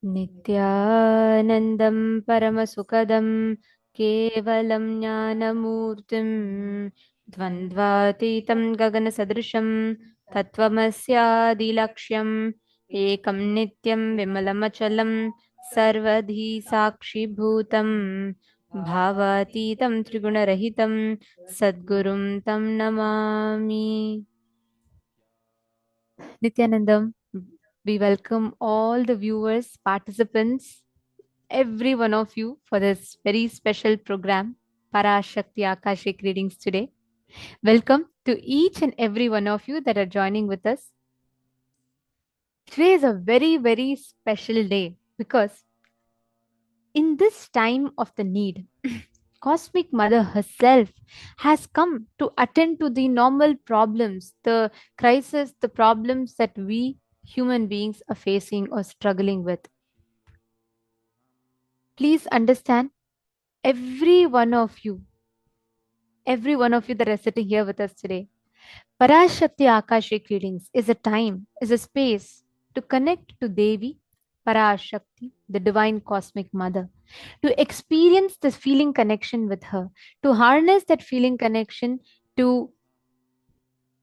नित्यानन्दं परमसुखदं केवलं ज्ञानमूर्तिं द्वन्द्वातीतं गगनसदृशं तत्त्वमस्यादिलक्ष्यम् एकं नित्यं विमलमचलं सर्वधी साक्षिभूतं भावातीतं त्रिगुणरहितं सद्गुरुं तं Namami. Nithyanandam, we welcome all the viewers, participants, every one of you for this very special program, PARASHAKTI AKASHIC Readings today. Welcome to each and every one of you that are joining with us. Today is a very, very special day because in this time of the need, Cosmic Mother herself has come to attend to the normal problems, the crisis, the problems that we human beings are facing or struggling with. Please understand, every one of you that are sitting here with us today, Parashakti Akashic Readings is a time, is a space to connect to Devi, Parashakti, the Divine Cosmic Mother, to experience this feeling connection with her, to harness that feeling connection, to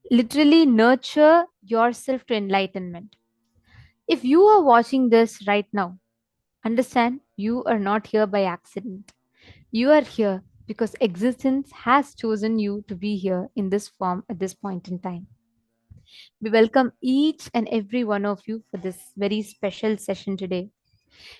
literally nurture yourself to enlightenment. If you are watching this right now, understand you are not here by accident. You are here because existence has chosen you to be here in this form at this point in time. We welcome each and every one of you for this very special session today.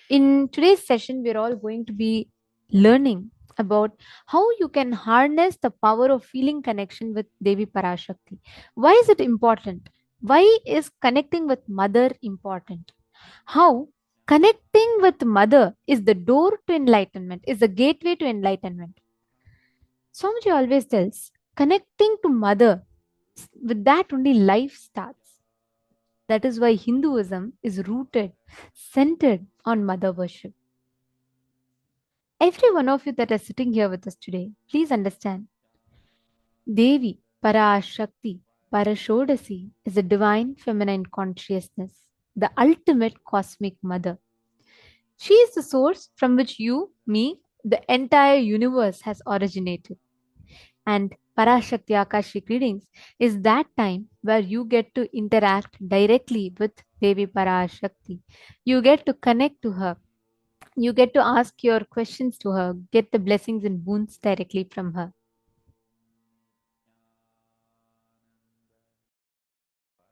In today's session, we're all going to be learning about how you can harness the power of feeling connection with Devi Parashakti. Why is it important? Why is connecting with Mother important? How connecting with Mother is the door to enlightenment, is the gateway to enlightenment. Swamiji always tells, connecting to Mother, with that only life starts. That is why Hinduism is rooted, centered on Mother worship. Every one of you that are sitting here with us today, please understand, Devi, Parashakti, Parashodasi is a divine feminine consciousness, the ultimate cosmic mother. She is the source from which you, me, the entire universe has originated. And Parashakti Akashic Readings is that time where you get to interact directly with Devi Parashakti. You get to connect to her. You get to ask your questions to her, get the blessings and boons directly from her.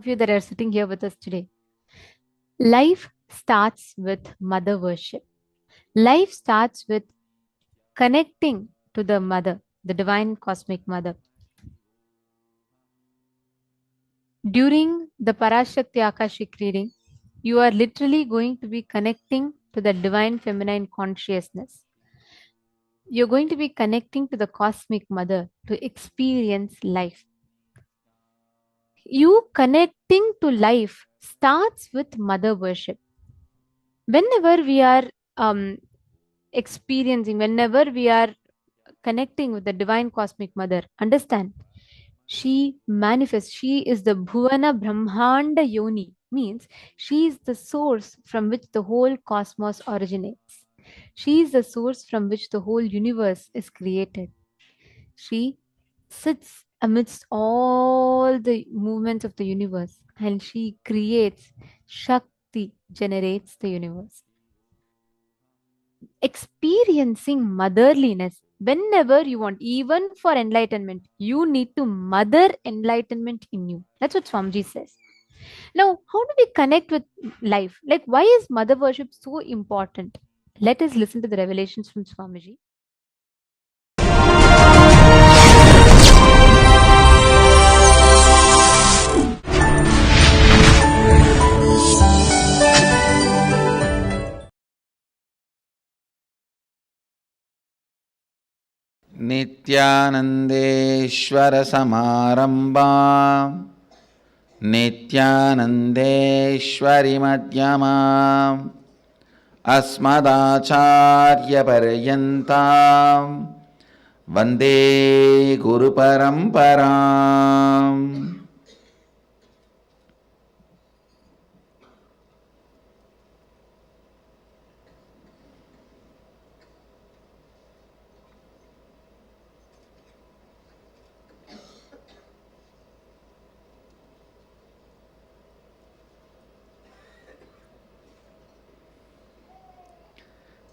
Of you that are sitting here with us today, life starts with mother worship. Life starts with connecting to the mother, the divine cosmic mother. During the Parashakti Akashic reading, you are literally going to be connecting to the divine feminine consciousness. You're going to be connecting to the cosmic mother to experience life. You connecting to life starts with mother worship. Whenever we are experiencing, whenever we are connecting with the divine cosmic mother, understand, she manifests, she is the Bhuvana Brahmanda Yoni, means she is the source from which the whole cosmos originates. She is the source from which the whole universe is created. She sits amidst all the movements of the universe and she creates, Shakti generates the universe. Experiencing motherliness whenever you want, even for enlightenment, you need to mother enlightenment in you. That's what Swamiji says. Now, how do we connect with life? Like, why is mother worship so important? Let us listen to the revelations from Swamiji. नित्यानन्देश्वर समारम्भां नित्यानन्देश्वरि मध्यमाम् अस्मदाचार्यपर्यन्तां वन्दे गुरुपरम्पराम्.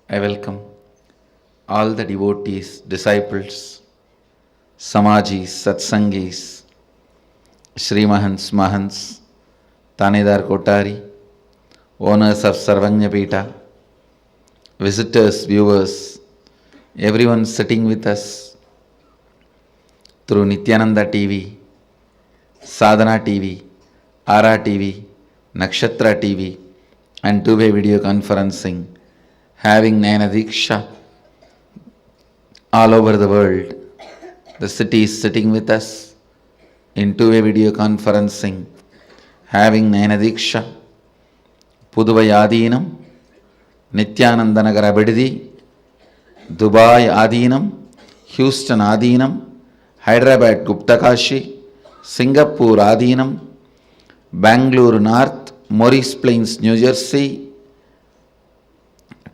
I welcome all the devotees, disciples, Samajis, Satsangis, Shri Mahants, Mahants, Tanedar Kotari, owners of Sarvanya Pita, visitors, viewers, everyone sitting with us through Nithyananda TV, Sadhana TV, Ara TV, Nakshatra TV, and two-way video conferencing, having Nayana Diksha all over the world. The city is sitting with us in two-way video conferencing, having Nayana Diksha, Puduvai Adinam, Nithyananda Nagara Bididi, Dubai Adinam, Houston Adinam, Hyderabad Guptakashi, Singapore Adinam, Bangalore North, Morris Plains, New Jersey,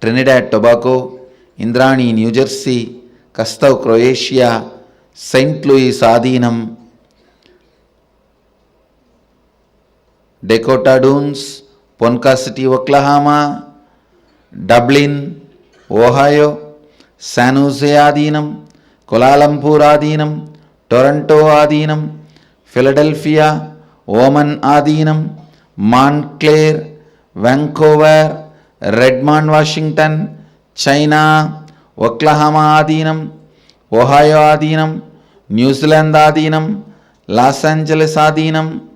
Trinidad Tobago, Indrani, New Jersey, Kastau, Croatia, St. Louis Adinam, Dakota Dunes, Ponca City, Oklahoma, Dublin, Ohio, San Jose Adinam, Kuala Lumpur Adinam, Toronto Adinam, Philadelphia, Oman Adinam, Montclair, Vancouver, Redmond, Washington, China, Oklahoma Adinam, Ohio Adinam, New Zealand Adinam, Los Angeles Adinam,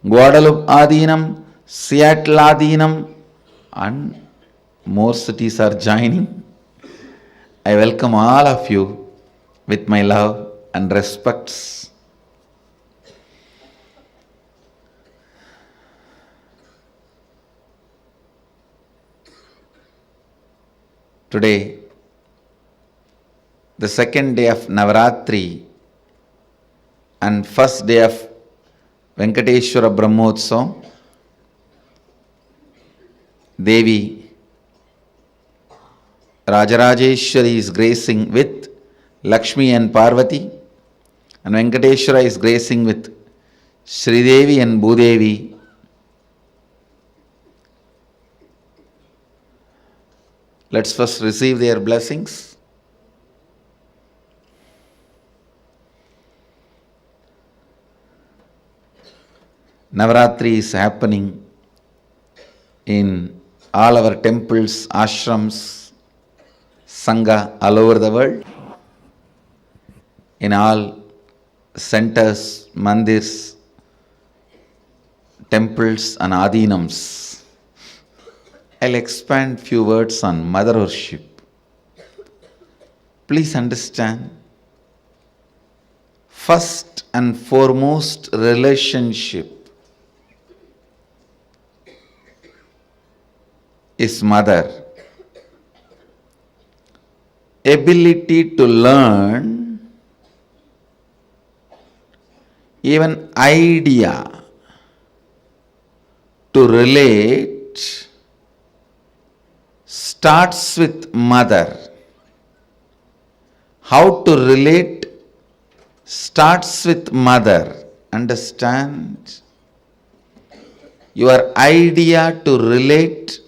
Guadalupe Adinam, Seattle Adinam, and more cities are joining. I welcome all of you with my love and respects. Today, the second day of Navaratri and first day of Venkateshwara Brahmotsavam, Devi Rajarajeshwari is gracing with Lakshmi and Parvati, and Venkateshwara is gracing with Sridevi and Bhudevi. Let's first receive their blessings. Navaratri is happening in all our temples, ashrams, sangha all over the world, in all centers, mandirs, temples and adinams. I'll expand few words on mother worship. Please understand, first and foremost relationship is mother. Ability to learn, even idea to relate starts with mother. How to relate starts with mother. Understand? Your idea to relate,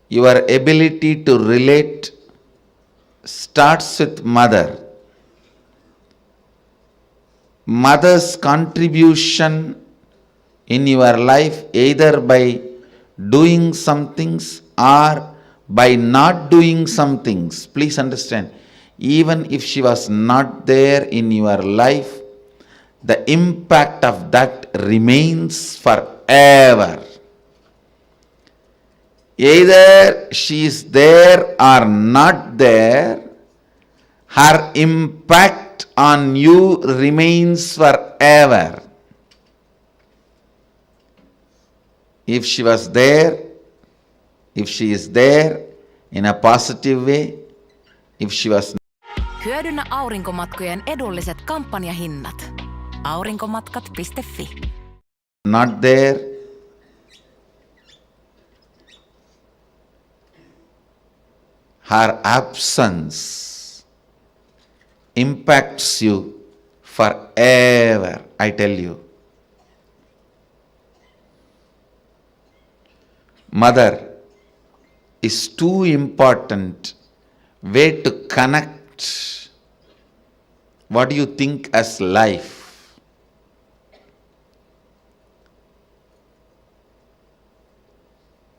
your ability to relate starts with mother. Mother's contribution in your life, either by doing some things or by not doing some things. Please understand, even if she was not there in your life, the impact of that remains forever. Either she is there or not there, her impact on you remains forever. If she was there, if she is there in a positive way, if she was Hyödynnä aurinkomatkojen edulliset kampanjahinnat. Aurinkomatkat.fi. not there, her absence impacts you forever, I tell you. Mother is too important way to connect what you think as life.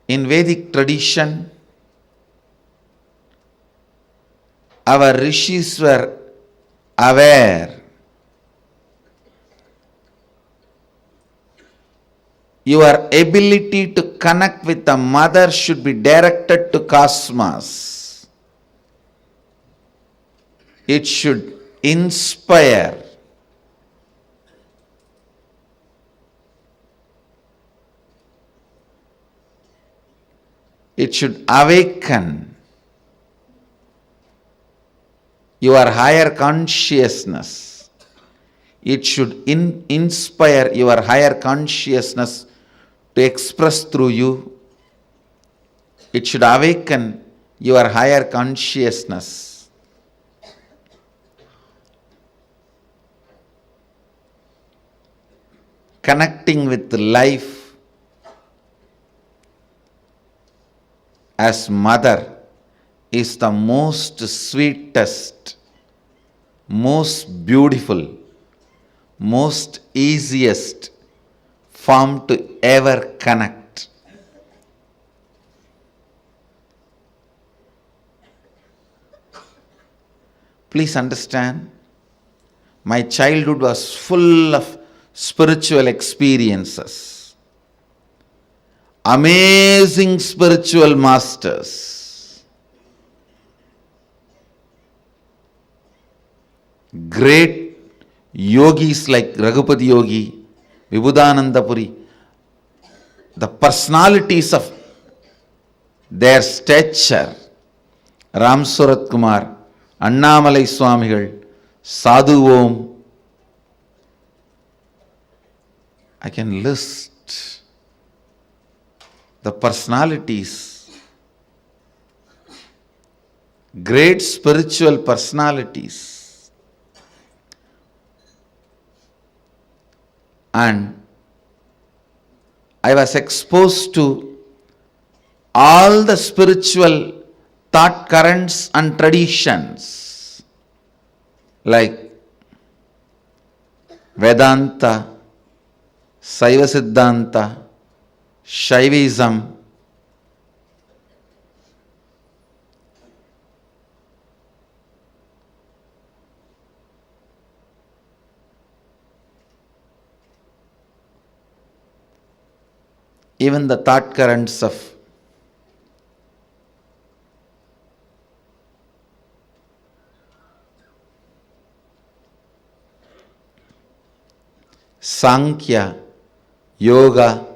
In Vedic tradition, our rishis were aware. Your ability to connect with the mother should be directed to cosmos. It should inspire. It should awaken your higher consciousness. It should inspire your higher consciousness to express through you. It should awaken your higher consciousness. Connecting with life as mother is the most sweetest, most beautiful, most easiest form to ever connect. Please understand, my childhood was full of spiritual experiences, amazing spiritual masters, great yogis like Raghupati Yogi, Vibhudananda Puri, the personalities of their stature, Ram Surat Kumar, Annamalai Swamigal, Sadhu Om. I can list the personalities, great spiritual personalities. And I was exposed to all the spiritual thought currents and traditions like Vedanta, Saiva Siddhanta, Shaivism, even the thought currents of Sankhya, Yoga,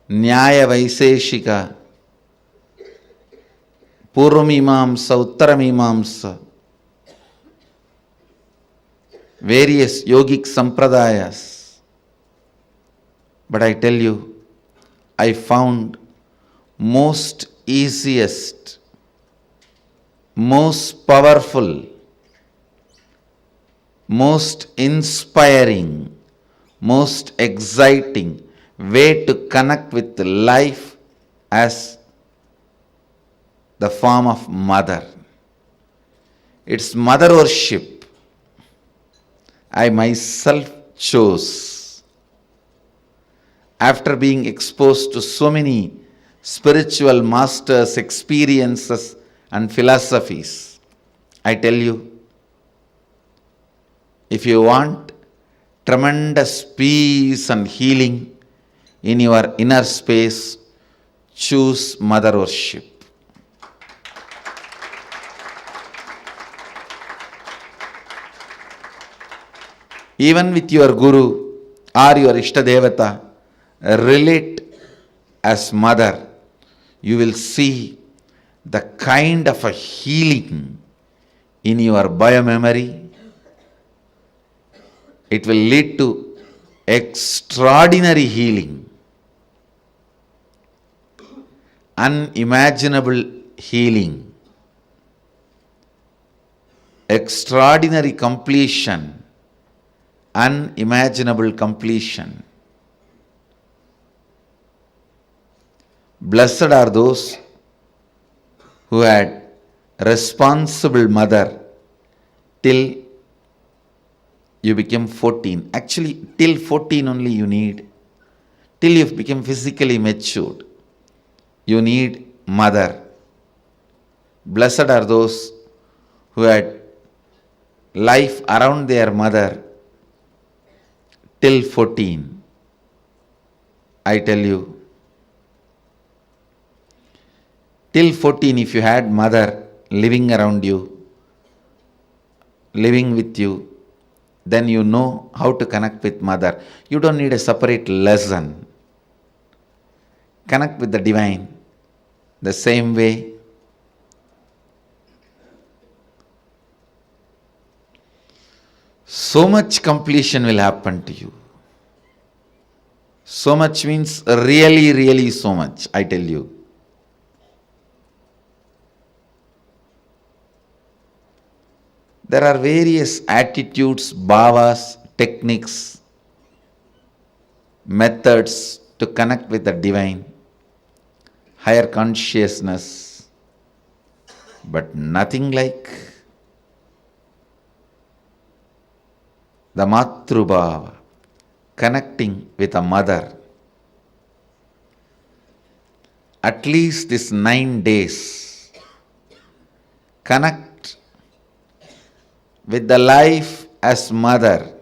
Nyaya Vaiseshika, Purvamimamsa, Uttaramimamsa, various yogic sampradayas. But I tell you, I found most easiest, most powerful, most inspiring, most exciting way to connect with life as the form of mother. It's mother worship. I myself chose. After being exposed to so many spiritual masters, experiences and philosophies, I tell you, if you want tremendous peace and healing in your inner space, choose mother worship. Even with your guru or your Ishtadevata, relate as mother. You will see the kind of a healing in your biomemory. It will lead to extraordinary healing, unimaginable healing, extraordinary completion, unimaginable completion. Blessed are those who had responsible mother till you became 14. Actually, till 14 only you need. Till you become physically matured, you need mother. Blessed are those who had life around their mother till 14. I tell you, till 14 if you had mother living around you, living with you, then you know how to connect with mother. You don't need a separate lesson. Connect with the divine the same way. So much completion will happen to you. So much means really, really so much, I tell you. There are various attitudes, bhavas, techniques, methods to connect with the divine, higher consciousness, but nothing like the Matrubhava, connecting with a mother. At least this 9 days, connect with the life as mother,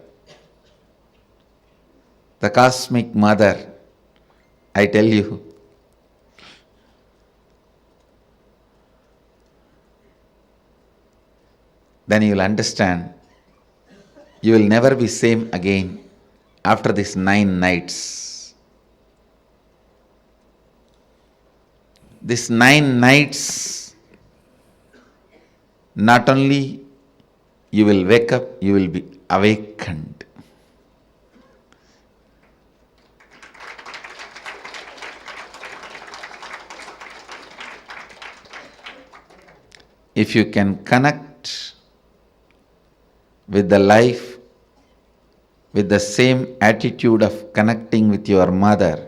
the cosmic mother, I tell you. Then you will understand, you will never be same again after these 9 nights. These 9 nights, not only you will wake up, you will be awakened. If you can connect with the life with the same attitude of connecting with your mother,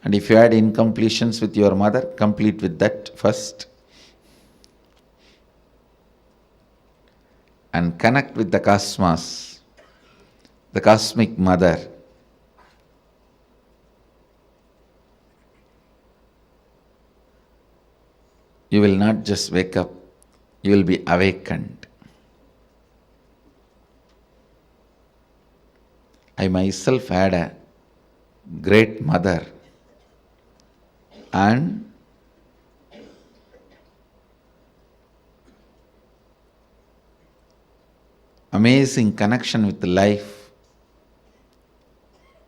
and if you had incompletions with your mother, complete with that first. And connect with the cosmos, the cosmic mother. You will not just wake up, you will be awakened. I myself had a great mother, and amazing connection with life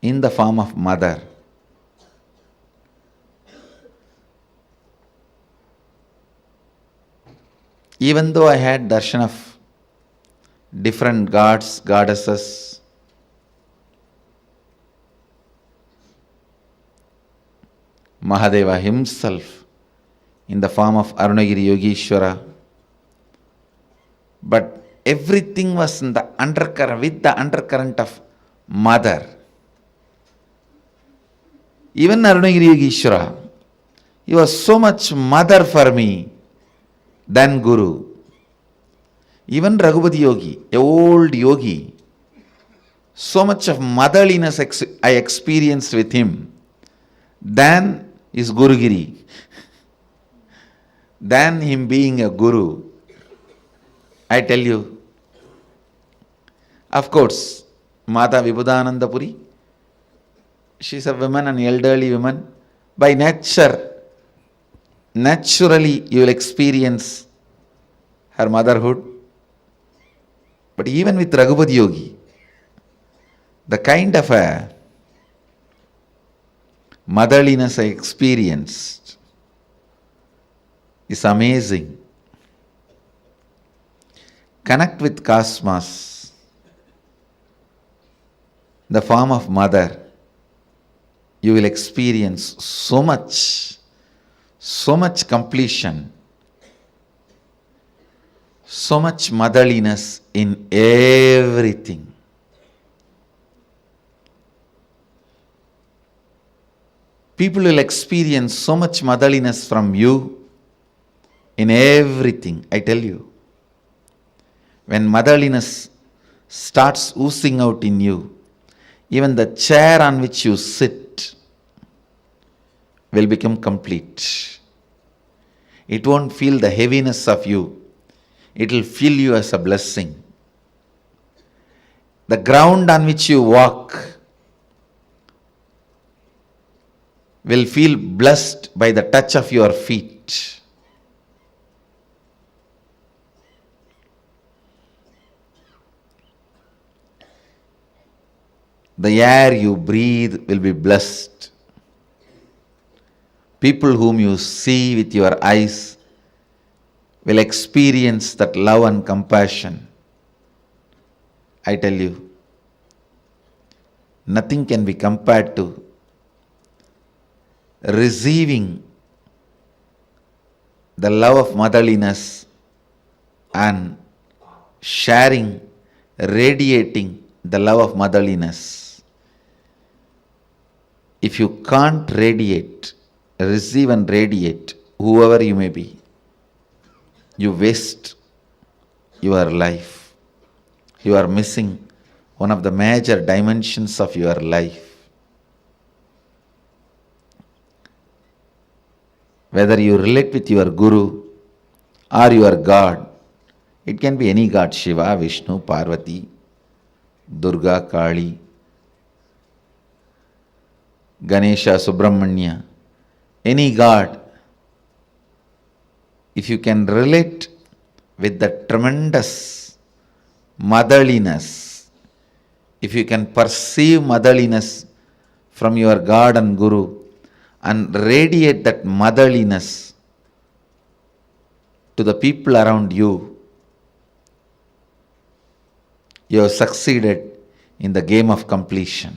in the form of mother. Even though I had darshan of different gods, goddesses, Mahadeva himself in the form of Arunagiri Yogeshwara, but everything was in the undercurrent, with the undercurrent of mother. Even Arunagiri Yogeshwara, he was so much mother for me than Guru. Even Raghupati Yogi, a old yogi, so much of motherliness I experienced with him than his Gurugiri, than him being a Guru. I tell you, of course, Mata Vibhudananda Puri, she is a woman, an elderly woman. By nature, naturally you will experience her motherhood. But even with Raghupati Yogi, the kind of a motherliness I experienced is amazing. Connect with cosmos, the form of mother. You will experience so much completion, so much motherliness in everything. People will experience so much motherliness from you in everything, I tell you. When motherliness starts oozing out in you, even the chair on which you sit will become complete. It won't feel the heaviness of you. It will feel you as a blessing. The ground on which you walk will feel blessed by the touch of your feet. The air you breathe will be blessed. People whom you see with your eyes will experience that love and compassion. I tell you, nothing can be compared to receiving the love of motherliness and sharing, radiating the love of motherliness. If you can't radiate, receive and radiate, whoever you may be, you waste your life. You are missing one of the major dimensions of your life. Whether you relate with your Guru or your God, it can be any God, Shiva, Vishnu, Parvati, Durga, Kali, Ganesha, Subramanya, any God. If you can relate with the tremendous motherliness, if you can perceive motherliness from your God and Guru and radiate that motherliness to the people around you, you have succeeded in the game of completion.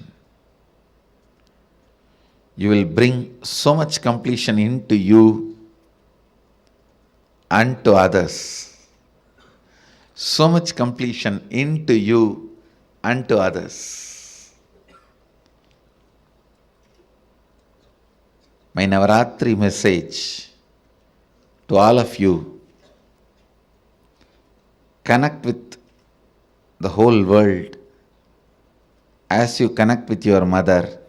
You will bring so much completion into you and to others. So much completion into you and to others. My Navaratri message to all of you: connect with the whole world as you connect with your mother.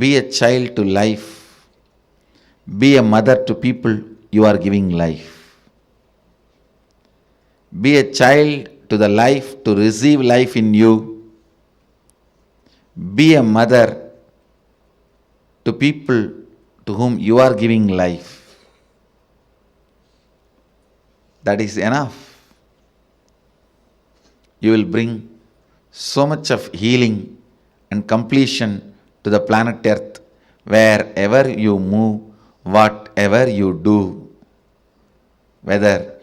Be a child to life. Be a mother to people you are giving life. Be a child to the life to receive life in you. Be a mother to people to whom you are giving life. That is enough. You will bring so much of healing and completion to the planet Earth, wherever you move, whatever you do, whether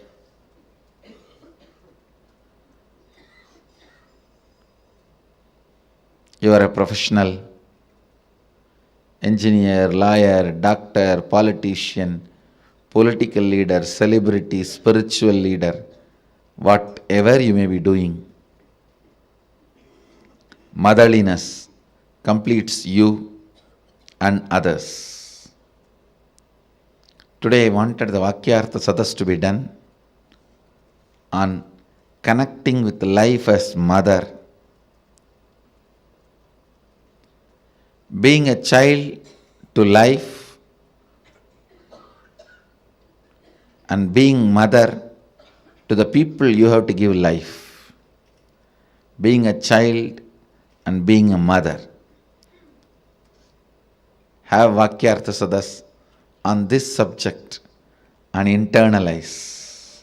you are a professional, engineer, lawyer, doctor, politician, political leader, celebrity, spiritual leader, whatever you may be doing, motherliness completes you and others. Today I wanted the Vakyartha Sadas to be done on connecting with life as mother. Being a child to life and being mother to the people you have to give life. Being a child and being a mother. Have Vakyartha Sadas on this subject and internalize.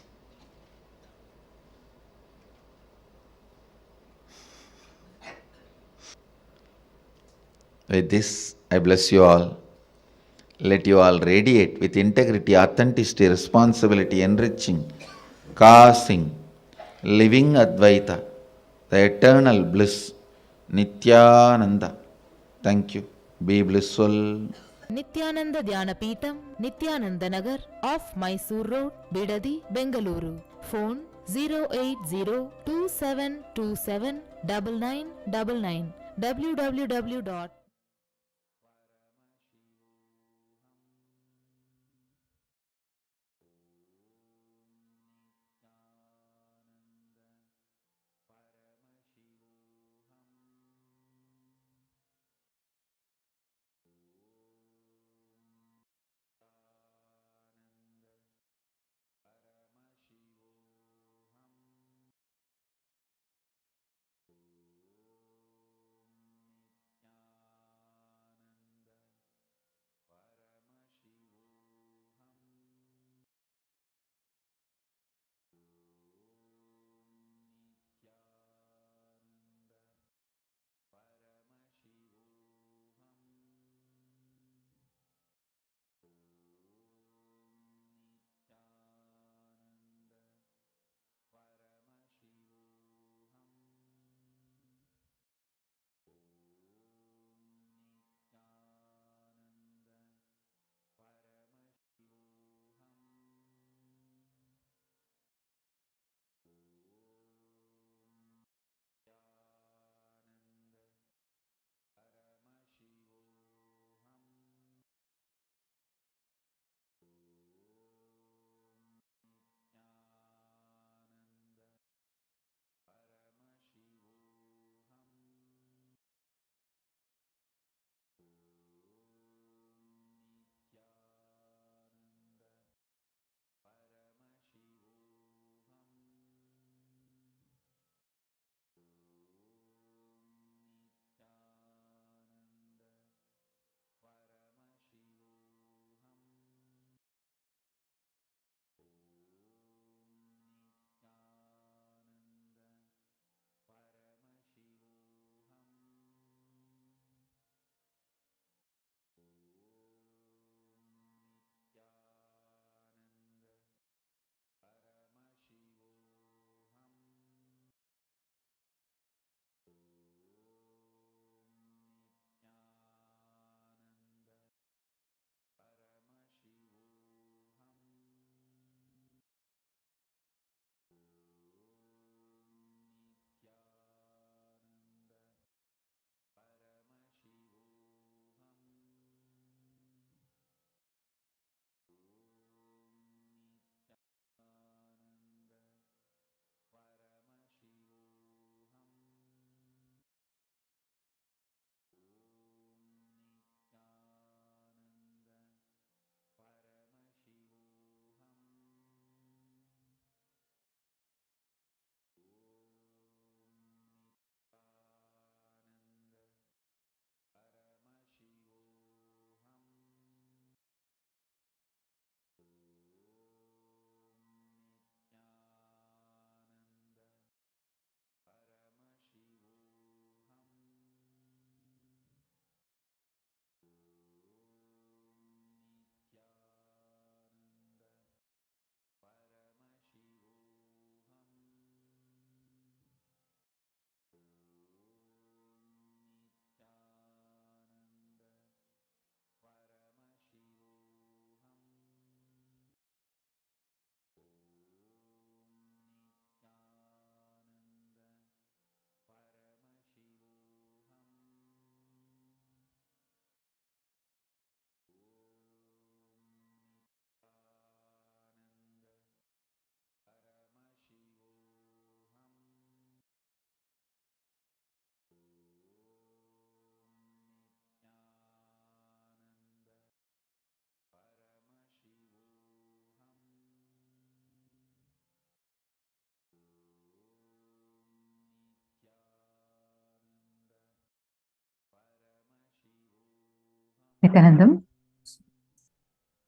With this, I bless you all. Let you all radiate with integrity, authenticity, responsibility, enriching, causing, living Advaita, the eternal bliss, Nithyananda. Thank you. Be blissful. Nithyananda Dhyanapeetam Nithyananda Nagar off Mysuru road Bidadi Bengaluru. Phone 08027279999 www. Nithyanandam,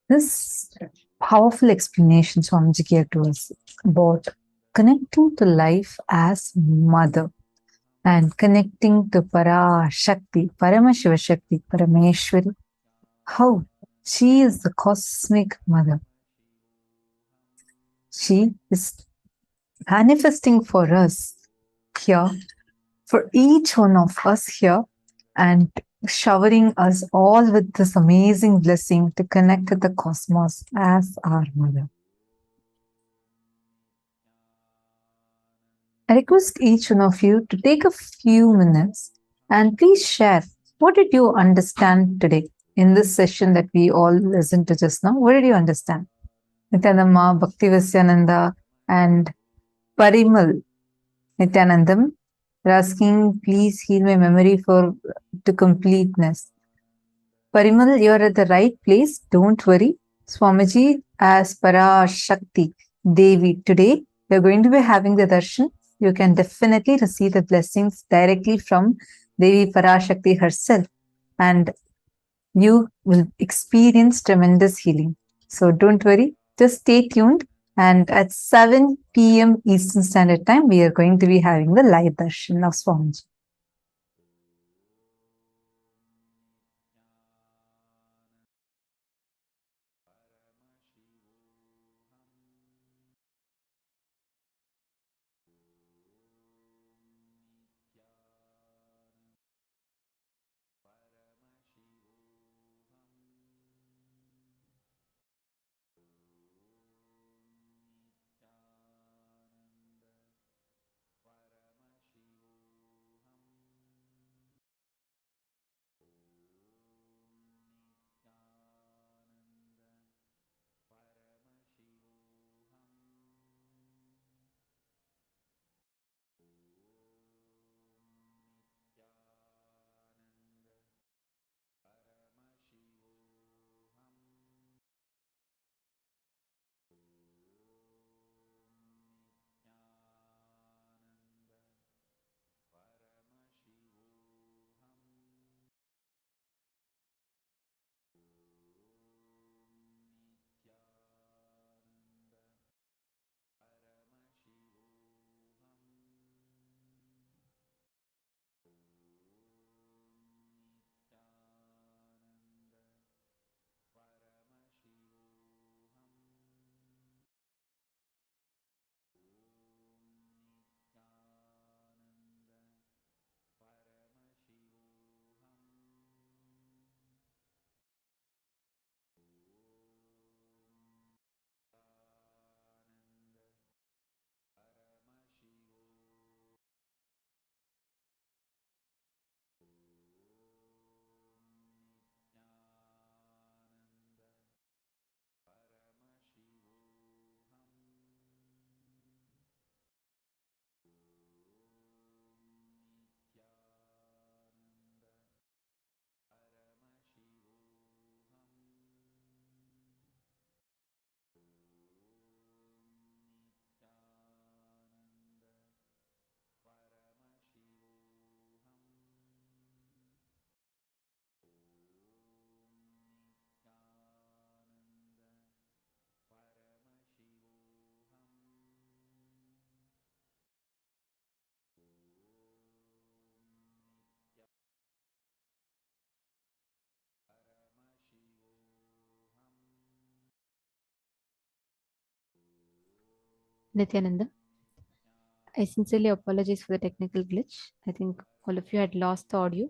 this powerful explanation Swamiji gave to us about connecting to life as mother and connecting to Parashakti, Paramashiva Shakti, Parameshwari, how she is the cosmic mother. She is manifesting for us here, for each one of us here, and showering us all with this amazing blessing to connect with the cosmos as our mother. I request each one of you to take a few minutes and please share what did you understand today in this session that we all listened to just now. What did you understand? Nityanamma, Bhaktivasyananda, and Parimal Nityanandam are asking, please heal my memory for to completeness. Parimal, you're at the right place. Don't worry. Swamiji, as Parashakti Devi, today we're going to be having the darshan. You can definitely receive the blessings directly from Devi Parashakti herself, and you will experience tremendous healing. So don't worry, just stay tuned. And at 7 p.m. Eastern Standard Time, we are going to be having the live darshan of Swamiji. Nithyananda, I sincerely apologize for the technical glitch. I think all of you had lost the audio.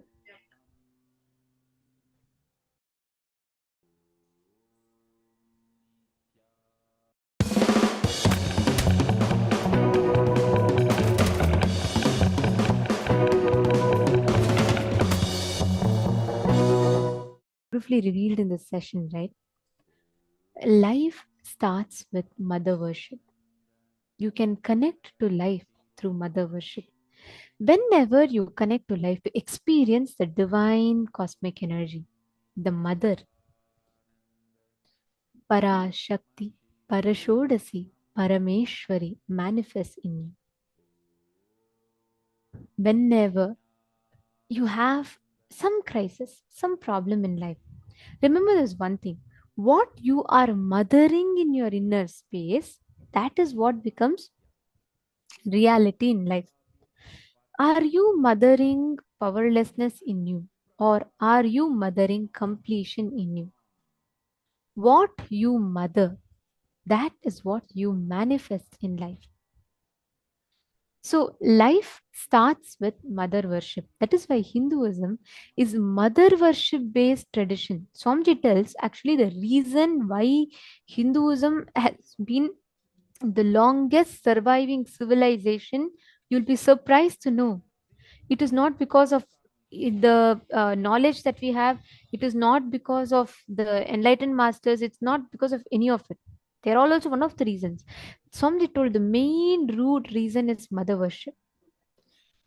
Beautifully revealed in this session, right? Life starts with mother worship. You can connect to life through mother worship. Whenever you connect to life, you experience the divine cosmic energy, the mother, Parashakti, Parashodasi, Parameshwari manifests in you. Whenever you have some crisis, some problem in life, remember this one thing: what you are mothering in your inner space, that is what becomes reality in life. Are you mothering powerlessness in you, or are you mothering completion in you? What you mother, that is what you manifest in life. So, life starts with mother worship. That is why Hinduism is mother worship based tradition. Swamiji tells actually the reason why Hinduism has been the longest surviving civilization You'll be surprised to know it is not because of the knowledge that we have, it is not because of the enlightened masters, it's not because of any of it. They're all also one of the reasons. Somebody told the main root reason is mother worship.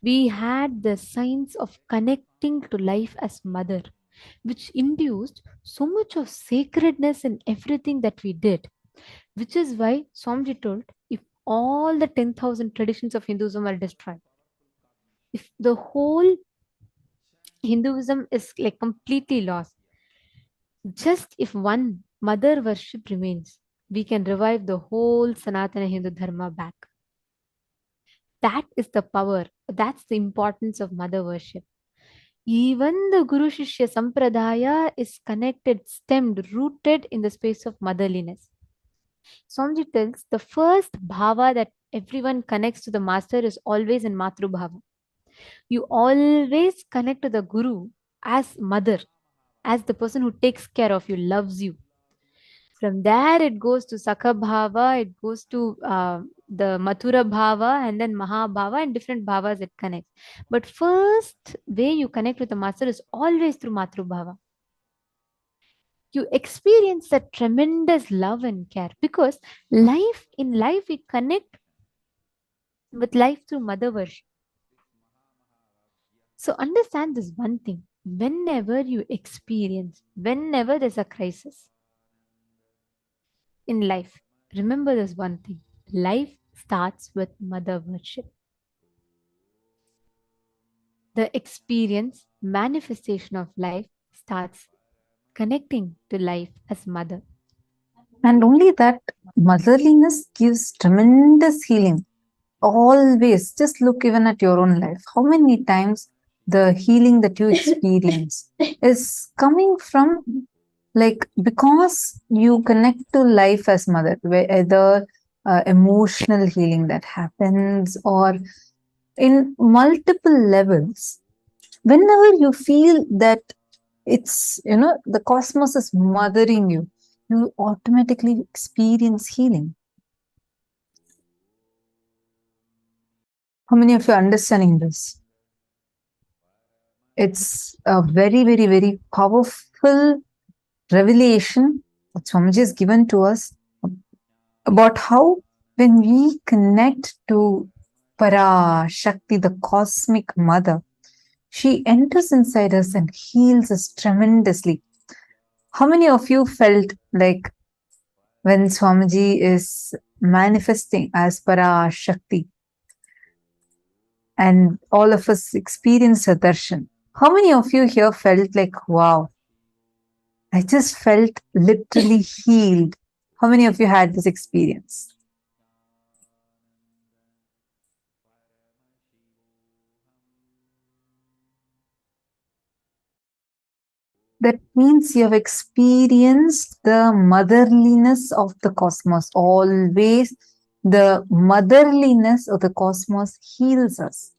We had the signs of connecting to life as mother, which induced so much of sacredness in everything that we did. Which is why Swamiji told, if all the 10,000 traditions of Hinduism are destroyed, if the whole Hinduism is like completely lost, just if one mother worship remains, we can revive the whole Sanatana Hindu Dharma back. That is the power, that's the importance of mother worship. Even the Guru Shishya Sampradaya is connected, stemmed, rooted in the space of motherliness. Swamiji tells the first bhava that everyone connects to the master is always in Matru Bhava. You always connect to the Guru as mother, as the person who takes care of you, loves you. From there, it goes to Sakha Bhava, it goes to the Mathura Bhava, and then Mahabhava, and different bhavas it connects. But first way you connect with the master is always through Matru Bhava. You experience that tremendous love and care because in life, we connect with life through mother worship. So understand this one thing. Whenever there's a crisis in life, remember this one thing. Life starts with mother worship. The experience, manifestation of life starts connecting to life as mother. And only that motherliness gives tremendous healing. Always, just look even at your own life. How many times the healing that you experience is coming from, like, because you connect to life as mother, whether emotional healing that happens or in multiple levels. Whenever you feel that it's, the cosmos is mothering you, you automatically experience healing. How many of you are understanding this? It's a very, very, very powerful revelation that Swamiji has given to us about how when we connect to Parashakti, the cosmic mother, she enters inside us and heals us tremendously. How many of you felt like when Swamiji is manifesting as Parashakti and all of us experience a darshan? How many of you here felt like, wow, I just felt literally healed? How many of you had this experience? That means you have experienced the motherliness of the cosmos. Always the motherliness of the cosmos heals us.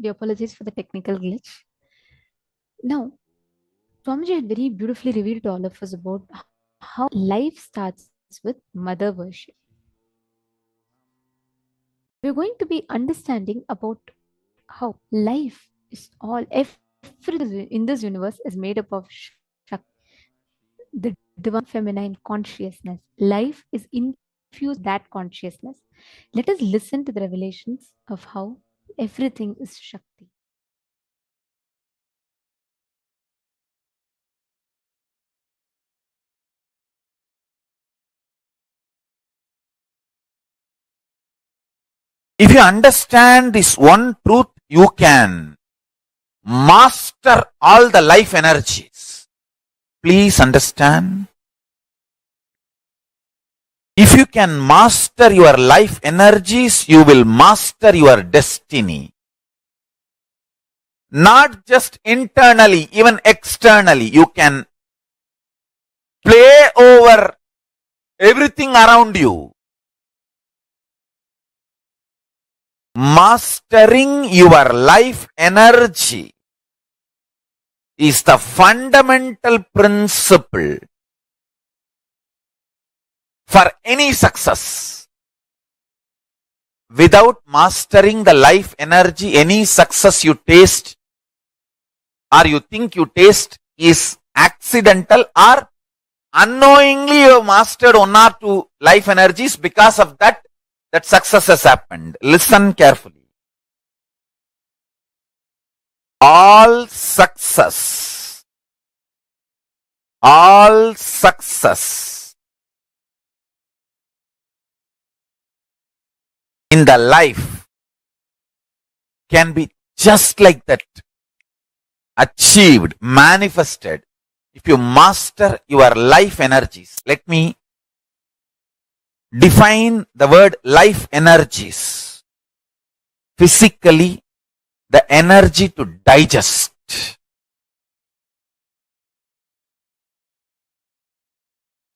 We apologize for the technical glitch. Now, Swamiji had very beautifully revealed to all of us about how life starts with mother worship. We're going to be understanding about how life is all, everything in this universe is made up of Shakti, the divine feminine consciousness. Life is infused with that consciousness. Let us listen to the revelations of how everything is Shakti. If you understand this one truth, you can master all the life energies. Please understand. If you can master your life energies, you will master your destiny. Not just internally, even externally. You can play over everything around you. Mastering your life energy is the fundamental principle for any success. Without mastering the life energy, any success you taste or you think you taste is accidental, or unknowingly you have mastered one or two life energies. Because of that success has happened. Listen carefully. All success in the life can be just like that, achieved, manifested, if you master your life energies. Let me define the word life energies. Physically, the energy to digest.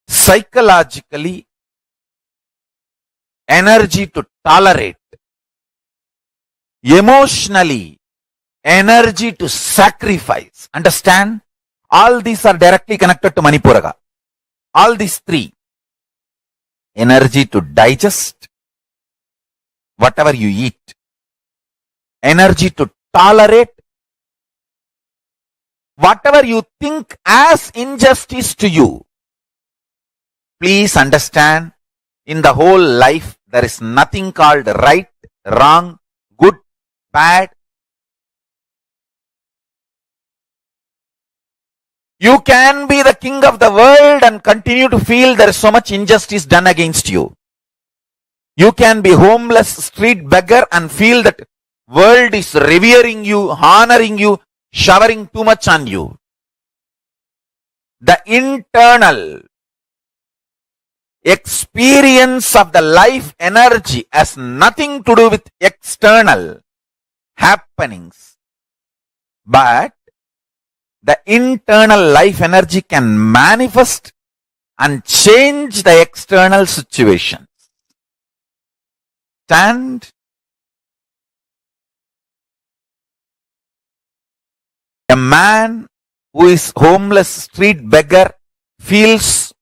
Psychologically, energy to tolerate. Emotionally, energy to sacrifice. Understand? All these are directly connected to Manipuraga. All these three. Energy to digest whatever you eat. Energy to tolerate whatever you think as injustice to you. Please understand, in the whole life, there is nothing called right, wrong, good, bad. You can be the king of the world and continue to feel there is so much injustice done against you. You can be homeless, street beggar and feel that world is revering you, honoring you, showering too much on you. The internal experience of the life energy has nothing to do with external happenings. But the internal life energy can manifest and change the external situations. Stand. A man who is homeless, street beggar, feels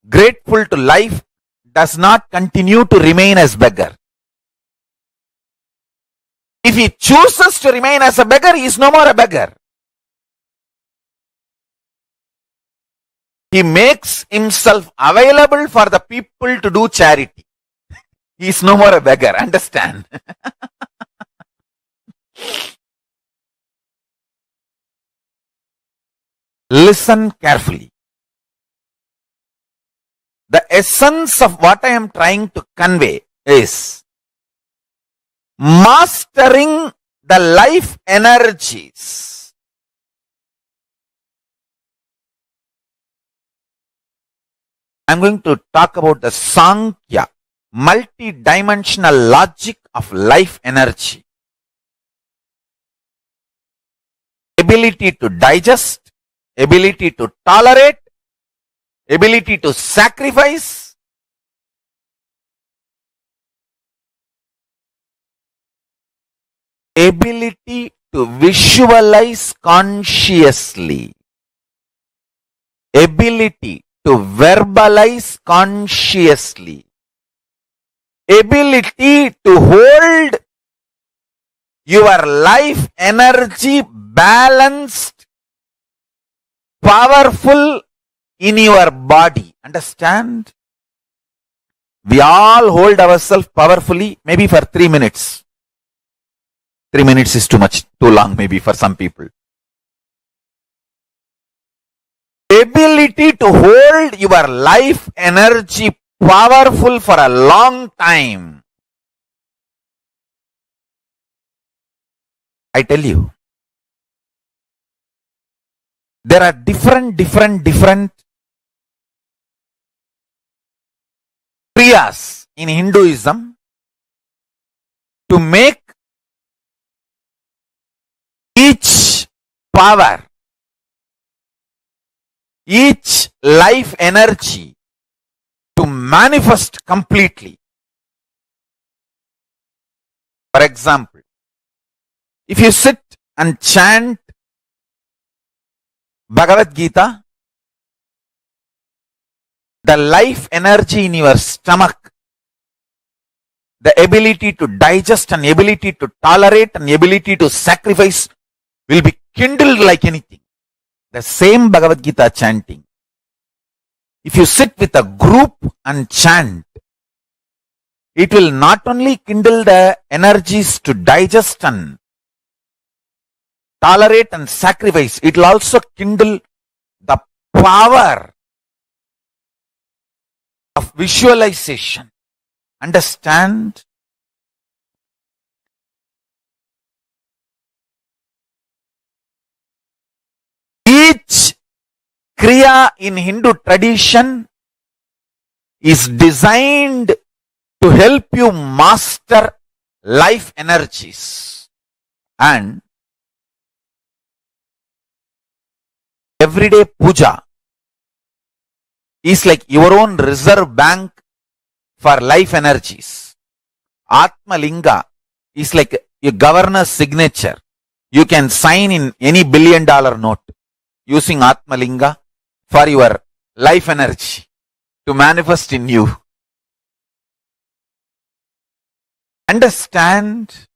grateful to life, does not continue to remain as beggar. If he chooses to remain as a beggar, he is no more a beggar. He makes himself available for the people to do charity. He is no more a beggar. Understand? Listen carefully. The essence of what I am trying to convey is mastering the life energies. I'm going to talk about the Sankhya, multi-dimensional logic of life energy. Ability to digest, ability to tolerate, ability to sacrifice, ability to visualize consciously, ability to verbalize consciously, ability to hold your life energy balanced, powerful in your body. Understand? We all hold ourselves powerfully, maybe for 3 minutes. 3 minutes is too much, too long maybe for some people. Ability to hold your life energy powerful for a long time. I tell you, there are different kriyas in Hinduism to make each power, each life energy to manifest completely. For example, if you sit and chant Bhagavad Gita, the life energy in your stomach, the ability to digest and ability to tolerate and ability to sacrifice will be kindled like anything. The same Bhagavad Gita chanting. If you sit with a group and chant, it will not only kindle the energies to digest and tolerate and sacrifice, it will also kindle the power of visualization. Understand? Each kriya in Hindu tradition is designed to help you master life energies. And everyday puja is like your own reserve bank for life energies. Atma Linga is like a governor's signature. You can sign in any $1 billion note using Atma Linga for your life energy to manifest in you. Understand?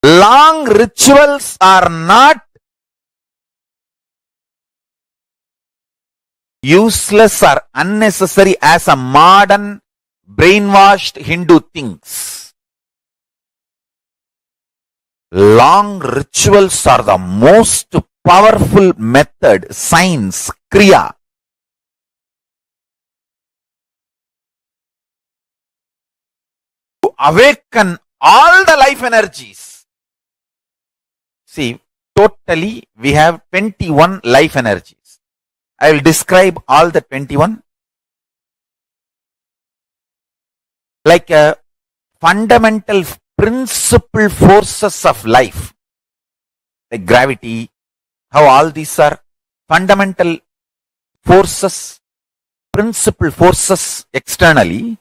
Long rituals are not useless or unnecessary as a modern brainwashed Hindu thinks. Long rituals are the most powerful method, science, kriya, to awaken all the life energies. See, totally we have 21 life energies. I will describe all the 21 like a fundamental principal forces of life, like gravity, how all these are fundamental forces, principal forces externally.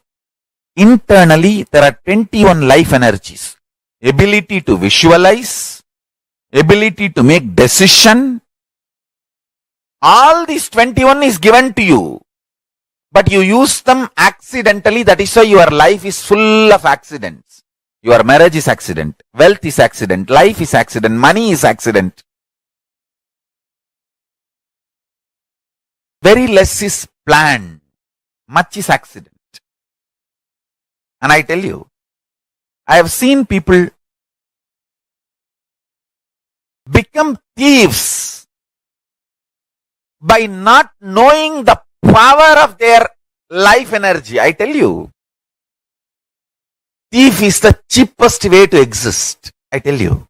Internally, there are 21 life energies. Ability to visualize, ability to make decision. All these 21 is given to you, but you use them accidentally. That is why your life is full of accidents. Your marriage is accident, wealth is accident, life is accident, money is accident. Very less is planned, much is accident. And I tell you, I have seen people become thieves by not knowing the power of their life energy. I tell you, thief is the cheapest way to exist. I tell you.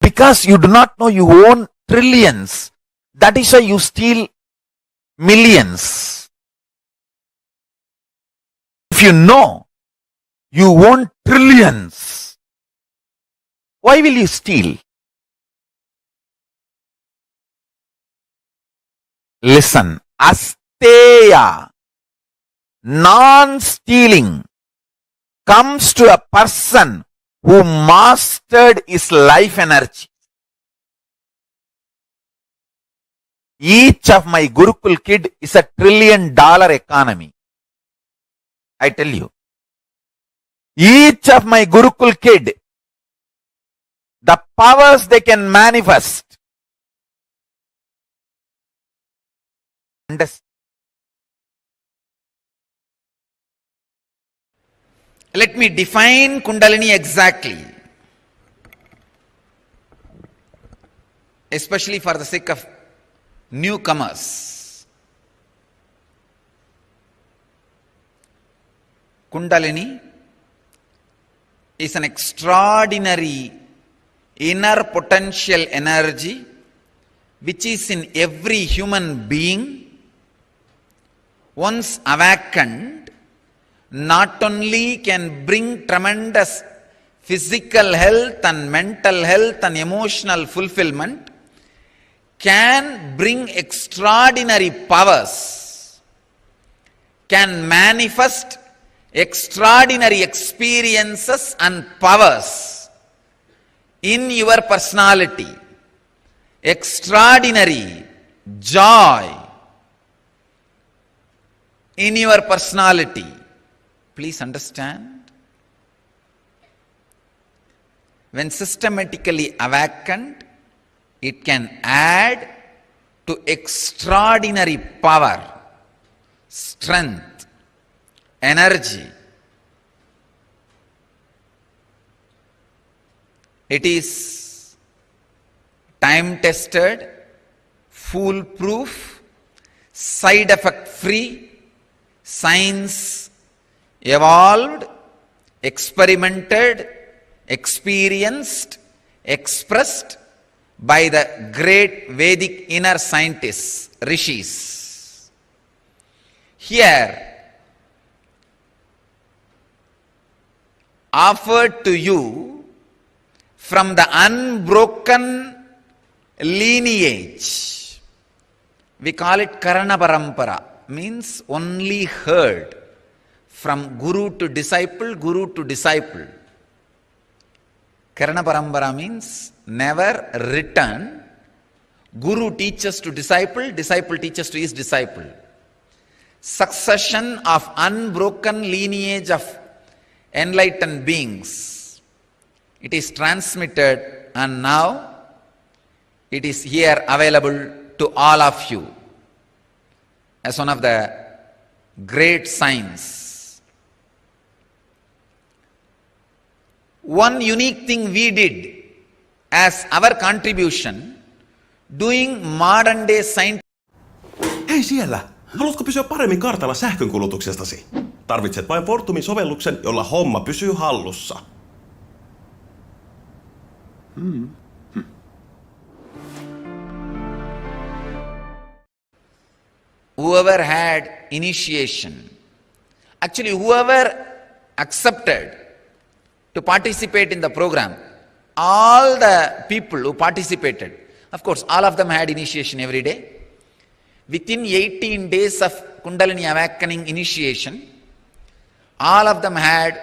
Because you do not know you own trillions. That is why you steal millions. If you know you own trillions, why will you steal? Listen, Asteya, non-stealing, comes to a person who mastered his life energy. Each of my Gurukul kid is a $1 trillion economy. I tell you. Each of my Gurukul kid, the powers they can manifest. Let me define Kundalini exactly, especially for the sake of newcomers. Kundalini is an extraordinary inner potential energy which is in every human being. Once awakened, not only can bring tremendous physical health and mental health and emotional fulfillment, can bring extraordinary powers, can manifest extraordinary experiences and powers in your personality, extraordinary joy in your personality. Please understand, when systematically awakened, it can add to extraordinary power, strength, energy. It is time-tested, foolproof, side-effect-free, science evolved, experimented, experienced, expressed by the great Vedic inner scientists, rishis. Here, offered to you from the unbroken lineage, we call it Karana Parampara, means only heard from guru to disciple, guru to disciple. Karana Parampara means never written. Guru teaches to disciple, disciple teaches to his disciple. Succession of unbroken lineage of enlightened beings. It is transmitted and now it is here available to all of you as one of the great signs. One unique thing we did as our contribution, doing modern day science. Hei siellä! Haluatko pysyä paremmin kartalla sähkönkulutuksestasi? Tarvitset vain Fortumin sovelluksen, jolla homma pysyy hallussa. Whoever had initiation, actually whoever accepted to participate in the program, all the people who participated, of course all of them had initiation every day. Within 18 days of Kundalini awakening initiation, all of them had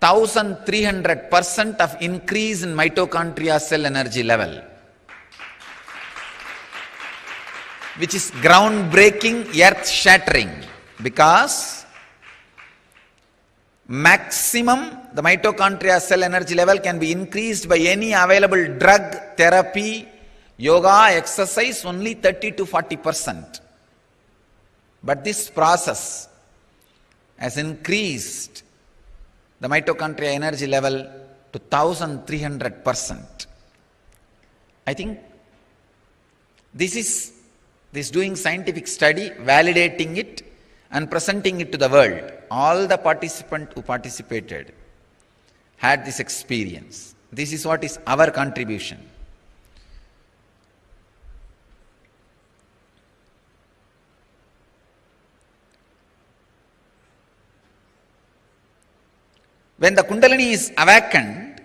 1300% of increase in mitochondria cell energy level, which is groundbreaking, earth-shattering, because maximum the mitochondria cell energy level can be increased by any available drug, therapy, yoga, exercise, only 30 to 40%. But this process has increased the mitochondria energy level to 1300%. I think this doing scientific study, validating it and presenting it to the world. All the participants who participated had this experience. This is what is our contribution. When the Kundalini is awakened,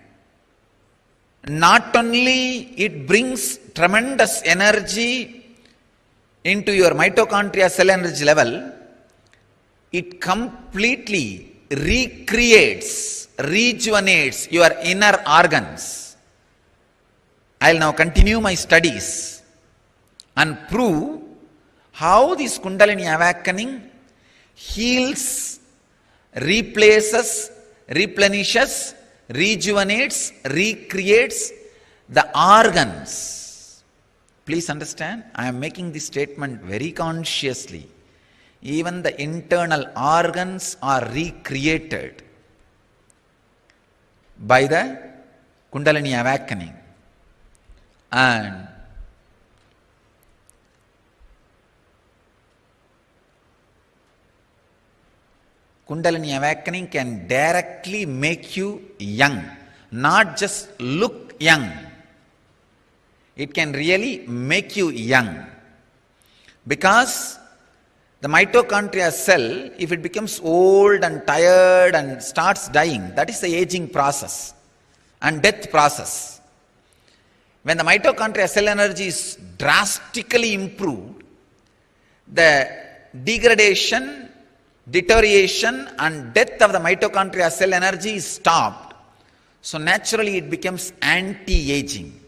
not only it brings tremendous energy into your mitochondria cell energy level, it completely recreates, rejuvenates your inner organs. I'll now continue my studies and prove how this Kundalini awakening heals, replaces, replenishes, rejuvenates, recreates the organs. Please understand, I am making this statement very consciously. Even the internal organs are recreated by the Kundalini awakening. And Kundalini awakening can directly make you young, not just look young. It can really make you young. Because the mitochondria cell, if it becomes old and tired and starts dying, that is the aging process and death process. When the mitochondria cell energy is drastically improved, the degradation, deterioration and death of the mitochondria cell energy is stopped. So naturally it becomes anti-aging.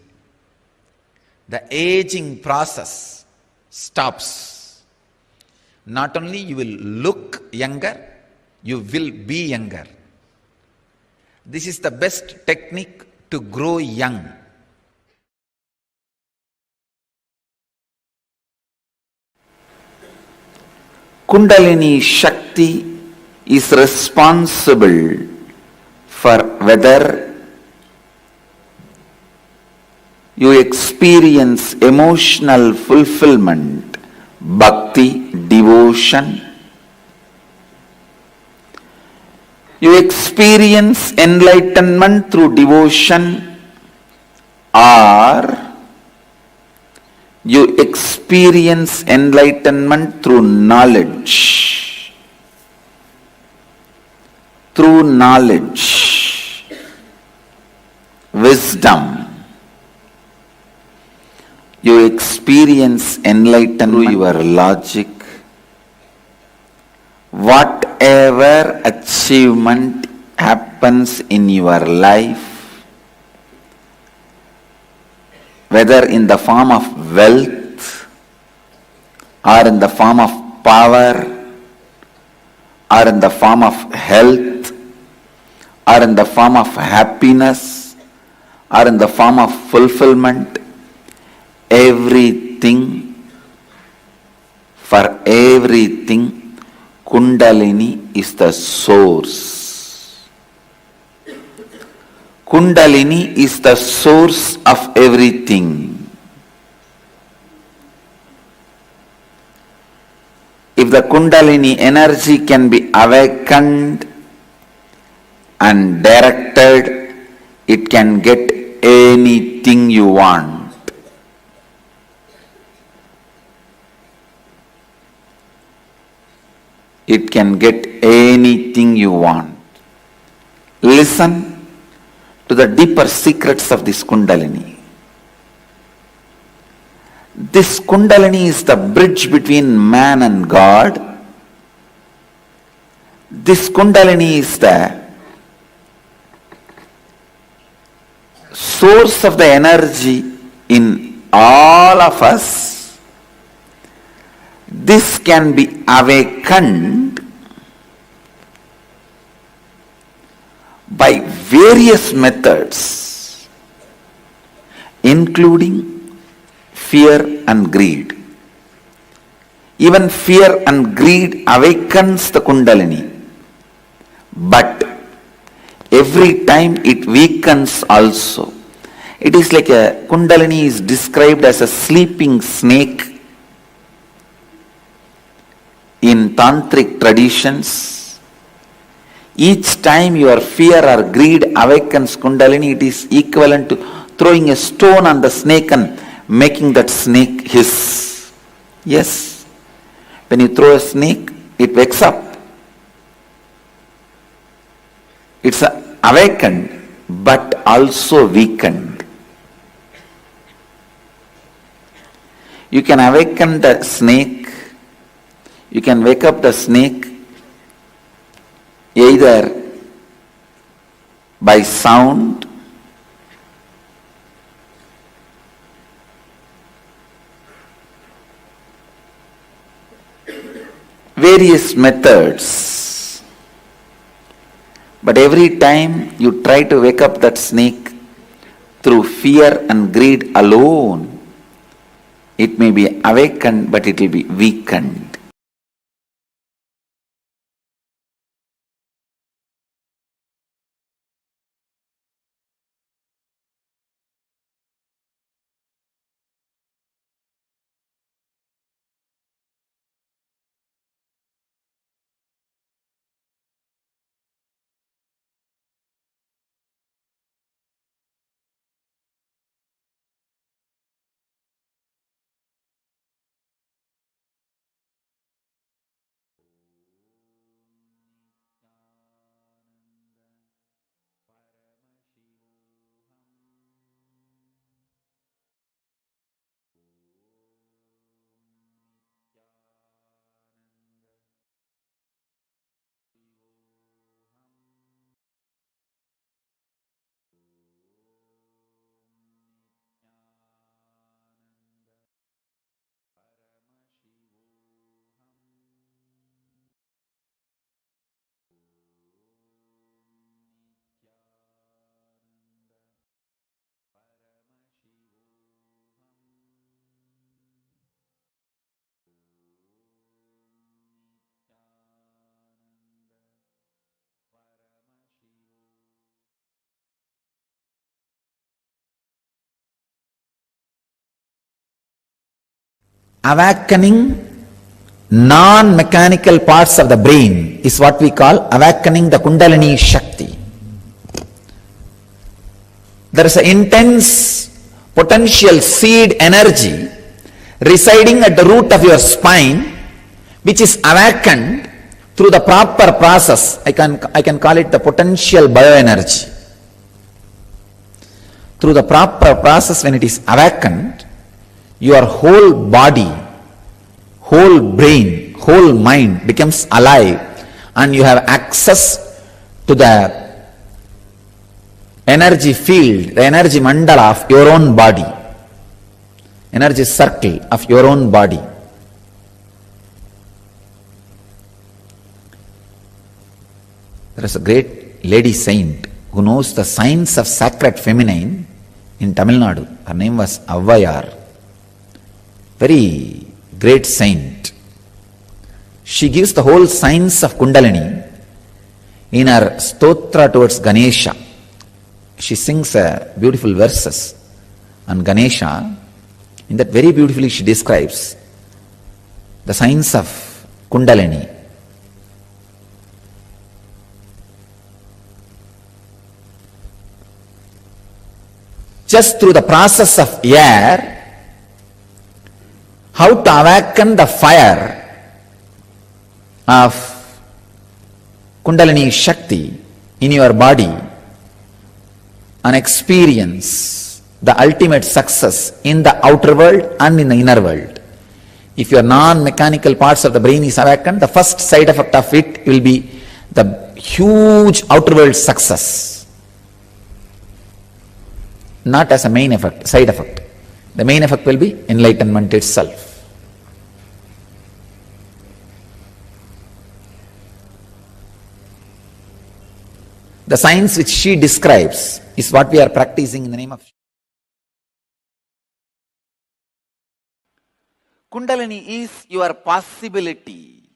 The aging process stops. Not only you will look younger, you will be younger. This is the best technique to grow young. Kundalini Shakti is responsible for whether you experience emotional fulfillment, bhakti, devotion. You experience enlightenment through devotion, or you experience enlightenment through knowledge. Through knowledge, wisdom. You experience enlightenment through your logic. Whatever achievement happens in your life, whether in the form of wealth, or in the form of power, or in the form of health, or in the form of happiness, or in the form of fulfillment, everything, for everything, Kundalini is the source. Kundalini is the source of everything. If the Kundalini energy can be awakened and directed, it can get anything you want. It can get anything you want. Listen to the deeper secrets of this Kundalini. This Kundalini is the bridge between man and God. This Kundalini is the source of the energy in all of us. This can be awakened by various methods, including fear and greed. Even fear and greed awakens the Kundalini, but every time it weakens also. It is like a Kundalini is described as a sleeping snake in tantric traditions. Each time your fear or greed awakens Kundalini, it is equivalent to throwing a stone on the snake and making that snake hiss. Yes, when you throw a snake, it wakes up. It's awakened, but also weakened. You can awaken the snake, you can wake up the snake either by sound, various methods. But every time you try to wake up that snake through fear and greed alone, it may be awakened, but it will be weakened. Awakening non-mechanical parts of the brain is what we call awakening the Kundalini Shakti. There is an intense potential seed energy residing at the root of your spine, which is awakened through the proper process. I can call it the potential bioenergy. Through the proper process, when it is awakened, your whole body, whole brain, whole mind becomes alive, and you have access to the energy field, the energy mandala of your own body, energy circle of your own body. There is a great lady saint who knows the science of sacred feminine in Tamil Nadu. Her name was Avvayar. Very great saint. She gives the whole science of Kundalini in her stotra towards Ganesha. She sings beautiful verses on Ganesha. In that very beautifully she describes the science of Kundalini. Just through the process of air, how to awaken the fire of Kundalini Shakti in your body and experience the ultimate success in the outer world and in the inner world. If your non-mechanical parts of the brain is awakened, the first side effect of it will be the huge outer world success. Not as a main effect, side effect. The main effect will be enlightenment itself. The science which she describes is what we are practicing in the name of Kundalini is your possibility.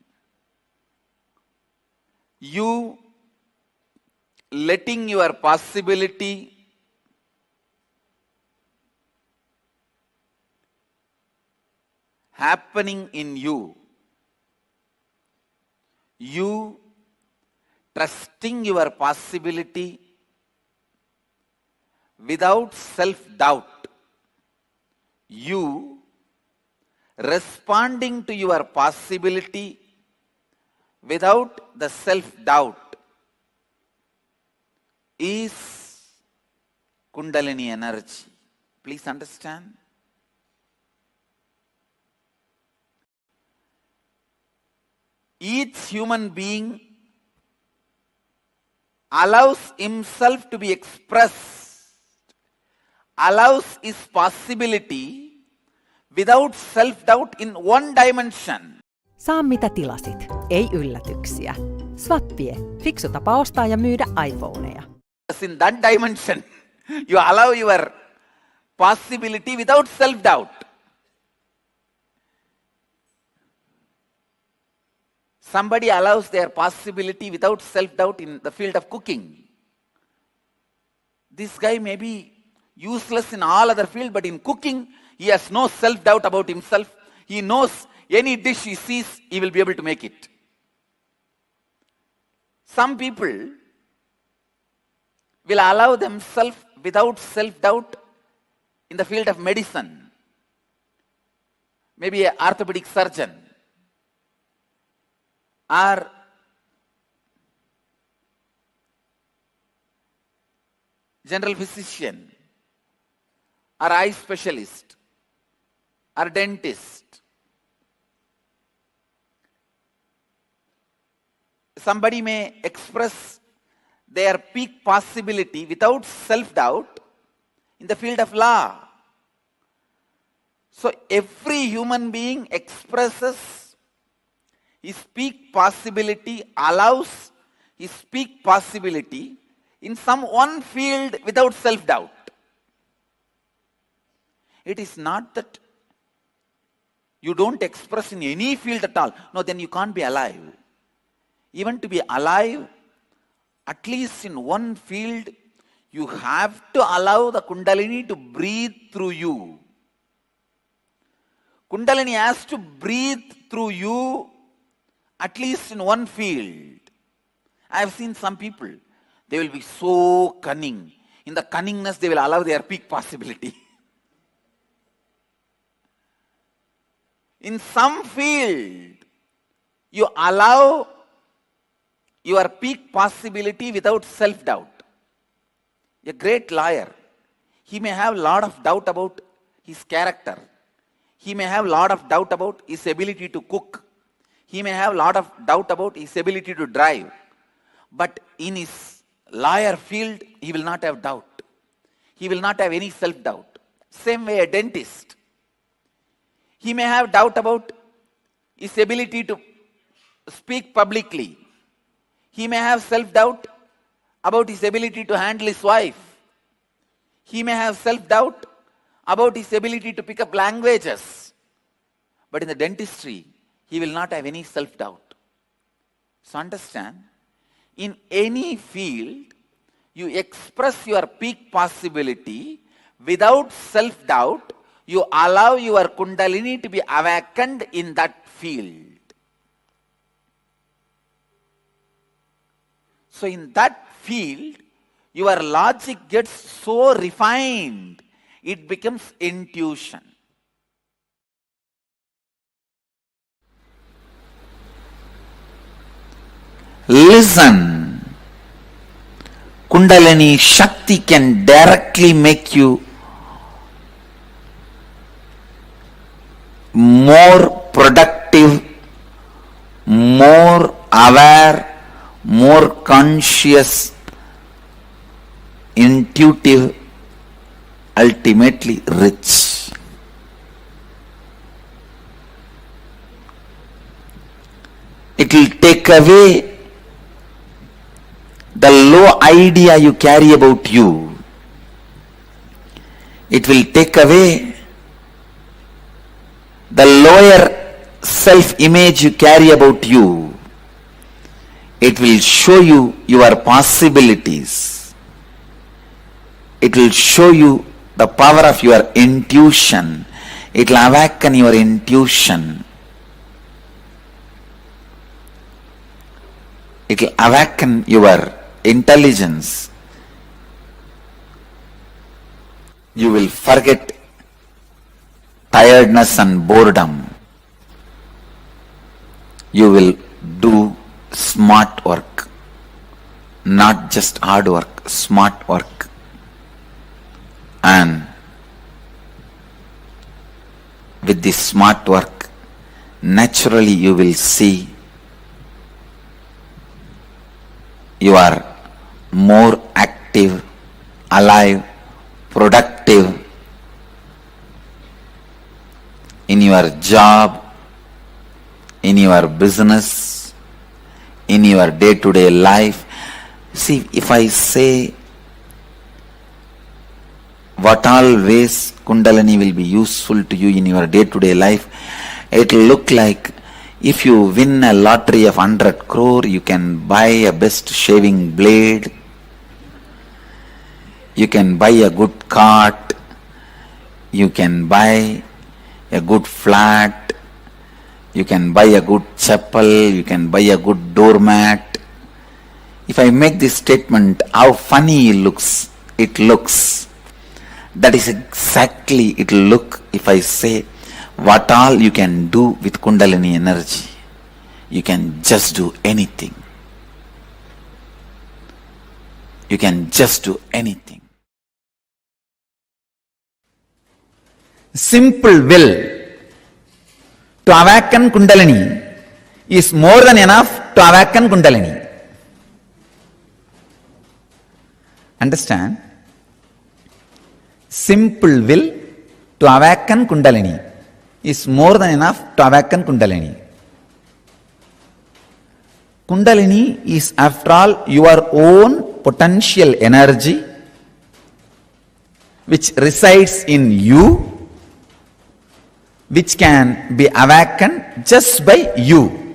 You letting your possibility happening in you. You trusting your possibility without self-doubt. You responding to your possibility without the self-doubt is Kundalini energy. Please understand. each human being allows himself to be expressed, allows his possibility without self-doubt in one dimension. Saa mitä tilasit, ei yllätyksiä. Swappie, fiksu tapa ostaa ja myydä iPhoneja. In that dimension, you allow your possibility without self-doubt. Somebody allows their possibility without self-doubt in the field of cooking. This guy may be useless in all other fields, but in cooking, he has no self-doubt about himself. He knows any dish he sees, he will be able to make it. Some people will allow themselves without self-doubt in the field of medicine. Maybe an orthopedic surgeon or general physician or eye specialist or dentist. Somebody may express their peak possibility without self-doubt in the field of law. So every human being expresses his peak possibility, allows his peak possibility in some one field without self-doubt. It is not that you don't express in any field at all. No, then you can't be alive. Even to be alive, at least in one field, you have to allow the Kundalini to breathe through you. Kundalini has to breathe through you at least in one field. I have seen some people, they will be so cunning. In the cunningness, they will allow their peak possibility. In some field, you allow your peak possibility without self-doubt. A great lawyer, he may have a lot of doubt about his character. He may have a lot of doubt about his ability to cook. He may have a lot of doubt about his ability to drive. But in his lawyer field, he will not have doubt. He will not have any self-doubt. Same way a dentist. He may have doubt about his ability to speak publicly. He may have self-doubt about his ability to handle his wife. He may have self-doubt about his ability to pick up languages. But in the dentistry, he will not have any self-doubt. So understand, in any field, you express your peak possibility without self-doubt. You allow your Kundalini to be awakened in that field. So in that field, your logic gets so refined, it becomes intuition. Listen. Kundalini Shakti can directly make you more productive, more aware, more conscious, intuitive, ultimately rich. It will take away the low idea you carry about you. It will take away the lower self-image you carry about you. It will show you your possibilities. It will show you the power of your intuition. It will awaken your intuition. It will awaken your intelligence. You will forget tiredness and boredom. You will do smart work, not just hard work, smart work. And with this smart work, naturally you will see you are more active, alive, productive in your job, in your business, in your day-to-day life. See, if I say what all ways Kundalini will be useful to you in your day-to-day life, it will look like if you win a lottery of 100 crore, you can buy a best shaving blade, you can buy a good cart, you can buy a good flat, you can buy a good chapel, you can buy a good doormat. If I make this statement, how funny it looks. That is exactly it will look if I say what all you can do with Kundalini energy. You can just do anything. You can just do anything. Simple will to awaken Kundalini is more than enough to awaken Kundalini. Understand? Simple will to awaken Kundalini is more than enough to awaken Kundalini. Kundalini is, after all, your own potential energy which resides in you, which can be awakened just by you.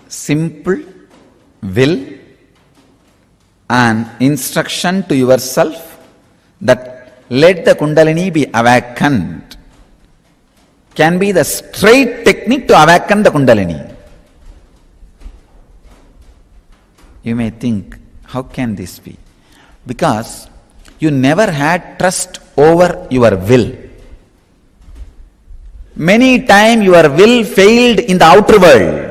Simple will and instruction to yourself that let the Kundalini be awakened can be the straight technique to awaken the Kundalini. You may think, how can this be? Because you never had trust over your will. Many times your will failed in the outer world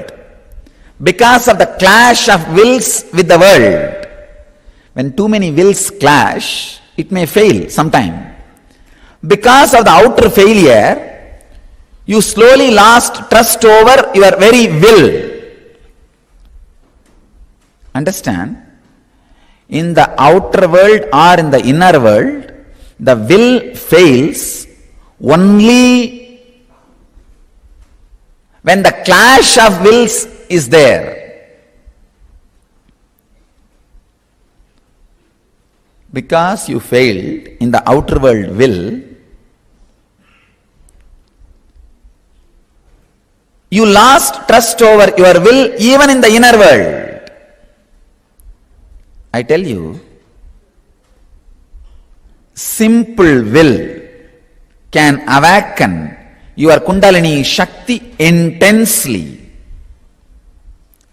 because of the clash of wills with the world. When too many wills clash, it may fail sometime. Because of the outer failure, you slowly lost trust over your very will. Understand? In the outer world or in the inner world, the will fails only when the clash of wills is there. Because you failed in the outer world will, you lost trust over your will even in the inner world. I tell you, simple will can awaken your Kundalini Shakti intensely.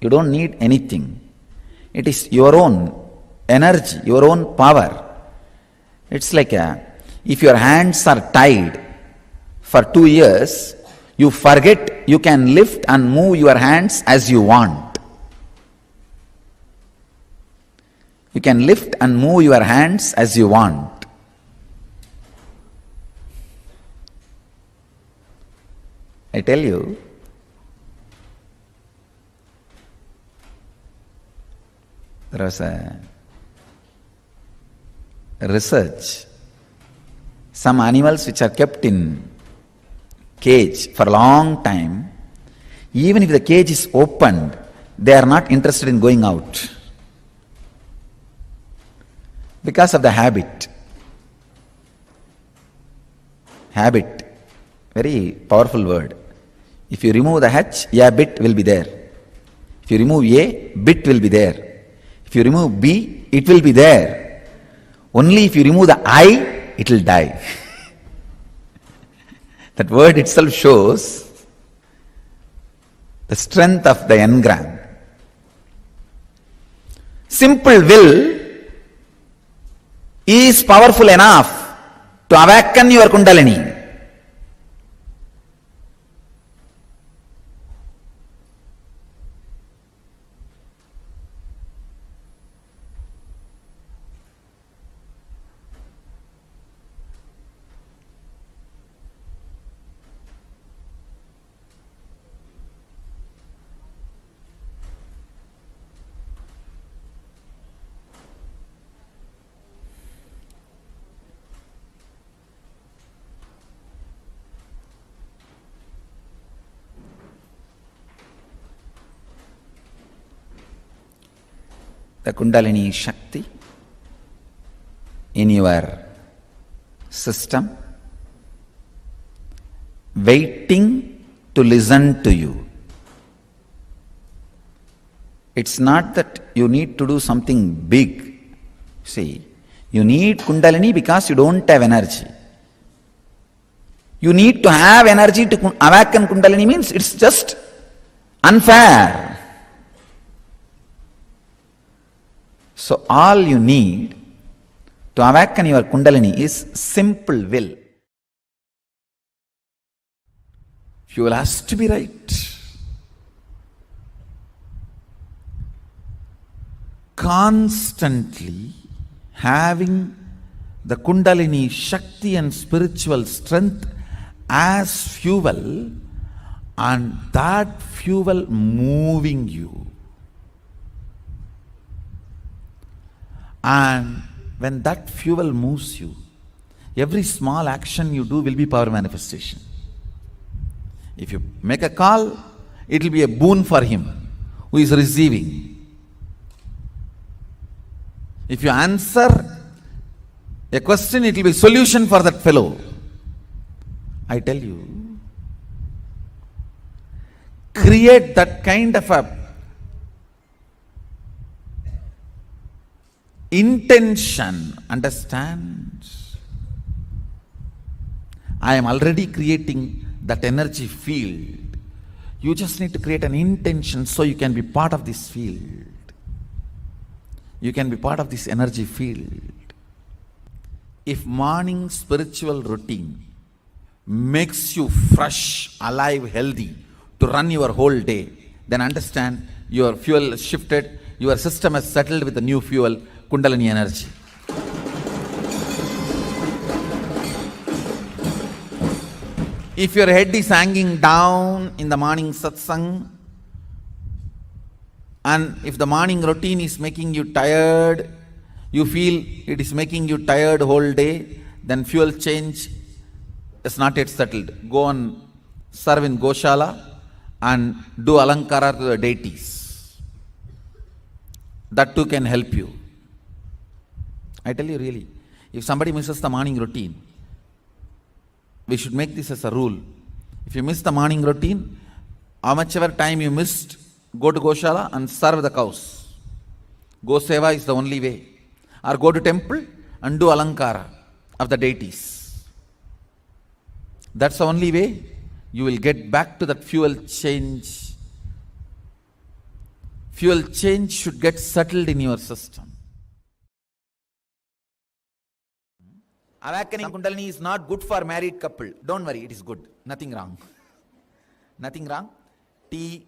You don't need anything. It is your own energy, your own power. It's like if your hands are tied for 2 years, you forget you can lift and move your hands as you want. You can lift and move your hands as you want. I tell you, there was a research. Some animals which are kept in cage for a long time, even if the cage is opened, they are not interested in going out because of the habit. Habit, very powerful word. If you remove the H, a bit will be there. If you remove A, bit will be there. If you remove B, it will be there. Only if you remove the I, it will die. That word itself shows the strength of the engram. Simple will is powerful enough to awaken your Kundalini. The Kundalini Shakti in your system, waiting to listen to you. It's not that you need to do something big. See, you need Kundalini because you don't have energy. You need to have energy to awaken Kundalini means it's just unfair. So all you need to awaken your Kundalini is simple will. Fuel has to be right. Constantly having the Kundalini Shakti and spiritual strength as fuel, and that fuel moving you. And when that fuel moves you, every small action you do will be power manifestation. If you make a call, it will be a boon for him who is receiving. If you answer a question, it will be a solution for that fellow. I tell you, create that kind of a intention. Understand? I am already creating that energy field. You just need to create an intention so you can be part of this field. You can be part of this energy field. If morning spiritual routine makes you fresh, alive, healthy to run your whole day, then understand your fuel shifted, your system has settled with the new fuel, Kundalini energy. If your head is hanging down in the morning satsang, and if the morning routine is making you tired, you feel it is making you tired whole day, then fuel change is not yet settled. Go and serve in Goshala and do alankara to the deities. That too can help you. I tell you really, if somebody misses the morning routine, we should make this as a rule. If you miss the morning routine, how much ever time you missed, go to Goshala and serve the cows. Go Seva is the only way. Or go to temple and do alankara of the deities. That's the only way you will get back to that fuel change. Fuel change should get settled in your system. Awakening Kundalini is not good for married couple. Don't worry, it is good. Nothing wrong. Nothing wrong. Tea,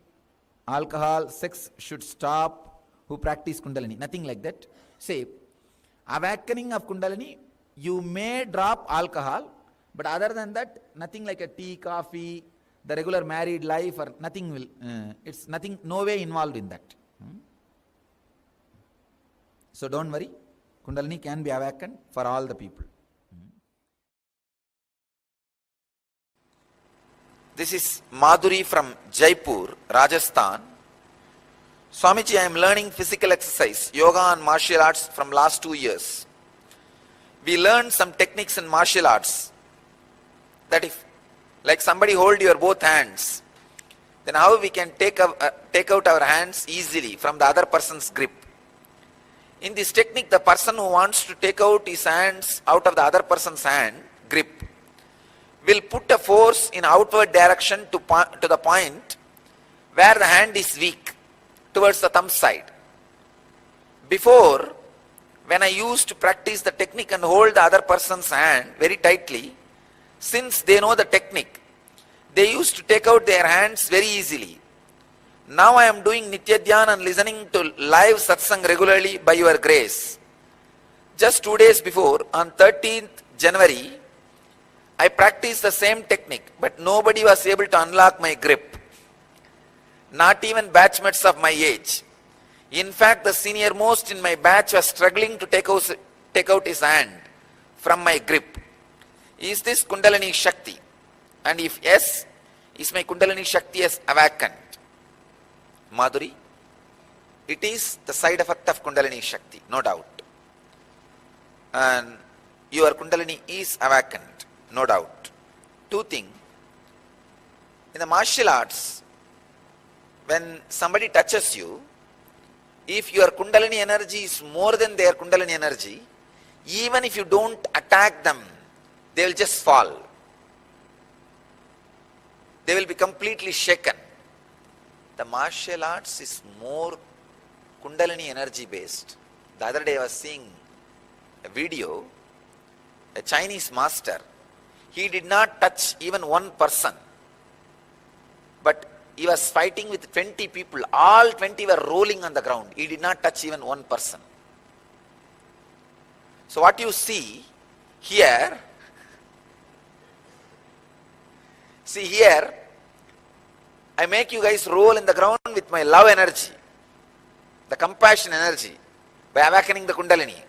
alcohol, sex should stop who practice Kundalini. Nothing like that. Say, awakening of Kundalini, you may drop alcohol, but other than that, nothing like a tea, coffee, the regular married life, or nothing will, it's nothing, no way involved in that. So don't worry, Kundalini can be awakened for all the people. This is Madhuri from Jaipur, Rajasthan. Swamiji, I am learning physical exercise, yoga and martial arts from last 2 years. We learned some techniques in martial arts. That if, like somebody hold your both hands, then how we can take out our hands easily from the other person's grip. In this technique, the person who wants to take out his hands out of the other person's hand grip will put a force in outward direction to the point where the hand is weak, towards the thumb side. Before, when I used to practice the technique and hold the other person's hand very tightly, since they know the technique, they used to take out their hands very easily. Now I am doing Nitya Dhyana and listening to live satsang regularly by your grace. Just 2 days before, on 13th January, I practiced the same technique, but nobody was able to unlock my grip. Not even batchmates of my age. In fact, the senior most in my batch was struggling to take out his hand from my grip. Is this Kundalini Shakti? And if yes, is my Kundalini Shakti as awakened? Madhuri, it is the side effect of Kundalini Shakti, no doubt. And your Kundalini is awakened, no doubt. Two things. In the martial arts, when somebody touches you, if your Kundalini energy is more than their Kundalini energy, even if you don't attack them, they will just fall. They will be completely shaken. The martial arts is more Kundalini energy based. The other day I was seeing a video, a Chinese master, he did not touch even one person, but he was fighting with 20 people. All 20 were rolling on the ground. He did not touch even one person. So what you see here, I make you guys roll in the ground with my love energy, the compassion energy, by awakening the Kundalini.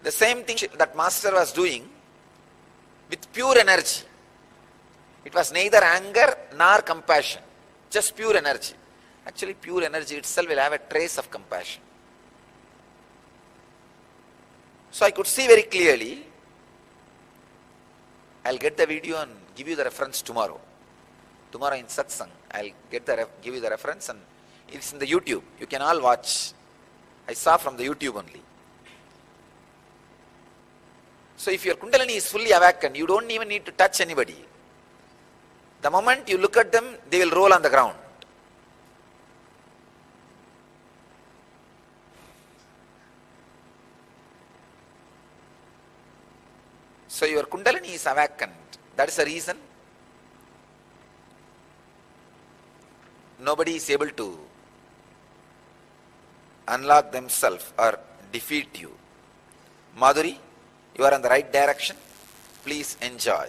The same thing that master was doing with pure energy. It was neither anger nor compassion, just pure energy. Actually, pure energy itself will have a trace of compassion. So I could see very clearly. I'll get the video and give you the reference tomorrow. Tomorrow in satsang, I'll give you the reference, and it's in the YouTube. You can all watch. I saw from the YouTube only. So if your Kundalini is fully awakened, you don't even need to touch anybody. The moment you look at them, they will roll on the ground. So your Kundalini is awakened. That is the reason nobody is able to unlock themselves or defeat you. Madhuri, you are on the right direction. Please enjoy.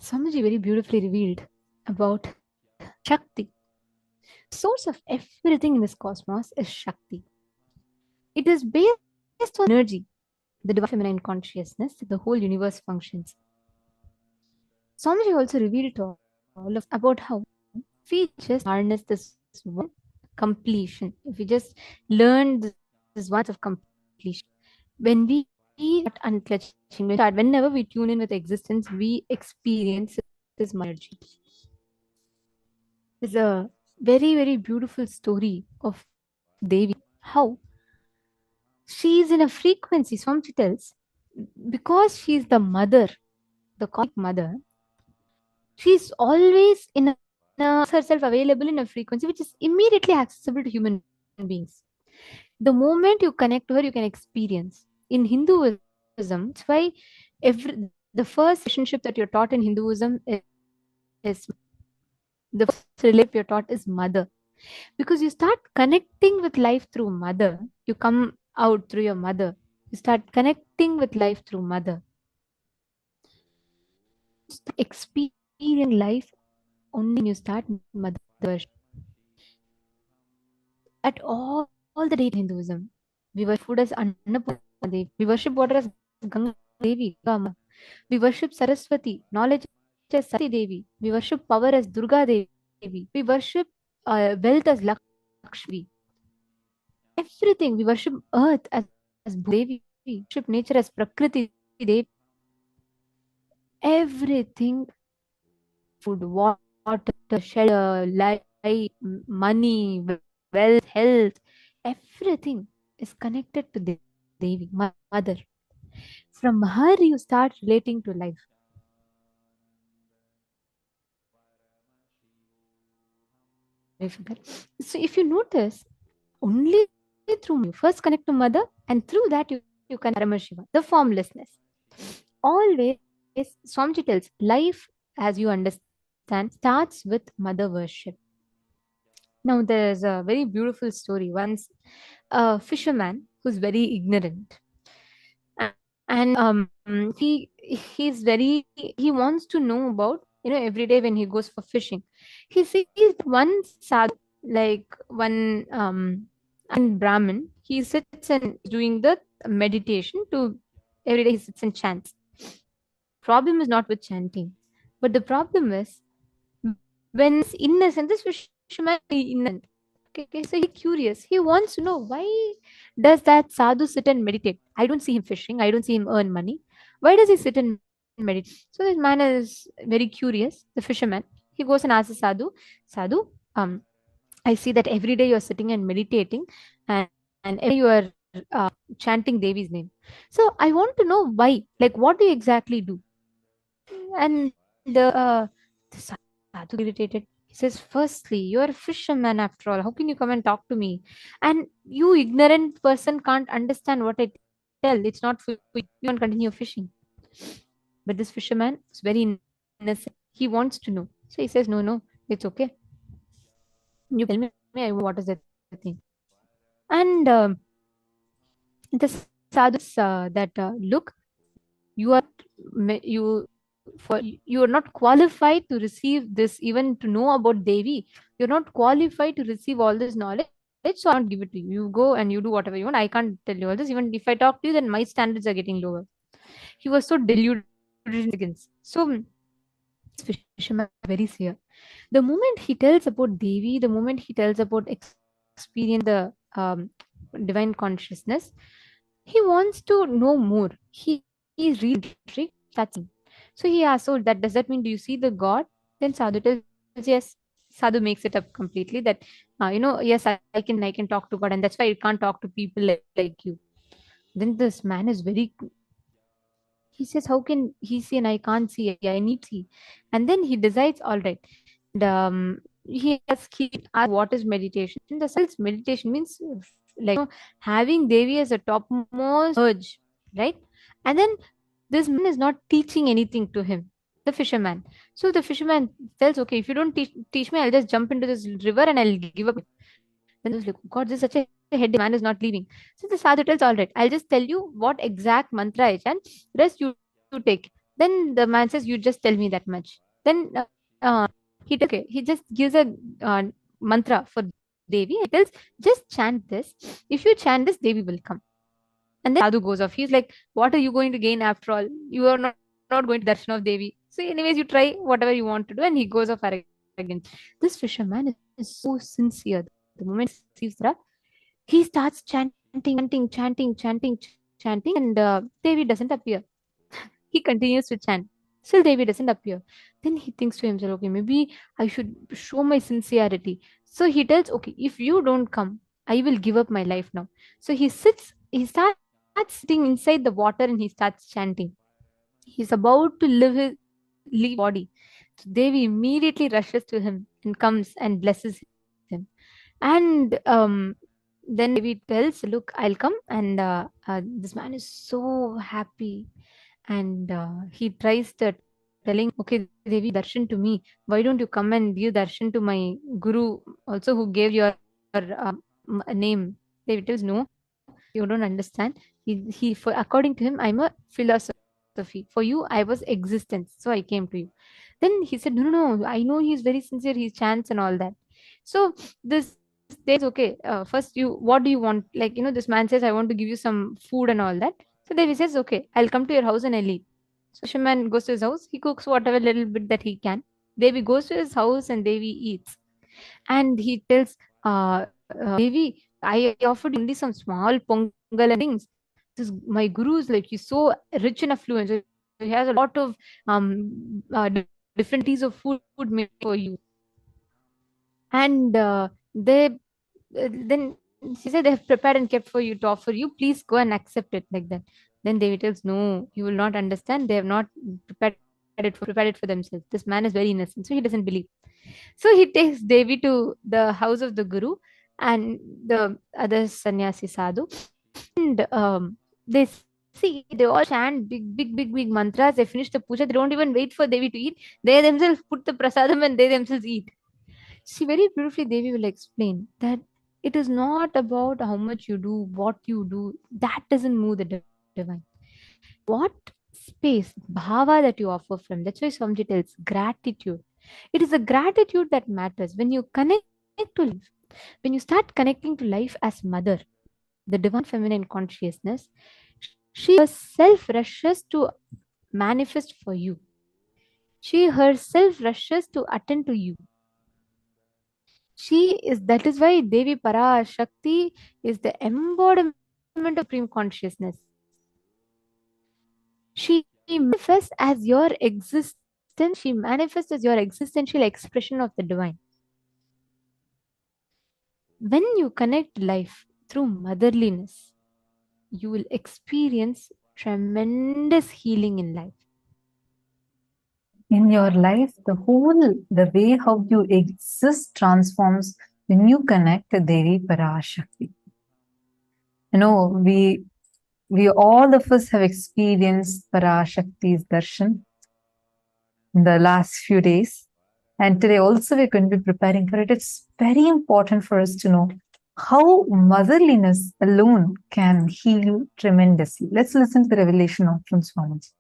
Swamiji very beautifully revealed about Shakti. The source of everything in this cosmos is Shakti. It is based on energy, the divine feminine consciousness that the whole universe functions. Swamiji also revealed to all of about how we just harness this one completion. If we just learn this one of completion, when we start unclutching, whenever we tune in with existence, we experience this energy. There's a very, very beautiful story of Devi, how she's in a frequency. Swamiji tells, because she's the mother, the cosmic mother, she's always in herself available in a frequency which is immediately accessible to human beings. The moment you connect to her, you can experience. In Hinduism, that's why the first relationship that you're taught in Hinduism is the first relationship you're taught is mother. Because you start connecting with life through mother, you come out through your mother. You start connecting with life through mother. Experiencing life only when you start mother worship. At all the days in Hinduism, we worship food as Annapurna Devi. We worship water as Ganga Devi, Gama. We worship Saraswati, knowledge as Sati Devi. We worship power as Durga Devi. We worship wealth as Lakshmi. Everything. We worship earth as Devi. We worship nature as Prakriti Devi. Everything, food, water, shelter, life, money, wealth, health, everything is connected to Devi, mother. From her, you start relating to life. So if you notice, only through you first connect to mother, and through that you connect to Paramashiva, the formlessness. Always, Swamiji tells, life, as you understand, starts with mother worship. Now, there's a very beautiful story. Once, a fisherman who's very ignorant, and he's very he wants to know about, every day when he goes for fishing, he sees one sadhu, like one and Brahmin. He sits and doing the meditation to every day. He sits and chants. Problem is not with chanting, but the problem is when it's innocent, this fisherman is innocent. Okay, so he's curious. He wants to know, why does that sadhu sit and meditate? I don't see him fishing. I don't see him earn money. Why does he sit and meditate? So this man is very curious. The fisherman. He goes and asks the sadhu, I see that every day you are sitting and meditating, and every day you are chanting Devi's name. So I want to know why. Like, what do you exactly do? And the sadhu irritated. He says, firstly, you're a fisherman after all. How can you come and talk to me? And you ignorant person can't understand what I tell. It's not for you. You can't continue fishing. But this fisherman is very innocent. He wants to know. So he says, no, it's okay. You tell me what is that thing. And the sadhu that look, you are you for you are not qualified to receive this, even to know about Devi. You're not qualified to receive all this knowledge, so I won't give it to you. You go and you do whatever you want. I can't tell you all this. Even if I talk to you, then my standards are getting lower. He was so deluded in arrogance. So this fisherman very clear. The moment he tells about Devi, the moment he tells about experience the divine consciousness, he wants to know more. He's really intrigued. That's him. So he asks, so that does that mean, do you see the God? Then Sadhu tells, yes. Sadhu makes it up completely that, yes, I can talk to God, and that's why I can't talk to people like you. Then this man is very, he says, how can he see and I can't see? I need to see. And then he decides, all right. He asks what is meditation. The self meditation means, like, having Devi as a topmost urge, right? And then this man is not teaching anything to him, the fisherman. So the fisherman tells, okay, if you don't teach me, I'll just jump into this river and I'll give up. Then he was like, God, this is such a heady man is not leaving. So the sadhu tells, all right, I'll just tell you what exact mantra I chant. Rest you take. Then the man says, "You just tell me that much." Then he just gives a uh, mantra for Devi. He tells, "Just chant this. If you chant this, Devi will come." And then Sadhu goes off. He's like, "What are you going to gain after all? You are not going to darshan of Devi. So, anyways, you try whatever you want to do." And he goes off arrogant. This fisherman is so sincere. The moment he receives Dara, he starts chanting, and Devi doesn't appear. He continues to chant. Still, Devi doesn't appear. Then he thinks to himself, okay, maybe I should show my sincerity. So he tells, okay, if you don't come, I will give up my life now. So he starts sitting inside the water and he starts chanting. He's about to leave his body. So Devi immediately rushes to him and comes and blesses him. And then Devi tells, "Look, I'll come." And this man is so happy, and he tries to telling, "Okay, Devi, give darshan to me. Why don't you come and give darshan to my guru also, who gave your name?" Devi tells, "No, you don't understand. For according to him, I'm a philosophy. For you, I was existence. So I came to you." Then he said, "No, no, no. I know he's very sincere. He's chants and all that." So this Devi says, "Okay, first you, what do you want?" Like, this man says, "I want to give you some food and all that." So Devi says, "Okay, I'll come to your house and I'll eat." So fisherman goes to his house. He cooks whatever little bit that he can. Devi goes to his house and Devi eats. And he tells, Devi, I offered you only some small pongal and things. This my guru is like, he's so rich in affluence. So he has a lot of different varieties of food made for you. And then she said, "They have prepared and kept for you to offer you. Please go and accept it," like that. Then Devi tells, "No, you will not understand. They have not prepared it for themselves. This man is very innocent." So he doesn't believe. So he takes Devi to the house of the guru and the other sannyasi sadhu. And they see, they all chant big mantras. They finish the puja. They don't even wait for Devi to eat. They themselves put the prasadam and they themselves eat. See, very beautifully, Devi will explain that it is not about how much you do, what you do. That doesn't move the divine. What space, bhava that you offer from. That's why Swamiji tells gratitude. It is the gratitude that matters. When you connect to life, when you start connecting to life as mother, the divine feminine consciousness, she herself rushes to manifest for you. She herself rushes to attend to you. That is why Devi Parashakti is the embodiment of supreme consciousness. She manifests as your existence, she manifests as your existential expression of the divine. When you connect life through motherliness, you will experience tremendous healing in life. In your life, the way how you exist transforms when you connect to Devi Parashakti. We all of us have experienced Parashakti's darshan in the last few days. And today also we're going to be preparing for it. It's very important for us to know how motherliness alone can heal you tremendously. Let's listen to the revelation of from Swamiji.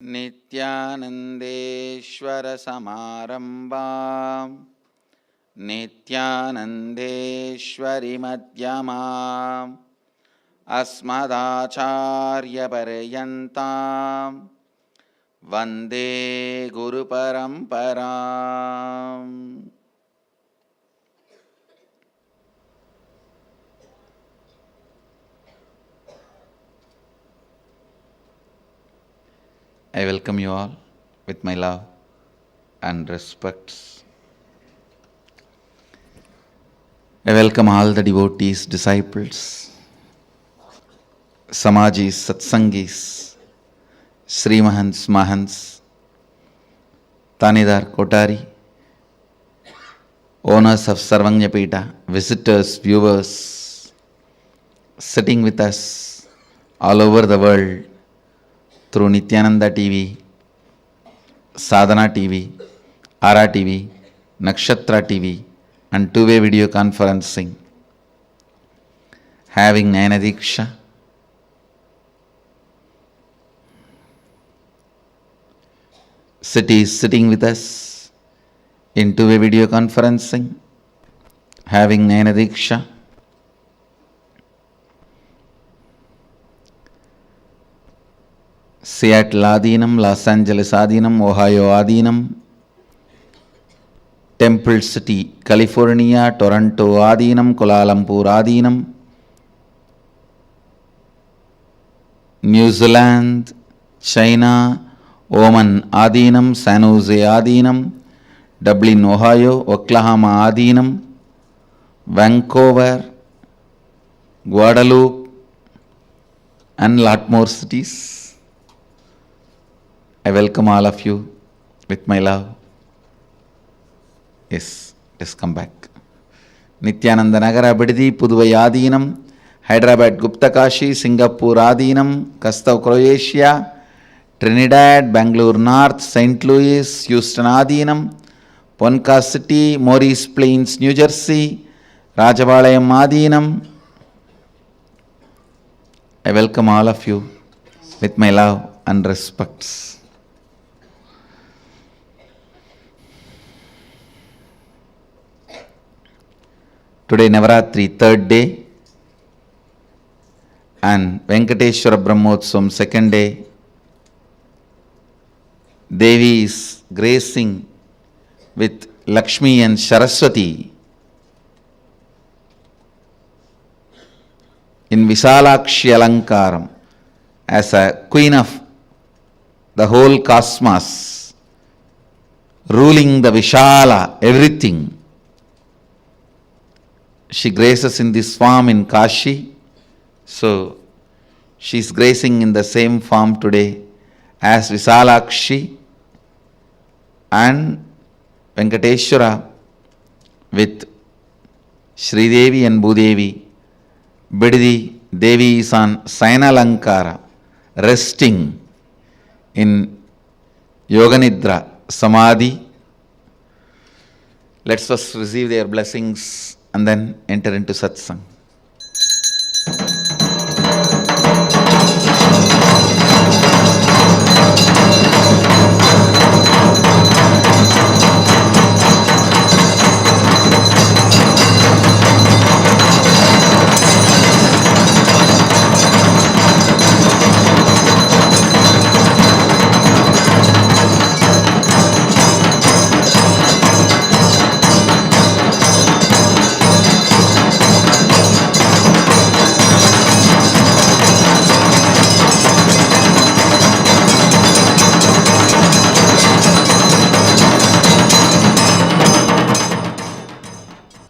नित्यानन्देश्वरसमारम्भां नित्यानन्देश्वरिमध्यमाम् अस्मदाचार्यपर्यन्तां वन्दे गुरुपरम्पराम्. I welcome you all with my love and respects. I welcome all the devotees, disciples, Samajis, Satsangis, Sri Mahants, Mahants, Tanidar, Kotari, owners of Sarvanyapita, visitors, viewers, sitting with us all over the world, through Nithyananda TV, Sadhana TV, Ara TV, Nakshatra TV, and two-way video conferencing, having Nayana Diksha, sitting with us in two-way video conferencing, having Nayana Diksha, Seattle Adinam, Los Angeles Adinam, Ohio Adinam, Temple City, California, Toronto Adinam, Kuala Lumpur Adinam, New Zealand, China, Oman Adinam, San Jose Adinam, Dublin, Ohio, Oklahoma Adinam, Vancouver, Guadeloupe, and lot more cities. I welcome all of you with my love. Yes, let's come back. Nithyananda Nagara Bididi, Puduvai Adinam, Hyderabad Gupta Kashi, Singapore Adinam, Kastav Croatia, Trinidad, Bangalore North, St. Louis, Houston Adinam, Ponca City, Morris Plains, New Jersey, Rajabalayam Adinam. I welcome all of you with my love and respects. Today Navaratri, third day, and Venkateshwara Brahmotsavam, second day. Devi is gracing with Lakshmi and Saraswati in Visalakshi Alankaram as a queen of the whole cosmos, ruling the Vishala, everything. She graces in this form in Kashi, so she is gracing in the same form today as Visalakshi and Venkateshwara with Sridevi and Bhudevi. Bididi Devi is on Sayanalankara, resting in Yoganidra Samadhi. Let's first receive their blessings and then enter into satsang.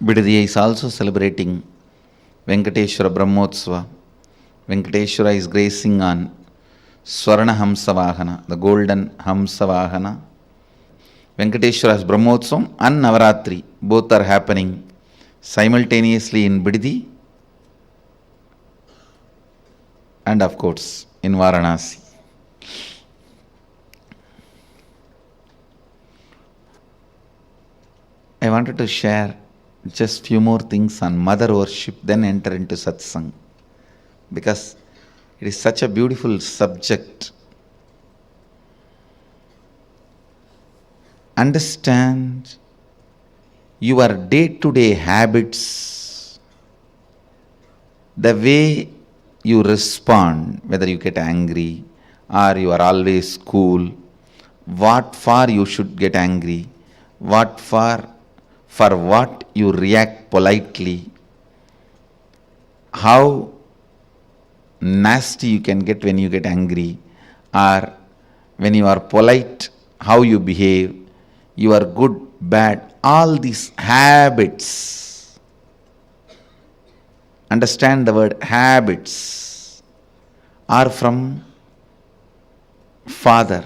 Bididi is also celebrating Venkateshwara Brahmotsava. Venkateshwara is gracing on Swarna Hamsavahana, the golden Hamsavahana. Venkateshwara's Brahmotsavam and Navaratri both are happening simultaneously in Bididi and of course in Varanasi. I wanted to share just few more things on mother worship, then enter into satsang, because it is such a beautiful subject. Understand your day-to-day habits, the way you respond, whether you get angry or you are always cool, what for you should get angry, what for what you react politely, how nasty you can get when you get angry, or when you are polite, how you behave, you are good, bad, all these habits. Understand the word habits are from Father.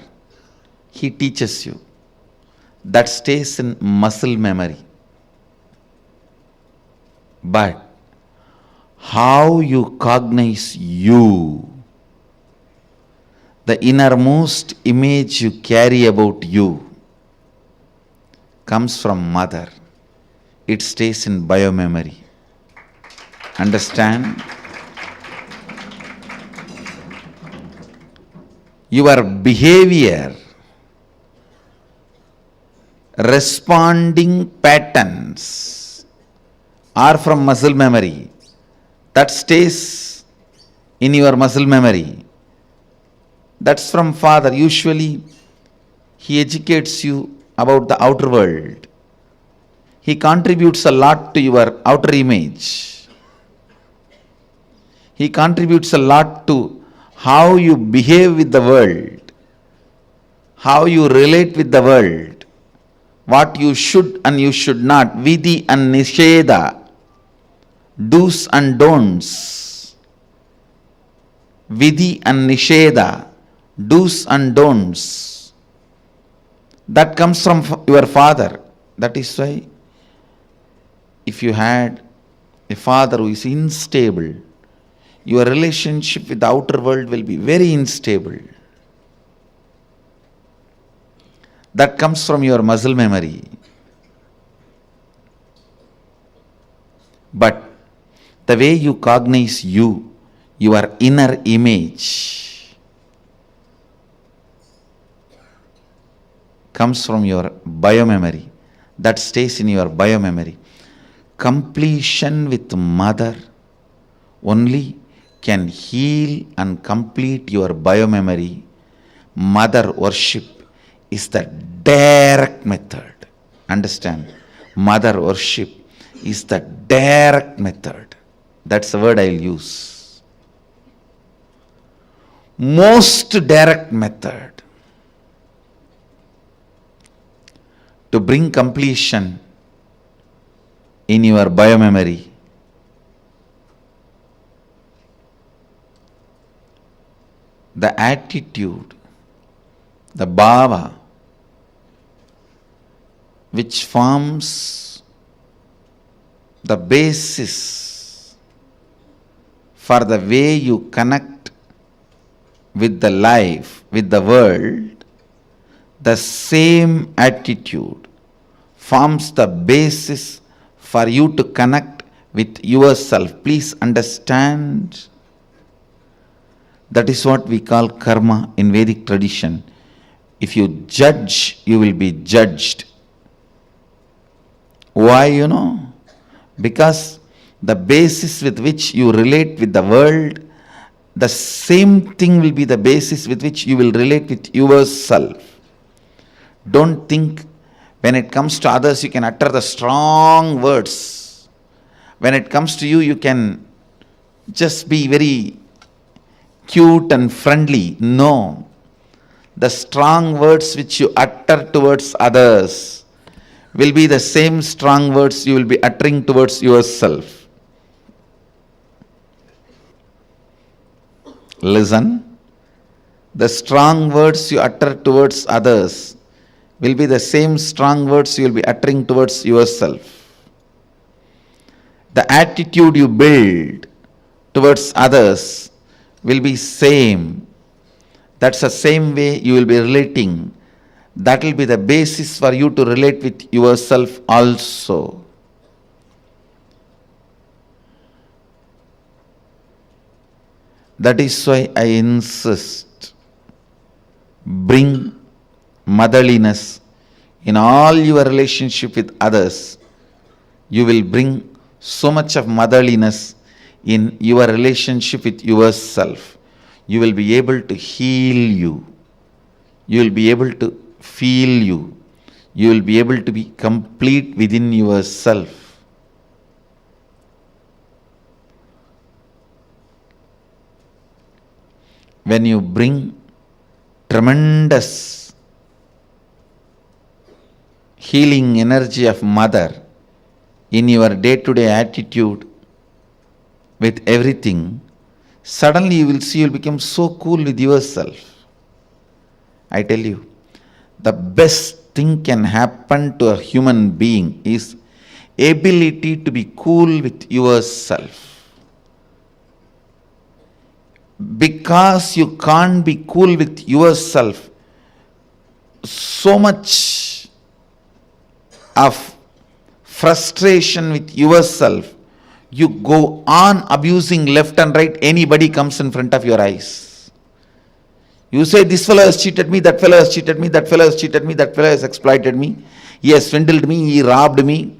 He teaches you. That stays in muscle memory. But how you cognize you, the innermost image you carry about you comes from mother. It stays in biomemory. Understand? Your behavior, responding patterns are from muscle memory. That stays in your muscle memory. That's from father. Usually, he educates you about the outer world. He contributes a lot to your outer image. He contributes a lot to how you behave with the world, how you relate with the world, what you should and you should not, vidhi and nisheda, do's and don'ts. Vidhi and nisheda, do's and don'ts. That comes from your father. That is why if you had a father who is unstable, your relationship with the outer world will be very unstable. That comes from your muscle memory. But the way you cognize you, your inner image, comes from your biomemory. That stays in your biomemory. Completion with mother only can heal and complete your biomemory. Mother worship is the direct method. Understand? Mother worship is the direct method. That's the word I'll use. Most direct method to bring completion in your biomemory. The attitude, the bhava, which forms the basis for the way you connect with the life, with the world, the same attitude forms the basis for you to connect with yourself. Please understand. That is what we call karma in Vedic tradition. If you judge, you will be judged. Why, you know? Because the basis with which you relate with the world, the same thing will be the basis with which you will relate with yourself. Don't think when it comes to others you can utter the strong words. When it comes to you, you can just be very cute and friendly. No. The strong words which you utter towards others will be the same strong words you will be uttering towards yourself. Listen. The strong words you utter towards others will be the same strong words you will be uttering towards yourself. The attitude you build towards others will be same. That's the same way you will be relating. That will be the basis for you to relate with yourself also. That is why I insist, bring motherliness in all your relationship with others. You will bring so much of motherliness in your relationship with yourself. You will be able to heal you. You will be able to feel you. You will be able to be complete within yourself. When you bring tremendous healing energy of mother in your day-to-day attitude with everything, suddenly you will see you will become so cool with yourself. I tell you, the best thing can happen to a human being is ability to be cool with yourself. because you can't be cool with yourself, so much of frustration with yourself, you go on abusing left and right anybody comes in front of your eyes. You say, this fellow has cheated me, that fellow has cheated me, that fellow has cheated me, that fellow has exploited me, he has swindled me, he robbed me.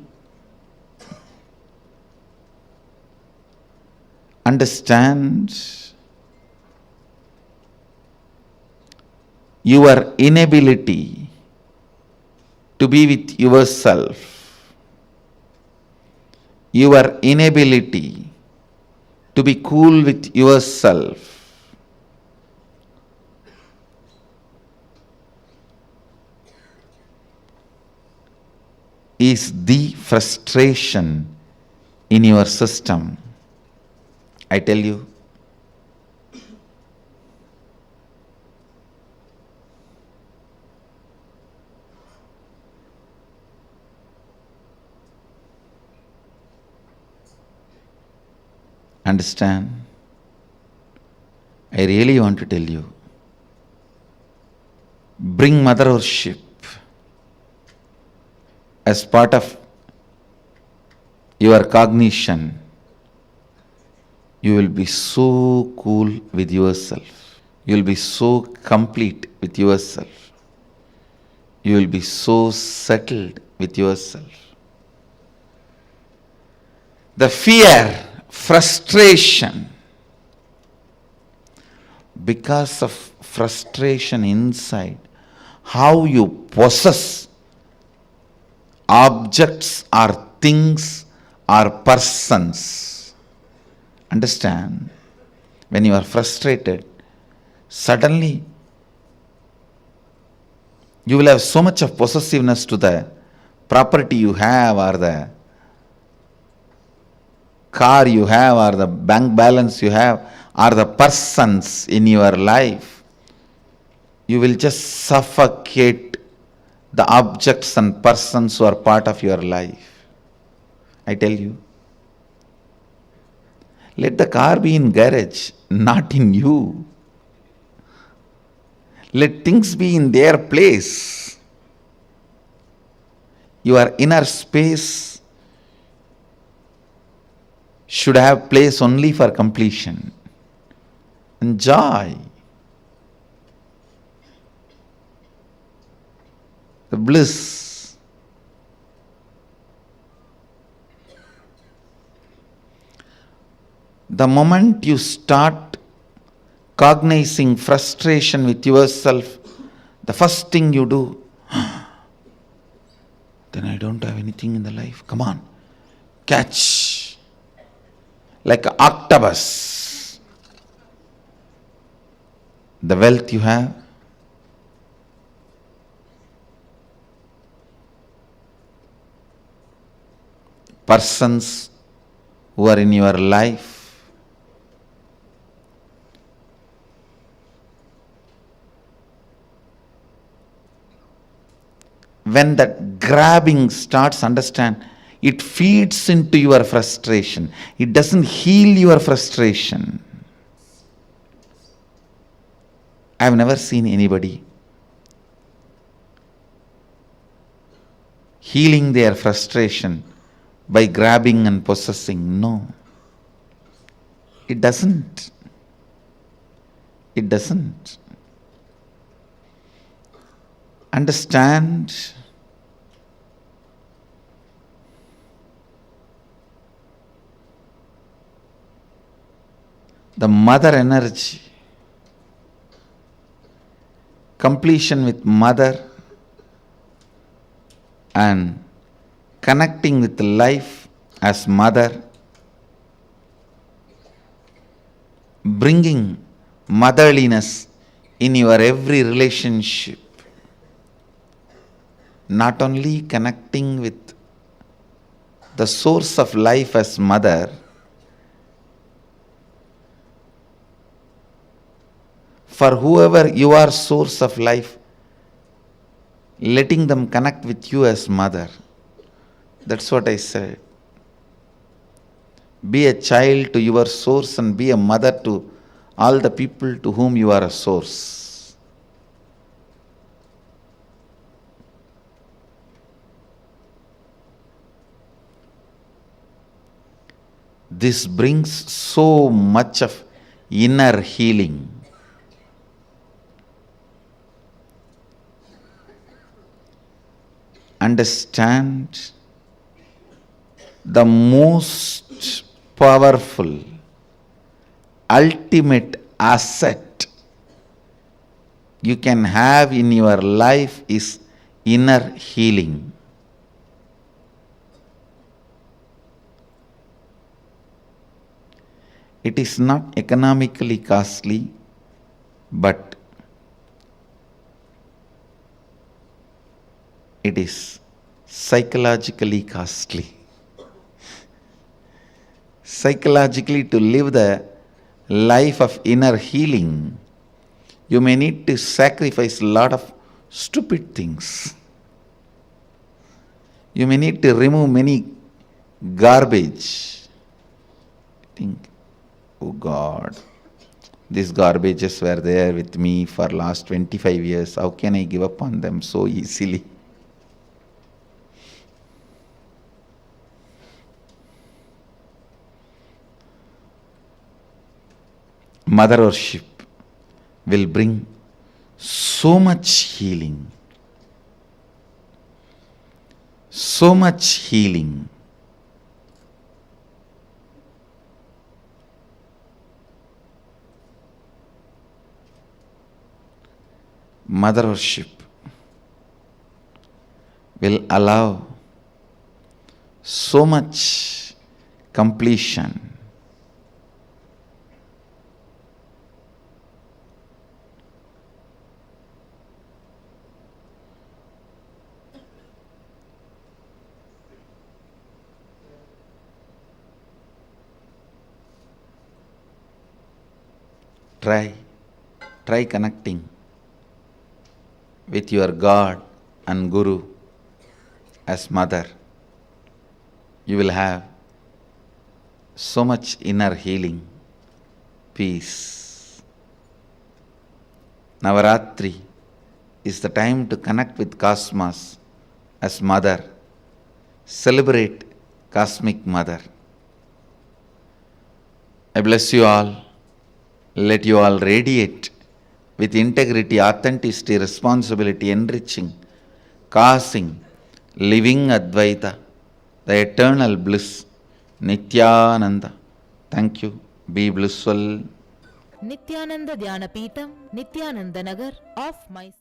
Understand your inability to be with yourself, your inability to be cool with yourself is the frustration in your system. I tell you, understand? I really want to tell you, bring mothership as part of your cognition. You will be so cool with yourself. You will be so complete with yourself. You will be so settled with yourself. The fear, frustration, because of frustration inside, how you possess objects or things or persons. Understand? When you are frustrated, suddenly you will have so much of possessiveness to the property you have, or the car you have, or the bank balance you have, or the persons in your life. You will just suffocate the objects and persons who are part of your life. I tell you. Let the car be in garage, not in you. Let things be in their place. Your inner space should have place only for completion and joy. The bliss. The moment you start cognizing frustration with yourself, the first thing you do, then I don't have anything in the life. Come on, catch. Like an octopus. The wealth you have, persons who are in your life, when that grabbing starts, understand, it feeds into your frustration. It doesn't heal your frustration. I have never seen anybody healing their frustration by grabbing and possessing. No. It doesn't. It doesn't. Understand? The mother energy, completion with mother, and connecting with life as mother, bringing motherliness in your every relationship. Not only connecting with the source of life as mother, for whoever you are source of life, letting them connect with you as mother. That's what I said. Be a child to your source and be a mother to all the people to whom you are a source. This brings so much of inner healing. Understand, the most powerful, ultimate asset you can have in your life is inner healing. It is not economically costly, but it is psychologically costly. Psychologically, to live the life of inner healing, you may need to sacrifice a lot of stupid things. You may need to remove many garbage. Think, oh God, these garbages were there with me for last 25 years. How can I give up on them so easily? Mother worship will bring so much healing. So much healing. Mother worship will allow so much completion. Try connecting with your God and Guru as mother. You will have so much inner healing, peace. Navaratri is the time to connect with Cosmos as mother. Celebrate Cosmic Mother. I bless you all. Let you all radiate with integrity, authenticity, responsibility, enriching, causing, living Advaita, the eternal bliss, Nithyananda. Thank you. Be blissful. Nithyananda Dhyana Peetham, Nithyananda Nagar of my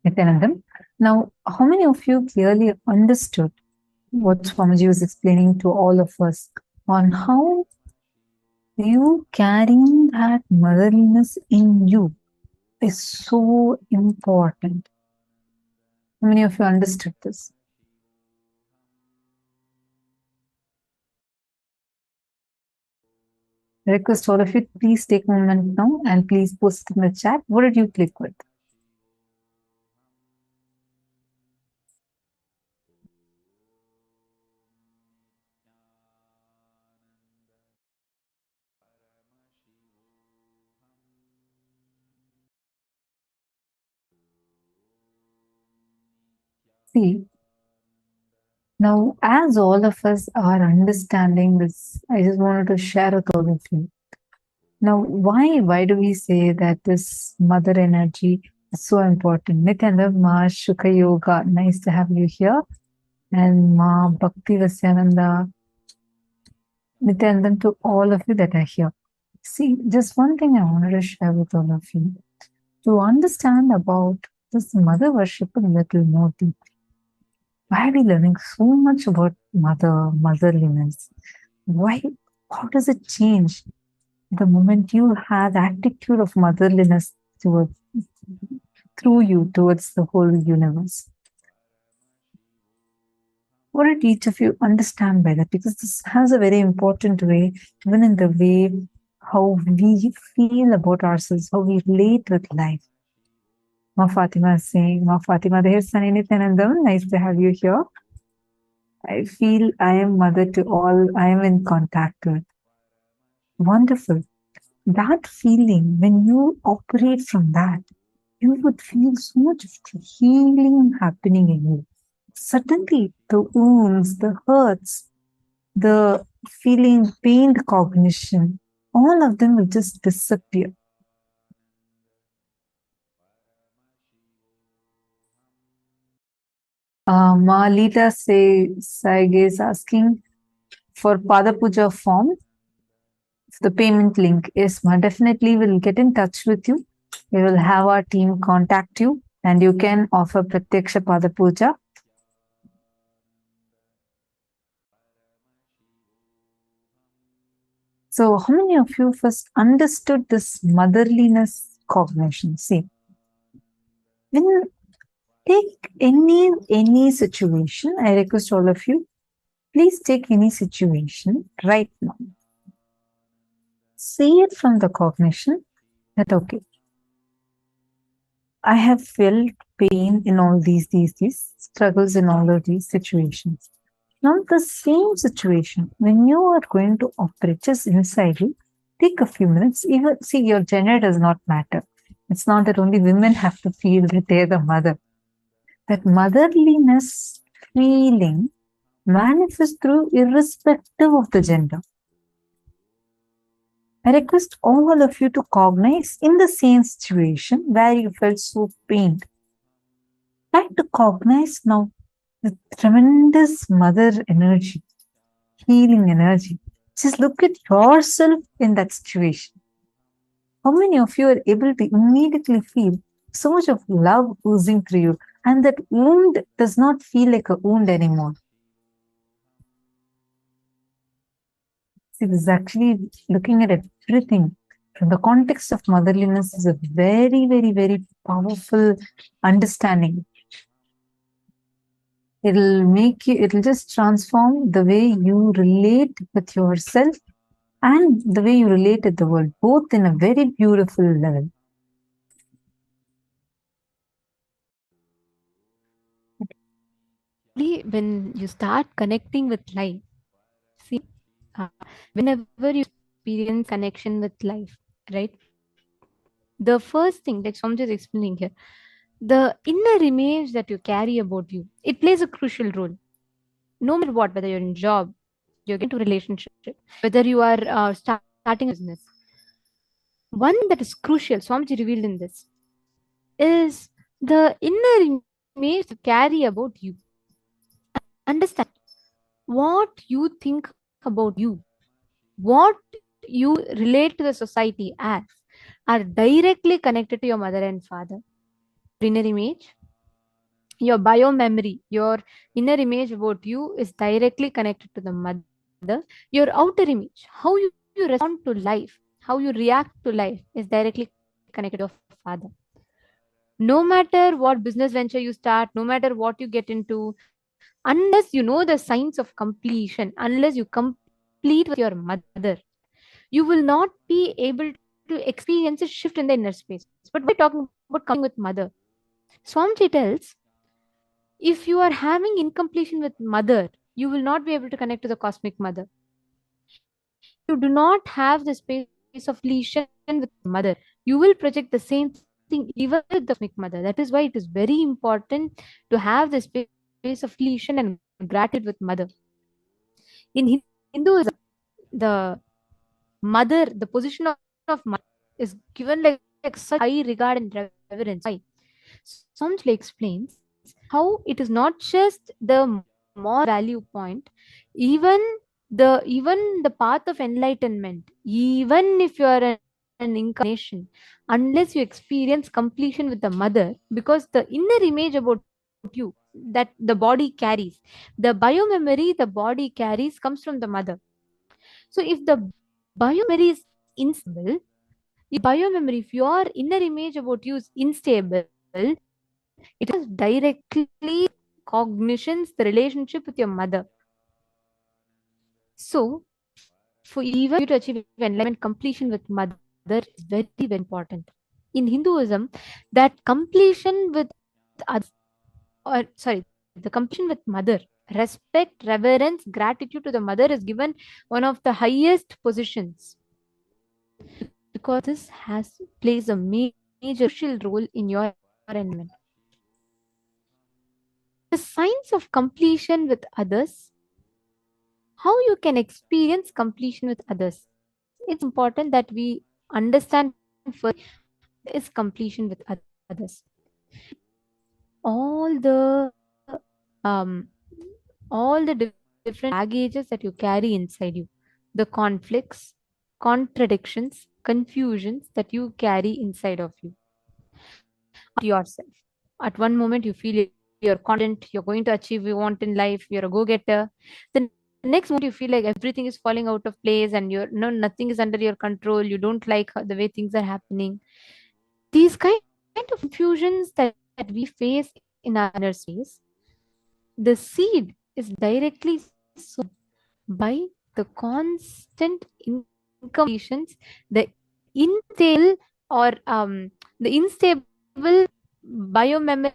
Nithyanandam. Now, how many of you clearly understood what Swamiji was explaining to all of us on how you carrying that motherliness in you is so important? How many of you understood this? I request all of you, please take a moment now and please post in the chat. What did you click with? See, now as all of us are understanding this, I just wanted to share with all of you. Now, why do we say that this mother energy is so important? Nithyananda, Ma Shukha Yoga, nice to have you here. And Ma Bhakti Vasyananda, Nithyananda, to all of you that are here. See, just one thing I wanted to share with all of you. To understand about this mother worship a little more deeply. Why are we learning so much about motherliness? Why? How does it change the moment you have attitude of motherliness through you towards the whole universe? What did each of you understand by that? Because this has a very important way, even in the way how we feel about ourselves, how we relate with life. Ma Fatima is saying, Ma Fatima, there's Sunny Nityanandam. Nice to have you here. I feel I am mother to all I am in contact with. Wonderful. That feeling, when you operate from that, you would feel so much of healing happening in you. Suddenly, the wounds, the hurts, the feeling, pained cognition, all of them will just disappear. Malita Saige is asking for Pada Puja form, the payment link. Yes, Ma, definitely we'll get in touch with you. We will have our team contact you and you can offer Pratyaksha Pada Puja. So, how many of you first understood this motherliness cognition? See, when take any situation, I request all of you, please take any situation right now. See it from the cognition that, okay, I have felt pain in all these struggles in all of these situations. Now, the same situation, when you are going to operate just inside you, take a few minutes. Even see, your gender does not matter. It's not that only women have to feel that they're the mother. That motherliness feeling manifests through irrespective of the gender. I request all of you to cognize in the same situation where you felt so pained. Try to cognize now the tremendous mother energy, healing energy. Just look at yourself in that situation. How many of you are able to immediately feel so much of love oozing through you, and that wound does not feel like a wound anymore? See, this is actually looking at everything from the context of motherliness is a very, very, very powerful understanding. It'll just transform the way you relate with yourself and the way you relate with the world, both in a very beautiful level. When you start connecting with life, see, whenever you experience connection with life, right? The first thing, like Somja is explaining here, the inner image that you carry about you, it plays a crucial role. No matter what, whether you're in job, you're getting to relationship, whether you are starting a business. One that is crucial, Swamiji revealed in this, is the inner image you carry about you. Understand what you think about you, what you relate to the society as, are directly connected to your mother and father. Inner image, Your biomemory, your inner image about you is directly connected to the mother. Your outer image, how you respond to life, how you react to life, is directly connected to your father. No matter what business venture you start, no matter what you get into, unless you know the signs of completion, unless you complete with your mother, you will not be able to experience a shift in the inner space. But why are we talking about completing with mother? Swamiji tells, if you are having incompletion with mother, you will not be able to connect to the cosmic mother. If you do not have the space of completion with mother, you will project the same thing even with the cosmic mother. That is why it is very important to have the space of completion and gratitude with mother. In Hinduism, the mother, the position of mother is given like such high regard and reverence. Why? Somjli explains how it is not just the moral value point, even the path of enlightenment, even if you are an incarnation, unless you experience completion with the mother, because the inner image about you that the body carries, the biomemory the body carries, comes from the mother. So if the biomemory is instable, your biomemory, if your inner image about you is unstable, it has directly cognitions the relationship with your mother. So, for even you to achieve enlightenment, completion with mother is very, very important. In Hinduism, that completion with others, or sorry, the completion with mother, respect, reverence, gratitude to the mother is given one of the highest positions, because this has plays a major crucial role in your environment. The signs of completion with others, how you can experience completion with others. It's important that we understand first what is completion with others. All um, all the different baggages that you carry inside you, the conflicts, contradictions, confusions that you carry inside of you. Yourself. At one moment, you feel you're confident, you're going to achieve what you want in life, you're a go-getter. The next moment, you feel like everything is falling out of place and you're no nothing is under your control. You don't like the way things are happening. These kind of confusions that we face in our inner space, the seed is directly sown by the constant incompletions, the unstable or the unstable biomemory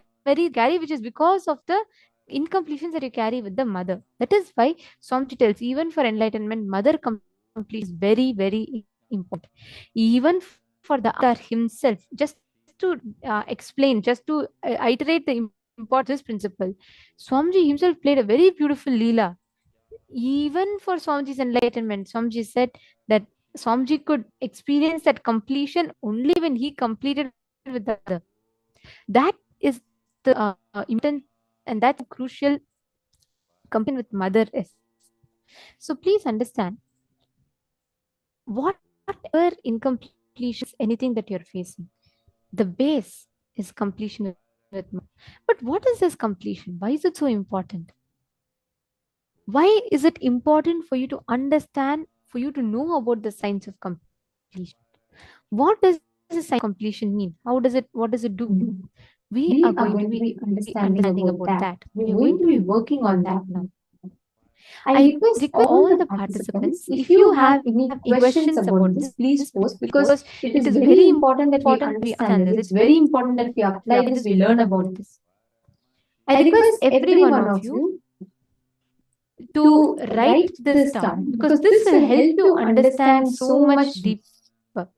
carry, which is because of the incompletions that you carry with the mother. That is why Swamiji tells, even for enlightenment, mother completion is very, very important. Even for the avatar himself, just to explain, just to iterate the importance of this principle, Swamiji himself played a very beautiful Leela. Even for Swamiji's enlightenment, Swamiji said that Swamiji could experience that completion only when he completed with the mother. That is the important, and that's how crucial completion with mother is. So please understand, whatever incompletions, anything that you're facing, the base is completion with mother. But what is this completion? Why is it so important? Why is it important for you to understand, for you to know about the science of completion? What does the science of completion mean? What does it do? We are going to be understanding about that. We are going to be working on that now. I request all the participants, if you have any questions about this, please post, because it is very important that we understand this. It's very important that we apply this, we learn about this. I request every one of you to write this down, because this will help you understand so much deeper.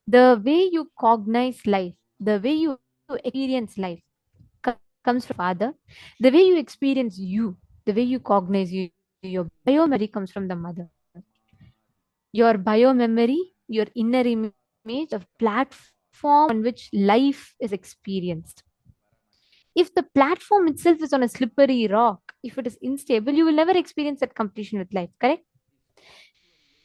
The way you cognize life, the way you experience life comes from father. The way you experience you, the way you cognize you, your biomemory comes from the mother. Your biomemory, your inner image, of platform on which life is experienced. If the platform itself is on a slippery rock, if it is unstable, you will never experience that completion with life, correct?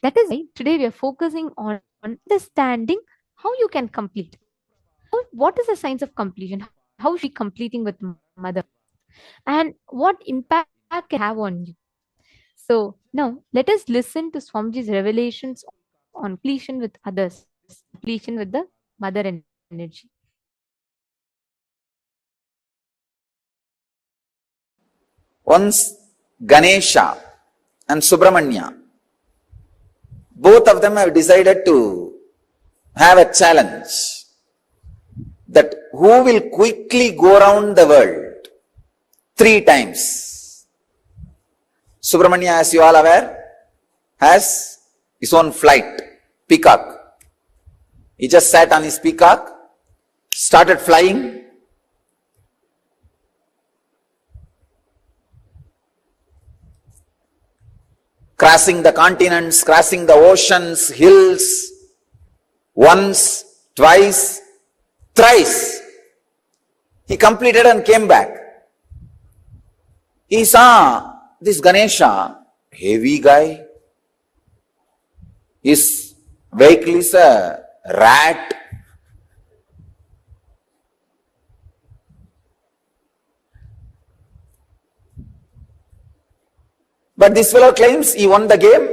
That is why today we are focusing on understanding how you can complete. What is the science of completion? how she completing with mother, and what impact can have on you. So now let us listen to Swamiji's revelations on completion with others, completion with the mother energy. Once Ganesha and Subramanya, both of them have decided to have a challenge that who will quickly go around the world 3 times. Subramanya, as you all aware, has his own flight, peacock. He just sat on his peacock, started flying. Crossing the continents, crossing the oceans, hills, once, twice, thrice. He completed and came back. He saw this Ganesha, heavy guy. His vehicle is a rat. But this fellow claims he won the game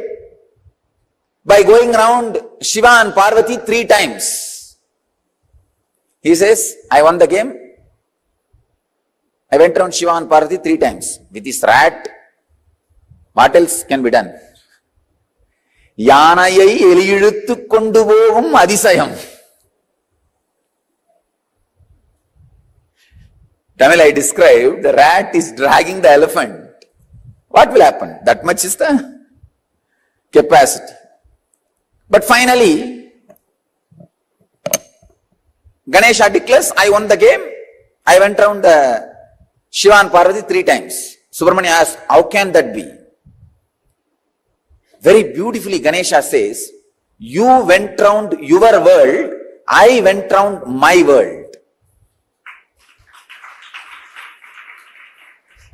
by going around Shiva and Parvati 3 times. He says, I won the game. I went around Shiva and Parvati 3 times. With this rat, what else can be done? யானையை எலியிழுத்து கொண்டு போகும் அதிசயம். Tamil I described, the rat is dragging the elephant. What will happen? That much is the capacity. But finally, Ganesha declares, I won the game. I went around the Shiva and Parvati 3 times. Subramanya asks, how can that be? Very beautifully Ganesha says, you went round your world, I went round my world.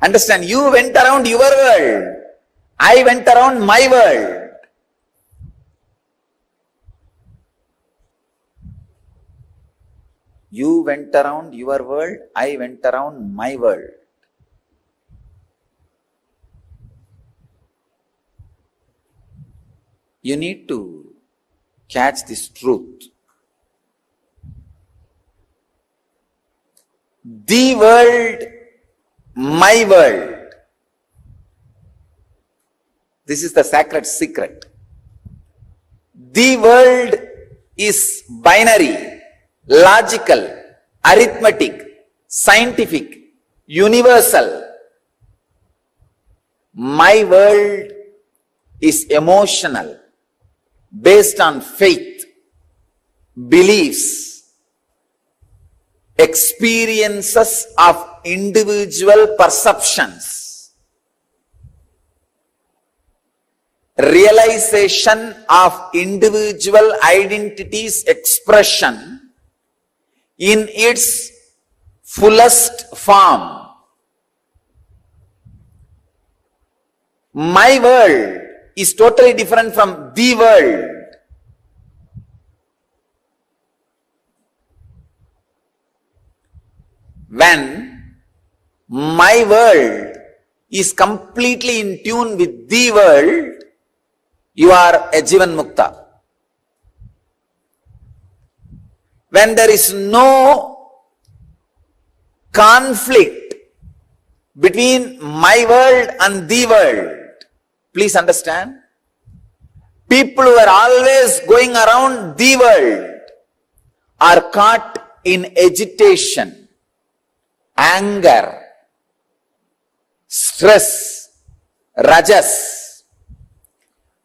Understand, you went around your world, I went around my world. You went around your world, I went around my world. You need to catch this truth. The world, my world. This is the sacred secret. The world is binary, logical, arithmetic, scientific, universal. My world is emotional, based on faith, beliefs, experiences of individual perceptions, realization of individual identity's expression in its fullest form. My world is totally different from the world. When my world is completely in tune with the world, you are a Jivan Mukta. When there is no conflict between my world and the world, please understand, people who are always going around the world are caught in agitation, anger, stress, rajas.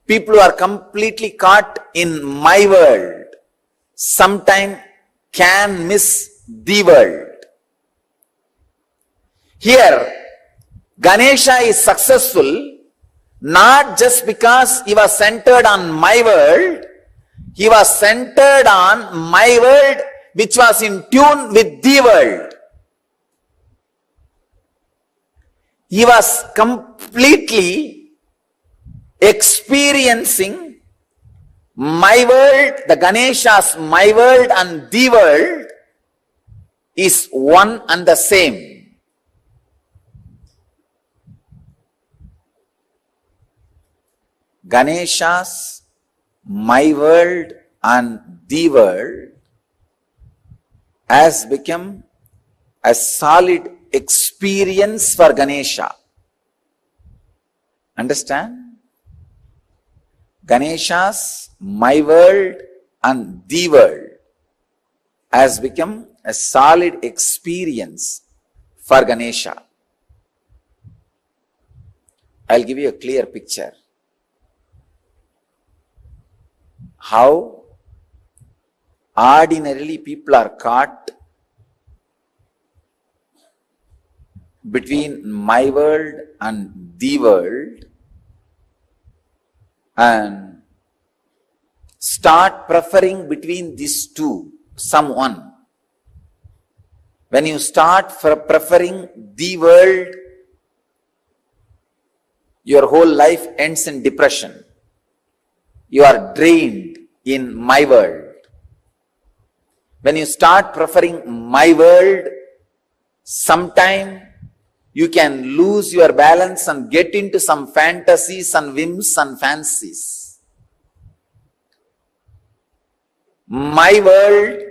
People who are completely caught in my world sometimes can miss the world. Here, Ganesha is successful not just because he was centered on my world, he was centered on my world which was in tune with the world. He was completely experiencing my world, the Ganesha's my world and the world is one and the same. Ganesha's my world and the world has become a solid experience for Ganesha. Understand? Ganesha's my world and the world has become a solid experience for Ganesha. I'll give you a clear picture. How ordinarily people are caught between my world and the world and start preferring between these two, someone. When you start preferring the world, your whole life ends in depression. You are drained in my world. When you start preferring my world, sometime you can lose your balance and get into some fantasies and whims and fancies. My world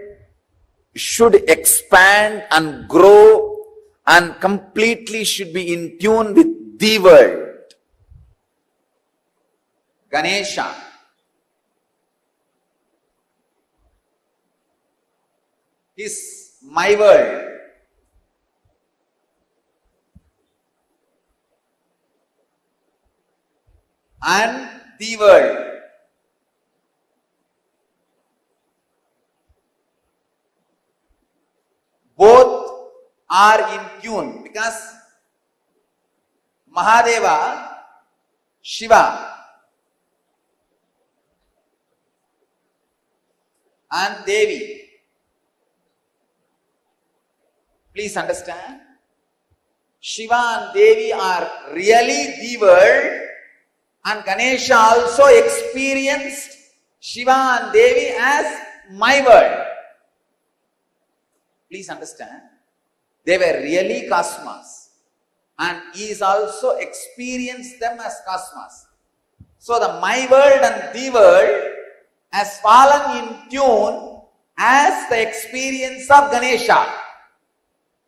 should expand and grow and completely should be in tune with the world. Ganesha. Is my world. And the world. Both are in tune because Mahadeva, Shiva, and Devi. Please understand, Shiva and Devi are really the world, and Ganesha also experienced Shiva and Devi as my world. Please understand, they were really cosmos, and he is also experienced them as cosmos. So the my world and the world has fallen in tune as the experience of Ganesha.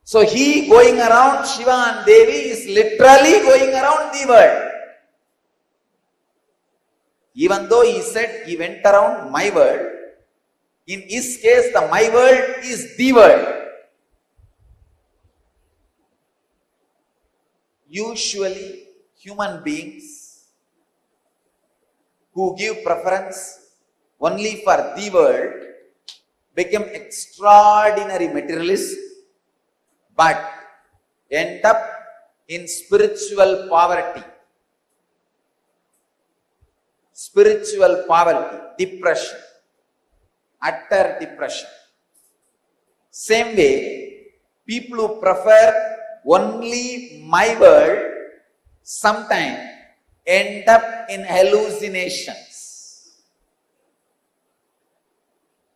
So he going around Shiva and Devi is literally going around the world. Even though he said he went around my world, in his case the my world is the world. Usually human beings who give preference only for the world become extraordinary materialists, but end up in spiritual poverty. Spiritual poverty, depression, utter depression. Same way, people who prefer only my world sometimes end up in hallucinations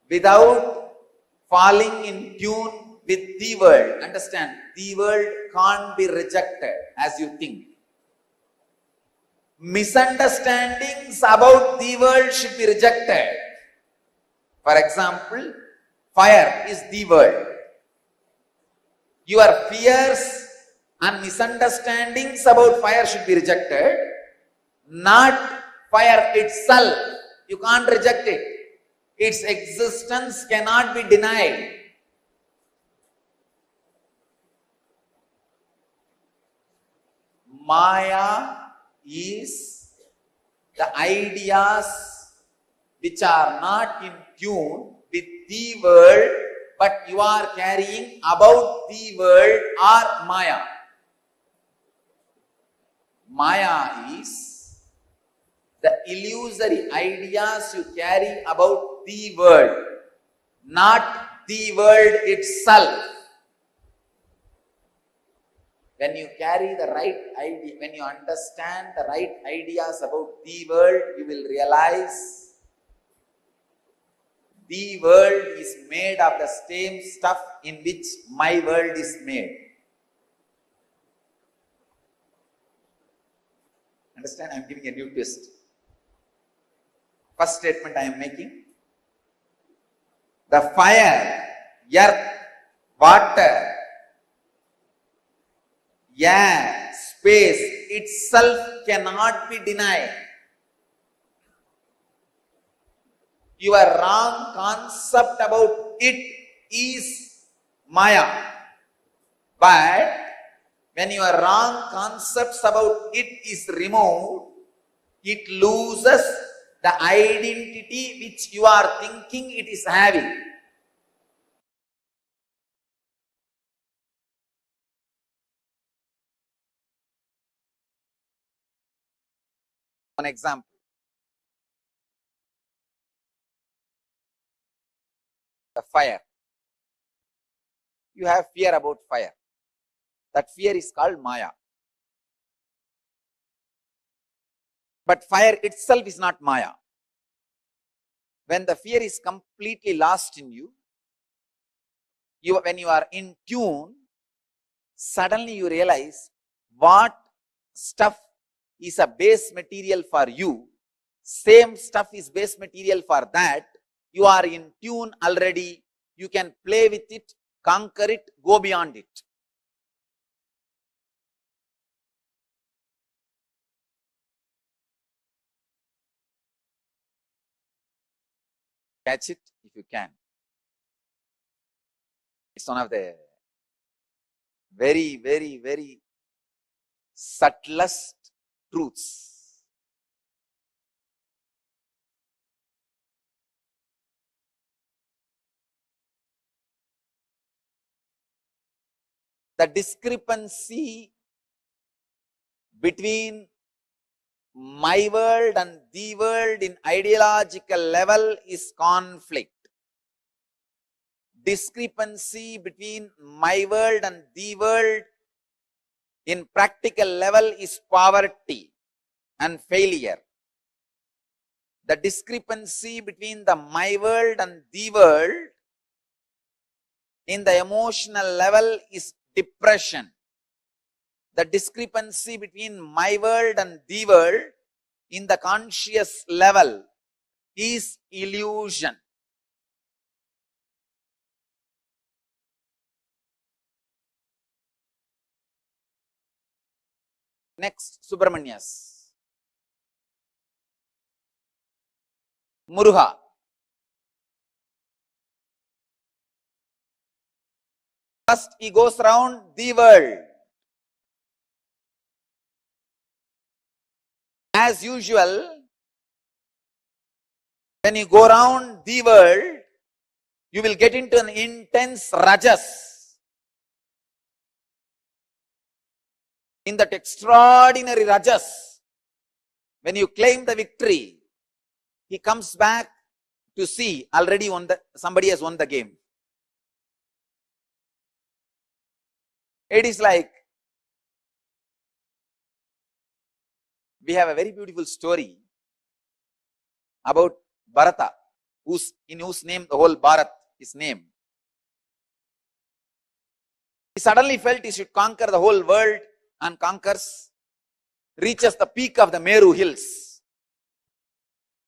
without falling in tune with the world. Understand, the world can't be rejected as you think. Misunderstandings about the world should be rejected. For example, fire is the world. Your fears and misunderstandings about fire should be rejected, not fire itself. You can't reject it. Its existence cannot be denied. Maya is the ideas which are not in tune with the world, but you are carrying about the world or Maya. Maya is the illusory ideas you carry about the world, not the world itself. When you carry the right idea, when you understand the right ideas about the world, you will realize the world is made of the same stuff in which my world is made. Understand? I am giving a new twist. First statement I am making. The fire, earth, water, air, space itself cannot be denied. Your wrong concept about it is Maya. But when your wrong concepts about it is removed, it loses the identity which you are thinking it is having. One example. The fire. You have fear about fire. That fear is called Maya. But fire itself is not Maya. When the fear is completely lost in you, when you are in tune, suddenly you realize what stuff is a base material for you, same stuff is base material for that. You are in tune already. You can play with it, conquer it, go beyond it. Catch it if you can. It's one of the very, very, very subtlest truths. The discrepancy between my world and the world in ideological level is conflict. Discrepancy between my world and the world in practical level is poverty and failure. The discrepancy between the my world and the world in the emotional level is depression. The discrepancy between my world and the world in the conscious level is illusion. Next, Subramanyas. Muruga. First, he goes around the world. As usual, when you go around the world, you will get into an intense rajas. In that extraordinary rajas, when you claim the victory, he comes back to see already somebody has won the game. It is like, we have a very beautiful story about Bharata, in whose name the whole Bharat is named. He suddenly felt he should conquer the whole world and conquers, reaches the peak of the Meru hills,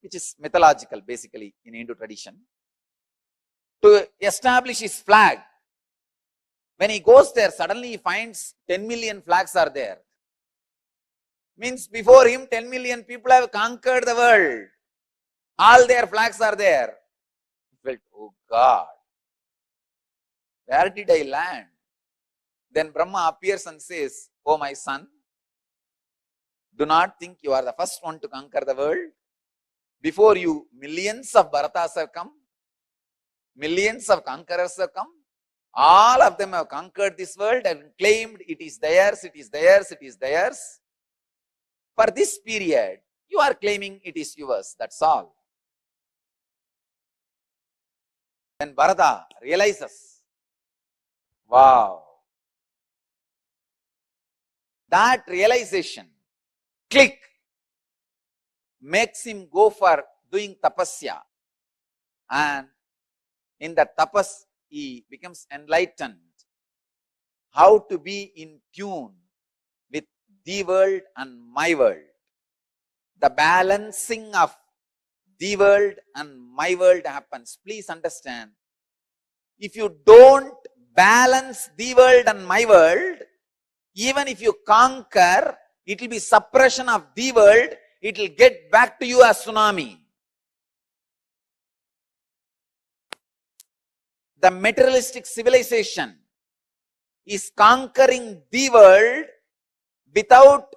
which is mythological basically in Hindu tradition, to establish his flag. When he goes there, suddenly he finds 10 million flags are there. Means before him 10 million people have conquered the world. All their flags are there. He felt, oh God, where did I land? Then Brahma appears and says, oh my son, do not think you are the first one to conquer the world. Before you, millions of Bharatas have come. Millions of conquerors have come. All of them have conquered this world and claimed it is theirs, it is theirs, it is theirs. For this period, you are claiming it is yours. That's all. When Bharata realizes, wow, that realization, click, makes him go for doing tapasya and In the tapas, he becomes enlightened. How to be in tune with the world and my world. The balancing of the world and my world happens. Please understand, if you don't balance the world and my world, even if you conquer, it will be suppression of the world. It will get back to you as tsunami. The materialistic civilization is conquering the world without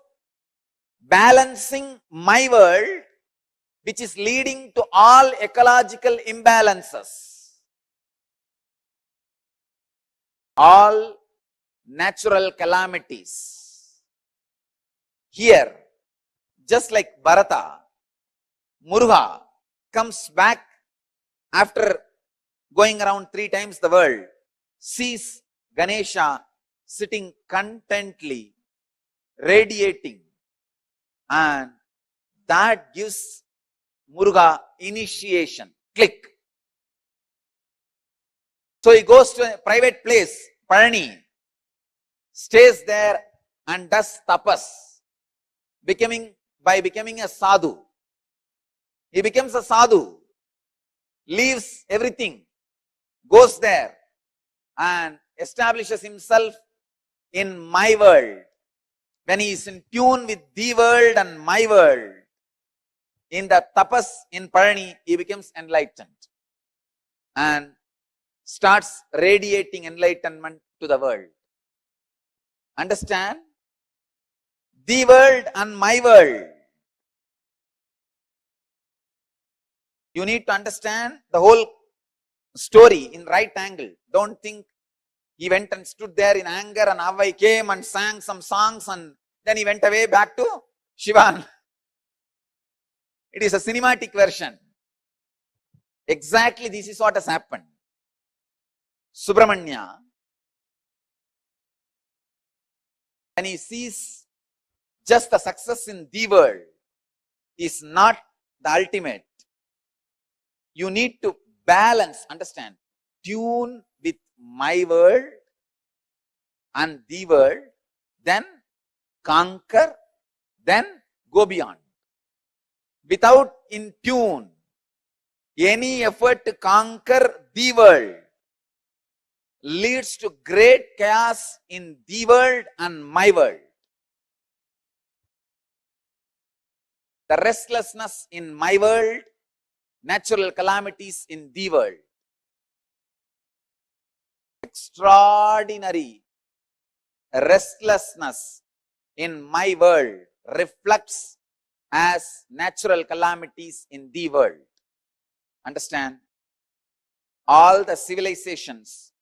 balancing my world, which is leading to all ecological imbalances, all natural calamities. Here, just like Bharata, Muruga comes back after going around 3 times the world, sees Ganesha sitting contently, radiating, and that gives Muruga initiation. Click. So he goes to a private place, Parani, stays there and does tapas, by becoming a sadhu. He becomes a sadhu, leaves everything, goes there and establishes himself in my world. When he is in tune with the world and my world, in the tapas in Parani, he becomes enlightened and starts radiating enlightenment to the world. Understand? The world and my world. You need to understand the whole story in right angle. Don't think he went and stood there in anger and Avai came and sang some songs and then he went away back to Shivan. It is a cinematic version. Exactly this is what has happened. Subramanya, when he sees just the success in the world is not the ultimate. You need to balance, understand, tune with my world and the world, then conquer, then go beyond. Without in tune, any effort to conquer the world leads to great chaos in the world and my world. The restlessness in my world, natural calamities in the world. Extraordinary restlessness in my world reflects as natural calamities in the world. Understand? All the civilizations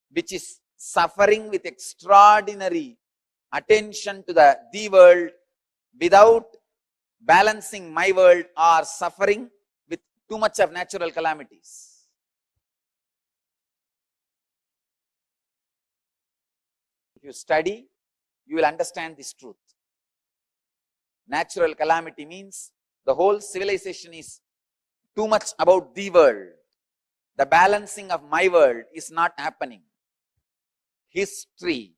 which is suffering with extraordinary attention to the world without balancing my world are suffering with too much of natural calamities. If you study, you will understand this truth. Natural calamity means the whole civilization is too much about the world. The balancing of my world is not happening. History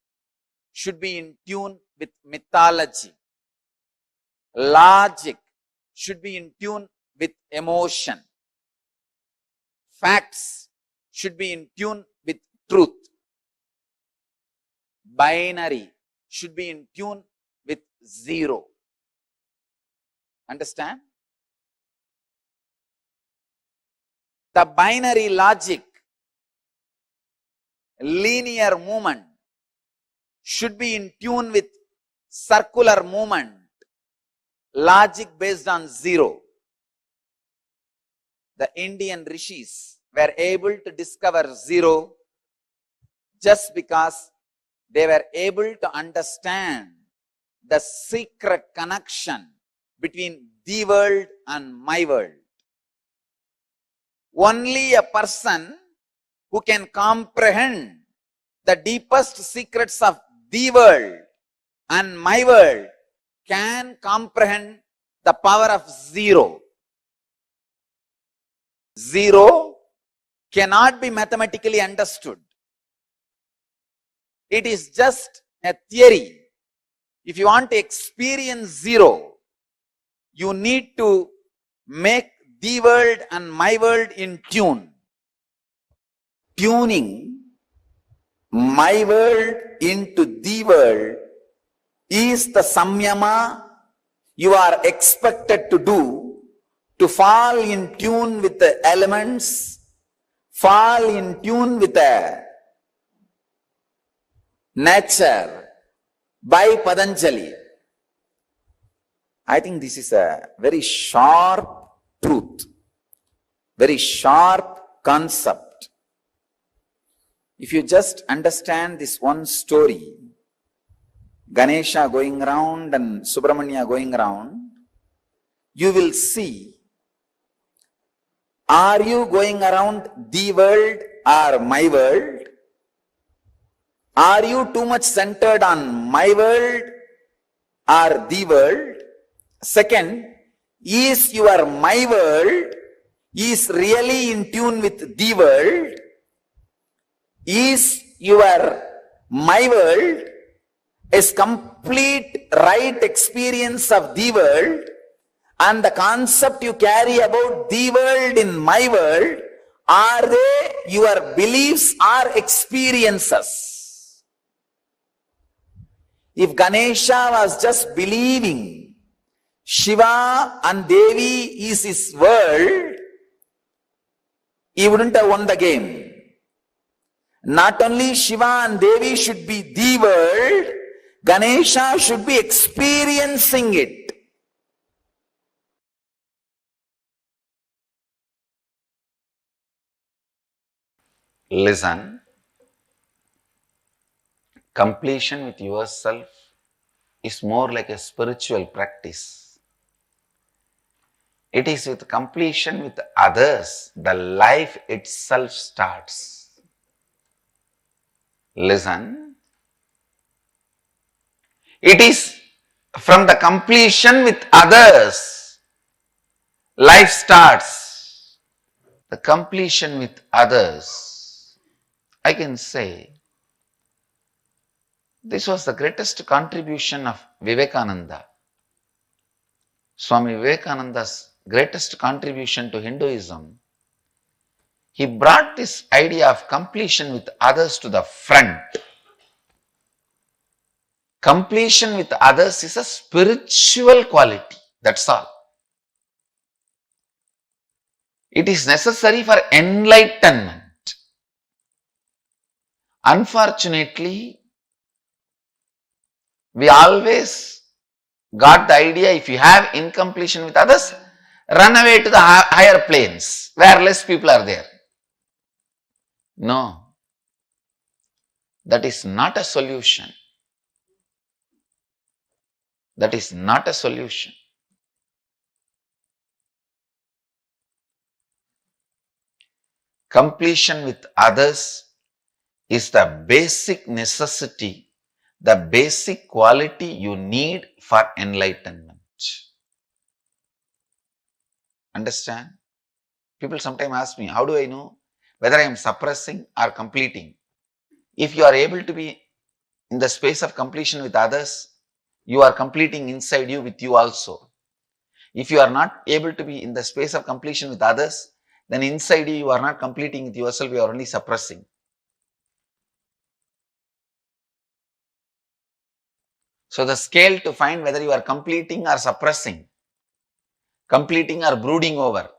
should be in tune with mythology. Logic should be in tune with emotion. Facts should be in tune with truth. Binary should be in tune with zero. Understand? The binary logic, linear movement should be in tune with circular movement, logic based on zero. The Indian rishis were able to discover zero just because they were able to understand the secret connection between the world and my world. Only a person who can comprehend the deepest secrets of the world and my world can comprehend the power of zero. Zero cannot be mathematically understood. It is just a theory. If you want to experience zero, you need to make the world and my world in tune. Tuning my world into the world is the samyama you are expected to do to fall in tune with the elements, fall in tune with the nature by Patanjali. I think this is a very sharp truth, very sharp concept. If you just understand this one story, Ganesha going around and Subramanya going around, you will see, are you going around the world or my world? Are you too much centered on my world or the world? Second, is your my world is really in tune with the world? Is your my world is complete right experience of the world, and the concept you carry about the world in my world, are they your beliefs or experiences? If Ganesha was just believing Shiva and Devi is his world, he wouldn't have won the game. Not only Shiva and Devi should be the world, Ganesha should be experiencing it. Listen, completion with yourself is more like a spiritual practice. It is with completion with others, the life itself starts. Listen, it is from the completion with others, life starts. The completion with others, I can say, this was the greatest contribution of Vivekananda. Swami Vivekananda's greatest contribution to Hinduism. He brought this idea of completion with others to the front. Completion with others is a spiritual quality, that's all. It is necessary for enlightenment. Unfortunately, we always got the idea, if you have incompletion with others, run away to the higher planes where less people are there. No, that is not a solution. That is not a solution. Completion with others is the basic necessity, the basic quality you need for enlightenment. Understand? People sometimes ask me, how do I know whether I am suppressing or completing? If you are able to be in the space of completion with others, you are completing inside you with you also. If you are not able to be in the space of completion with others, then inside you, you are not completing with yourself, you are only suppressing. So the scale to find whether you are completing or suppressing, completing or brooding over,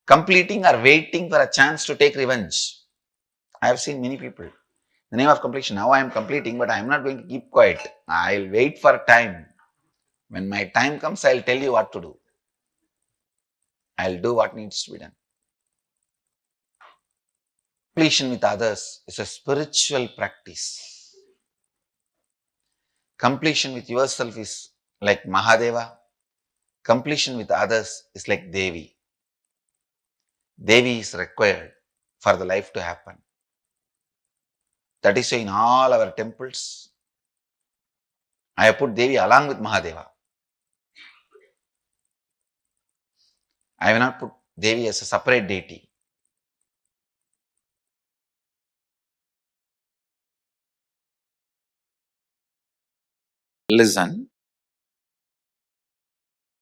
completing or waiting for a chance to take revenge. I have seen many people. The name of completion, now I am completing, but I am not going to keep quiet. I will wait for time. When my time comes, I will tell you what to do. I will do what needs to be done. Completion with others is a spiritual practice. Completion with yourself is like Mahadeva. Completion with others is like Devi. Devi is required for the life to happen. That is why in all our temples, I have put Devi along with Mahadeva. I have not put Devi as a separate deity. Listen,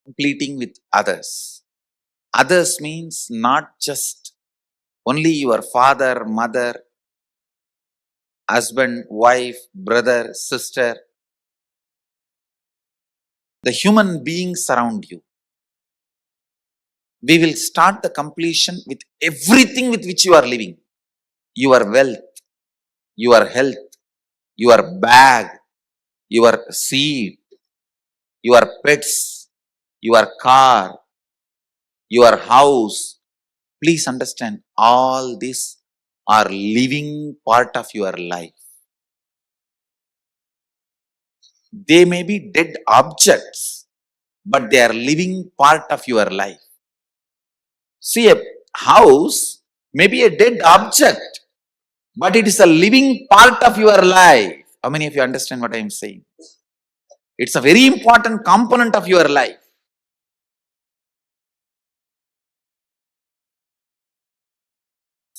completing with others. Others means not just only your father, mother, husband, wife, brother, sister, the human beings around you. We will start the completion with everything with which you are living. Your wealth, your health, your bag, your seat, your pets, your car, your house. Please understand, all these are living part of your life. They may be dead objects, but they are living part of your life. See, a house may be a dead object, but it is a living part of your life. How many of you understand what I am saying? It's a very important component of your life.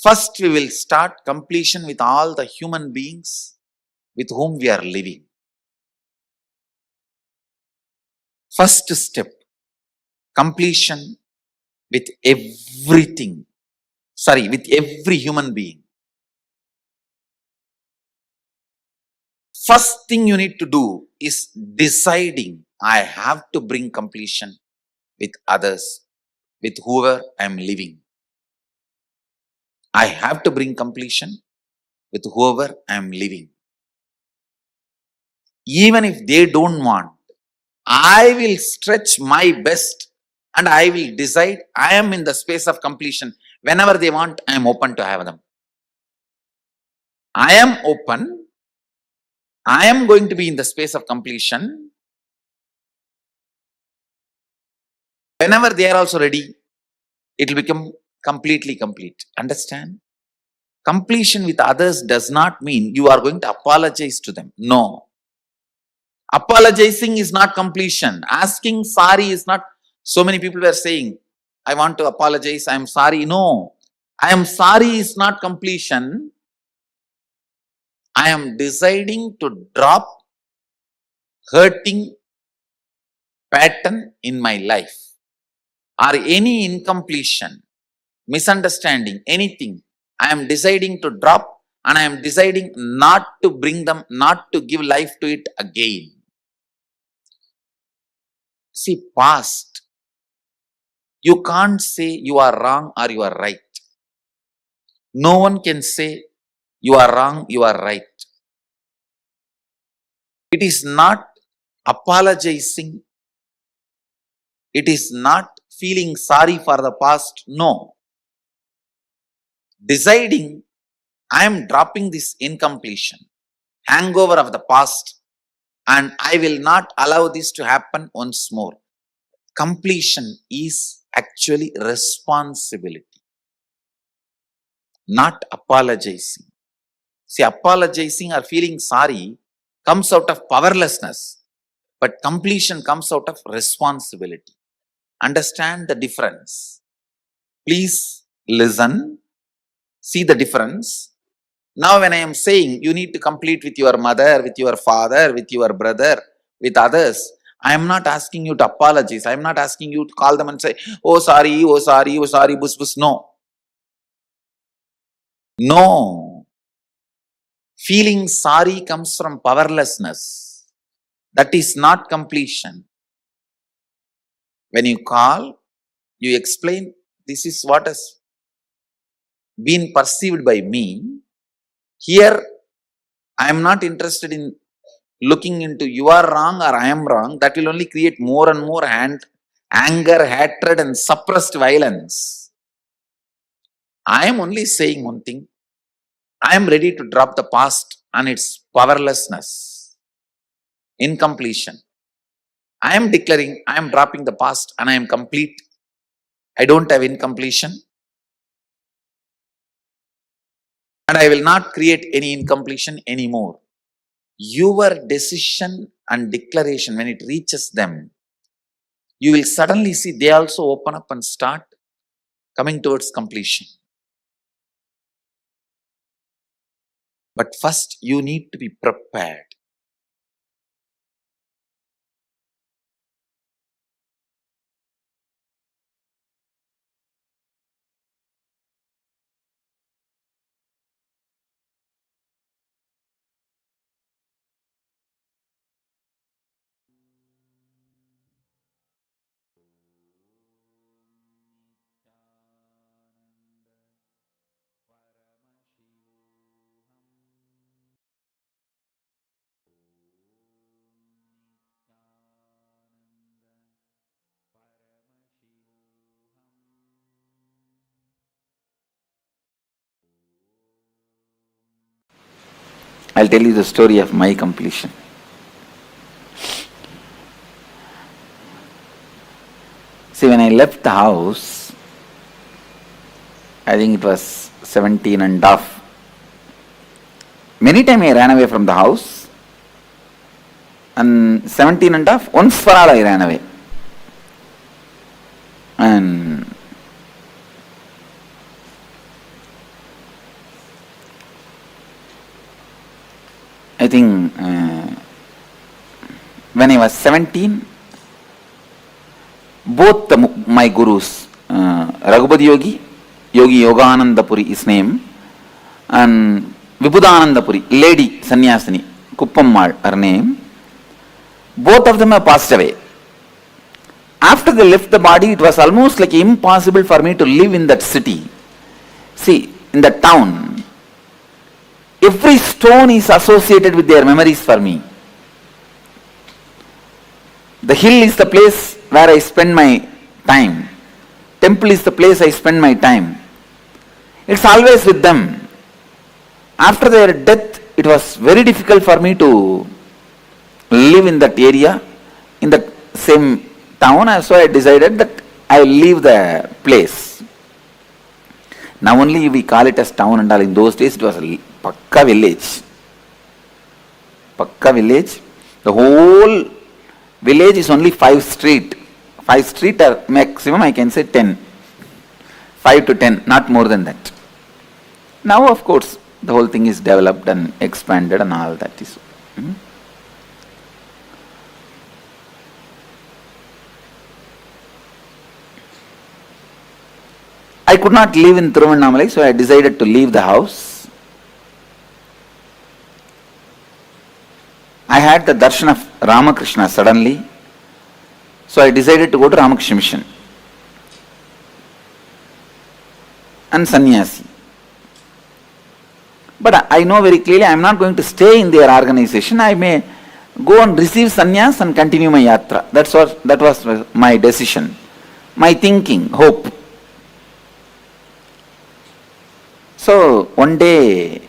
First, we will start completion with all the human beings with whom we are living. First step, completion with everything. With every human being. First thing you need to do is deciding, I have to bring completion with others, with whoever I am living. I have to bring completion with whoever I am living. Even if they don't want, I will stretch my best and I will decide I am in the space of completion. Whenever they want, I am open to have them. I am open. I am going to be in the space of completion. Whenever they are also ready, it will become completely complete. Understand? Completion with others does not mean you are going to apologize to them. No. Apologizing is not completion. Asking sorry is not. So many people were saying, I want to apologize, I am sorry. No. I am sorry is not completion. I am deciding to drop hurting pattern in my life or any incompletion, misunderstanding, anything. I am deciding to drop and I am deciding not to bring them, not to give life to it again. See, past, you can't say you are wrong or you are right. No one can say you are wrong, you are right. It is not apologizing. It is not feeling sorry for the past. No. Deciding, I am dropping this incompletion, hangover of the past, and I will not allow this to happen once more. Completion is actually responsibility, not apologizing. See, apologizing or feeling sorry comes out of powerlessness, but completion comes out of responsibility. Understand the difference. Please listen, see the difference. Now when I am saying you need to complete with your mother, with your father, with your brother, with others, I am not asking you to apologize. I am not asking you to call them and say, oh sorry, oh sorry, oh sorry, bus bus. No. No. Feeling sorry comes from powerlessness. That is not completion. When you call, you explain, this is what has been perceived by me. Here, I am not interested in looking into you are wrong or I am wrong. That will only create more and more anger, hatred and suppressed violence. I am only saying one thing. I am ready to drop the past and its powerlessness, incompletion. I am declaring I am dropping the past and I am complete. I don't have incompletion. And I will not create any incompletion anymore. Your decision and declaration, when it reaches them, you will suddenly see they also open up and start coming towards completion. But first, you need to be prepared. I'll tell you the story of my completion. See, when I left the house, I think it was 17 and a half. Many times I ran away from the house, and 17 and a half, once for all I ran away. And I think when I was 17, both my gurus, Raghupati Yogi, Yogi Yogananda Puri, his name, and Vibhudananda Puri, lady sannyasini, Kuppammal, her name, both of them have passed away. After they left the body, it was almost like impossible for me to live in that city. See, in that town, every stone is associated with their memories for me. The hill is the place where I spend my time. Temple is the place I spend my time. It's always with them. After their death, it was very difficult for me to live in that area, in that same town, so I decided that I will leave the place. Now only we call it as town and all. In those days it was a Pakka village. Pakka village. The whole village is only 5 street. 5 street or maximum I can say 10. 5 to 10, not more than that. Now of course the whole thing is developed and expanded and all that is. I could not live in Tiruvannamalai, so I decided to leave the house. I had the darshan of Ramakrishna suddenly, so I decided to go to Ramakrishna Mission and sannyasi. But I know very clearly I am not going to stay in their organization. I may go and receive sannyas and continue my yatra. That was my decision, my thinking, hope. So one day,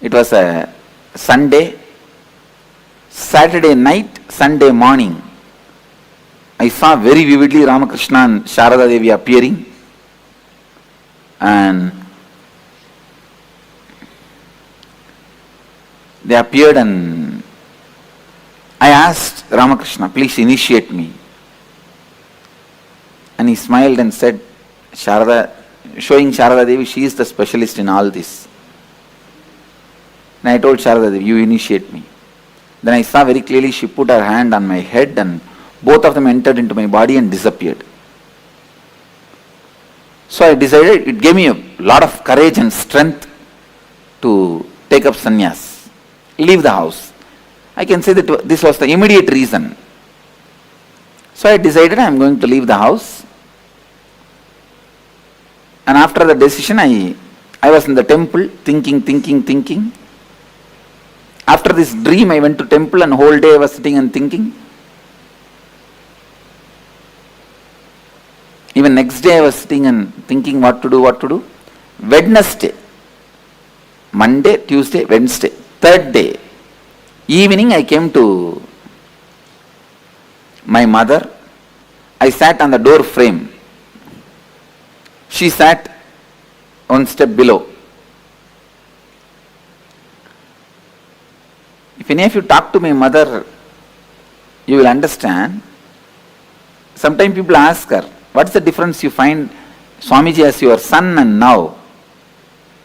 it was a Sunday, Saturday night, Sunday morning, I saw very vividly Ramakrishna and Sharada Devi appearing, and they appeared, and I asked Ramakrishna, please initiate me. And he smiled and said, showing Sharada Devi, she is the specialist in all this. And I told Sharada Devi, you initiate me. Then I saw very clearly she put her hand on my head and both of them entered into my body and disappeared. So I decided, it gave me a lot of courage and strength to take up sannyas, leave the house. I can say that this was the immediate reason. So I decided I am going to leave the house. And after the decision, I was in the temple thinking. After this dream, I went to temple and whole day I was sitting and thinking. Even next day I was sitting and thinking what to do. Wednesday, Monday, Tuesday, Wednesday, third day, evening I came to my mother. I sat on the door frame. She sat one step below. If any of you talk to my mother, you will understand. Sometimes people ask her, what's the difference you find Swamiji as your son and now?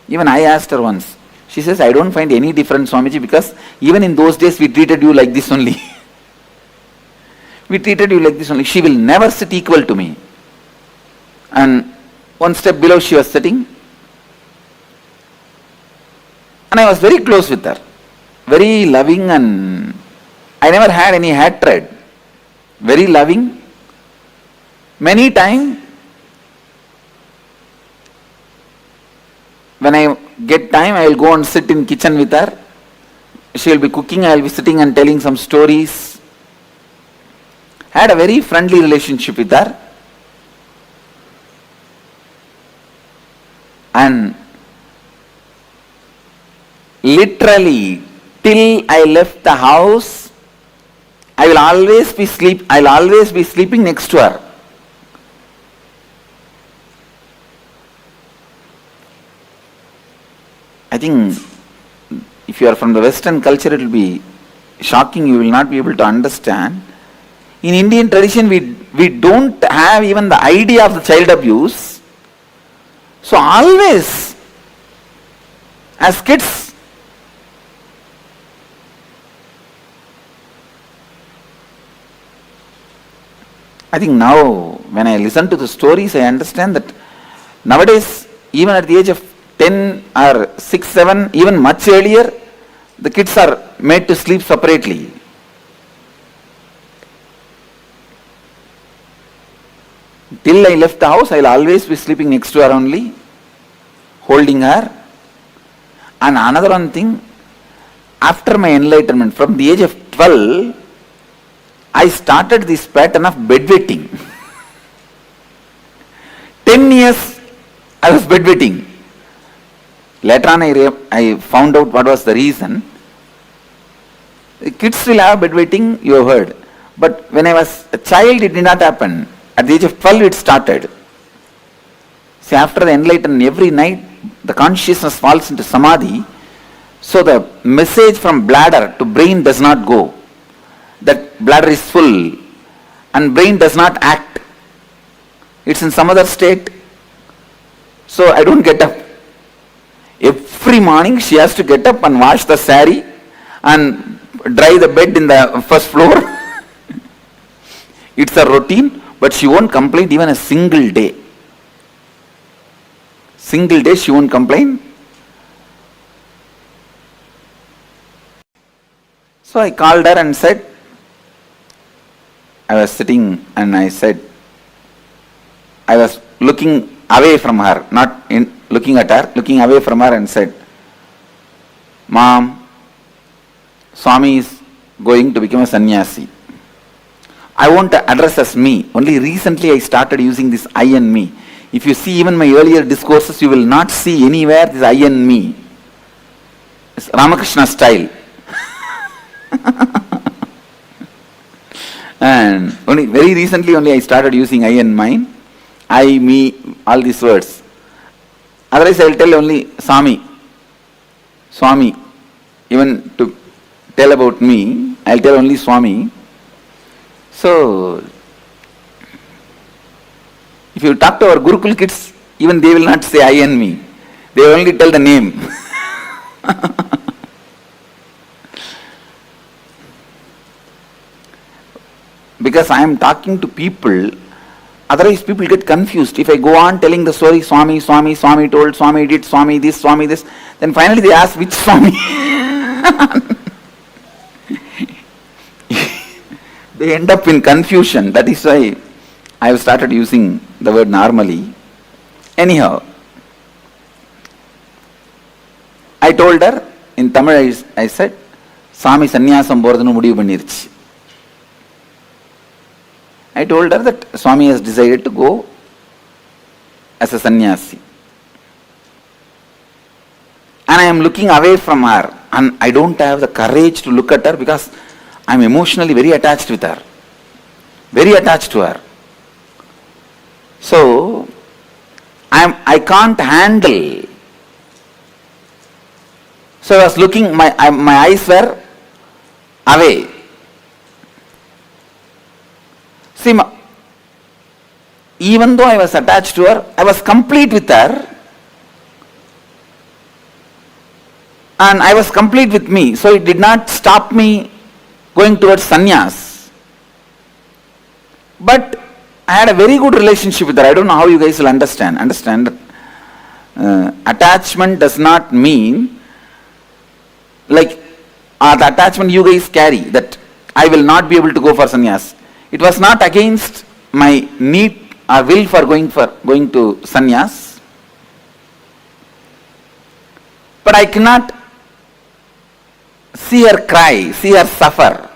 Even I asked her once. She says, I don't find any difference, Swamiji, because even in those days we treated you like this only. We treated you like this only. She will never sit equal to me. And one step below she was sitting. And I was very close with her. Very loving, and I never had any hatred. Very loving. Many times, when I get time, I will go and sit in kitchen with her. She will be cooking, I will be sitting and telling some stories. Had a very friendly relationship with her. And literally, till I left the house, I'll always be sleeping next to her. I think if you are from the Western culture, it will be shocking, you will not be able to understand. In Indian tradition, we don't have even the idea of the child abuse. So always, as kids, I think now when I listen to the stories, I understand that nowadays, even at the age of 10 or 6, 7, even much earlier, the kids are made to sleep separately. Till I left the house, I'll always be sleeping next to her only, holding her. And another one thing, after my enlightenment, from the age of 12, I started this pattern of bedwetting. 10 years I was bedwetting. Later on I found out what was the reason. Kids will have bedwetting, you have heard. But when I was a child, it did not happen. At the age of 12, it started. See, after the enlightenment, every night the consciousness falls into samadhi, so the message from bladder to brain does not go. That bladder is full and brain does not act. It's in some other state. So I don't get up. Every morning she has to get up and wash the sari and dry the bed in the first floor. It's a routine, but she won't complain even a single day. Single day she won't complain. So I called her and said, I was sitting and I said, I was looking away from her, not looking at her, looking away from her and said, Mom, Swami is going to become a sannyasi. I won't address as me. Only recently I started using this I and me. If you see even my earlier discourses, you will not see anywhere this I and me. It's Ramakrishna style. And only very recently only I started using I and mine. I, me, all these words. Otherwise I will tell only Swami. Swami. Even to tell about me, I will tell only Swami. So, if you talk to our Gurukul kids, even they will not say I and me. They will only tell the name. Because I am talking to people, otherwise people get confused. If I go on telling the story, Swami, Swami, Swami told, Swami did, Swami this, then finally they ask which Swami. They end up in confusion. That is why I have started using the word normally. Anyhow, I told her, in Tamil I said, Swami sannyasam போறதுன்னு முடிவு பண்ணிருச்சு. I told her that Swami has decided to go as a sannyasi. And I am looking away from her and I don't have the courage to look at her because I am emotionally very attached with her. Very attached to her. So, I can't handle. So I was looking, my eyes were away. See, even though I was attached to her, I was complete with her. And I was complete with me. So it did not stop me going towards sannyas. But I had a very good relationship with her. I don't know how you guys will understand. Understand that attachment does not mean like the attachment you guys carry, that I will not be able to go for sannyas. It was not against my need or will for going to sannyas. But I cannot see her cry, see her suffer.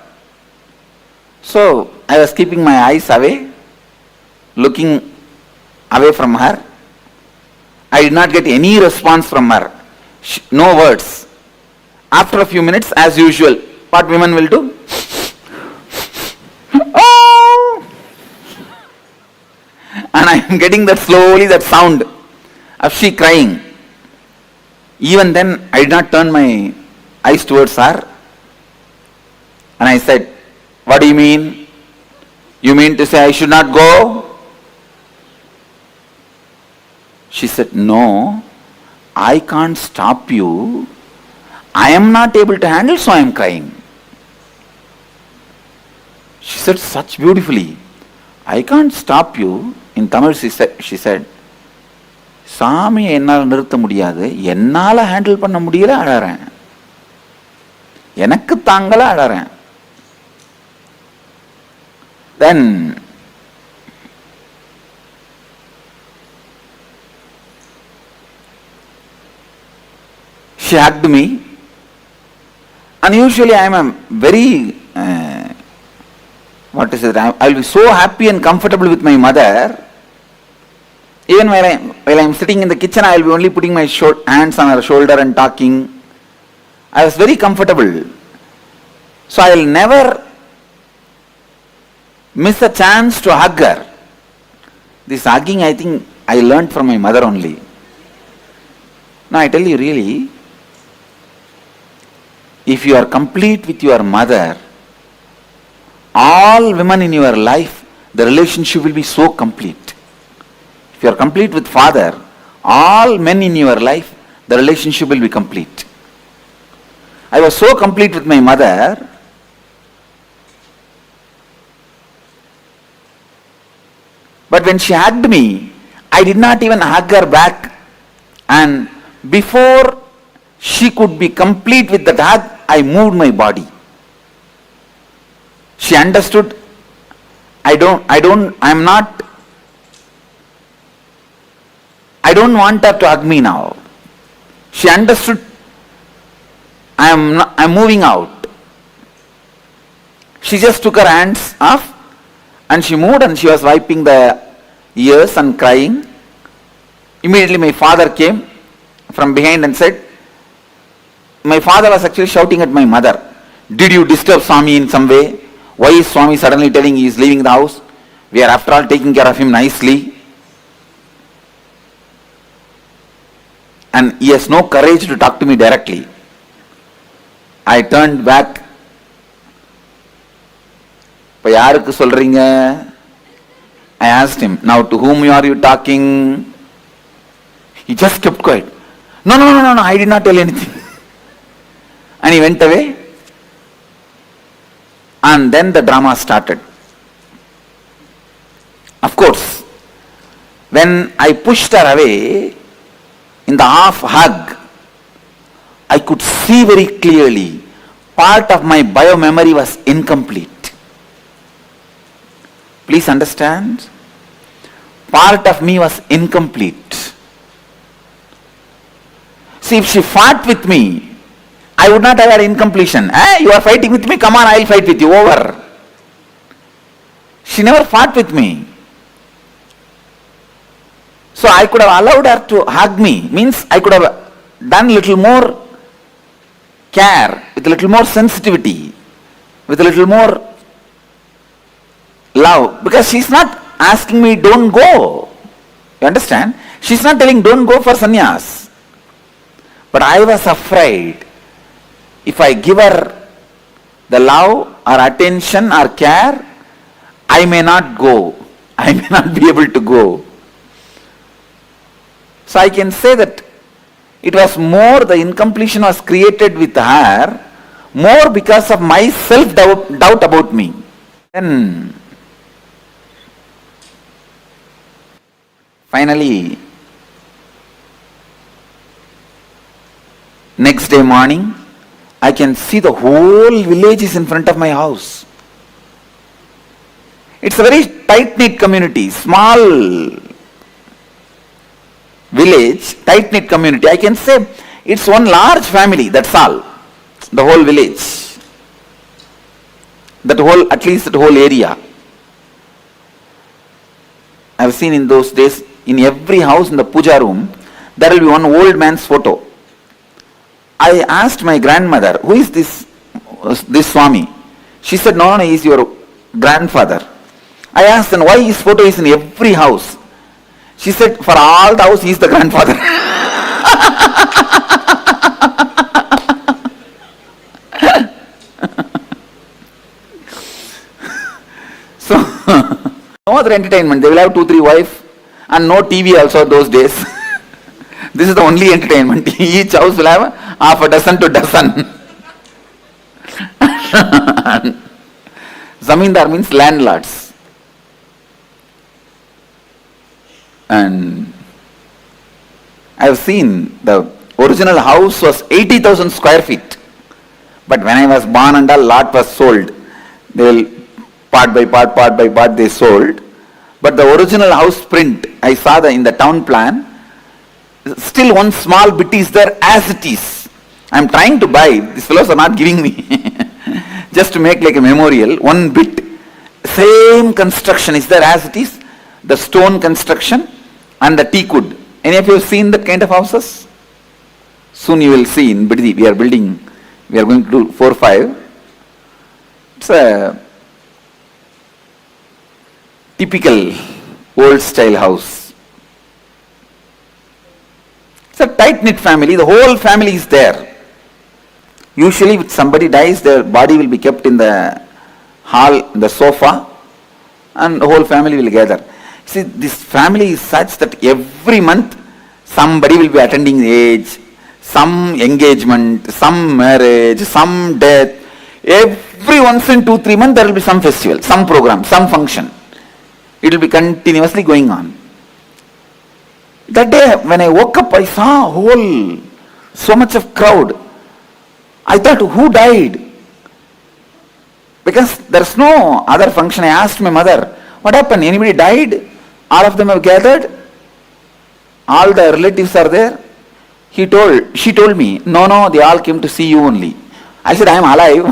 So I was keeping my eyes away, looking away from her. I did not get any response from her. No words. After a few minutes, as usual, what women will do? Oh! And I am getting that slowly, that sound of she crying. Even then, I did not turn my eyes towards her. And I said, what do you mean? You mean to say I should not go? She said, no, I can't stop you. I am not able to handle, so I am crying. She said such beautifully, I can't stop you. In Tamil she said, சாமி என்னால் நிறுத்த முடியாது, என்னால் handle பண்ண முடியல, அழறேன். எனக்கு தாங்கல, அழறேன். Then she hugged me, and usually I am a very I will be so happy and comfortable with my mother. Even while I am sitting in the kitchen, I will be only putting my hands on her shoulder and talking. I was very comfortable. So I will never miss a chance to hug her. This hugging, I think I learned from my mother only. Now I tell you really, if you are complete with your mother, all women in your life, the relationship will be so complete. If you are complete with father, all men in your life, the relationship will be complete. I was so complete with my mother, but when she hugged me, I did not even hug her back, and before she could be complete with that hug, I moved my body. She understood, I don't want her to hug me now. She understood, I'm moving out. She just took her hands off and she moved, and she was wiping the ears and crying. Immediately my father came from behind and said, my father was actually shouting at my mother, did you disturb Swami in some way? Why is Swami suddenly telling he is leaving the house? We are after all taking care of him nicely. And he has no courage to talk to me directly. I turned back. I asked him, now to whom are you talking? He just kept quiet. No, I did not tell anything. And he went away. And then the drama started. Of course, when I pushed her away, in the half hug, I could see very clearly part of my bio-memory was incomplete. Please understand, part of me was incomplete. See, if she fought with me, I would not have had incompletion. You are fighting with me, come on, I will fight with you, over. She never fought with me. So I could have allowed her to hug me, means I could have done little more care, with a little more sensitivity, with a little more love, because she's not asking me don't go. You understand? She's not telling don't go for sannyas. But I was afraid, if I give her the love or attention or care, I may not go. I may not be able to go. So I can say that it was more, the incompletion was created with her, more because of my self-doubt about me. Then finally, next day morning, I can see the whole village is in front of my house. It's a very tight-knit community, small village, tight-knit community. I can say it's one large family, that's all. The whole village. At least that whole area. I've seen in those days, in every house in the puja room, there will be one old man's photo. I asked my grandmother, who is this Swami? She said, no, he is your grandfather. I asked, then why his photo is in every house? She said, for all the house, he is the grandfather. So, no other entertainment. They will have 2-3 wives and no TV also those days. This is the only entertainment. Each house will have half a dozen to dozen. Zamindar means landlords. And I have seen the original house was 80,000 square feet. But when I was born and a lot was sold. They will part by part they sold. But the original house print, I saw in the town plan, still one small bit is there as it is. I am trying to buy, these fellows are not giving me, just to make like a memorial, one bit, same construction is there as it is, the stone construction and the teak wood. Any of you have seen that kind of houses? Soon you will see in Biddi, we are going to do 4-5. It's a typical old style house. It's a tight-knit family, the whole family is there. Usually if somebody dies, their body will be kept in the hall, the sofa, and the whole family will gather. See, this family is such that every month somebody will be attending age, some engagement, some marriage, some death. Every once in 2-3 months there will be some festival, some program, some function. It will be continuously going on. That day when I woke up, I saw so much of crowd. I thought, who died? Because there's no other function. I asked my mother, what happened? Anybody died? All of them have gathered? All the relatives are there? She told me, no, they all came to see you only. I said, I am alive.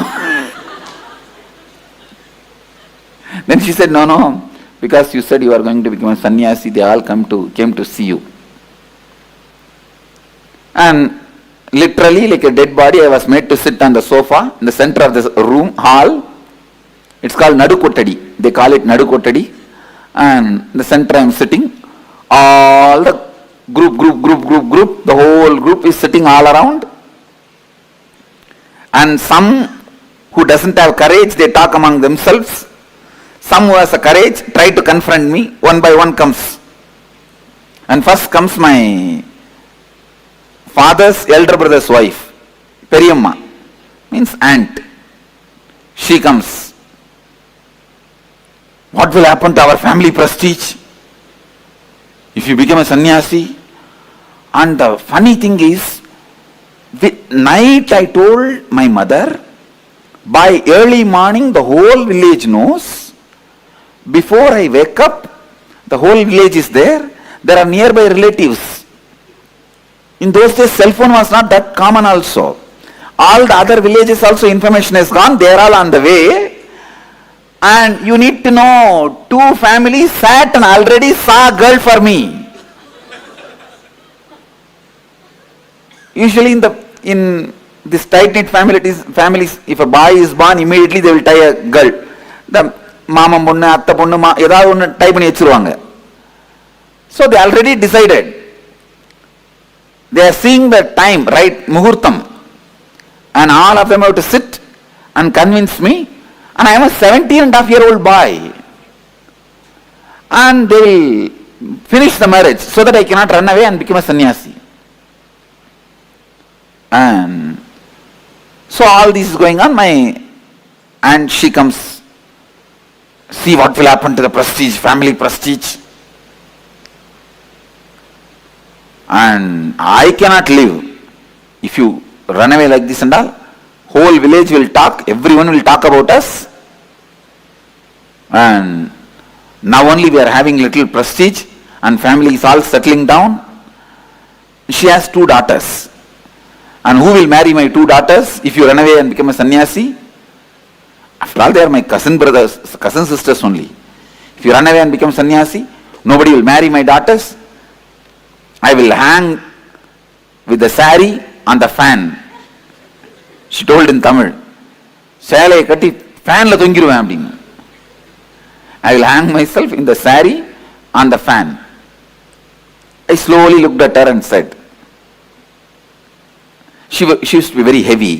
Then she said, no, because you said you are going to become a sannyasi, they all came to see you. And literally like a dead body, I was made to sit on the sofa in the center of the room, hall. It's called Nadu Kottadi. They call it Nadu Kottadi. And in the center I am sitting. All the group, the whole group is sitting all around. And some who doesn't have courage, they talk among themselves. Some who has a courage try to confront me. One by one comes. And first comes my father's elder brother's wife, Periyamma, means aunt. She comes. What will happen to our family prestige if you become a sannyasi? And the funny thing is, night I told my mother, by early morning the whole village knows. Before I wake up, the whole village is there. There are nearby relatives. In those days, cell phone was not that common also. All the other villages also information has gone. They are all on the way. And you need to know, 2 families sat and already saw a girl for me. Usually in this tight-knit families, if a boy is born, immediately they will tie a girl. The மாமன் பொண்ணு அத்தை பொண்ணு ஏதாவது ஒன்று type பண்ணி வச்சிருவாங்க. So they already decided. They are seeing the time, right, muhurtam. And all of them have to sit and convince me. And I am a 17.5-year-old boy. And they will finish the marriage so that I cannot run away and become a sannyasi. And so all this is going on. And she comes. See what will happen to the prestige, family prestige. And I cannot live. If you run away like this and all, whole village will talk, everyone will talk about us. And now only we are having little prestige and family is all settling down. She has 2 daughters. And who will marry my 2 daughters if you run away and become a sannyasi? After all, they are my cousin sisters only. If you run away and become sannyasi, nobody will marry my daughters. I will hang with the sari on the fan She told in Tamil, சேலையை கட்டி ஃபேன்ல தொங்கிடுவேன் அப்படின்னு. I will hang myself in the saree on the fan. I slowly looked at her and said, she used to be very heavy.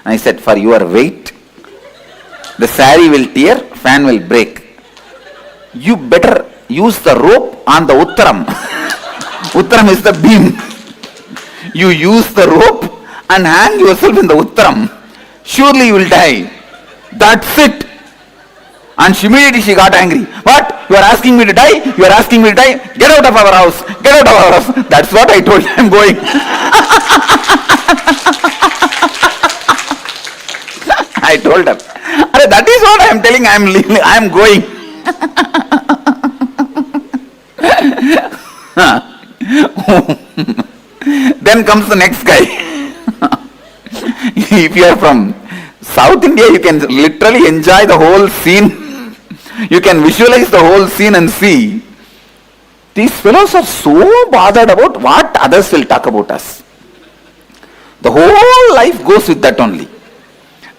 And I said, for your weight, the saree will tear, fan will break. You better use the rope on the uttaram. Uttaram is the beam. You use the rope and hang yourself in the uttaram. Surely you will die. That's it. And immediately she got angry. What? You are asking me to die? You are asking me to die? Get out of our house. Get out of our house. That's what I told you. I'm going. I told her, that is what I am telling. I am leaving. I am going. Then comes the next guy. If you are from South India, you can literally enjoy the whole scene. You can visualize the whole scene and see. These fellows are so bothered about what others will talk about us. The whole life goes with that only.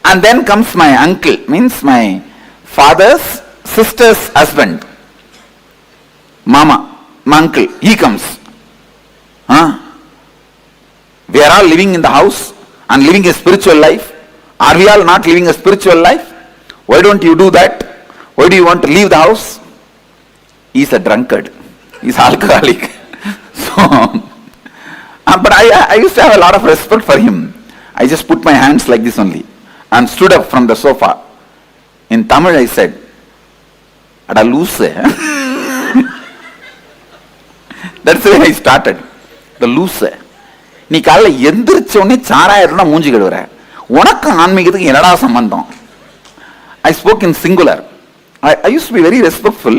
And then comes my uncle, means my father's sister's husband. Mama, my uncle, he comes. We are all living in the house and living a spiritual life. Are we all not living a spiritual life? Why don't you do that? Why do you want to leave the house? He's a drunkard. He's alcoholic. So, but I used to have a lot of respect for him. I just put my hands like this only and stood up from the sofa. In Tamil I said, Ada loose. That's the way I started. The loose. நீ காலைல எந்திரிச்ச உடனே சாராயிரம்னா மூஞ்சி கழுவுற, உனக்கு ஆன்மீகத்துக்கு என்னடா சம்பந்தம்? I spoke in singular. I used to be very respectful,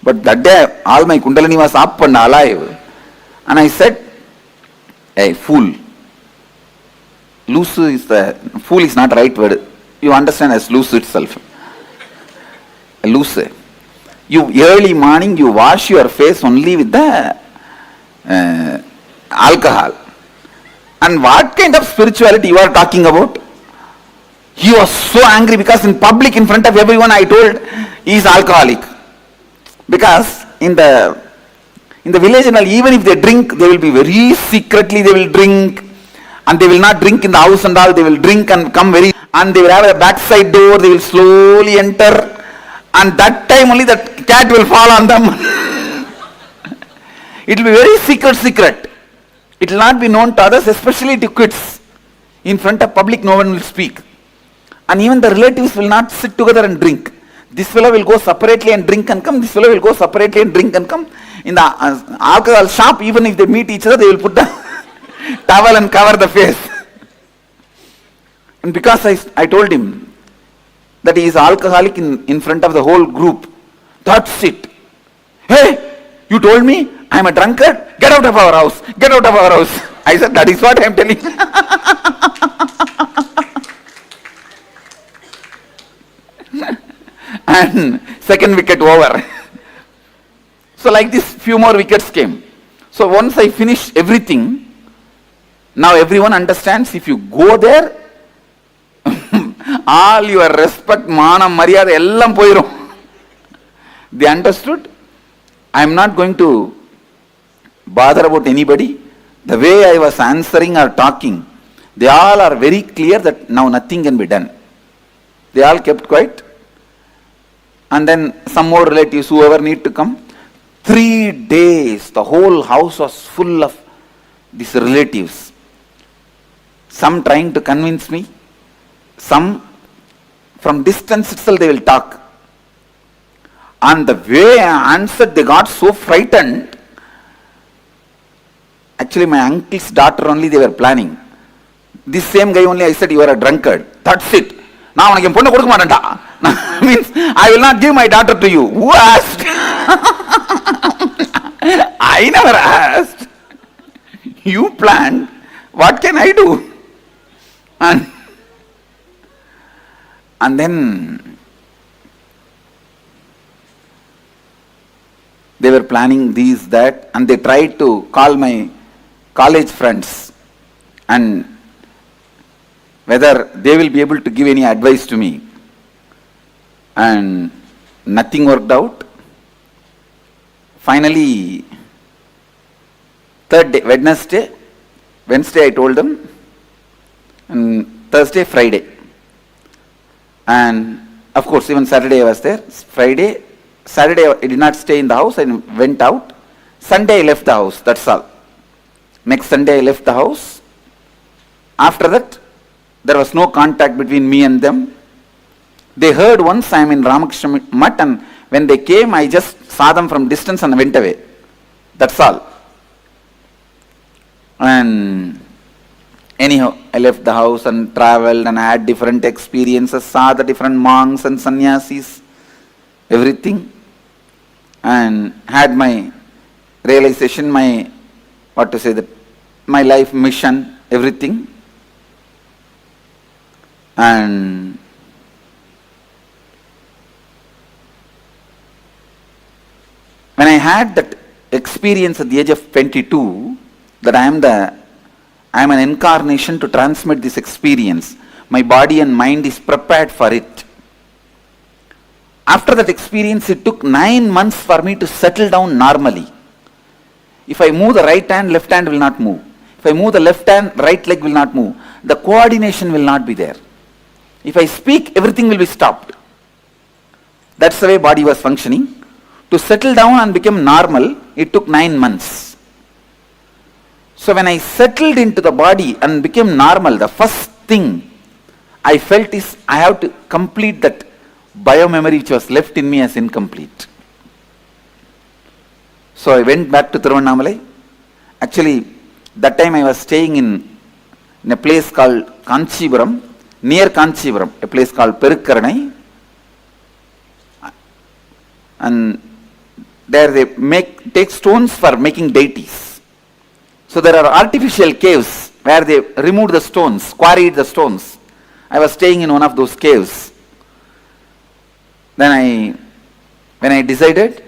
but that day all my kundalini was up and alive. And I said, hey, fool. Loose is the, fool is not right word. You understand as loose itself. Loose. You early morning you wash your face only with the alcohol. And what kind of spirituality you are talking about? He was so angry because in public, in front of everyone, I told he is alcoholic. Because in the village and all, even if they drink, they will be very secretly, they will drink. And they will not drink in the house and all, they will drink and come very, and they will have a backside door, they will slowly enter. And that time only the cat will fall on them. It will be very secret. It will not be known to others, especially to kids. In front of public, no one will speak. And even the relatives will not sit together and drink. This fellow will go separately and drink and come. This fellow will go separately and drink and come. In the alcohol shop, even if they meet each other, they will put the towel and cover the face. And because I told him that he is alcoholic in front of the whole group, that's it. Hey, you told me I am a drunkard? Get out of our house. Get out of our house. I said, that is what I am telling. And second wicket over. So like this, few more wickets came. So once I finished everything, now everyone understands if you go there, all your respect, manam, maryada, ellam poirum. They understood. I am not going to bother about anybody. The way I was answering or talking, they all are very clear that now nothing can be done. They all kept quiet. And then some more relatives, whoever need to come. 3 days, the whole house was full of these relatives. Some trying to convince me. Some from distance itself they will talk. And the way I answered, they got so frightened. Actually, my uncle's daughter only they were planning. This same guy only I said, you are a drunkard. That's it. Now I means I will not give my daughter to you. Who asked? I never asked. You planned. What can I do? And then they were planning these, that, and they tried to call my college friends. And whether they will be able to give any advice to me. And nothing worked out. Finally, third day, Wednesday I told them, and Thursday, Friday. And of course, even Saturday I was there. Saturday I did not stay in the house, I went out. Sunday I left the house, that's all. Next Sunday I left the house. After that, there was no contact between me and them. They heard once I am in Ramakrishna Mutt, and when they came, I just saw them from distance and went away. That's all. And anyhow, I left the house and traveled and had different experiences, saw the different monks and sannyasis, everything, and had my realization, my life mission, everything. And when I had that experience at the age of 22, that I am an incarnation to transmit this experience, my body and mind is prepared for it. After that experience, it took 9 months for me to settle down normally. If I move the right hand, left hand will not move. If I move the left hand, right leg will not move. The coordination will not be there. If I speak, everything will be stopped. That's the way body was functioning. To settle down and become normal, it took 9 months. So when I settled into the body and became normal, the first thing I felt is I have to complete that biomemory which was left in me as incomplete. So I went back to Thiruvannamalai. Actually, that time I was staying in a place called Kanchipuram, near Kanchipuram, a place called Perukkaranai. And there they take stones for making deities. So there are artificial caves where they removed the stones, quarried the stones. I was staying in one of those caves. Then when I decided,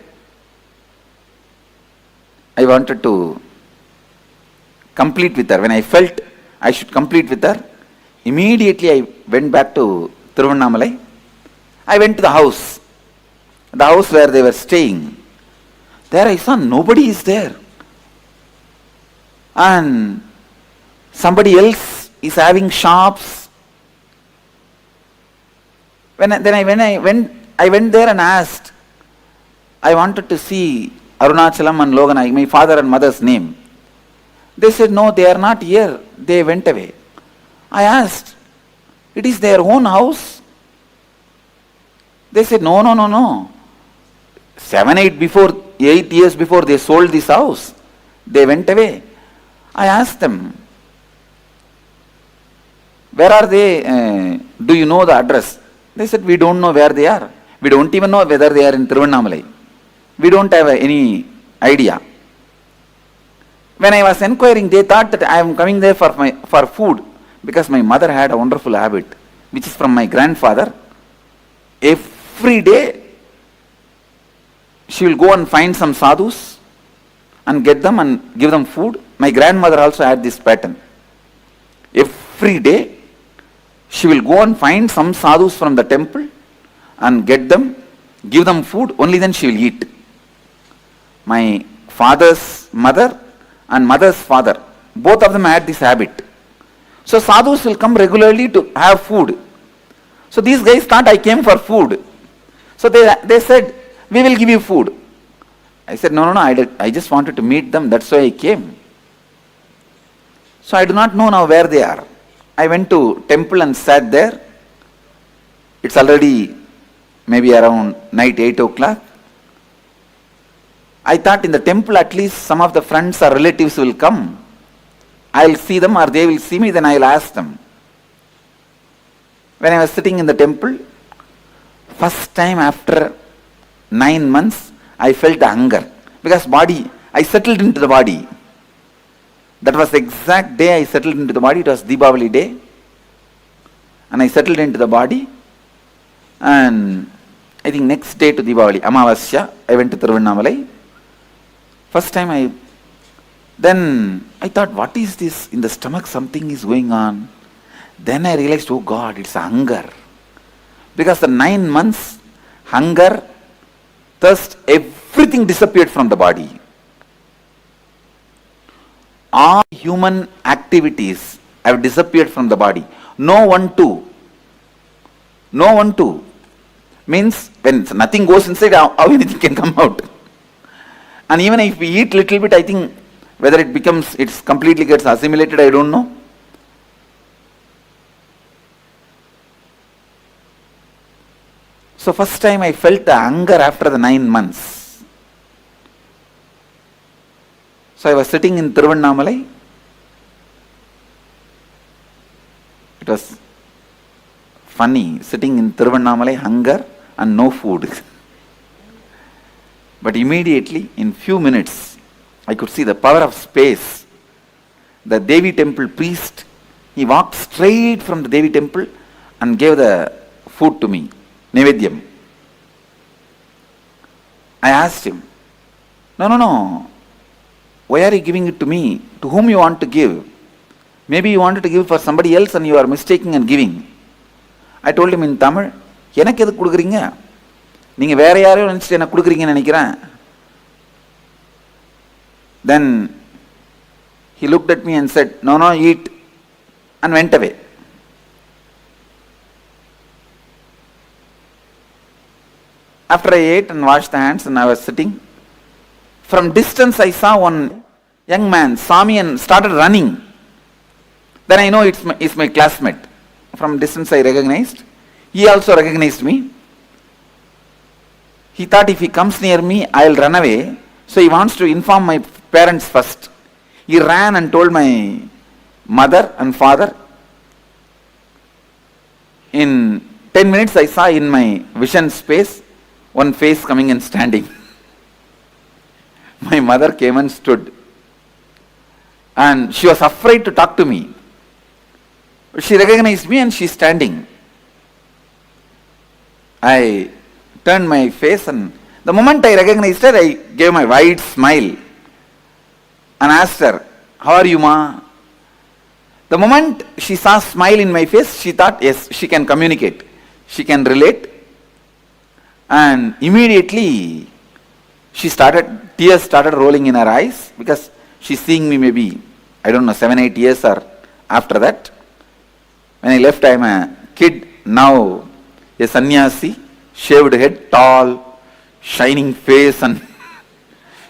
I wanted to complete with her. When I felt I should complete with her, immediately I went back to Thiruvannamalai. I went to the house where they were staying. There I saw nobody is there. And somebody else is having shops. I went there and asked. I wanted to see Arunachalam and Loganai, my father and mother's name. They said, no, they are not here. They went away. I asked, it is their own house? They said, no. 8 years before they sold this house, they went away. I asked them, where are they? Do you know the address? They said, we don't know where they are. We don't even know whether they are in Thiruvannamalai. We don't have any idea. When I was inquiring, they thought that I am coming there for food, because my mother had a wonderful habit, which is from my grandfather. Every day, she will go and find some sadhus and get them and give them food. My grandmother also had this pattern. Every day, she will go and find some sadhus from the temple and get them, give them food, only then she will eat. My father's mother and mother's father, both of them had this habit. So sadhus will come regularly to have food. So these guys thought I came for food. So they said, we will give you food. I said, no, I just wanted to meet them, that's why I came. So I do not know now where they are. I went to temple and sat there. It's already maybe around night 8 o'clock. I thought in the temple at least some of the friends or relatives will come. I'll see them or they will see me, then I'll ask them. When I was sitting in the temple, first time after 9 months, I felt the hunger. Because I settled into the body. That was the exact day I settled into the body. It was Deepavali day. And I settled into the body. And I think next day to Deepavali, Amavasya, I went to Thiruvannamalai. First time then I thought, what is this? In the stomach something is going on. Then I realized, oh God, it's hunger. Because the 9 months, hunger, thirst, everything disappeared from the body. All human activities have disappeared from the body. No one to. No one to. Means when nothing goes inside, how anything can come out. And even if we eat little bit, I think whether it's completely gets assimilated, I don't know. So first time I felt the hunger after the 9 months. So I was sitting in Tiruvannamalai. It was funny, sitting in Tiruvannamalai, hunger and no food. But immediately, in few minutes, I could see the power of space. The Devi temple priest, he walked straight from the Devi temple and gave the food to me, Nevedyam. I asked him, no, why are you giving it to me? To whom you want to give? Maybe you wanted to give for somebody else and you are mistaking and giving. I told him in Tamil, எனக்கு எது கொடுக்குறீங்க? நீங்க வேற யாரையோ நினைச்சிட்டு எனக்கு கொடுக்குறீங்கன்னு நினைக்கிறேன். Then he looked at me and said, no, eat, and went away. After I ate and washed the hands and I was sitting, from distance I saw one young man, saw me and started running. Then I know it's my classmate. From distance I recognized. He also recognized me. He thought if he comes near me, I'll run away. So he wants to inform my parents first. He ran and told my mother and father. In 10 minutes I saw in my vision space one face coming and standing. My mother came and stood. And she was afraid to talk to me. She recognized me and she's standing. I turned my face and the moment I recognized her, I gave my wide smile and asked her, how are you, ma? The moment she saw a smile in my face, she thought, yes, she can communicate. She can relate. And immediately tears started rolling in her eyes because she's seeing me maybe, 7-8 years or after that. When I left, I am a kid, now a sannyasi, shaved head, tall, shining face and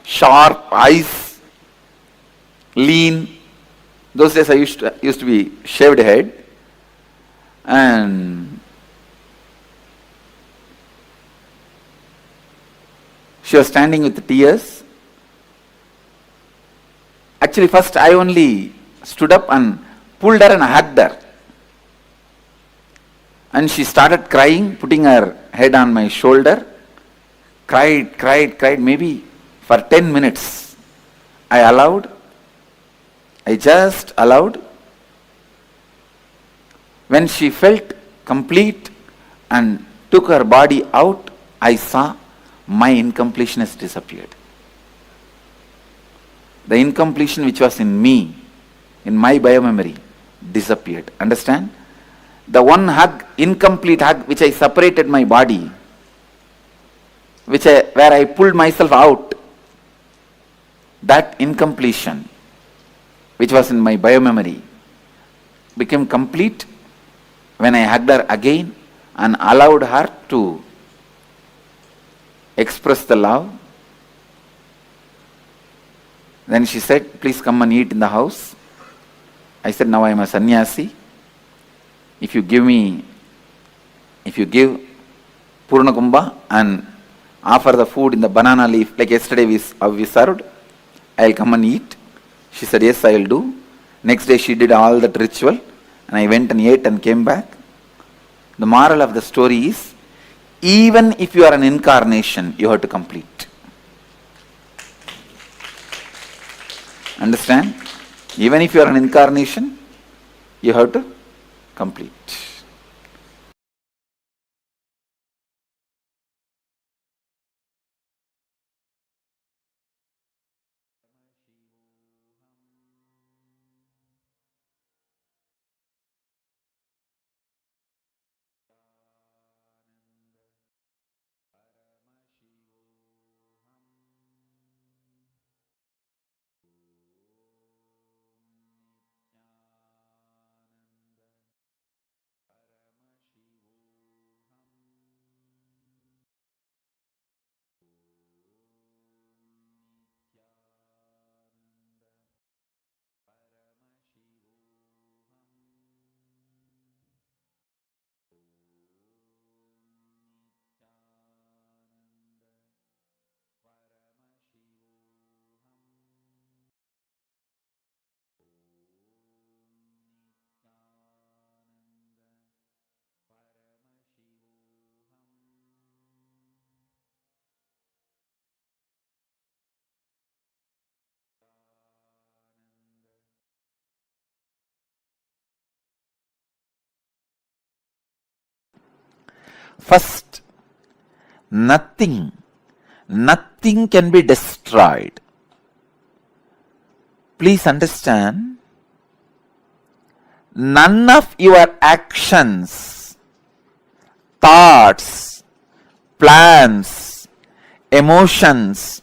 sharp eyes, lean. Those days I used to be shaved head. And she was standing with tears. Actually, first I only stood up and pulled her and hugged her. And she started crying, putting her head on my shoulder. Cried, maybe for 10 minutes. I just allowed. When she felt complete and took her body out, I saw my incompletion has disappeared. The incompletion which was in me, in my biomemory, disappeared. Understand? The one hug, incomplete hug, which I separated my body, where I pulled myself out, that incompletion, which was in my biomemory, became complete when I hugged her again and allowed her to express the love. Then she said, please come and eat in the house. I said, now I am a sannyasi. If you give Purna Kumbha and offer the food in the banana leaf, like yesterday we served, I'll come and eat. She said, yes, I'll do. Next day she did all that ritual and I went and ate and came back. The moral of the story is, even if you are an incarnation, you have to complete. Understand? Even if you are an incarnation, you have to complete. First, nothing can be destroyed. Please understand, none of your actions, thoughts, plans, emotions,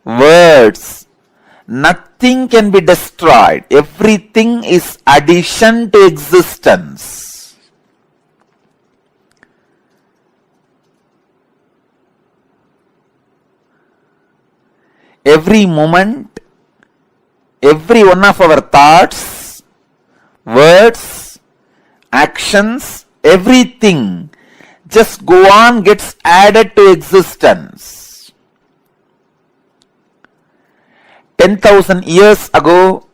words, nothing can be destroyed. Everything is addition to existence. Every moment, every one of our thoughts, words, actions, everything just go on, gets added to existence. 10,000 years ago,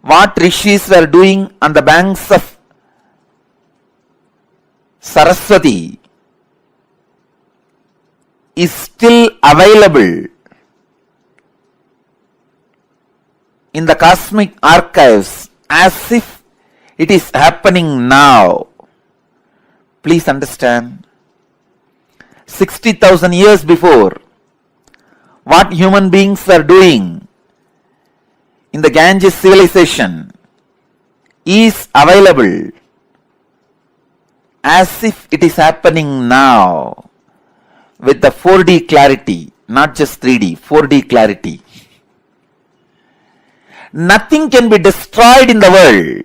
what rishis were doing on the banks of Saraswati is still available in the cosmic archives as if it is happening now. Please understand, 60,000 years before, what human beings were doing in the Ganges civilization is available as if it is happening now with the 4D clarity, not just 3D, 4D clarity. Nothing can be destroyed in the world.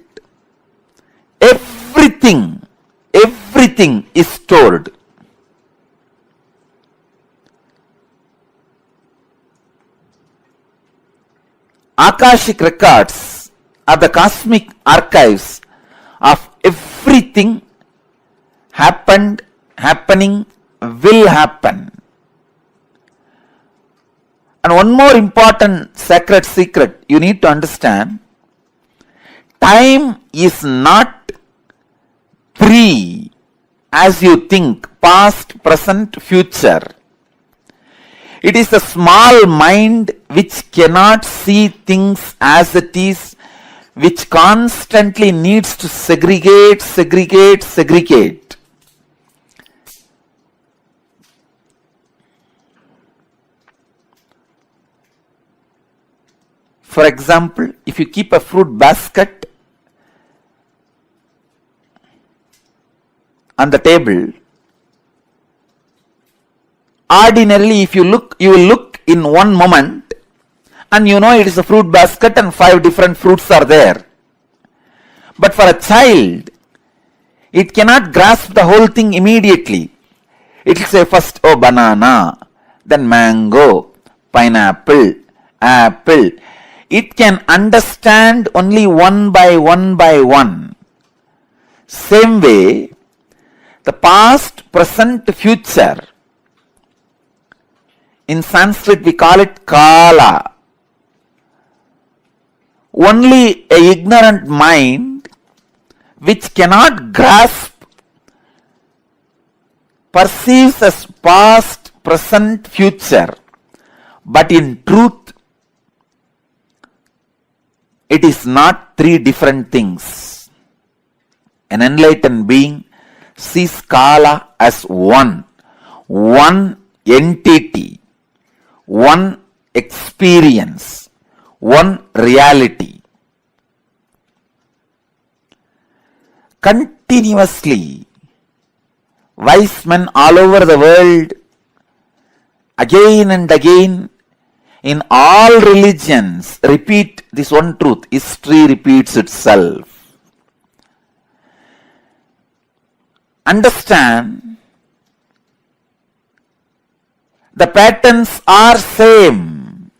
Everything is stored. Akashic records are the cosmic archives of everything happened, happening, will happen. And one more important sacred secret you need to understand, time is not three as you think, past, present, future. It is a small mind which cannot see things as it is, which constantly needs to segregate. For example, if you keep a fruit basket on the table, ordinarily if you look, you will look in one moment and you know it is a fruit basket and 5 different fruits are there. But for a child, it cannot grasp the whole thing immediately. It will say first, oh, banana, then mango, pineapple, apple. It can understand only one by one. Same way, the past, present, future. In Sanskrit we call it kala. Only a ignorant mind which cannot grasp perceives as past, present, future. But in truth, it is not 3 different things. An enlightened being sees kala as one entity, one experience, one reality. Continuously, wise men all over the world, again and again, in all religions, repeat this one truth. History repeats itself. Understand, the patterns are same.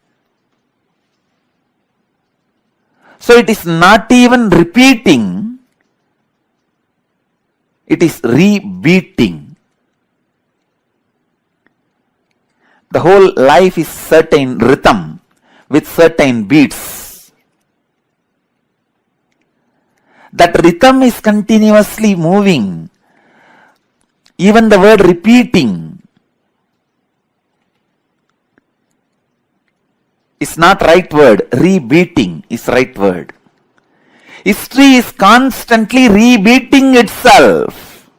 So it is not even repeating, it is rebeating. The whole life is certain rhythm with certain beats. That rhythm is continuously moving. Even the word repeating is not right word. Rebeating is right word. History is constantly rebeating itself.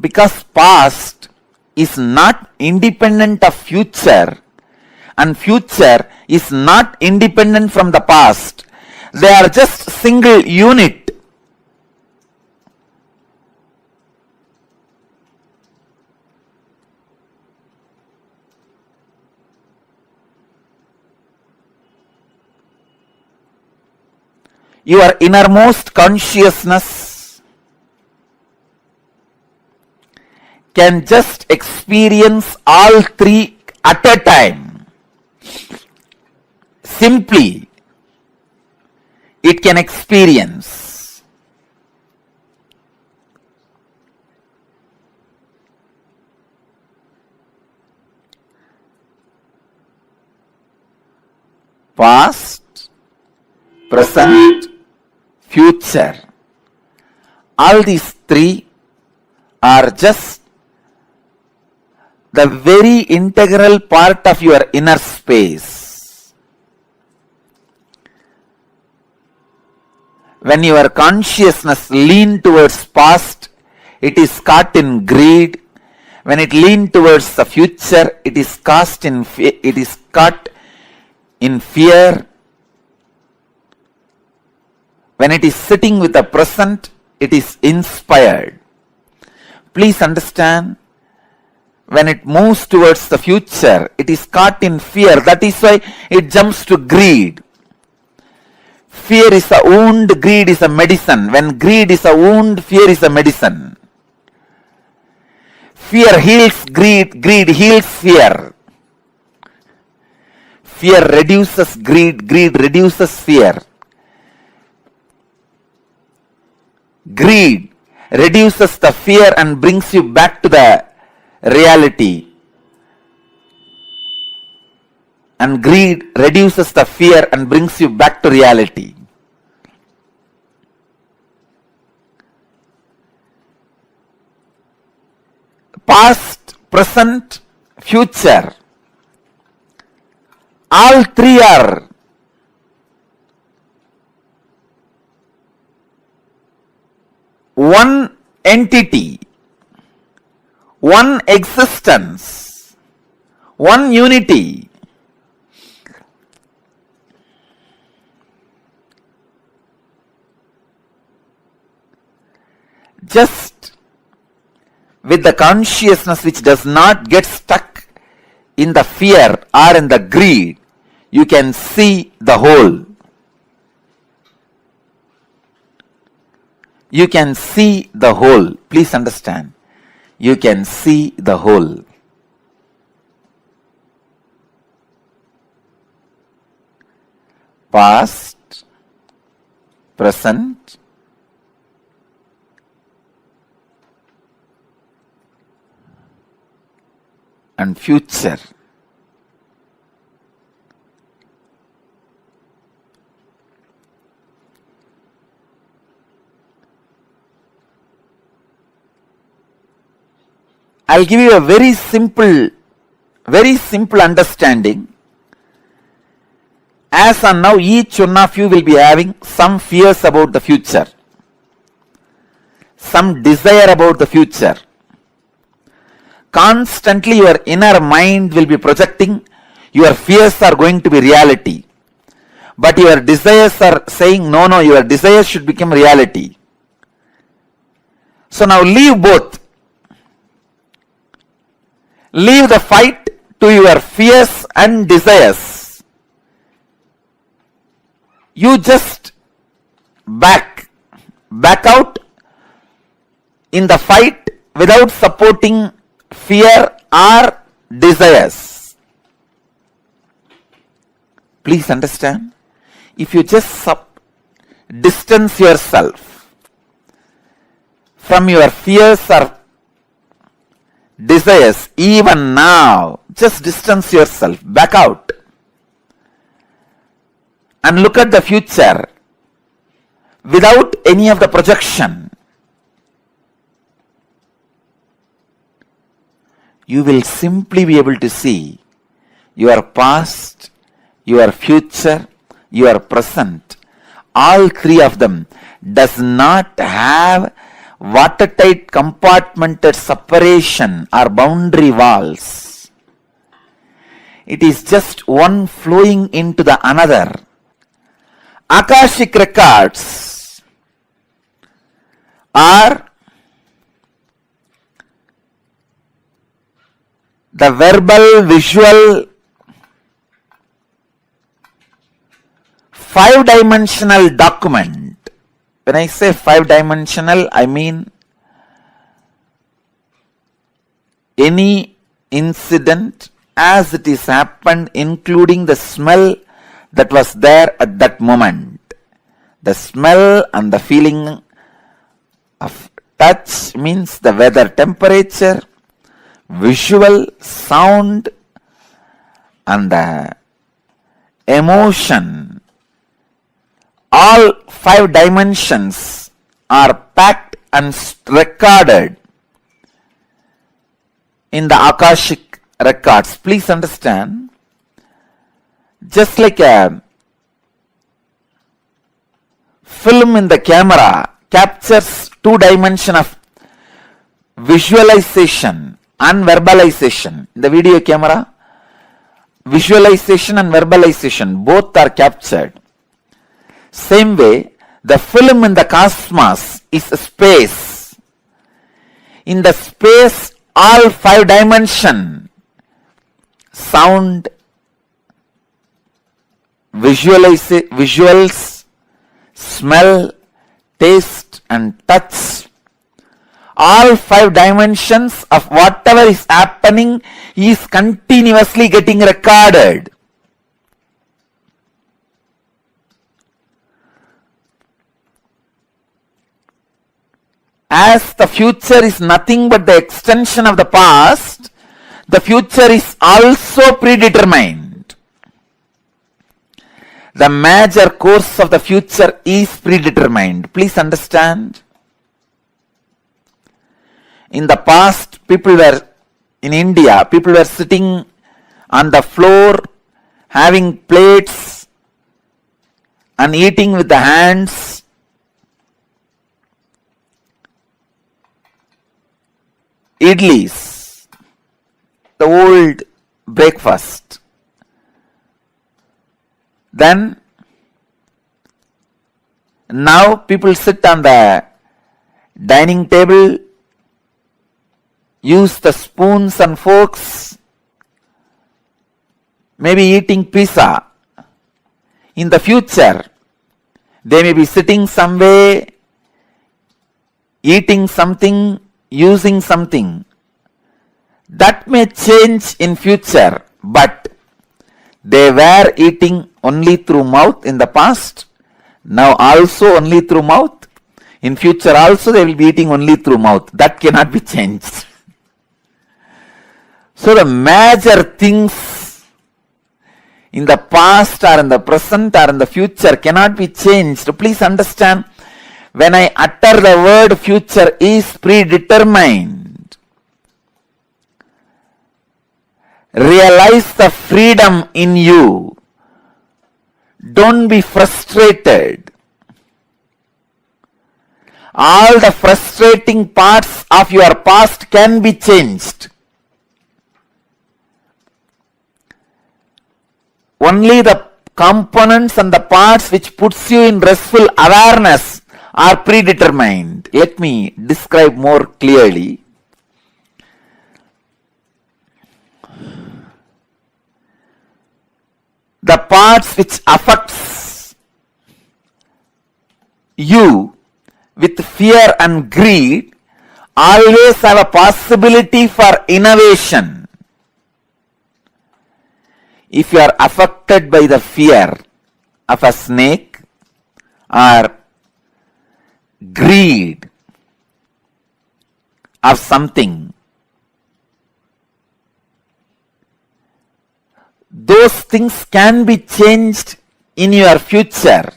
because past is not independent of future and future is not independent from the past. They are just single unit. Your innermost consciousness can just experience all three at a time. Simply, it can experience. Past, present, future. All these three are just the very integral part of your inner space. When your consciousness leans towards past, it is caught in greed. When it leans towards the future, it is caught in fear. When it is sitting with the present, it is inspired. Please understand, when it moves towards the future, it is caught in fear. That is why it jumps to greed. Fear is a wound, greed is a medicine. When greed is a wound, fear is a medicine. Fear heals greed, greed heals fear. Fear reduces greed, greed reduces fear. Greed reduces the fear and brings you back to the reality. And greed reduces the fear and brings you back to reality. Past, present, future. All three are one entity, one existence, one unity. Just with the consciousness which does not get stuck in the fear or in the greed, you can see the whole. You can see the whole. Please understand. You can see the whole. Past, present, and future. I'll give you a very simple understanding. As on now, each one of you will be having some fears about the future, some desire about the future. Constantly your inner mind will be projecting your fears are going to be reality. But your desires are saying, no, your desires should become reality. So now leave both. Leave the fight to your fears and desires. You just back out in the fight without supporting fear or desires. Please understand. If you just distance yourself from your fears or desires, even now, just distance yourself, back out, and look at the future without any of the projection. You will simply be able to see your past, your future, your present. All three of them does not have watertight compartmented separation or boundary walls. It is just one flowing into the another. Akashic records are the verbal, visual, five-dimensional document. When I say five-dimensional, I mean any incident as it is happened, including the smell that was there at that moment. The smell and the feeling of touch means the weather, temperature, visual, sound, and the emotion. All five dimensions are packed and recorded in the Akashic records. Please understand, just like a film in the camera captures two dimensions of visualization and verbalization. In the video camera, visualization and verbalization both are captured. Same way, the film in the cosmos is a space. In the space, all five dimensions, sound, visuals, smell, taste and touch, all five dimensions of whatever is happening is continuously getting recorded. As the future is nothing but the extension of the past, the future is also predetermined. The major course of the future is predetermined. Please understand. In the past, in India, people were sitting on the floor, having plates and eating with the hands. Idlis, the old breakfast. Then, now people sit on the dining table, use the spoons and forks, maybe eating pizza. In the future, they may be sitting somewhere, eating something, using something. That may change in future, but they were eating only through mouth in the past, now also only through mouth. In future also they will be eating only through mouth. That cannot be changed. So the major things in the past or in the present or in the future cannot be changed. Please understand, when I utter the word future is predetermined, realize the freedom in you. Don't be frustrated. All the frustrating parts of your past can be changed. Only the components and the parts which puts you in restful awareness are predetermined. Let me describe more clearly. The parts which affects you with fear and greed always have a possibility for innovation. If you are affected by the fear of a snake or greed of something, those things can be changed in your future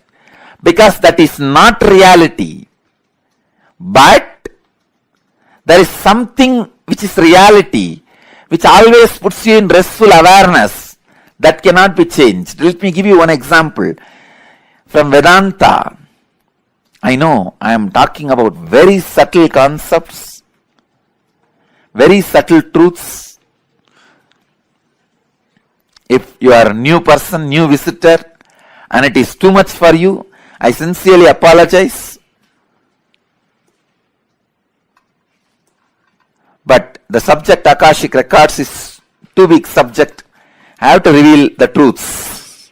because that is not reality. But there is something which is reality, which always puts you in restful awareness, that cannot be changed. Let me give you one example from Vedanta. I know I am talking about very subtle concepts, very subtle truths. If you are a new person, new visitor, and it is too much for you, I sincerely apologize. But the subject Akashic Records is too big subject. I have to reveal the truths.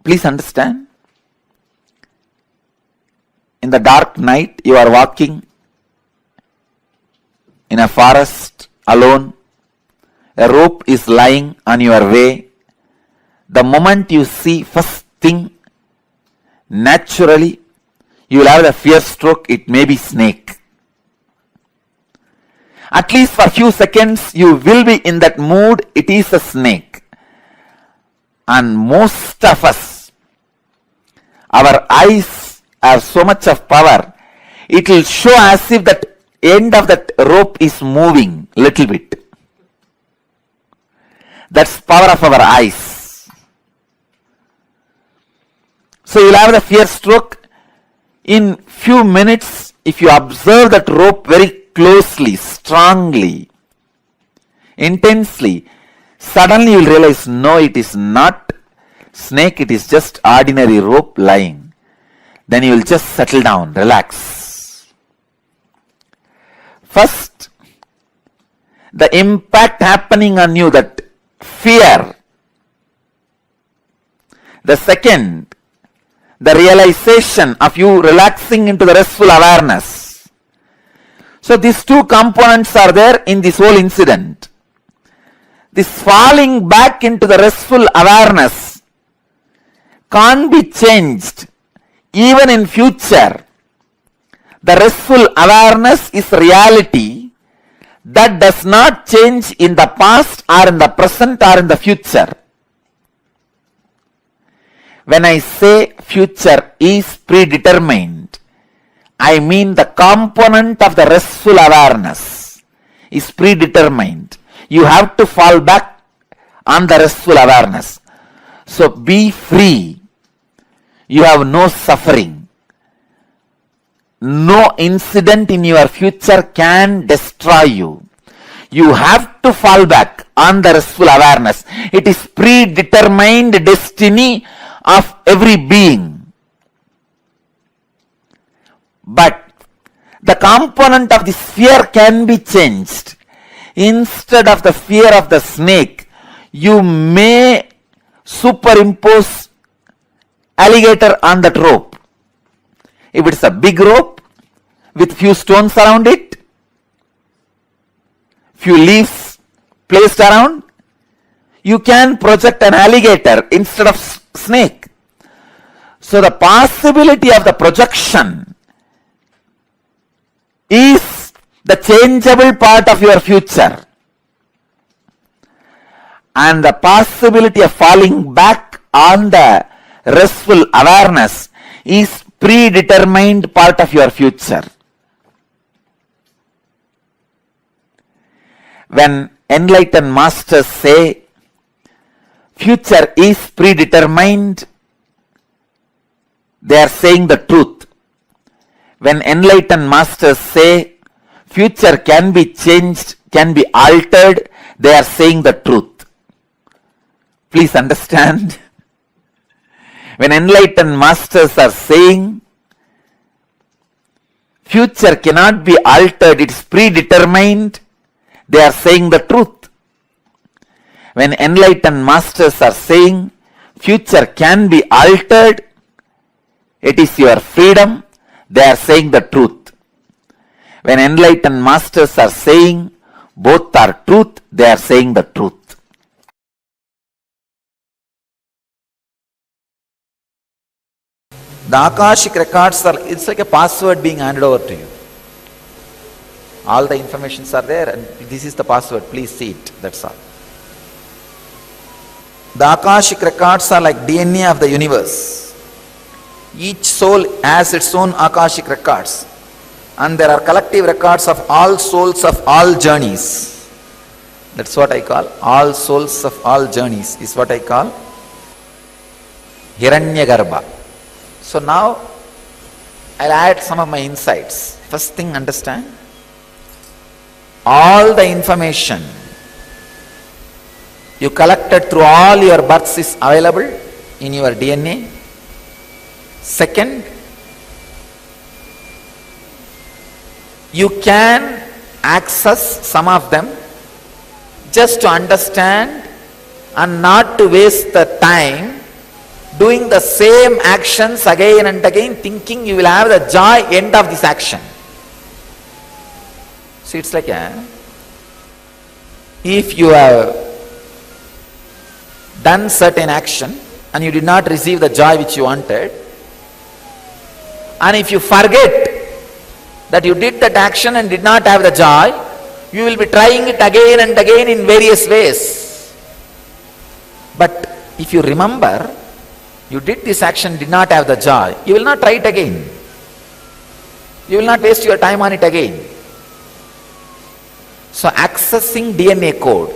Please understand. In the dark night, you are walking in a forest alone. A rope is lying on your way. The moment you see first thing, naturally, you will have a fear stroke. It may be snake. At least for a few seconds, you will be in that mood. It is a snake. And most of us, our eyes have so much of power. It will show as if that end of that rope is moving little bit. That's power of our eyes. So you'll have the fear stroke. In few minutes, if you observe that rope very closely, strongly, intensely, suddenly you'll realize, no, it is not snake, it is just ordinary rope lying. Then you will just settle down, relax. First, the impact happening on you, that fear. The second, the realization of you relaxing into the restful awareness. So these two components are there in this whole incident. This falling back into the restful awareness can't be changed even in future. The restful awareness is reality that does not change in the past or in the present or in the future. When I say future is predetermined, I mean the component of the restful awareness is predetermined. You have to fall back on the restful awareness. So be free. You have no suffering. No incident in your future can destroy you. You have to fall back on the restful awareness. It is predetermined destiny of every being. But the component of this fear can be changed. Instead of the fear of the snake, you may superimpose alligator on that rope. If it's a big rope with few stones around it, few leaves placed around, you can project an alligator instead of snake. So the possibility of the projection is the changeable part of your future. And the possibility of falling back on the restful awareness is predetermined part of your future. When enlightened masters say future is predetermined, they are saying the truth. When enlightened masters say future can be changed, can be altered, they are saying the truth. Please understand. When enlightened masters are saying future cannot be altered, it is predetermined, they are saying the truth. When enlightened masters are saying future can be altered, it is your freedom, they are saying the truth. When enlightened masters are saying both are truth, they are saying the truth. The Akashic records are, it's like a password being handed over to you. All the informations are there and this is the password, please see it, that's all. The Akashic records are like DNA of the universe. Each soul has its own Akashic records and there are collective records of all souls of all journeys. That's what I call all souls of all journeys, is what I call Hiranyagarbha. So now I'll add some of my insights. First thing, understand, all the information you collected through all your births is available in your DNA. Second, you can access some of them just to understand and not to waste the time doing the same actions again and again, thinking you will have the joy end of this action. So it's like if you have done certain action and you did not receive the joy which you wanted, and if you forget that you did that action and did not have the joy, you will be trying it again and again in various ways. But if you remember, you did this action, did not have the joy, you will not try it again. You will not waste your time on it again. So accessing DNA code,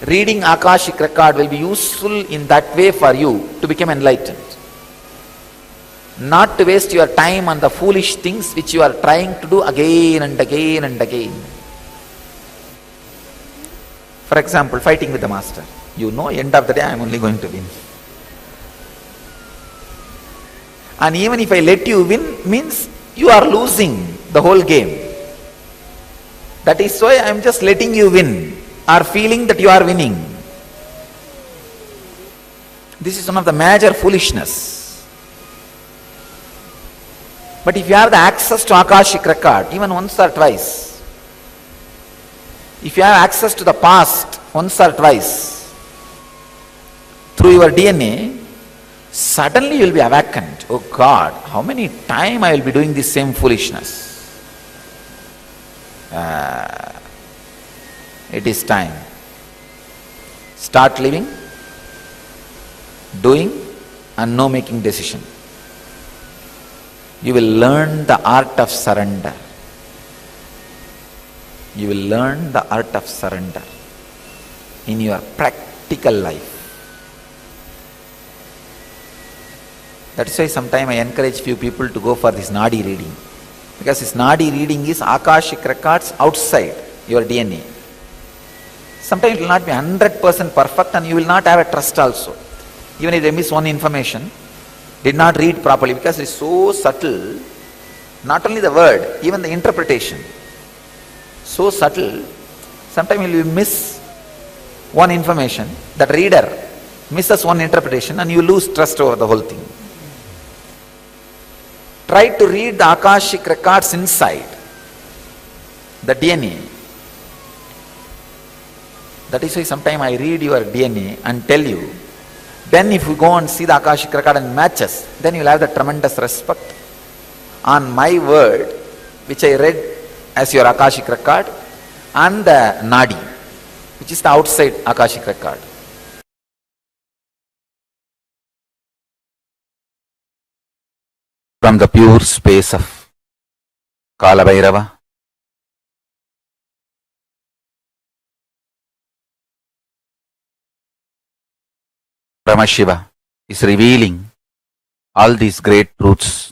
reading Akashic record will be useful in that way for you to become enlightened. Not to waste your time on the foolish things which you are trying to do again and again and again. For example, fighting with the master. You know, end of the day I am only going to win. And even if I let you win, means you are losing the whole game. That is why I am just letting you win, or feeling that you are winning. This is one of the major foolishness. But if you have the access to Akashic record, even once or twice, if you have access to the past once or twice, through your DNA, suddenly you will be awakened. Oh God, how many times I will be doing this same foolishness? It is time. Start living, doing, and no making decision. You will learn the art of surrender. You will learn the art of surrender in your practical life. That's why sometimes I encourage few people to go for this Nadi reading. Because this Nadi reading is Akashic records outside your DNA. Sometimes it will not be 100% perfect and you will not have a trust also. Even if they miss one information, did not read properly, because it is so subtle, not only the word, even the interpretation. So subtle, sometimes you will miss one information, that reader misses one interpretation and you lose trust over the whole thing. Try to read the Akashic records inside the DNA. That is why sometimes I read your DNA and tell you. Then if you go and see the Akashic record and matches, then you will have the tremendous respect on my word, which I read as your Akashic record, and the Nadi, which is the outside Akashic record. From the pure space of Kalabhairava, Paramashiva is revealing all these great truths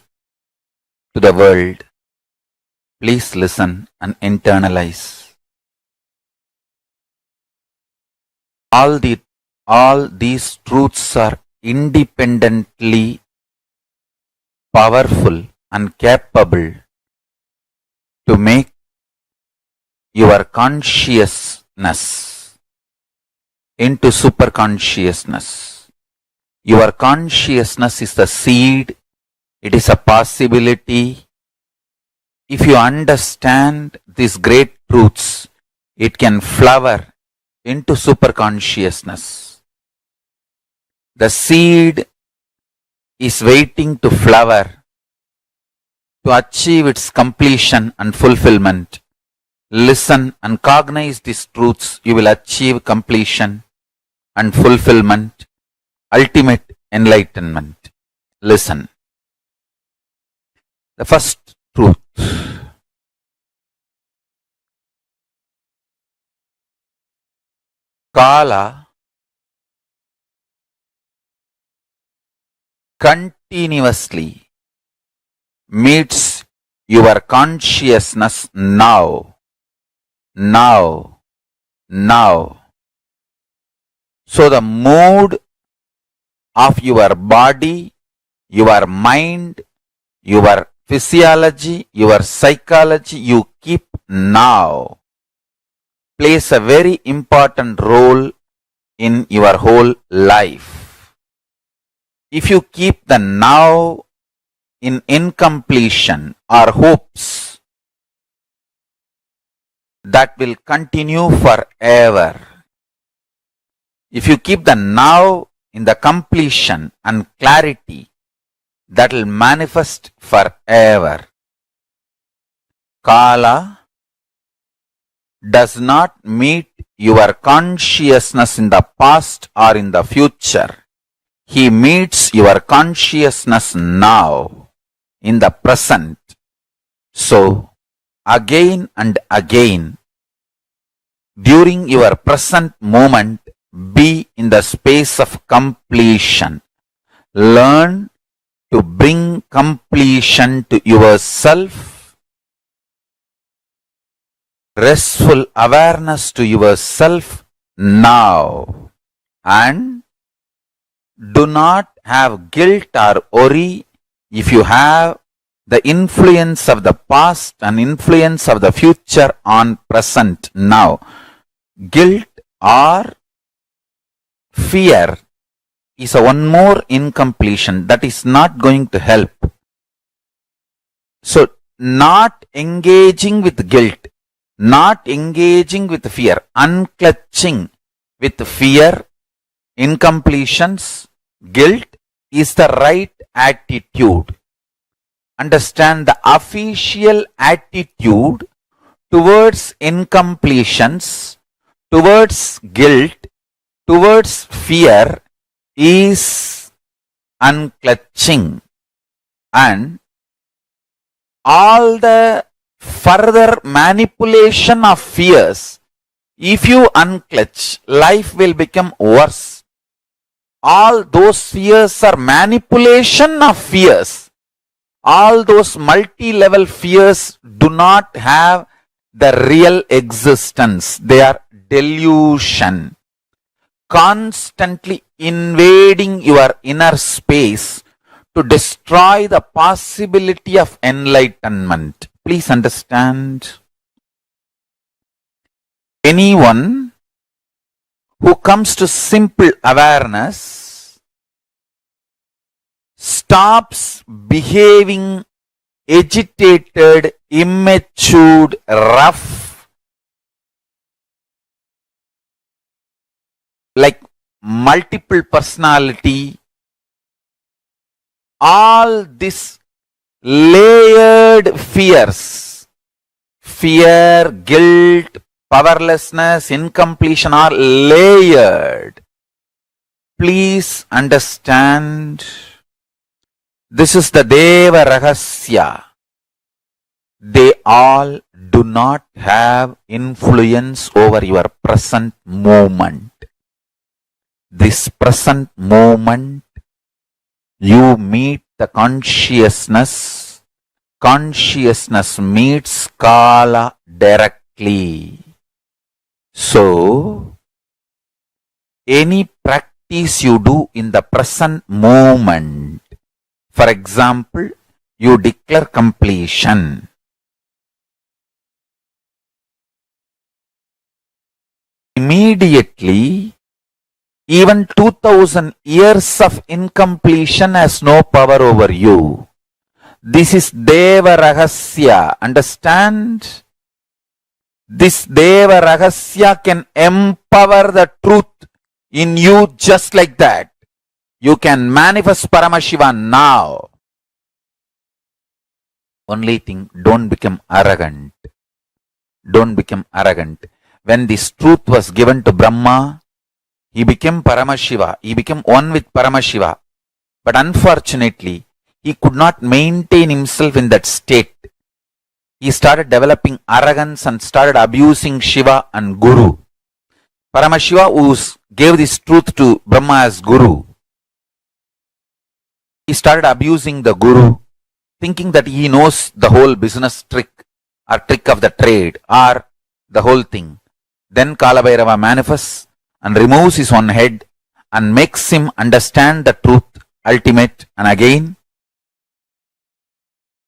to the world. Please listen and internalize. All these truths are independently powerful and capable to make your consciousness into super consciousness. Your consciousness is the seed, it is a possibility. If you understand these great truths, it can flower into super consciousness. The seed is waiting to flower to achieve its completion and fulfillment. Listen and cognize these truths, you will achieve completion and fulfillment, ultimate enlightenment. Listen. The first truth. Kala continuously meets your consciousness now, now, now. So the mood of your body, your mind, your physiology, your psychology you keep now plays a very important role in your whole life. If you keep the now in incompletion or hopes, that will continue forever. If you keep the now in the completion and clarity, that will manifest forever. Kala does not meet your consciousness in the past or in the future. He meets your consciousness now, in the present. So, again and again, during your present moment, be in the space of completion. Learn to bring completion to yourself, restful awareness to yourself now, and do not have guilt or worry if you have the influence of the past and influence of the future on present now. Guilt or fear is a one more incompletion that is not going to help. So, not engaging with guilt, not engaging with fear, unclutching with fear, incompletions, guilt is the right attitude. Understand the official attitude towards incompletions, towards guilt, towards fear is unclutching, and all the further manipulation of fears, if you unclutch, life will become worse. All those fears are manipulation of fears. All those multi-level fears do not have the real existence. They are delusion. Constantly invading your inner space to destroy the possibility of enlightenment. Please understand. Anyone who comes to simple awareness stops behaving agitated, immature, rough, like multiple personality, all this layered fears, fear, guilt, powerlessness, incompletion are layered. Please understand, this is the Deva Rahasya. They all do not have influence over your present moment. This present moment, you meet the consciousness. Consciousness meets Kala directly. So, any practice you do in the present moment, for example, you declare completion. Immediately, even 2000 years of incompletion has no power over you. This is Deva Rahasya. Understand? This Deva Rahasya can empower the truth in you just like that. You can manifest Paramashiva now. Only thing, don't become arrogant. Don't become arrogant. When this truth was given to Brahma, he became Paramashiva. He became one with Paramashiva. But unfortunately, he could not maintain himself in that state. He started developing arrogance and started abusing Shiva and Guru. Paramashiva, who gave this truth to Brahma as Guru, he started abusing the Guru, thinking that he knows the whole business trick or trick of the trade or the whole thing. Then Kalabhairava manifests and removes his own head and makes him understand the truth ultimate, and again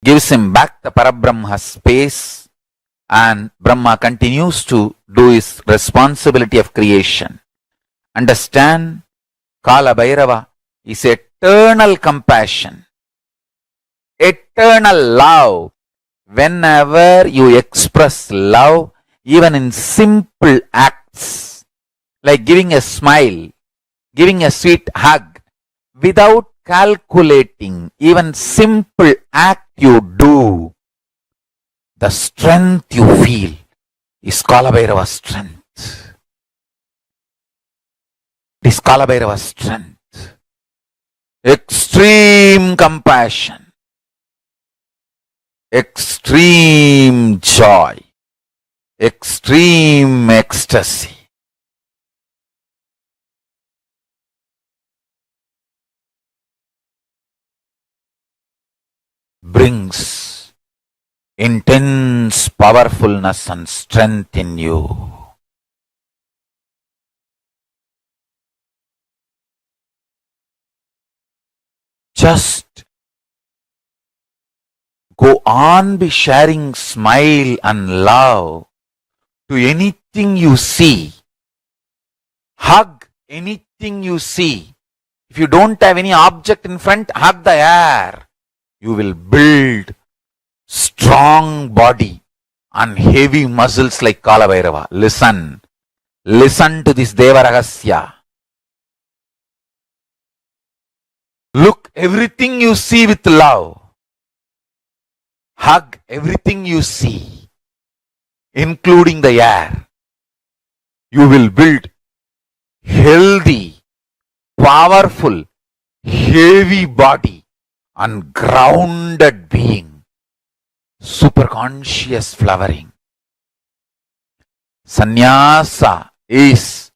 gives him back the Parabrahma space, and Brahma continues to do his responsibility of creation. Understand, Kala Bhairava is eternal compassion, eternal love. Whenever you express love, even in simple acts, like giving a smile, giving a sweet hug, without calculating, even simple act you do, the strength you feel is Kala Bhairava's strength. It is Kala Bhairava's strength. Extreme compassion, extreme joy, extreme ecstasy. Brings intense powerfulness and strength in you. Just go on be sharing smile and love to anything you see. Hug anything you see. If you don't have any object in front, hug the air. You will build strong body and heavy muscles like Kala Bhairava. Listen. Listen to this Deva Rahasya. Look everything you see with love. Hug everything you see, including the air. You will build healthy, powerful, heavy body and grounded being. Superconscious flowering. Sannyasa is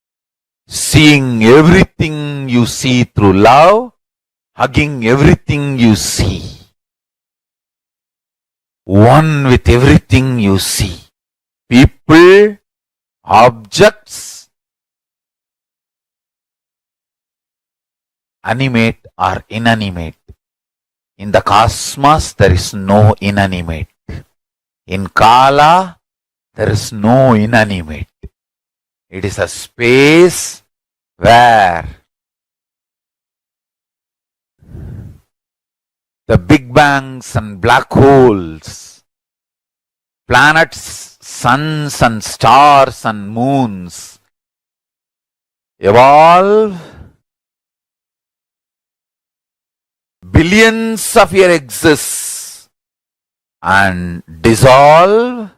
seeing everything you see through love, hugging everything you see. One with everything you see. People, objects, animate or inanimate. In the cosmos, there is no inanimate. In Kala, there is no inanimate. It is a space where the big bangs and black holes, planets, suns and stars and moons evolve billions of years exist and dissolve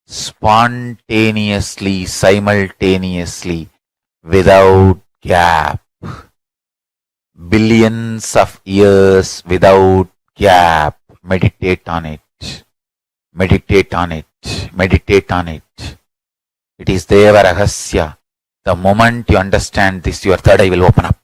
spontaneously, simultaneously, without gap. Billions of years without gap. Meditate on it. Meditate on it. Meditate on it. It is Deva Rahasya. The moment you understand this, your third eye will open up.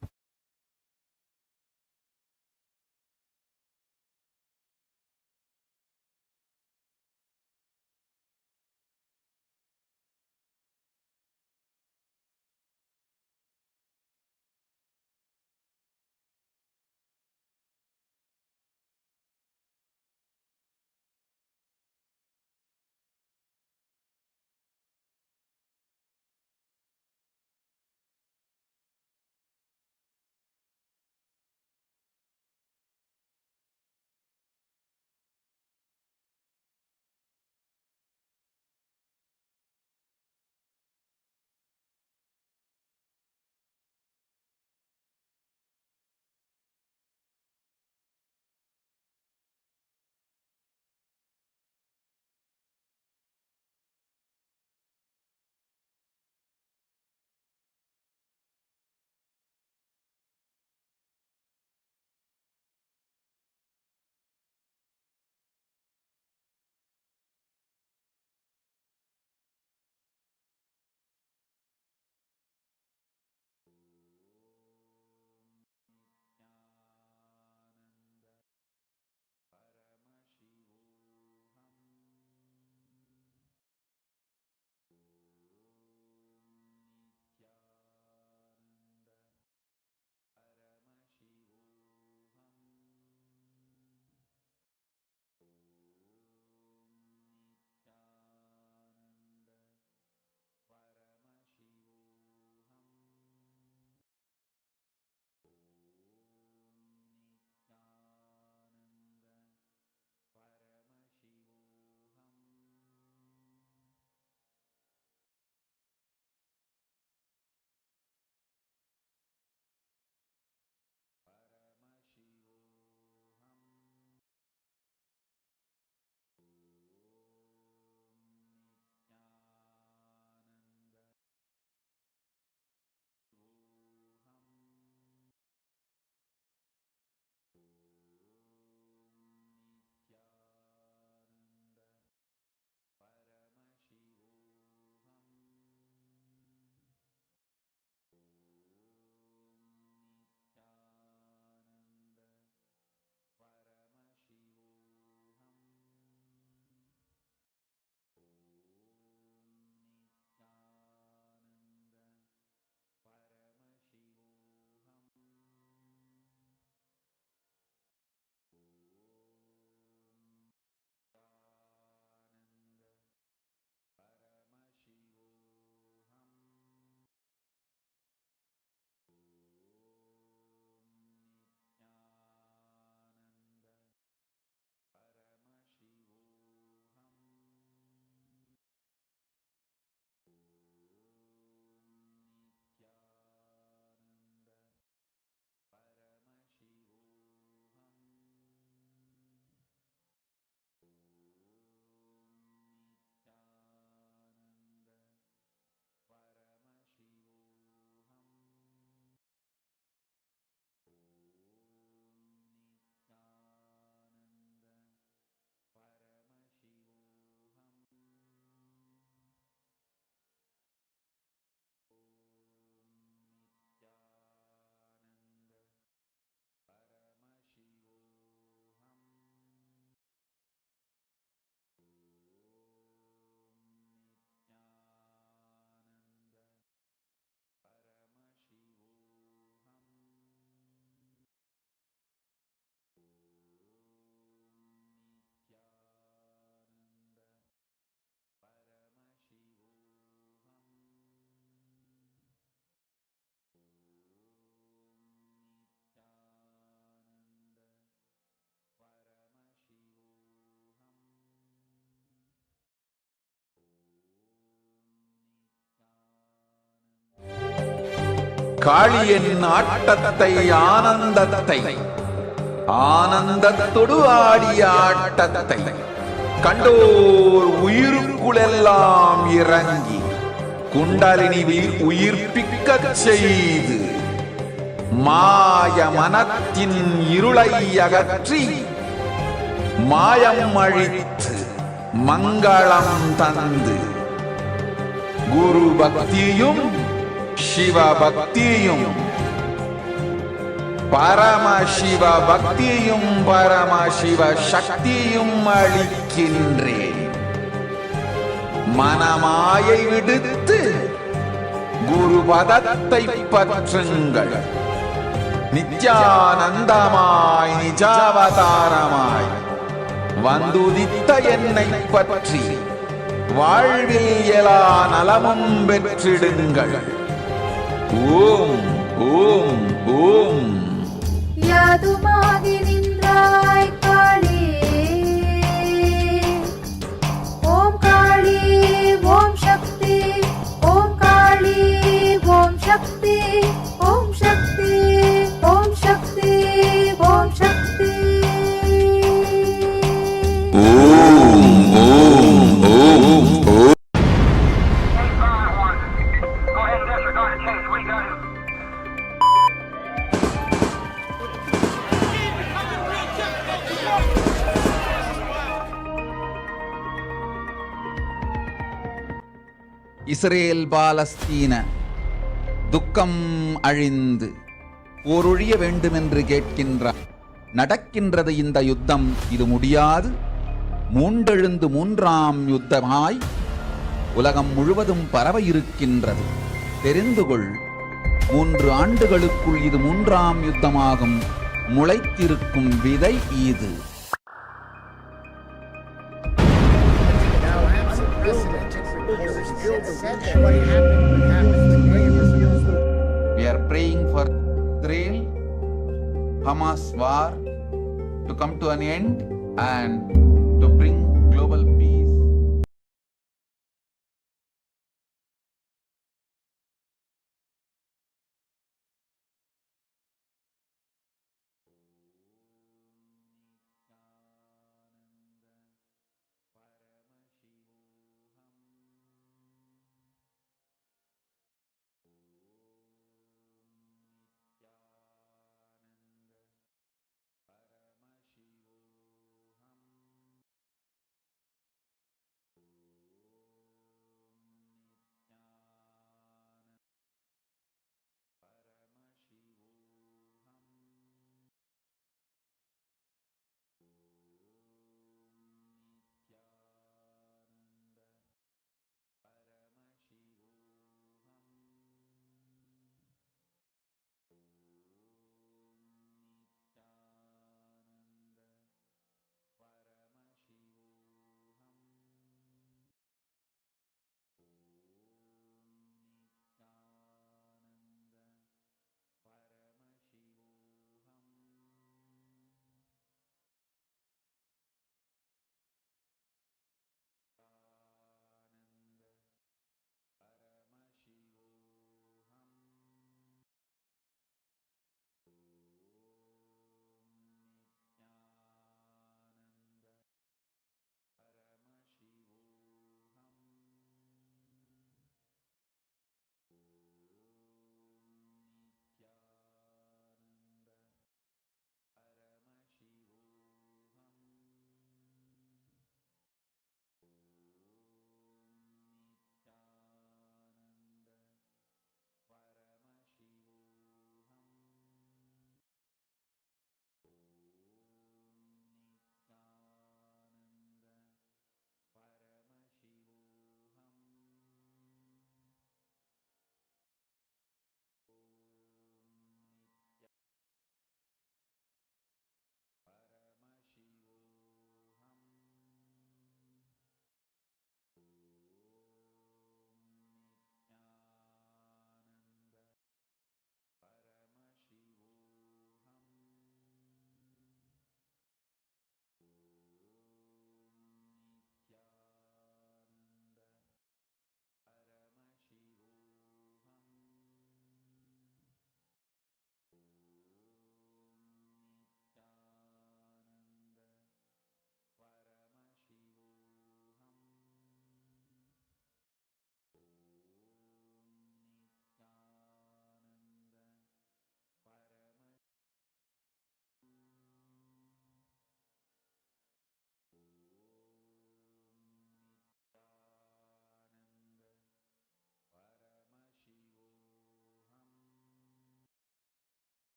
காளியின் ஆட்டத்தை ஆனந்தத்தை ஆனந்தத்தொடு ஆடிய ஆட்டத்தை கண்டோர் உயிருக்குளெல்லாம் இறங்கி குண்டலினி உயிர்ப்பிக்கச் செய்து மாய மனத்தின் இருளை அகற்றி மாயம் அழித்து மங்களம் தந்து குரு பக்தியும் சிவ பக்தியும் பரமசிவ பக்தியும் பரமசிவ சக்தியும் அளிக்கின்றேன். மனமாயை விடுத்து குரு பதத்தை பற்றுங்கள். நித்யானந்தமாய் நிஜாவதாரமாய் வந்துதித்த என்னை பற்றி வாழ்வில் எல்லா நலமும் பெற்றிடுங்கள். ஓம் ஓம் ஓம். யாதுமாகி நின்றாய் காளி, ஓம் காளி ஓம் சக்தி, ஓம் காளி ஓம் சக்தி, ஓம் சக்தி ஓம் சக்தி ஓம் சக்தி. ஓம் ஓம் ஓம் ஓம். இஸ்ரேல் பாலஸ்தீன துக்கம் அழிந்து போரொழிய வேண்டுமென்று கேட்கின்றார். நடக்கின்றது இந்த யுத்தம், இது முடியாது. மூண்டெழுந்து மூன்றாம் யுத்தமாய் உலகம் முழுவதும் பரவ இருக்கின்றது. தெரிந்து கொள், 3 ஆண்டுகளுக்குள் இது 3ஆம் யுத்தமாகும். முளைத்திருக்கும் விதை இது. We are praying for Israel Hamas war to come to an end and to bring global peace.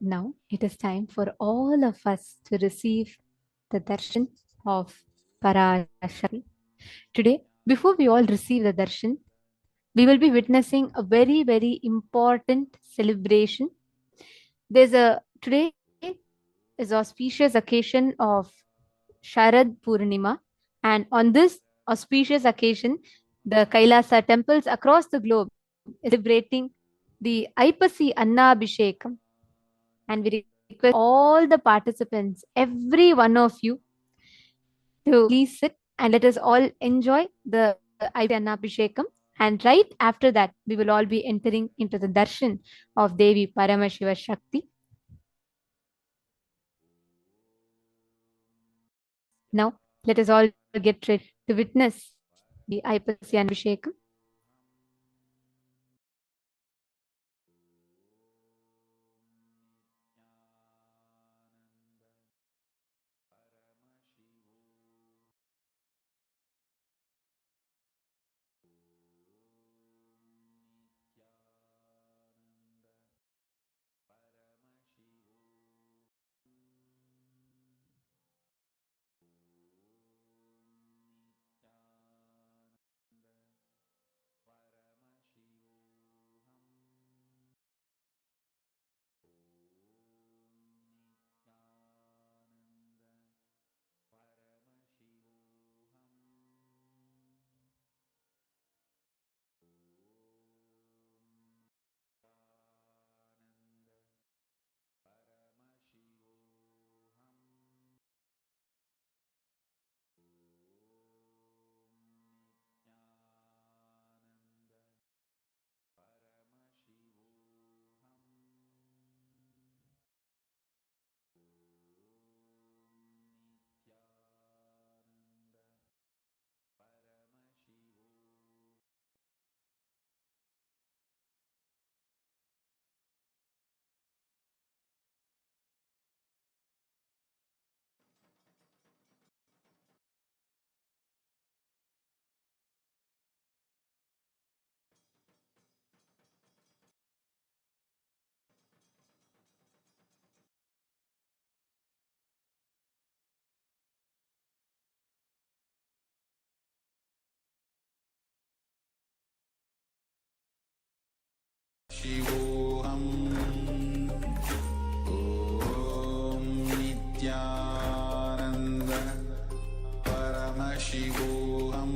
Now it is time for all of us to receive the darshan of Parashakti. Today, before we all receive the darshan, we will be witnessing a very, very important celebration. Today is auspicious occasion of Sharad Purnima, and on this auspicious occasion, the Kailasa temples across the globe is celebrating the Aipasi Annabhishekam, and we request all the participants, every one of you, to please sit and let us all enjoy the Aipasi Annabhishekam. And right after that, we will all be entering into the darshan of Devi Paramashiva Shakti. Now, let us all get ready to witness the Aipasi Annabhishekam. शिवोऽहम् ॐ नित्यानन्द परमशिवोऽहम्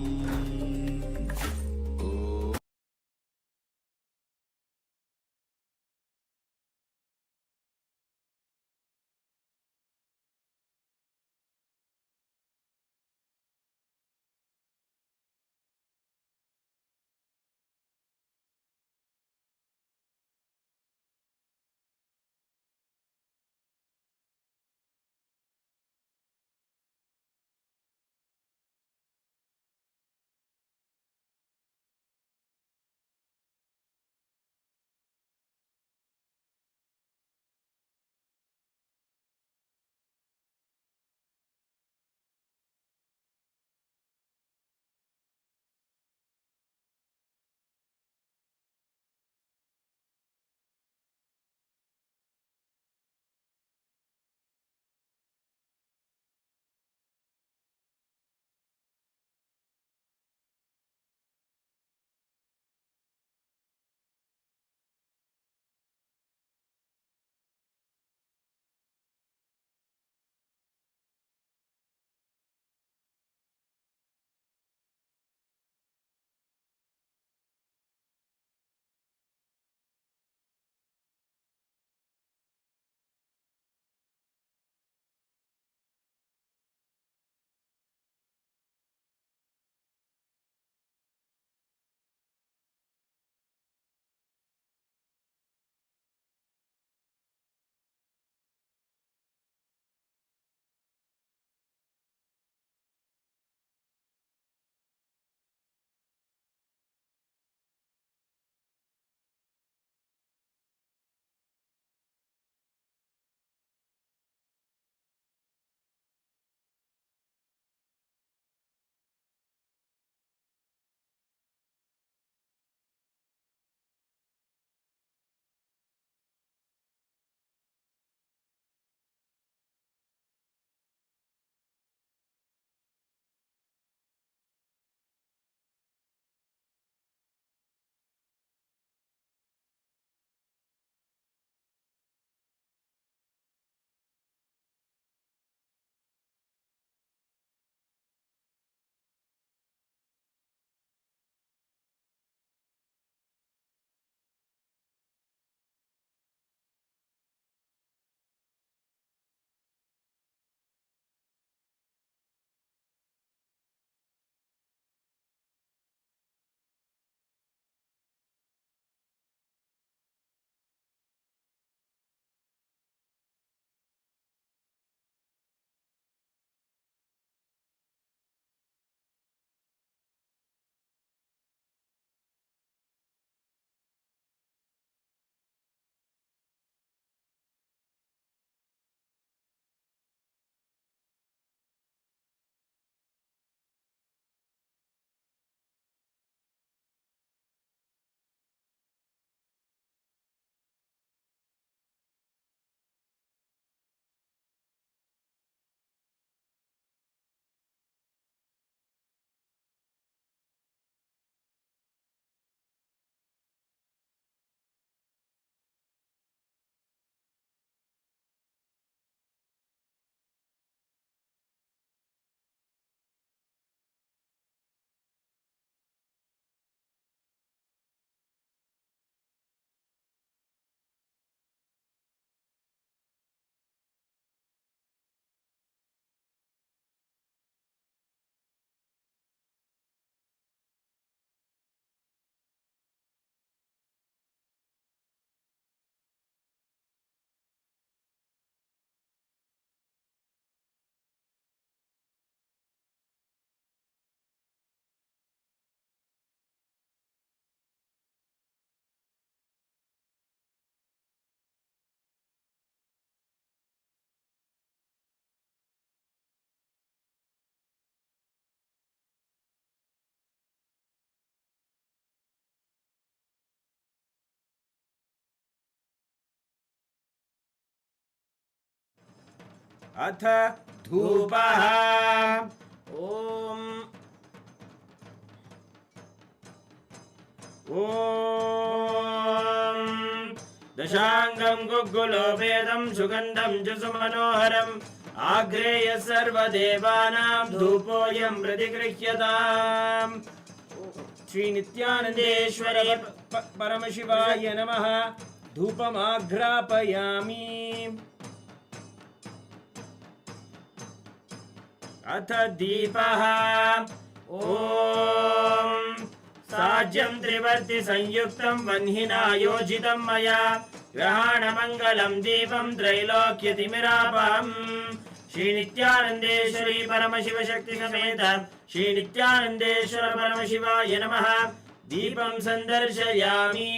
अथ धूपः ॐ दशाङ्गं गुग्गुलोपेदं सुगन्धं च सुमनोहरम् आग्रेय सर्वदेवानां धूपोऽयं प्रतिगृह्यताम्। श्री नित्यानन्देश्वरे परमशिवाय नमः। धूपमाघ्रापयामि। अथ दीपः ॐ साज्यं त्रिवर्ति संयुक्तं वह्निना योजितं मया ग्रहाणमङ्गलं दीपं त्रैलोक्यतिमिरापहम्। श्री नित्यानन्देश्वरी परमशिव शक्ति समेत श्री नित्यानन्देश्वर परमशिवाय नमः। दीपं सन्दर्शयामि।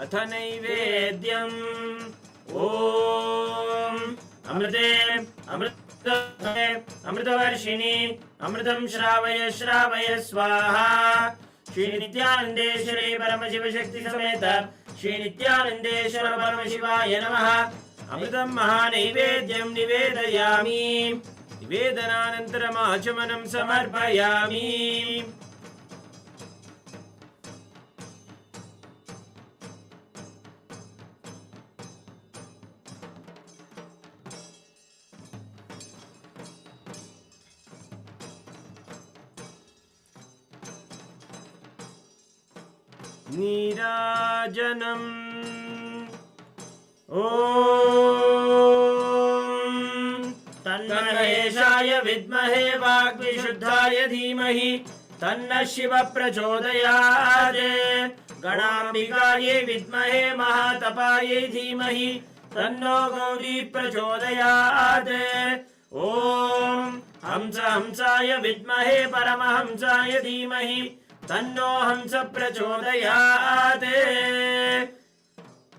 अथ नैवेद्यम् ॐ अमृते अमृतवर्षिणि अमृतं श्रावय श्रावय स्वाहा। श्री नित्यानन्देश्वरी परमशिव शक्ति समेत श्री नित्यानन्देश्वर परमशिवाय नमः। अमृतं महानैवेद्यं निवेदयामि। निवेदनानन्तरम् आचमनं समर्पयामि। नीराजनम् ॐ तन्महेशाय विद्महे वाग्विशुद्धाय धीमहि तन्नः शिवः प्रचोदयात्। गणाम्बिकायै विद्महे महातपायै धीमहि तन्नो गौरी प्रचोदयात्। ॐ हंसाय विद्महे परमहंसाय धीमहि तन्नो हंस प्रचोदयात्।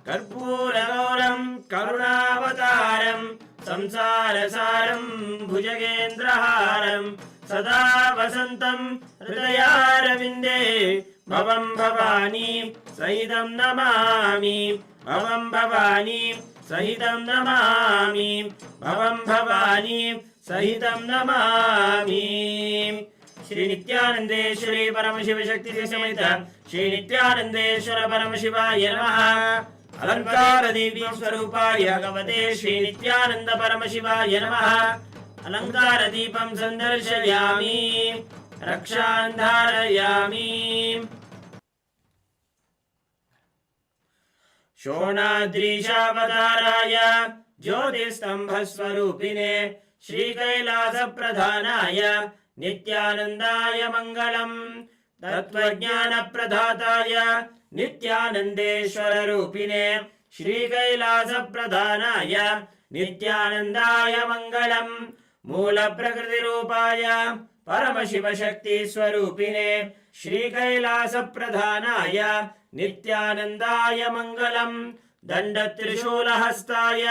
कर्पूरगौरं करुणावतारं संसारसारं भुजगेन्द्रहारं सदा वसन्तं हृदयारविन्दे भवं भवानी सहितं नमामि। भवं भवानी सहितं नमामि। भवं भवानी सहितं नमामि। श्री नित्यानन्देश्वरी परमशिव शक्ति समेत श्री नित्यानन्देश्वर परमशिवाय नमः। अलंकार देवी स्वरूपाय भगवते श्री नित्यानंद परमशिवाय नमः। अलंकार दीपं सन्दर्शयामि। रक्षां धारयामि। शोणाद्रीशावताराय ज्योतिस्तंभस्वरूपिणे श्रीकैलासप्रधानाय नित्यानन्दाय मङ्गलम्। तत्त्वज्ञानप्रदाताय नित्यानन्देश्वररूपिणे श्रीकैलासप्रधानाय नित्यानन्दाय मङ्गलम्। मूलप्रकृतिरूपाय परमशिवशक्तिस्वरूपिणे श्रीकैलासप्रधानाय नित्यानन्दाय मङ्गलम्। दण्डत्रिशूलहस्ताय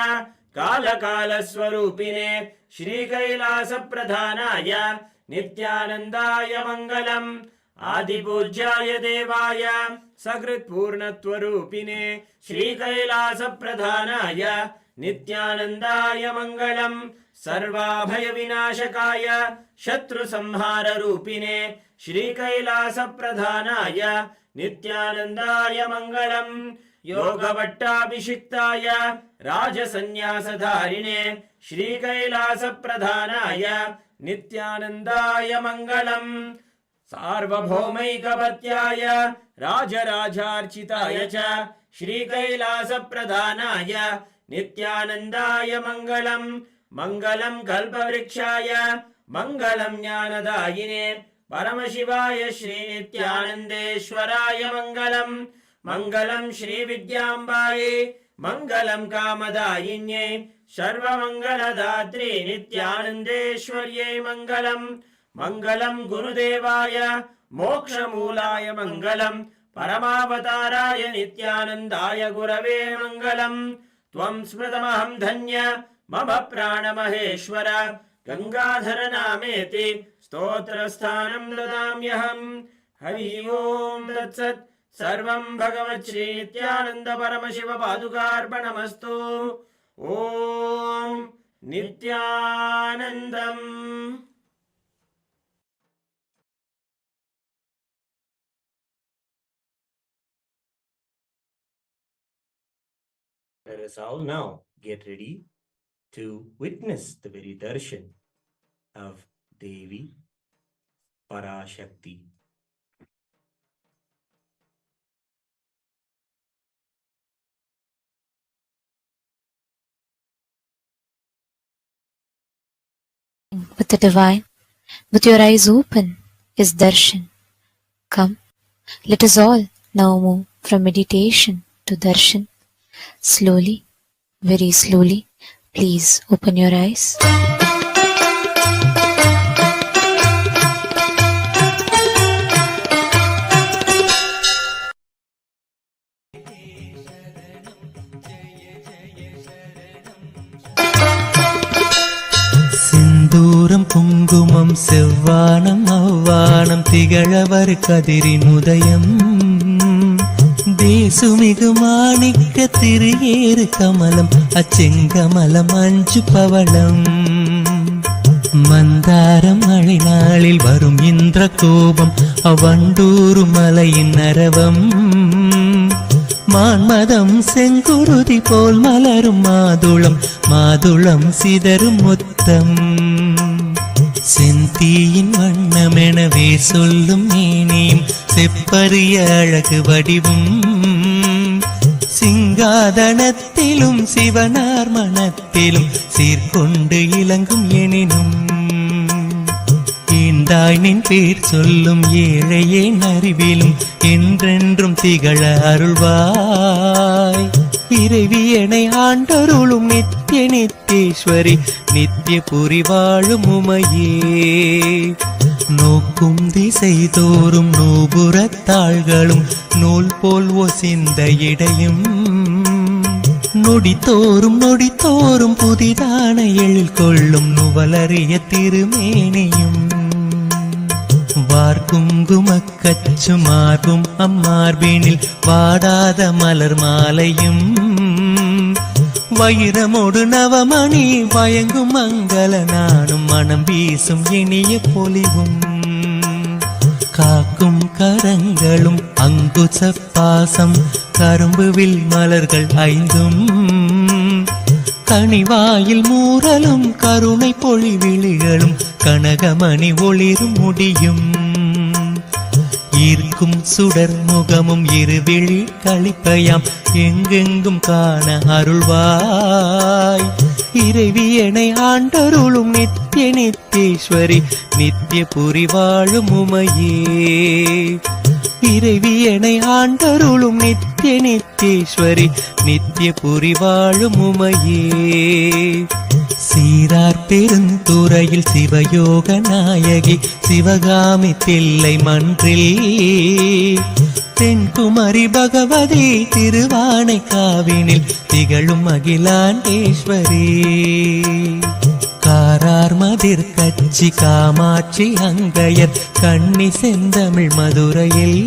कालकालस्वरूपिणे श्रीकैलासप्रधानाय नित्यानन्दाय मङ्गलम्। आदिपूज्याय देवाय सकृत्पूर्णत्वरूपिणे श्रीकैलासप्रधानाय नित्यानन्दाय मङ्गलम्। सर्वाभयविनाशकाय शत्रुसंहाररूपिणे श्रीकैलासप्रधानाय नित्यानन्दाय मङ्गलम्। योगभट्टाभिषिक्ताय राजसन्न्यासधारिणे श्रीकैलासप्रधानाय नित्यानन्दाय मङ्गलम्। सार्वभौमैकपत्याय राजराजार्चिताय च श्रीकैलासप्रधानाय नित्यानन्दाय मङ्गलम्। मङ्गलं कल्पवृक्षाय मङ्गलं ज्ञानदायिने परमशिवाय श्रीनित्यानन्देश्वराय मङ्गलम्। मङ्गलं श्रीविद्याम्बायै मङ्गलं कामदायिन्यै सर्वमङ्गलदात्रे नित्यानन्देश्वर्यै मङ्गलम्। मङ्गलं गुरुदेवाय मोक्षमूलाय मङ्गलम्। परमावताराय नित्यानन्दाय गुरवे मङ्गलम्। त्वं स्मृतमहं धन्य मम प्राणमहेश्वर गङ्गाधर नामेति स्तोत्रस्थानं ददाम्यहम्। हरि ओं तत्सत्। सर्वं भगवत् श्री नित्यानंद परमशिव पादुकार्पणमस्तु। ओम नित्यानंदम्। Let us all now get ready to witness the very darshan of Devi Parashakti. With the divine, with your eyes open, is darshan. Come, let us all now move from meditation to darshan. Slowly, very slowly, please open your eyes. சிந்தூரம் குங்குமம் செவ்வானம் அவ்வானம் திகழவர் கதிரின் உதயம் தேசுமிகு மாணிக்க திரியேறு கமலம் அச்செங்கமலம் அஞ்சு பவளம் மந்தாரம் மழை நாளில் வரும் இந்திர கோபம் அவ்வண்டூரு மலையின் அரவம் மான்மதம் செங்குருதி போல் மலரும் மாதுளம் மாதுளம் சிதறும் முத்தம் செந்தீயின் வண்ணமெனவே சொல்லும் மேனியும் செப்பரிய அழகு வடிவும் சிங்காதனத்திலும் சிவனார் மனத்திலும் சீர்கொண்டு இலங்கும் எனினும் ஈந்தாய் நின் பேர் சொல்லும் ஏழையே அறிவிலும் என்றென்றும் திகழ அருள்வாய் இறைவியனை ஆண்டருளும் நித்திய நித்தேஸ்வரி நித்திய புரி வாழும் உமையே நோக்கும் திசை தோறும் நூபுறத்தாள்களும் நூல் போல் ஒசிந்த இடையும் நொடித்தோறும் புதிதான எழில் கொள்ளும் நுவலறிய திருமேனியும் வார்குங்குமக்கச்சு மார்பும் அம்மார்பினில் வாடாத மலர் மாலையும் வைரமோடு நவமணி வயங்கும் மங்கள நானும் மனம் வீசும் இனிய பொலிவும் காக்கும் கரங்களும் அங்குச பாசம் கரும்புவில் மலர்கள் ஐந்தும் கனிவாயில் மூரலும் கருணை பொழிவிழிகளும் கனகமணி ஒளிரும் முடியும் ஈர்க்கும் சுடர் முகமும் இருவிழி களிப்பயாம் எங்கெங்கும் காண அருள்வாய் இறைவியனை ஆண்டருளும் நித்திய நித்தேஸ்வரி நித்திய புரி வாழும் உமையே இறைவியனை ஆண்டருளும் நித்திய நித்தேஸ்வரி நித்திய புரி வாழும் உமையே சீரார் பெருந்துறையில் சிவயோக நாயகி சிவகாமி தில்லை மன்றில் தென்குமரி பகவதி திருவானை காவினில் திகழும் அகிலாண்டேஸ்வரி காரார் மதிர் கச்சி காமாட்சி அங்கையர் கண்ணி செந்தமிழ் மதுரையில்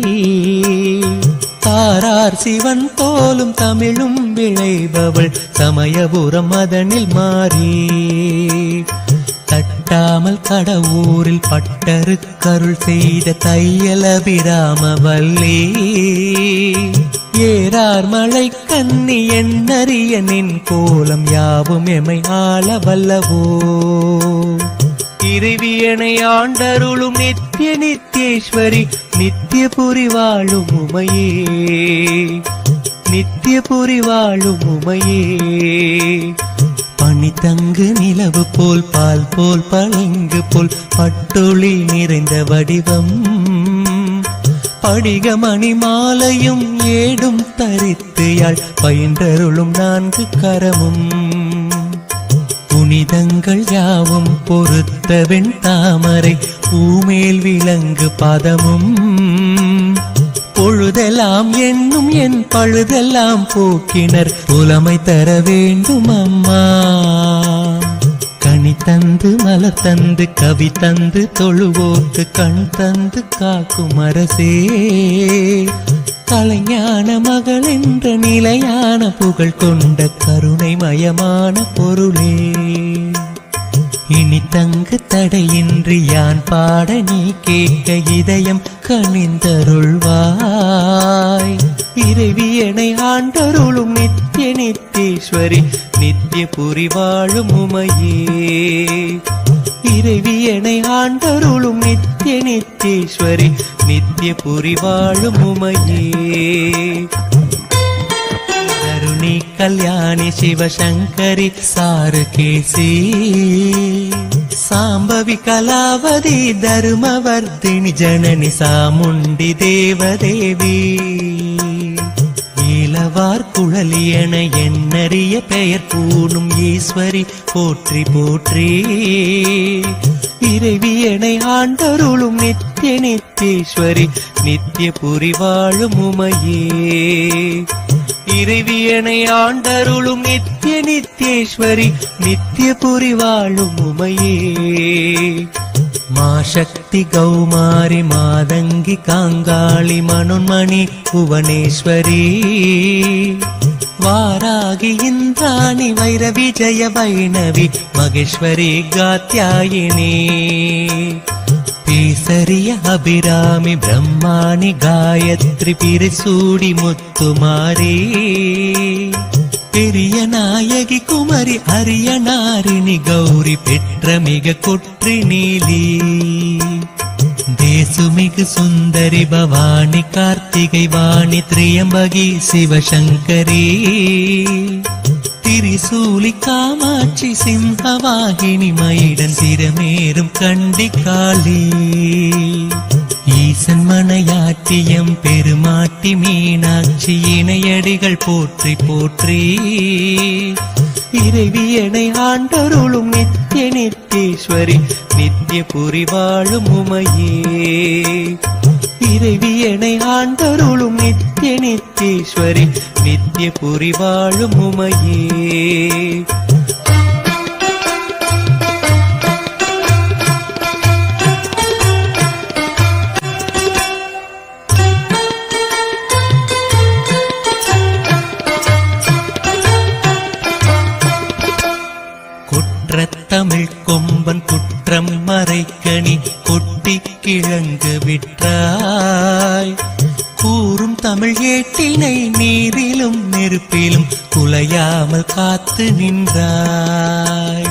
தாரார் சிவன் போலும் தமிழும் விளைபவள் சமயபுரம் அதனில் மாறி தட்டாமல் கடவுரில் பட்டரு கருள் செய்த தையலபிராம வல்லி ஏறார் மழை கண்ணி எண்ணறிய நின் கோலம் யாவும் எமை ஆள வல்லவோ இறைவியனை ஆண்டருளும் நித்திய நித்தேஸ்வரி நித்திய புரி வாழும் உமையே நித்திய புரி வாழும் உமையே பனித்தங்கு நிலவு போல் பால் போல் பளிங்கு போல் பட்டொளி நிறைந்த வடிவம் படிகமணி மாலையும் ஏடும் தரித்து யாழ் பயின்றருளும் நான்கு கரமும் புனிதங்கள் யாவும் பொறுத்த வெண் தாமரை பூமேல் விலங்கு பதமும் பொழுதெல்லாம் என்னும் என் பழுதெல்லாம் போக்கினர் புலமை தர வேண்டும் அம்மா கனி கனி தந்து மலர் தந்து கவி தந்து தொழுவோர்க்கு கண் தந்து காக்கும் அரசே, கலைஞான மகள் என்ற நிலையான புகழ் கொண்ட கருணைமயமான பொருளே, இனி தங்கு தடையின்றி யான் பாட நீ கேட்க இதயம் கனிந்தருள்வாய். இறைவியனை ஆண்டருளும் நித்திய நித்தேஸ்வரி நித்திய புரி வாழும் உமையே, இறைவியனை ஆண்டருளும் நித்திய நித்தேஸ்வரி நித்திய புரி வாழும் உமையே, கருணி கல்யாணி சிவசங்கரி சாருகேசி சாம்பவி கலாவதி தருமவர்தினி ஜனனி சாமுண்டி தேவதேவி, நீலவார் குழலியன என்னறிய பெயர் பூணும் ஈஸ்வரி போற்றி போற்றி, இறைவியனை ஆண்டருளும் நித்திய நித்தேஸ்வரி நித்திய புரி வாழும் உமையே, இறைவியனை ஆண்டருளும் நித்திய நித்தேஸ்வரி நித்திய புரி வாழும் உமையே, மாசக்தி கௌமாரி மாதங்கி காங்காளி மனோன்மணி புவனேஸ்வரி, வாராகி இந்திராணி வைர விஜய வைணவி மகேஸ்வரி காத்யாயினி, பேசரிய அபிராமி பிரம்மாணி காயத்ரி பிரிசூடி முத்துமாரி, பெரிய நாயகி குமரி அரிய நாரிணி கௌரி பெற்ற மிக கொற்றி நீலி, தேசுமிகு சுந்தரி பவானி கார்த்திகை வாணி திரியம்பகி சிவசங்கரி, திரிசூலி காமாட்சி சிம்ஹவாகினி மயிடன் சிரமேறும் கண்டிக்காளி, ஈசன் மனையாட்டியம் பெருமாட்டி மீனாட்சி இணையடிகள் போற்றி போற்றி, இறைவியனை ஆண்டருளும் நித்திய நித்தேஸ்வரி நித்திய புரி வாழும் உமையே, இறைவியனை ஆண்டருளும் நித்திய நித்தேஸ்வரி நித்திய புரி வாழும் உமையே, தமிழ் கொம்பன் குற்றம் மறைக்கணி கொட்டி கிழங்கு விற்றாய், கூறும் தமிழ் ஏட்டினை நீரிலும் நெருப்பிலும் குலையாமல் காத்து நின்றாய்,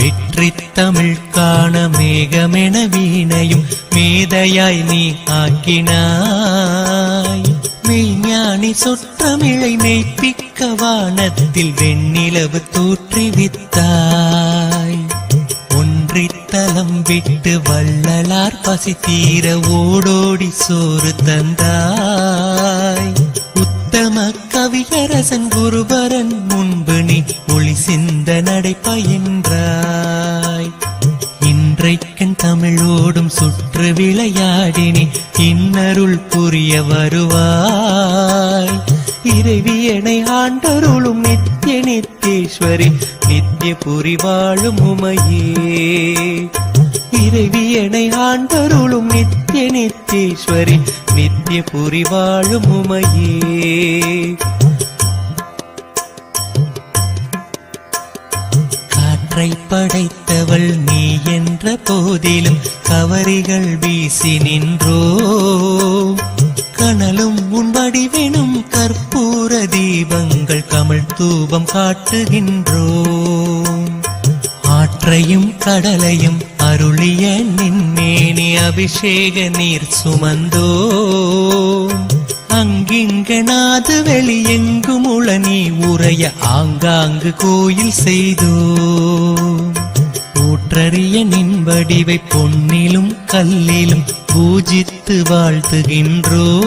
வெற்றி தமிழ் காண மேகமென வீணையும் மேதையாய் நீ ஆக்கினாய், மெய்ஞானி சொற்றமிழை மெய்ப்பிக்க வானத்தில் வெண்ணிலவு தோற்றுவித்தாய், ஒன்றித்தலம் விட்டு வள்ளலார் பசி தீர ஓடோடி சோறு தந்தாய், உத்தம கவியரசன் குருபரன் முன்பு நீ ஒளி சிந்த நடை பயின்றாய், இன்றைக்கண் தமிழோடும் சுற்று விளையாடினி இன்னருள் புரிய வருவாய், இறைவியனை ஆண்டருளும் நித்திய நித்தேஸ்வரி நித்திய புரி வாழும் உமையே, இறைவியனை ஆண்டருளும் நித்திய நித்தேஸ்வரி நித்திய புரி வாழும் உமையே, காற்றை படைத்தவள் நீ என்ற போதிலும் கவரிகள் வீசி நின்றோ, கனலும் உன் வடிவெனும் கற்பூர தீபங்கள் கமல் தூபம் காட்டுகின்றோம், ஆற்றையும் கடலையும் அருளிய நின்மேனி அபிஷேக நீர் சுமந்தோம், அங்கிங்கனாது வெளியெங்கும் உளநீ உரைய ஆங்காங்கு கோயில் செய்தோம், ஊற்றறிய நின் வடிவை பொன்னிலும் கல்லிலும் பூஜித்து வாழ்த்துகின்றோம்,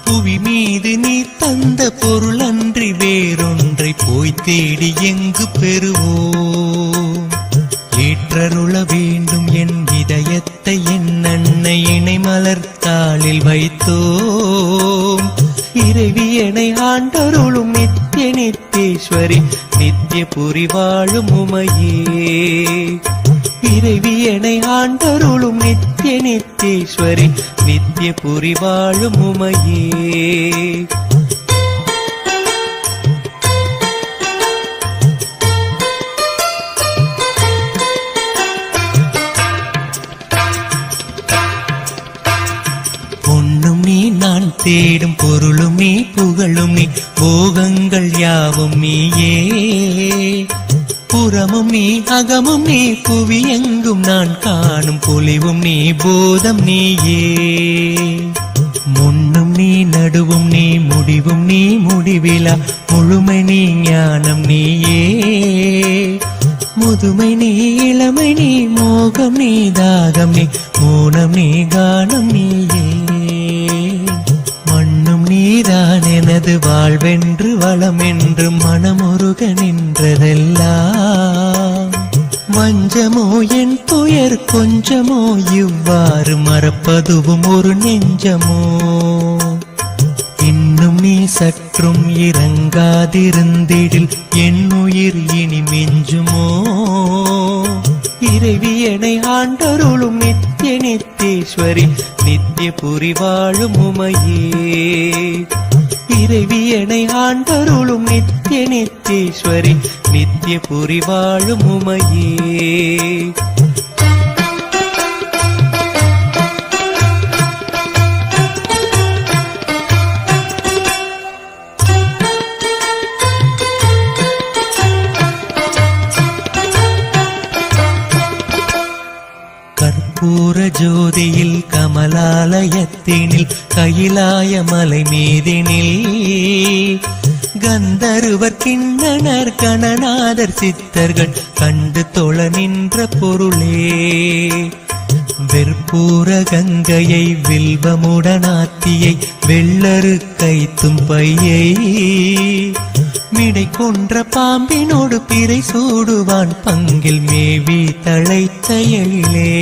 புவி மீது நீ தந்த பொருள் அன்றி வேறொன்றை போய் தேடி எங்கு பெறுவோம், ஏற்றருள வேண்டும் என் இதயத்தை என் அன்னை இணை மலர்த்தாளில் வைத்தோம், இறைவியனை ஆண்டருளும் நித்திய நித்ய நித்தேஸ்வரி நித்யபுரி வாழும் உமையே இறைவியனை ஆண்டருளும் நித்ய நித்தேஸ்வரி நித்யபுரி வாழும் உமையே பொன்னும் நீ நான் தேடும் பொருளும் நீ புகழும் நீ போகங்கள் யாவும் நீயே புறமும் நீ அகமும் நீ புவி எங்கும் நான் காணும் பொலிவும் நீ போதம் நீயே முன்னும் நீ நடுவும் நீ முடிவும் நீ முடிவிலா முழுமை நீ ஞானம் நீயே முதுமை நீ இளமை நீ மோகம் நீ தாகம் நீ மோனம் நீ கானம் நீயே மண்ணும் நீதான் எனது வாழ்வென்று வளமென்று மனமுருக நின்றதெல்லாம் வஞ்சமோ என் துயர் கொஞ்சமோ இவ்வாறு மறப்பதுவும் ஒரு நெஞ்சமோ இன்னும் நீ சற்றும் இறங்காதிருந்திடில் என் உயிர் இனி மிஞ்சுமோ இறைவியனை ஆண்டருளும் நித்ய நித்தேஸ்வரி நித்யபுரி வாழும் உமையே இறைவியனை ஆண்டருளும் நித்ய நித்தேஸ்வரி நித்யபுரி வாழும் உமையே கற்பூர ஜோதியில் கமலாலயத்தினில் கைலாய மலை மீதினில் கந்தருவர் கிண்ணனர் கணநாதர் சித்தர்கள் கண்டு தொழ நின்ற பொருளே வெற்பூர கங்கையை வில்வமுடனாத்தியை வெள்ளரு கைத்தும் பையை மிடை கொன்ற பாம்பினோடு பிறை சூடுவான் பங்கில் மேவி தழைத்த எழிலே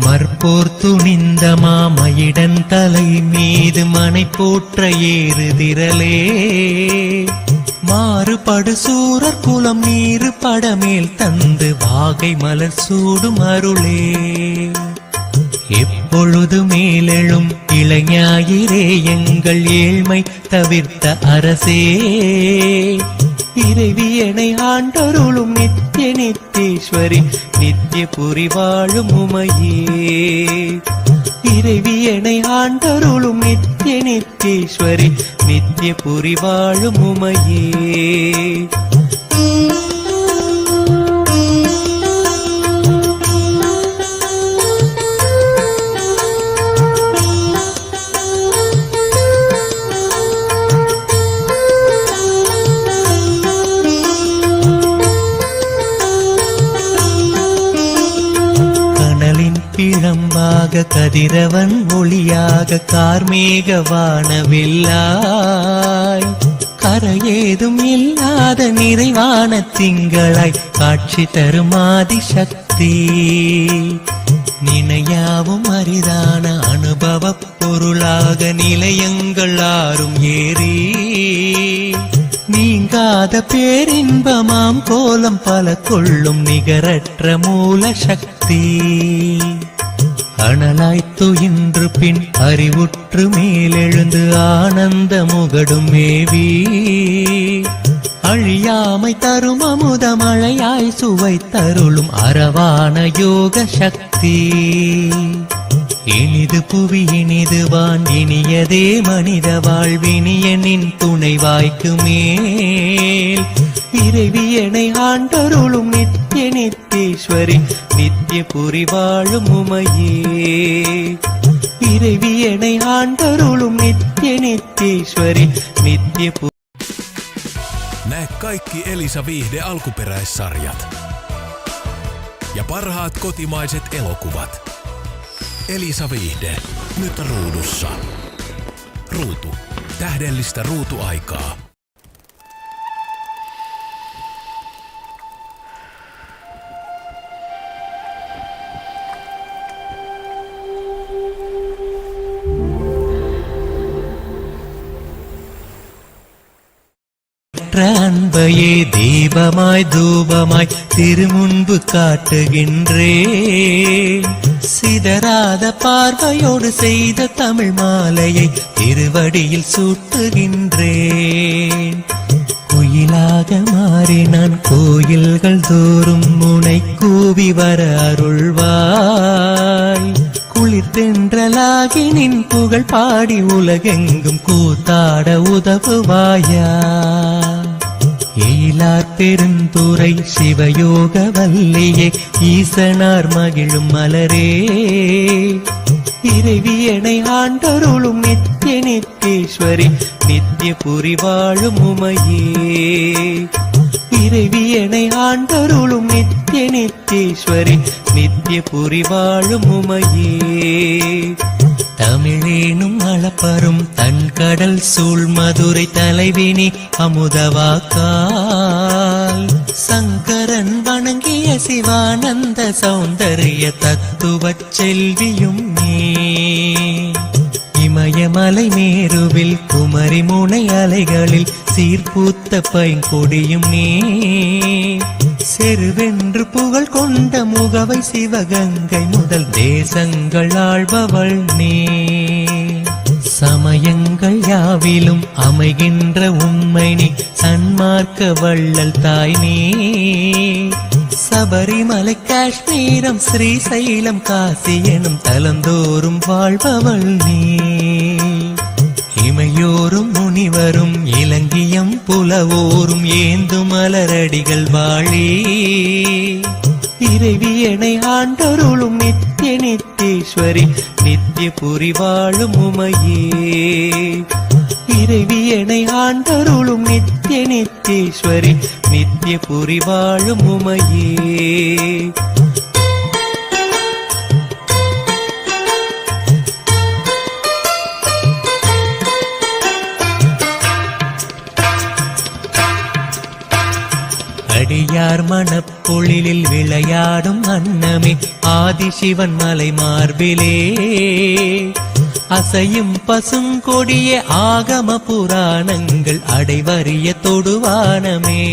மற்போர் துணிந்த மாமயிடன் தலை மீது மனை போற்ற ஏறுதிரலே மாறுபடு சூரர் குலம் நீரு படமேல் தந்து வாகை மலர் சூடும் அருளே எப்பொழுது மேலெழும் இளைஞாயிரே எங்கள் ஏழ்மை தவிர்த்த அரசே இறைவியனை ஆண்டருளும் நித்ய நித்தேஸ்வரி நித்யபுரி வாழும் உமையே இறைவியனை ஆண்டருளும் நித்ய நித்தேஸ்வரி நித்யபுரி வாழும் உமையே பிழம்பாக கதிரவன் ஒளியாக கார்மேக வானவில்லாய் கரையேதும் இல்லாத நிறைவான திங்களாய் காட்சி தருமாதி சக்தி நினையாவும் அரிதான அனுபவ பொருளாக நிலையங்கள் ஆறும் ஏறி நீங்காத பேரின்பமாம் கோலம் பல கொள்ளும் நிகரற்ற மூல சக்தி அனலாய்த்து இன்று பின் அறிவுற்று மேலெழுந்து ஆனந்த முகடும் மேவி அழியாமை தரும் அமுத மழையாய் சுவை தருளும் அரவான யோக சக்தி இனிது புவி இனிது வான் இனியதே மனித வாழ்வினியனின் துணைவாய்க்கு மேல் இறைவியனை ஆண்டருளும் நித்ய நித்தேஸ்வரி நித்யபுரி வாழும் உமையே இறைவியனை ஆண்டருளும் நித்ய நித்தேஸ்வரி நித்யபுரி. Näe kaikki Elisa Viihde alkuperäissarjat ja parhaat kotimaiset elokuvat. Elisa Viihde, nyt ruudussa. Ruutu. Tähdellistä ruutuaikaa. அளவற்ற அன்பையே தீபமாய் தூபமாய் திருமுன்பு காட்டுகின்றேன். சிதறாத பார்வையோடு செய்த தமிழ் மாலையை திருவடியில் சூட்டுகின்றேன். குயிலாக மாறி நான் கோயில்கள் தோறும் முனை கூவி வர அருள்வாய். குளிர்தென்றலாகி நின் புகழ் பாடி உலகெங்கும் கூத்தாட உதவுவாயா. எயிலார் பெருந்துரை சிவயோக வல்லியே ஈசனார் மகிழும் மலரே. இறைவியனை ஆண்டருளும் நித்திய நித்தேஸ்வரி நித்திய புரி வாழும் உமையே. இறைவியனை ஆண்டருளும் நித்திய நித்தேஸ்வரி நித்திய புரி வாழும் உமையே. தமிழேனும் அளப்பரும் தன் கடல் சூழ் மதுரை தலைவினி அமுதவாக்கால். சங்கரன் வணங்கிய சிவானந்த சௌந்தரிய தத்துவச் செல்வியும் நீ. இமயமலை மேருவில் குமரி முனை அலைகளில் சீர்பூத்த பைங்கொடியும் நீ. செருவென்று புகழ் கொண்ட முகவை சிவகங்கை முதல் தேசங்கள் ஆள்பவள் நீ. சமயங்கள் யாவிலும் அமைகின்ற உண்மை நீ சன்மார்க்க வள்ளல் தாய் நீ. சபரிமலை காஷ்மீரம் ஸ்ரீசைலம் காசி எனும் தலந்தோறும் வாழ்பவள் நீ. இமையோரும் முனிவரும் இலங்கியம் புலவோரும் ஏந்து மலரடிகள் வாழி. இறைவியனை ஆண்டருளும் நித்திய நித்தேஸ்வரி நித்திய புரி வாழும் உமையே. இறைவியனை ஆண்டருளும் நித்திய நித்தேஸ்வரி நித்திய புரி வாழும் உமையே. அடியார் மனப்பொழிலில் விளையாடும் அன்னமே ஆதிசிவன் மலை மார்பிலே. அசையும் பசுங்கொடிய ஆகம புராணங்கள் அடைவறிய தொடுவானமே.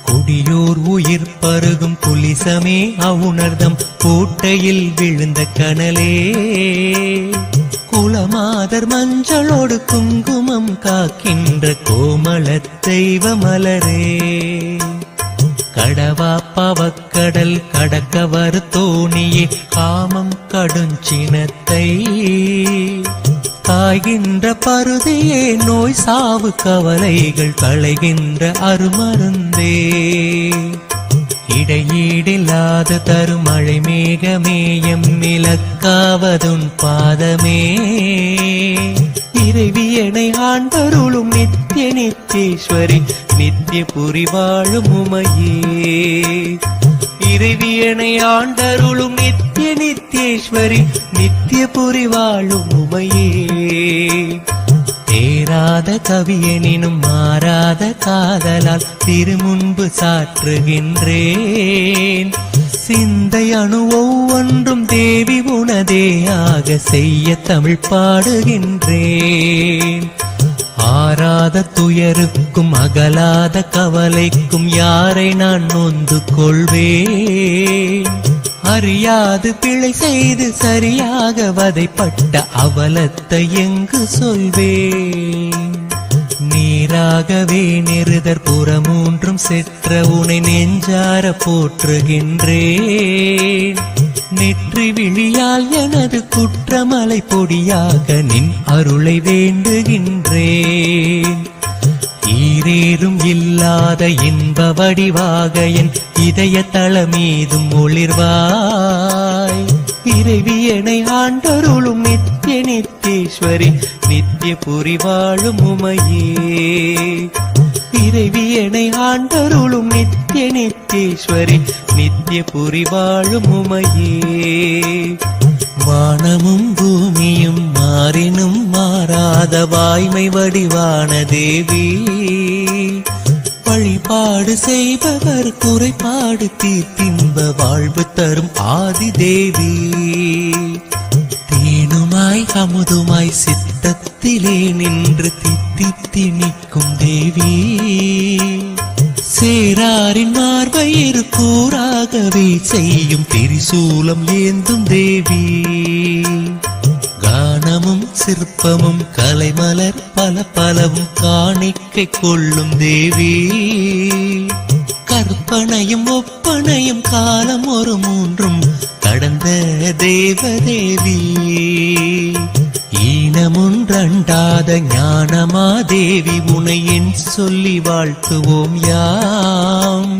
கொடியோர் உயிர் பருகும் புலிசமே அவுணர்தம் கோட்டையில் விழுந்த கனலே. குலமாதர் மஞ்சளோடு குங்குமம் காக்கின்ற கோமள தெய்வ மலரே. கடவா பவக்கடல் கடக்க வரு தோணியே காமம் கடுஞ்சினத்தை. காய்கின்ற பருதியே நோய் சாவு கவலைகள் களைகின்ற அருமருந்தே. இடையீடில்லாத தருமழை மேகமேயம் இலக்காவதுன் பாதமே. இறைவியனை ஆண்டருளும் நித்திய நித்தேஸ்வரி நித்திய புரி வாழும் உமையே. இறைவியனை ஆண்டருளும் நித்திய நித்தேஸ்வரி நித்திய புரி வாழும் உமையே. தேராத கவியனினும் மாறாத காதலால் திருமுன்பு சாற்றுகின்றேன். சிந்தை அணு ஒவ்வொன்றும் தேவி உனதேயாக செய்ய தமிழ் பாடுகின்றேன். ஆராத துயருக்கும் அகலாத கவலைக்கும் யாரை நான் நொந்து கொள்வேன். அறியாது பிழை செய்து சரியாக வதைப்பட்ட அவலத்தை எங்கு சொல்வேன். நீராகவே நெருதற் புறமூன்றும் செற்ற உனை நெஞ்சார போற்றுகின்றேன். நெற்றி விழியால் எனது குற்றமலை பொடியாக நின் அருளை வேண்டுகின்றேன். ஈரேறும் இல்லாத இன்ப வடிவாக என் இதய தளமீதும் ஒளிர்வாய். இறைவியனை ஆண்டருளும் நித்திய நித்தேஸ்வரி நித்திய புரி வாழும் உமையே. இறைவியனை ஆண்டருளும் நித்திய நித்தேஸ்வரி நித்திய புரி வாழும் உமையே. வானமும் பூமியும் மாறினும் மாறாத வாய்மை வடிவான தேவி. வழிபாடு செய்பவர் குறைபாடு தீர்த்தின்ப வாழ்வு தரும் ஆதி தேவி. தேனுமாய் தேனாய் அமுதுமாய் சித்தத்திலே நின்று தித்தி நிற்கும் தேவி, சேராரின் மார்பயிறு கூறாகவே செய்யும் திரிசூலம் ஏந்தும் தேவி, கானமும் சிற்பமும் கலைமலர் பல பலவும் காணிக்கை கொள்ளும் தேவி, கற்பனையும் ஒப்பனையும் காலம் ஒரு மூன்றும் கடந்த தேவதேவி, ஈனமுன்றண்டாத ஞானமாதேவி உனை என் சொல்லி வாழ்த்துவோம் யாம்,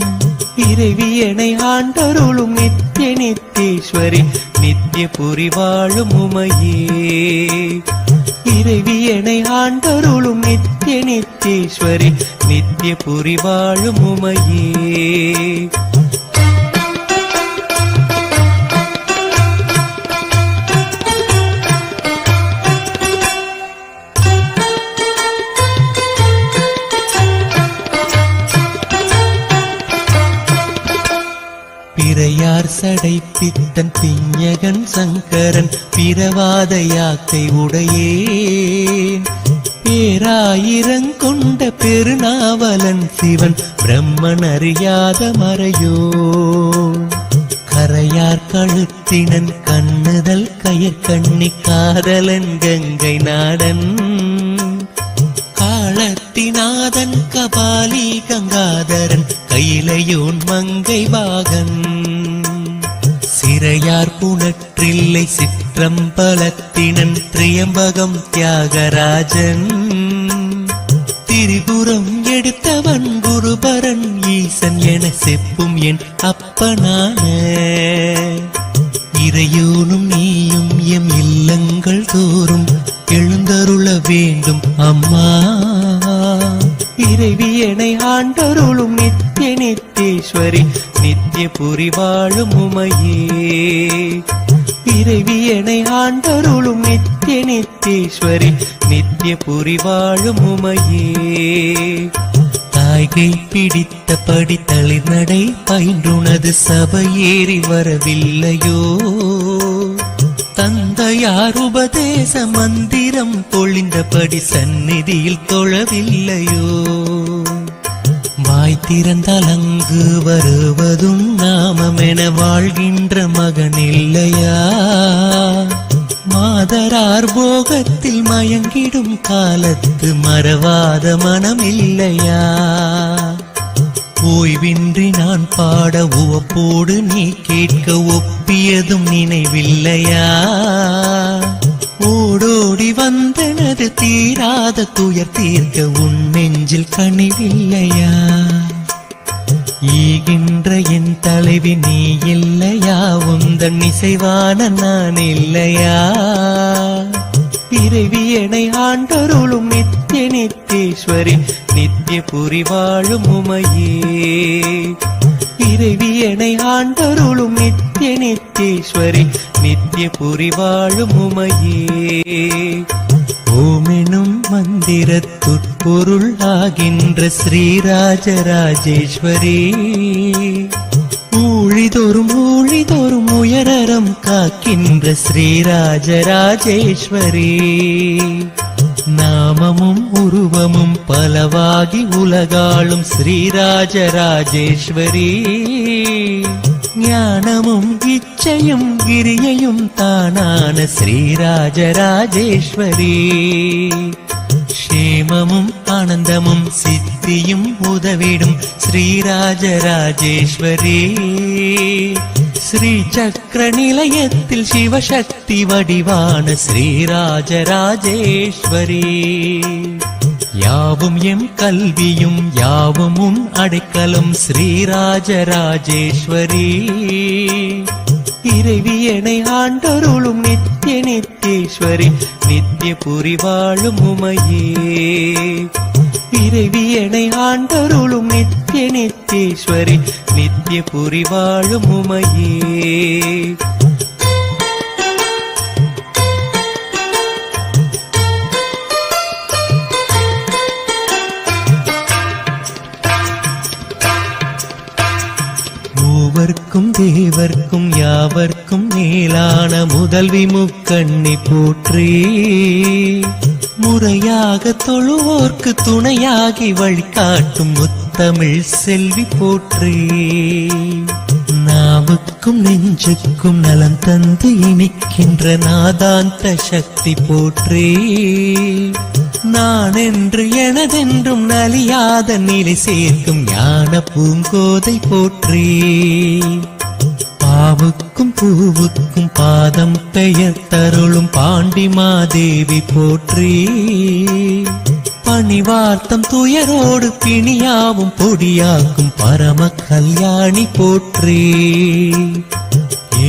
இறைவியனை ஆண்டருளும் நித்திய நித்தேஸ்வரி நித்திய புரி வாழும் உமையே, இறைவியனை ஆண்டருளும் நித்திய நித்தேஸ்வரி நித்திய புரி வாழும் உமையே. பிறையார் சடை பித்தன் பிஞகன் சங்கரன் பிறவாத யாக்கை உடையேன், பேராயிரங்கொண்ட பெருநாவலன் சிவன் பிரம்மன் அறியாத மறையோ, கரையார் கழுத்தினன் கண்ணுதல் கயற்கண்ணி காதலன் கங்கை நாடன், காளத்திநாதன் கபாலி கங்காதரன் கையிலையோன் மங்கை பாகன், சிறையார் புனற்றில்லை சிற்றம்பலத்தினன் திரியம்பகம் தியாகராஜன், திரிபுரம் எடுத்தவன் குருபரன் ஈசன் என செப்பும் என் அப்பனான, இறையோனும் நீயும் எம் இல்லங்கள் தோறும் எழுந்தருள வேண்டும் அம்மா, இறைவியனை ஆண்டருளும் நித்திய நித்தேஸ்வரி நித்திய புரி வாழும் உமையே, இறைவியனை ஆண்டருளும் நித்திய நித்தேஸ்வரி நித்திய புரி வாழும் உமையே, தாய்கை பிடித்தபடி தளிர் நடை பயின்றுனது சபையேறி வரவில்லையோ, தந்தையார் உபதேச மந்திரம் பொழிந்தபடி சந்நிதியில் தொழவில்லையோ, வாய் திறந்தால் அங்கு வருவதும் நாமமென வாழ்கின்ற மகன் இல்லையா, மாதரார் போகத்தில் மயங்கிடும் காலத்து மறவாத மனம் இல்லையா, ஓய்வின்றி நான் பாட உவப்போடு நீ கேட்க ஒப்பியதும் நினைவில்லையா, ஓடோடி வந்தனது தீராத துயர் தீர்க்க உன் நெஞ்சில் கனிவில்லையா, ஈகின்ற என் தலைவி நீ இல்லையா, உந்தன் இசைவான நான் இல்லையா, இறைவியனை ஆண்டருளும் நித்திய நித்தேஸ்வரி நித்திய புரி வாழும் உமையே, இறைவியனை ஆண்டருளும் நித்திய நித்தேஸ்வரி நித்திய புரி வாழும் உமையே. ஓமெனும் மந்திரத்துட்பொருள் ஆகின்ற ஸ்ரீராஜராஜேஸ்வரி, ஊழிதோறும் உயரறம் காக்கின்ற ஸ்ரீராஜராஜேஸ்வரி, நாமமும் உருவமும் பலவாகி உலகாளும் ஸ்ரீராஜராஜேஸ்வரி, ஞானமும் இச்சையும் கிரியையும் தானான ஸ்ரீராஜராஜேஸ்வரி, க்ஷேமமும் ஆனந்தமும் சித்தியும் உதவிடும் ஸ்ரீராஜராஜேஸ்வரி, ஸ்ரீ சக்கர நிலையத்தில் சிவசக்தி வடிவான ஸ்ரீராஜராஜேஸ்வரி, யாவும் எம் கல்வியும் யாவும் உன் அடைக்கலம் ஸ்ரீராஜராஜேஸ்வரி, இறைவியனை ஆண்டருளும் நித்திய நித்தேஸ்வரி நித்திய புரி வாழும் உமையே, இறைவியனை ஆண்டருளும் நித்திய நித்தேஸ்வரி நித்திய புரி வாழும் உமையே. மூவர்க்கு தேவர்க்கும் தேவர்க்கும் யாவர்க்கும் மேலான முதல்வி முக்கண்ணி போற்றி. முறையாக தொழுவோர்க்கு துணையாகி வழிகாட்டும் முத்தமிழ் செல்வி போற்றி. நாவுக்கும் நெஞ்சுக்கும் நலம் தந்து இனிக்கின்ற நாதாந்த சக்தி போற்றி. நான் என்று எனதென்றும் நலியாத நிலை சேர்க்கும் ஞான பூங்கோதை போற்றி. பாவுக்கும் பூவுக்கும் பாதம் பெயர் தருளும் பாண்டி மாதேவி போற்றி. பணிவார்த்தம் துயரோடு பிணியாவும் பொடியாக்கும் பரம கல்யாணி போற்றி.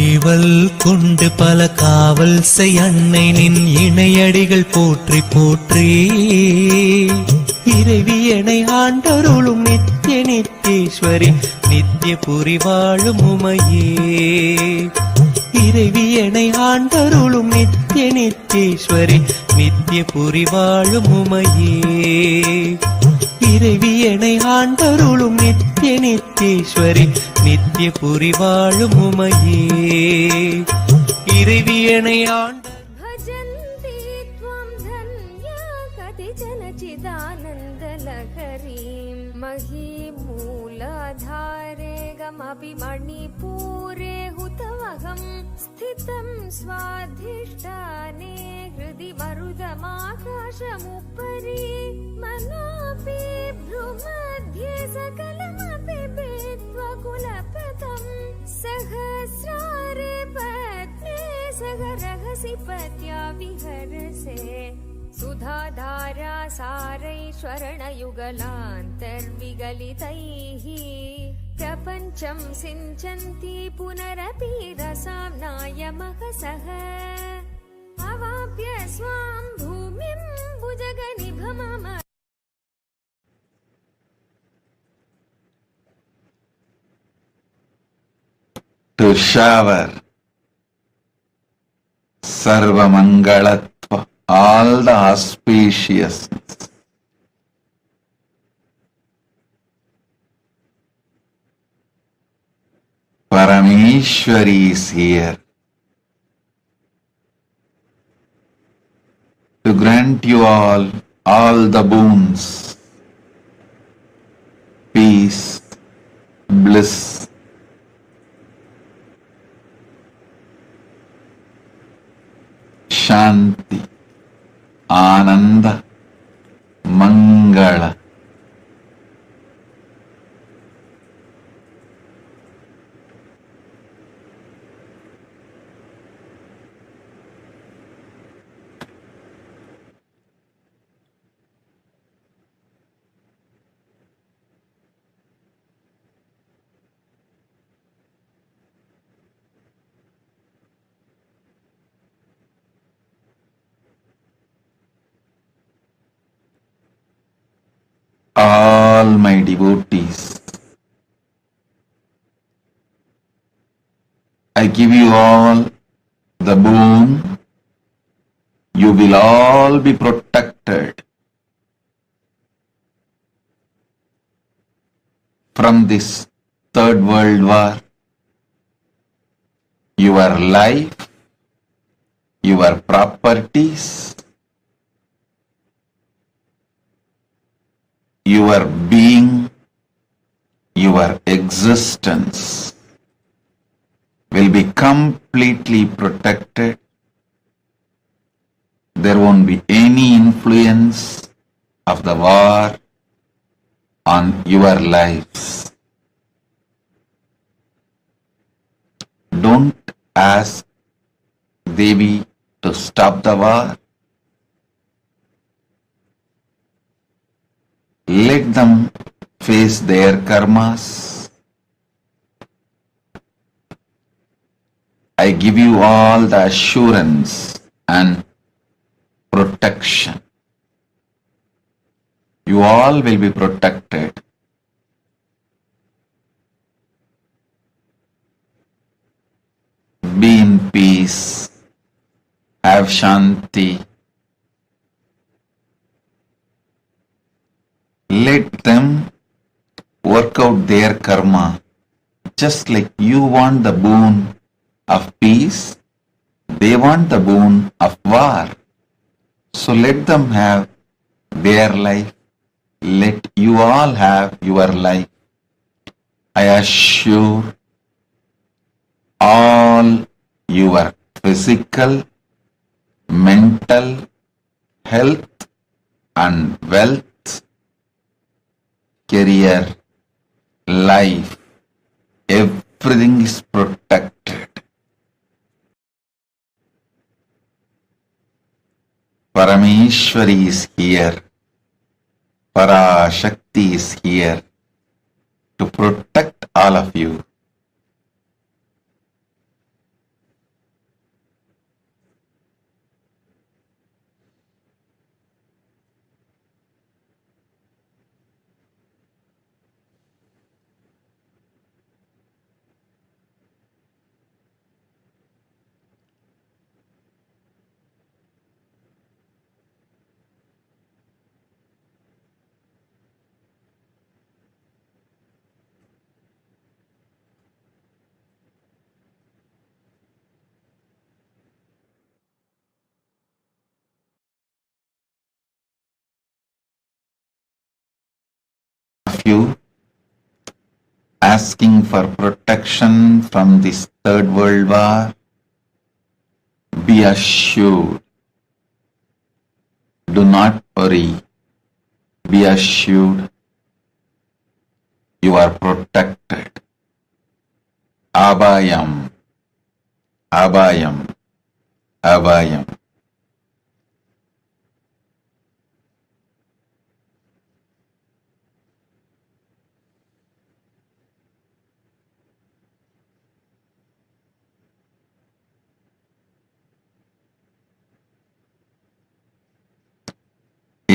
ஏவல் கொண்டு பல காவல் செய் அன்னை நின் இணையடிகள் போற்றி போற்றி. இறைவியனை ஆண்டருளும் நித்திய நித்தேஸ்வரி நித்திய புரி வாழும் உமையே. இறைவியனை ஆண்டருளும் நித்திய நித்தேஸ்வரி நித்திய புரி வாழும் உமையே. இறைவியனை ஆண்டருளும் நித்திய நித்தேஸ்வரி நித்திய புரி வாழும் உமையே. இறைவியனை ஆண்ட भजन्ति त्वं धन्या कतिचन चिदानन्दलहरीं महीमूलाधारे गमपि मणिपूरे हुतवहं स्थितं स्वाधिष्ठाने हृदि मरुदमाकाशमुपरि मनोऽपि भ्रुमध्ये सकलमपि भेत्वा कुलपथं सहस्रारे पत्ने सह रहसि पत्या विहरसे सुधाधारा सारैश्वरणयुगलान्तर्विगलितैः प्रपञ्चं सिञ्चन्ति पुनरपि रसां नायमहसः अवाप्य स्वां भूमिं भुजगनिभमम. To shower Sarvamangalatva, all the auspiciousness. Parameshwari is here to grant you all the boons, peace, bliss, Shanti, Ananda, Mangala. All my devotees, I give you all the boon. You will all be protected from this third world war. Your life, your properties, your being, your existence will be completely protected. There won't be any influence of the war on your lives. Don't ask Devi to stop the war. Let them face their karmas. I give you all the assurance and protection. You all will be protected. Be in peace. Have Shanti. Let them work out their karma Just like you want the boon of peace, they want the boon of war. So let them have their life. Let you all have your life. I assure all your physical, mental, health and wealth, career, life, everything is protected. Parameshwari is here. Parashakti is here to protect all of you. Of you asking for protection from this third world war, be assured. Do not worry. Be assured you are protected. Abhayam, abhayam, abhayam.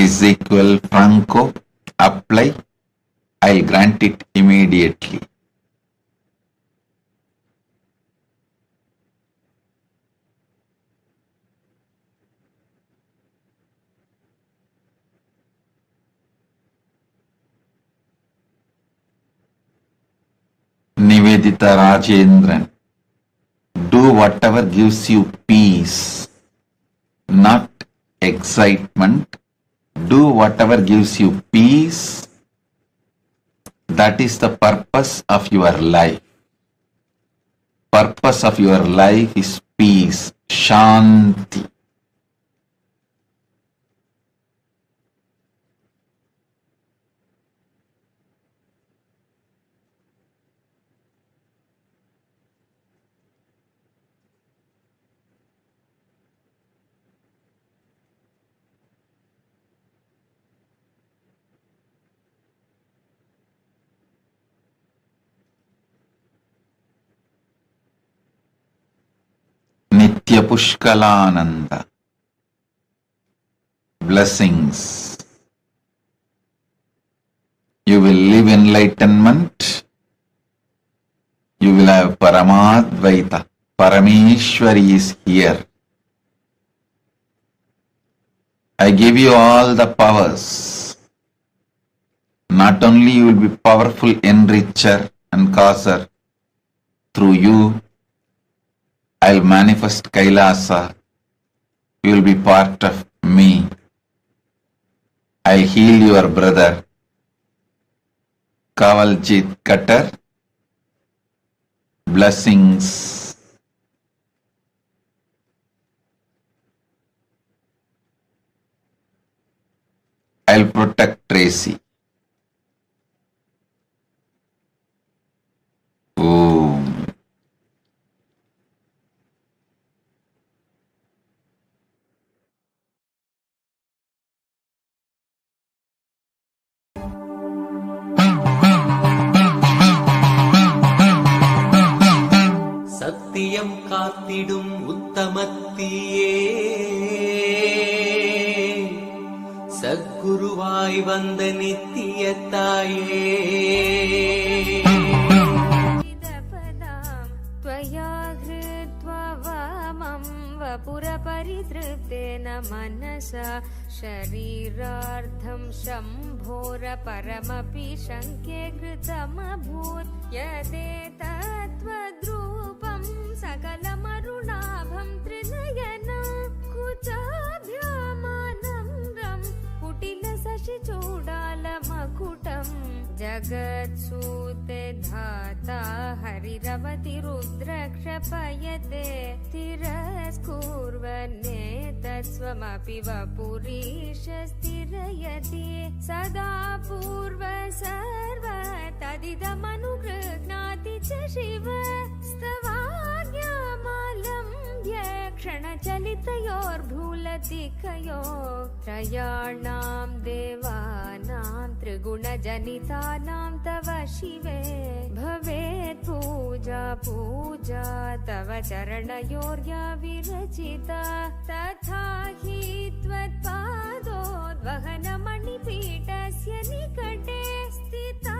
Ezekiel Franco, apply. I'll grant it immediately. Nivedita Rajendran, do whatever gives you peace, not excitement. Do whatever gives you peace. That is the purpose of your life. Purpose of your life is peace, shanti. Nitya Pushkalananda. Blessings. You will live enlightenment. You will have Paramadvaita. Parameshwari is here. I give you all the powers. Not only you will be powerful enricher and causer, through you I'll manifest Kailasa. You will be part of me. I'll heal your brother Kavaljit Katar. Blessings. I'll protect Tracy. Om. சத்தியம் காத்திடும் உத்தமத்தியே சத்குருவாய் வந்த நித்திய தாயே त्वया हृत्वा वामं वपुरपरितृप्तेन मनसा शरीरार्थं शम्भोरपरमपि शङ्के कृतमभूत् यदेतत्त्वद्रूपं सकलमरुणाभं त्रिनयनं कुचाभ्यामानम्रं कुटिलशशिचूडालमकुटं जगत्सूते धाता हरिरवतिरुद्रक्षपयते तिरस्कुर्वन्नेतत्स्वमपि वपुरीशस्थिरयति सदा पूर्वसर्वतदिदमनुगृह्णाति च शिव स्तवाज्ञामालम्ब्य क्षणचलितयोर्भूलतिकयो त्रयाणां देवानां त्रिगुणजनितानां तव शिवे भवेत् पूजा पूजा तव चरणयोर्या विरचिता तथा हि त्वत्पादोद्वहनमणिपीठस्य निकटे स्थिता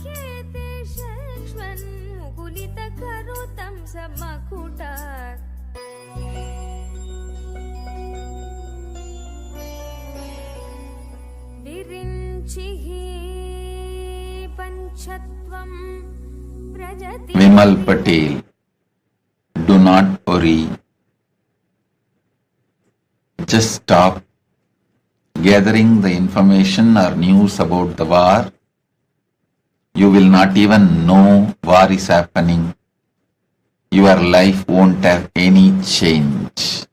ह्येते शक्ष्वन्मुकुलितकरोतं समकुटा विरिञ्चिः पञ्चत्वं व्रजति Vimal Patel, do not worry. Just stop gathering the information or news about the war. You will not even know war is happening. Your life won't have any change.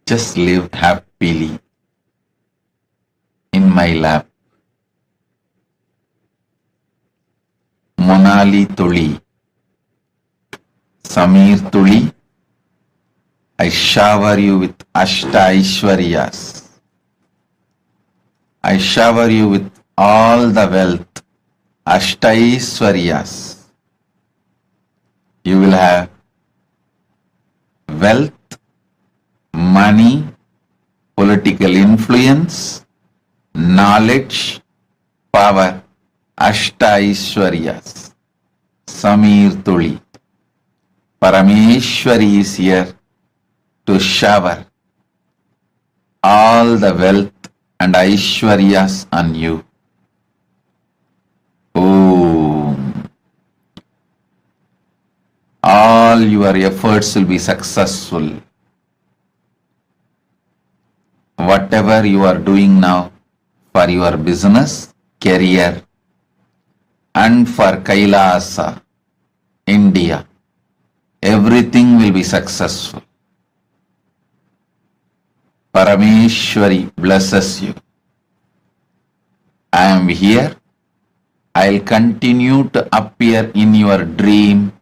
Just live happily in my lap. Monali Tuli, Samir Tuli, I shower you with Ashta Aishwaryas. I shower you with all the wealth, Ashta Aishwaryas. You will have wealth, money, political influence, knowledge, power, Ashta Aishwaryas. Samir Tuli. Parameshwari is here to shower all the wealth and Aishwaryas on you. Om. All your efforts will be successful. Whatever you are doing now for your business, career, and for Kailasa, India, everything will be successful. Parameshwari blesses you. I am here. I'll continue to appear in your dream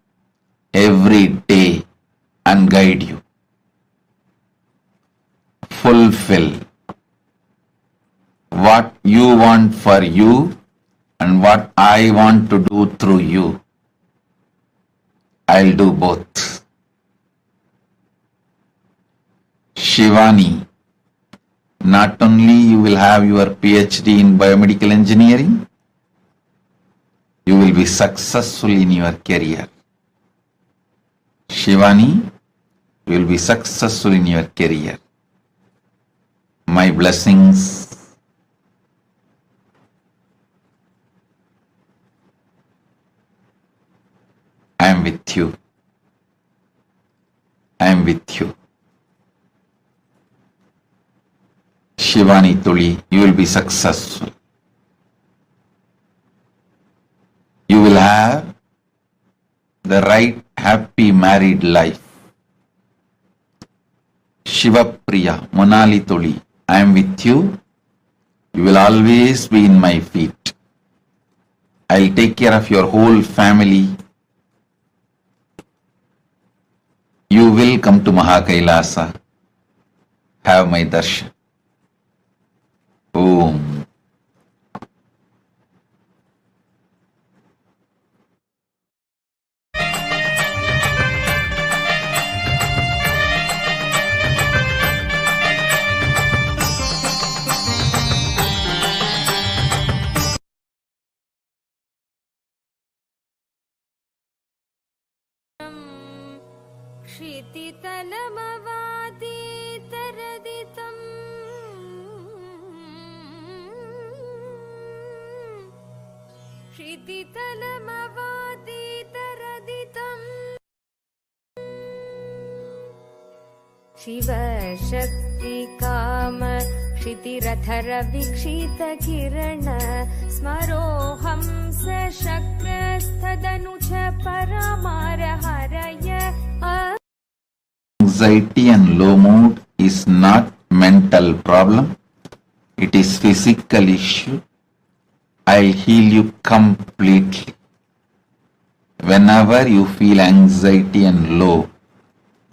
every day and guide you. Fulfill what you want for you and what I want to do through you. I'll do both. Shivani, not only you will have your PhD in biomedical engineering, you will be successful in your career. Shivani, you will be successful in your career. My blessings. I am with you. I am with you. Shivani Tuli, you will be successful. You will have the right happy married life. Shivapriya, Monali Tuli, I am with you. You will always be in my feet. I'll take care of your whole family. You will come to Mahakailasa. Have my darshan. Om. क्षितितलमवातीतरदितम् क्षितितलमवातीतरदितम् शिवशक्तिकाम क्षितिरथरविक्षितकिरण स्मरोऽहं सशक्रस्तदनु च परमारहरय Anxiety and low mood is not mental problem. It is physical issue. I'll heal you completely. Whenever you feel anxiety and low,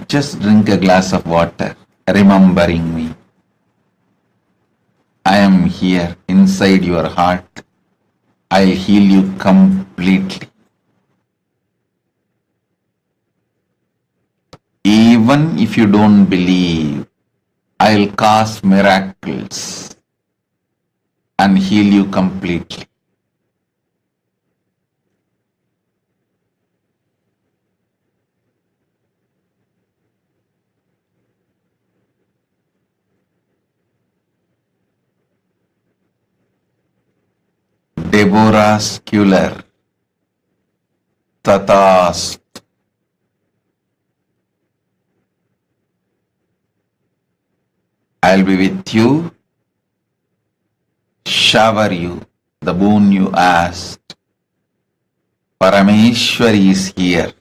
just drink a glass of water, remembering me. I am here inside your heart. I'll heal you completely. Even if you don't believe, I'll cause miracles and heal you completely. Deborah Sculler, Tathast. I'll be with you, shower you, the boon you asked. Parameshwari is here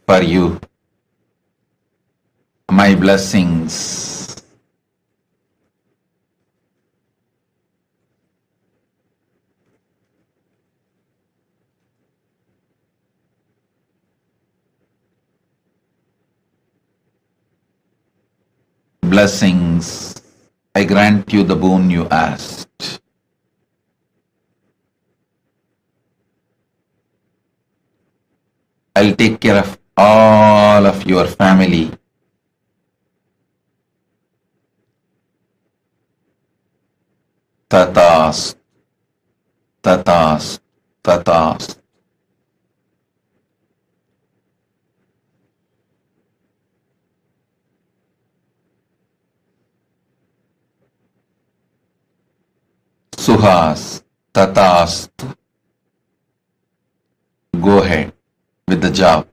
for you. My blessings. Blessings. I grant you the boon you asked. I'll take care of all of your family. Tathast, tathast, tathast. Suhas, tathastu. Go ahead with the job.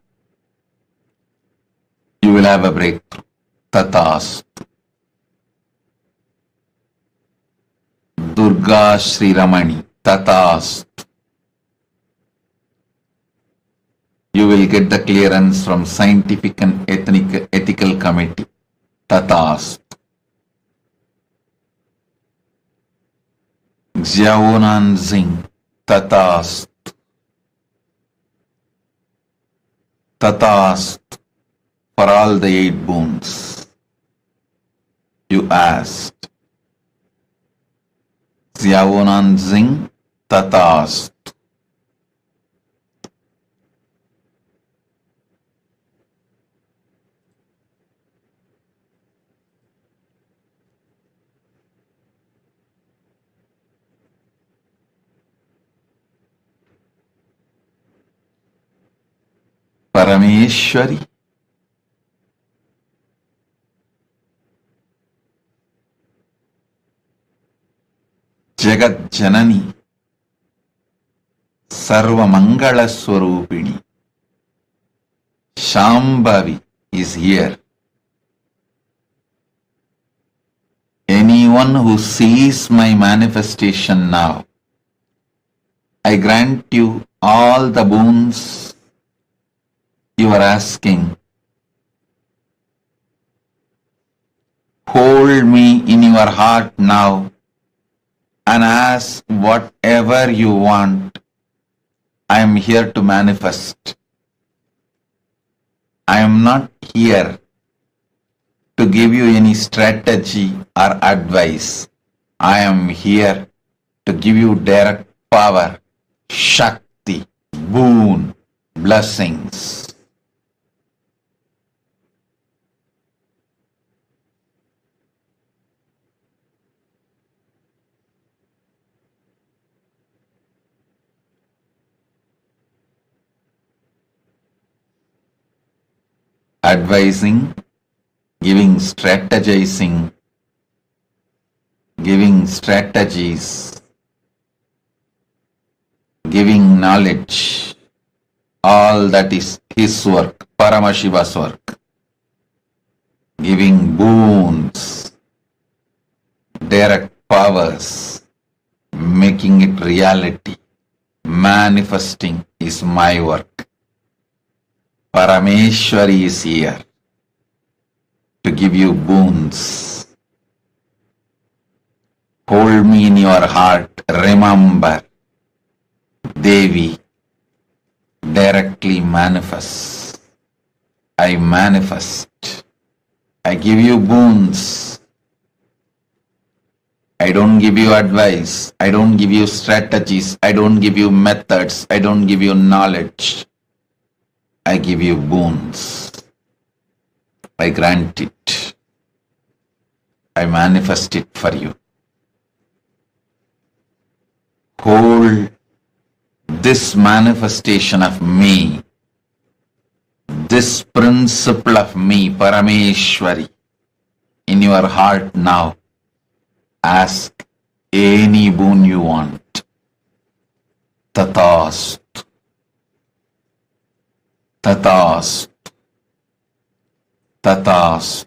You will have a breakthrough. Tathastu. Durga Sri Ramani, tathastu. You will get the clearance from scientific and ethical committee. Tathastu. Xiaonan Zing, tathastu. Tathastu for all the 8 boons you asked. Xiaonan Zing, tathastu. Parameshwari, Jagat Janani, Sarva Mangala Swarupini, Shambhavi is here. Anyone who sees my manifestation now, I grant you all the boons you are asking. Hold me in your heart now and ask whatever you want. I am here to manifest. I am not here to give you any strategy or advice. I am here to give you direct power, Shakti, boon, blessings. advising, giving strategizing, giving strategies, giving knowledge, all that is his work, Paramashiva's work. Giving boons, direct powers, making it reality, manifesting is my work. Parameshwari is here to give you boons. Hold me in your heart, remember, Devi directly manifests. I manifest. I give you boons. I don't give you advice. I don't give you strategies. I don't give you methods. I don't give you knowledge. I give you boons. I grant it. I manifest it for you. Hold this manifestation of me, this principle of me, Parameshwari, in your heart now. Ask any boon you want. Tatast. Tatast. Tatast.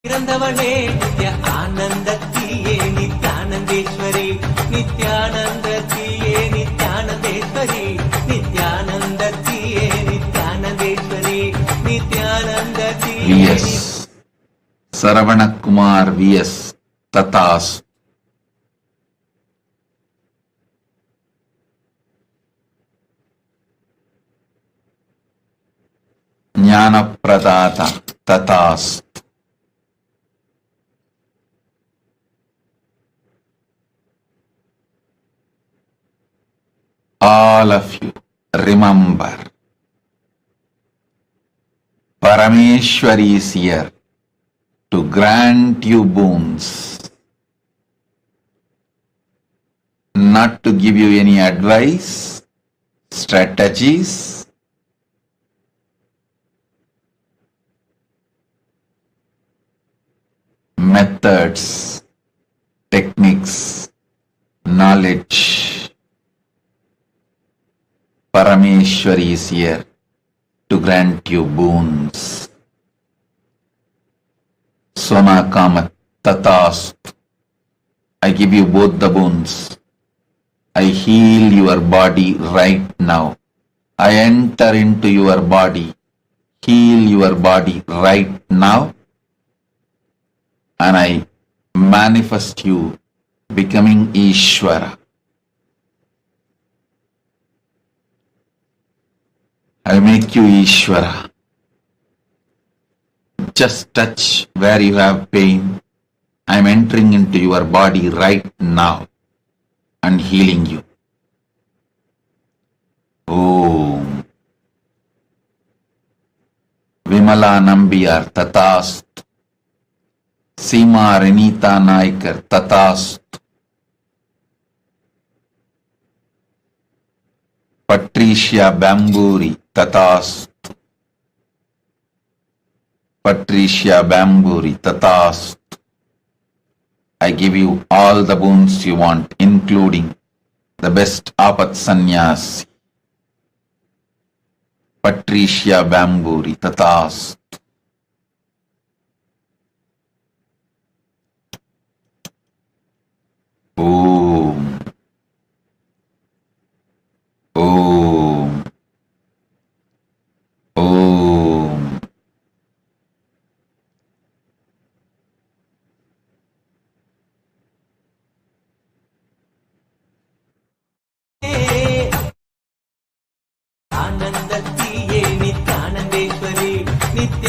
பிறந்தவளே நித்ய ஆனந்தத்தியே நித்யானந்தேஸ்வரி நித்யானந்தத்தியே நித்யானந்தேஸ்வரி நித்யானந்தத்தியே நித்யானந்தேஸ்வரி நித்யானந்தத்தியே V.S. Saravaнаkumar V.S. Tatas. Jnanapradata Tatas. All of you, remember, Parameshwari is here to grant you boons, not to give you any advice, strategies, methods, techniques, knowledge. Parameshwari is here to grant you boons. Sona Kamat Tatast. I give you both the boons. I heal your body right now. I enter into your body, heal your body right now, and I manifest you becoming Ishvara. I make you Ishvara. Just touch where you have pain. I am entering into your body right now and healing you. Om. Vimala Nambiyar Tatast. Seema Renita Naikar Tatast. Patricia Bamburi Tatast. Patricia Bamburi Tatast. I give you all the boons you want, including the best Apat Sannyasi. Patricia Bamburi Tatast. Om. Om. Om. ஆனந்தத்தியே நித்யானந்தேஸ்வரி நித்ய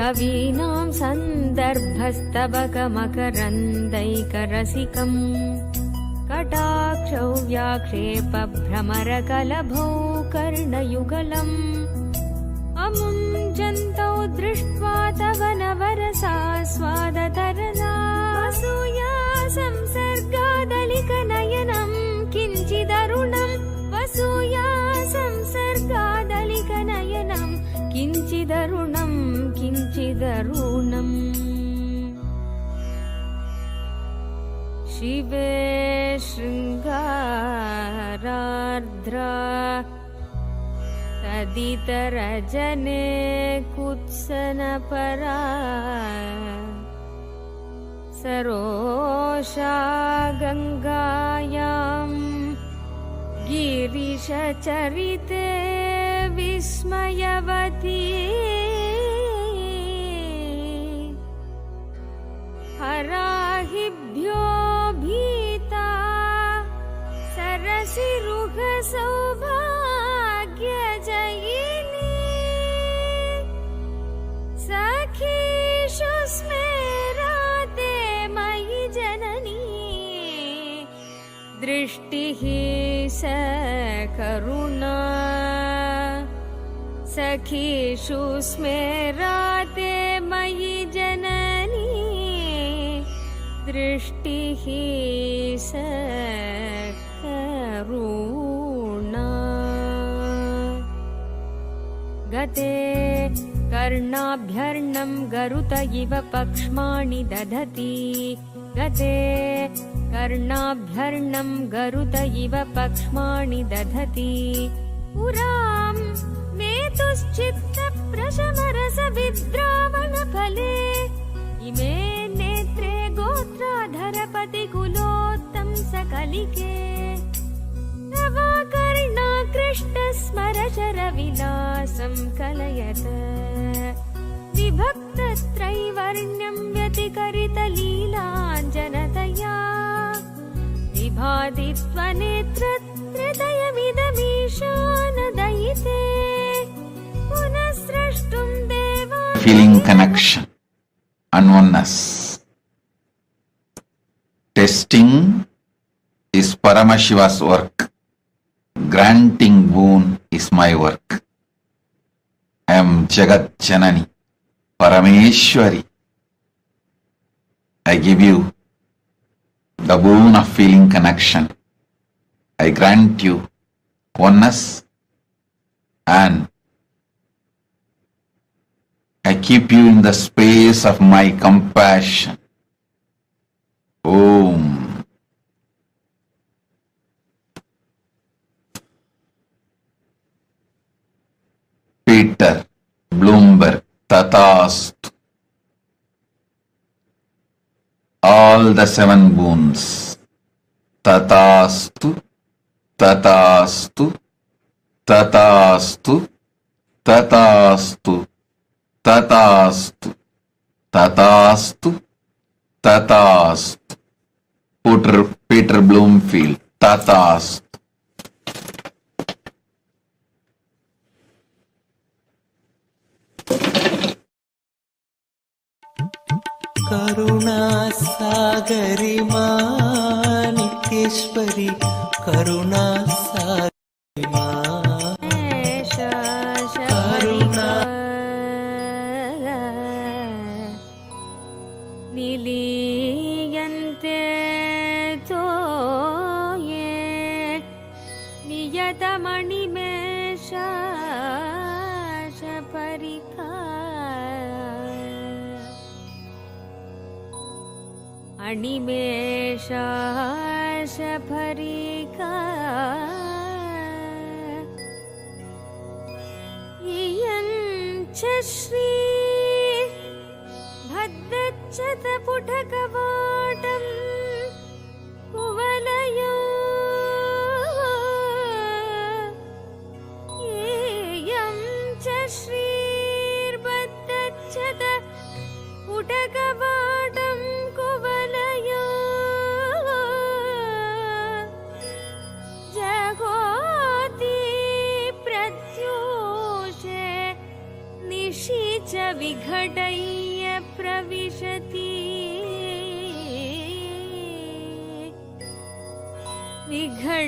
कवीनां सन्दर्भस्तबकमकरन्दैकरसिकम् कटाक्षौ व्याक्षेपभ्रमरकलभौ कर्णयुगलम् अमुञ्चन्तौ दृष्ट्वा तव नवरसास्वादतरला असूया संसर्गादलिकनयनं किञ्चिदरुणं वसूया संसर्गादलिकनयनं किञ्चिदरुणं किञ्चिदरुणम् शिवे शृङ्गारार्द्रा तदितरजने कुत्सनपरा सरोषा गङ्गायां गिरिशचरिते विस्मयवती हराहिभ्यो भीता सरसिरुहसौभाग्यजयिनी सखीषु स्मेराते मयि जननी दृष्टिः सकरुणा सखीषु स्मेराते मयि जननी दृष्टिः सकरुणा गते कर्णाभ्यर्णं गरुत इव पक्ष्माणि दधति गते कर्णाभ्यर्णं गरुत इव पक्ष्माणि दधति पुरां नेतुश्चित्तप्रशमरसविद्रावणफले इमे नेत्रे गोत्राधरपतिकुलोत्तं सकलिके नवाकर्णा कृष्णस्मरचरविलासं कलयत विभक्तत्रैवर्ण्यं व्यतिकरितलीलाञ्जनतया विभाति त्वनेत्रहृदयमिदमीशानदयिते पुनः स्रष्टुं देवा feeling connection and oneness. Testing is Paramashiva's work. Granting boon is my work. I am Jagat Janani, Parameshwari. I give you the boon of feeling connection. I grant you oneness and I keep you in the space of my compassion. Om. Peter Bloomberg, Tathastu. All the 7 boons. Tathastu, Tathastu, Tathastu, Tathastu, Tathastu, Tathastu, Tathastu. Peter Bloomfield, Tathastu. करुणासागरि मा नित्येश्वरि करुणासागरि मा करुणा निलीयन्ते तोये नियतमणिमेषाशपरिका अणिमेषाशपरिका इयञ्च श्री भद्रच्छतपुटकवाटं कुवलयो इयं च श्रीर्भद्रच्छतपुटकवाटं कुवलयो जगोति प्रत्यूषे निशि च विघटै विघटय्य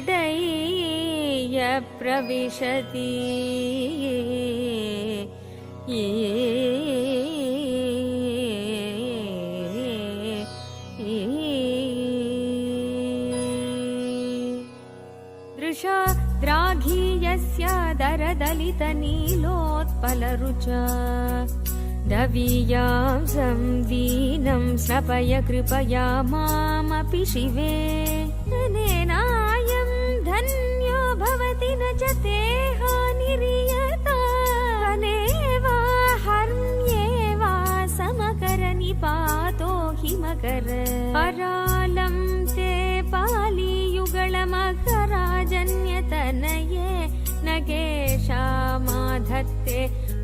प्रविशति दृशा द्राघीयस्य दरदलितनीलोत्पलरुचा दवीयांसं दीनं स्नपय कृपया मामपि शिवे अनेनायं धन्यो भवति न च ते हानिर्यता अनेवा हर्म्येवा समकर निपातो हिमकर अरालं ते पालियुगळमकराजन्यतनये नगेशामाधत्ते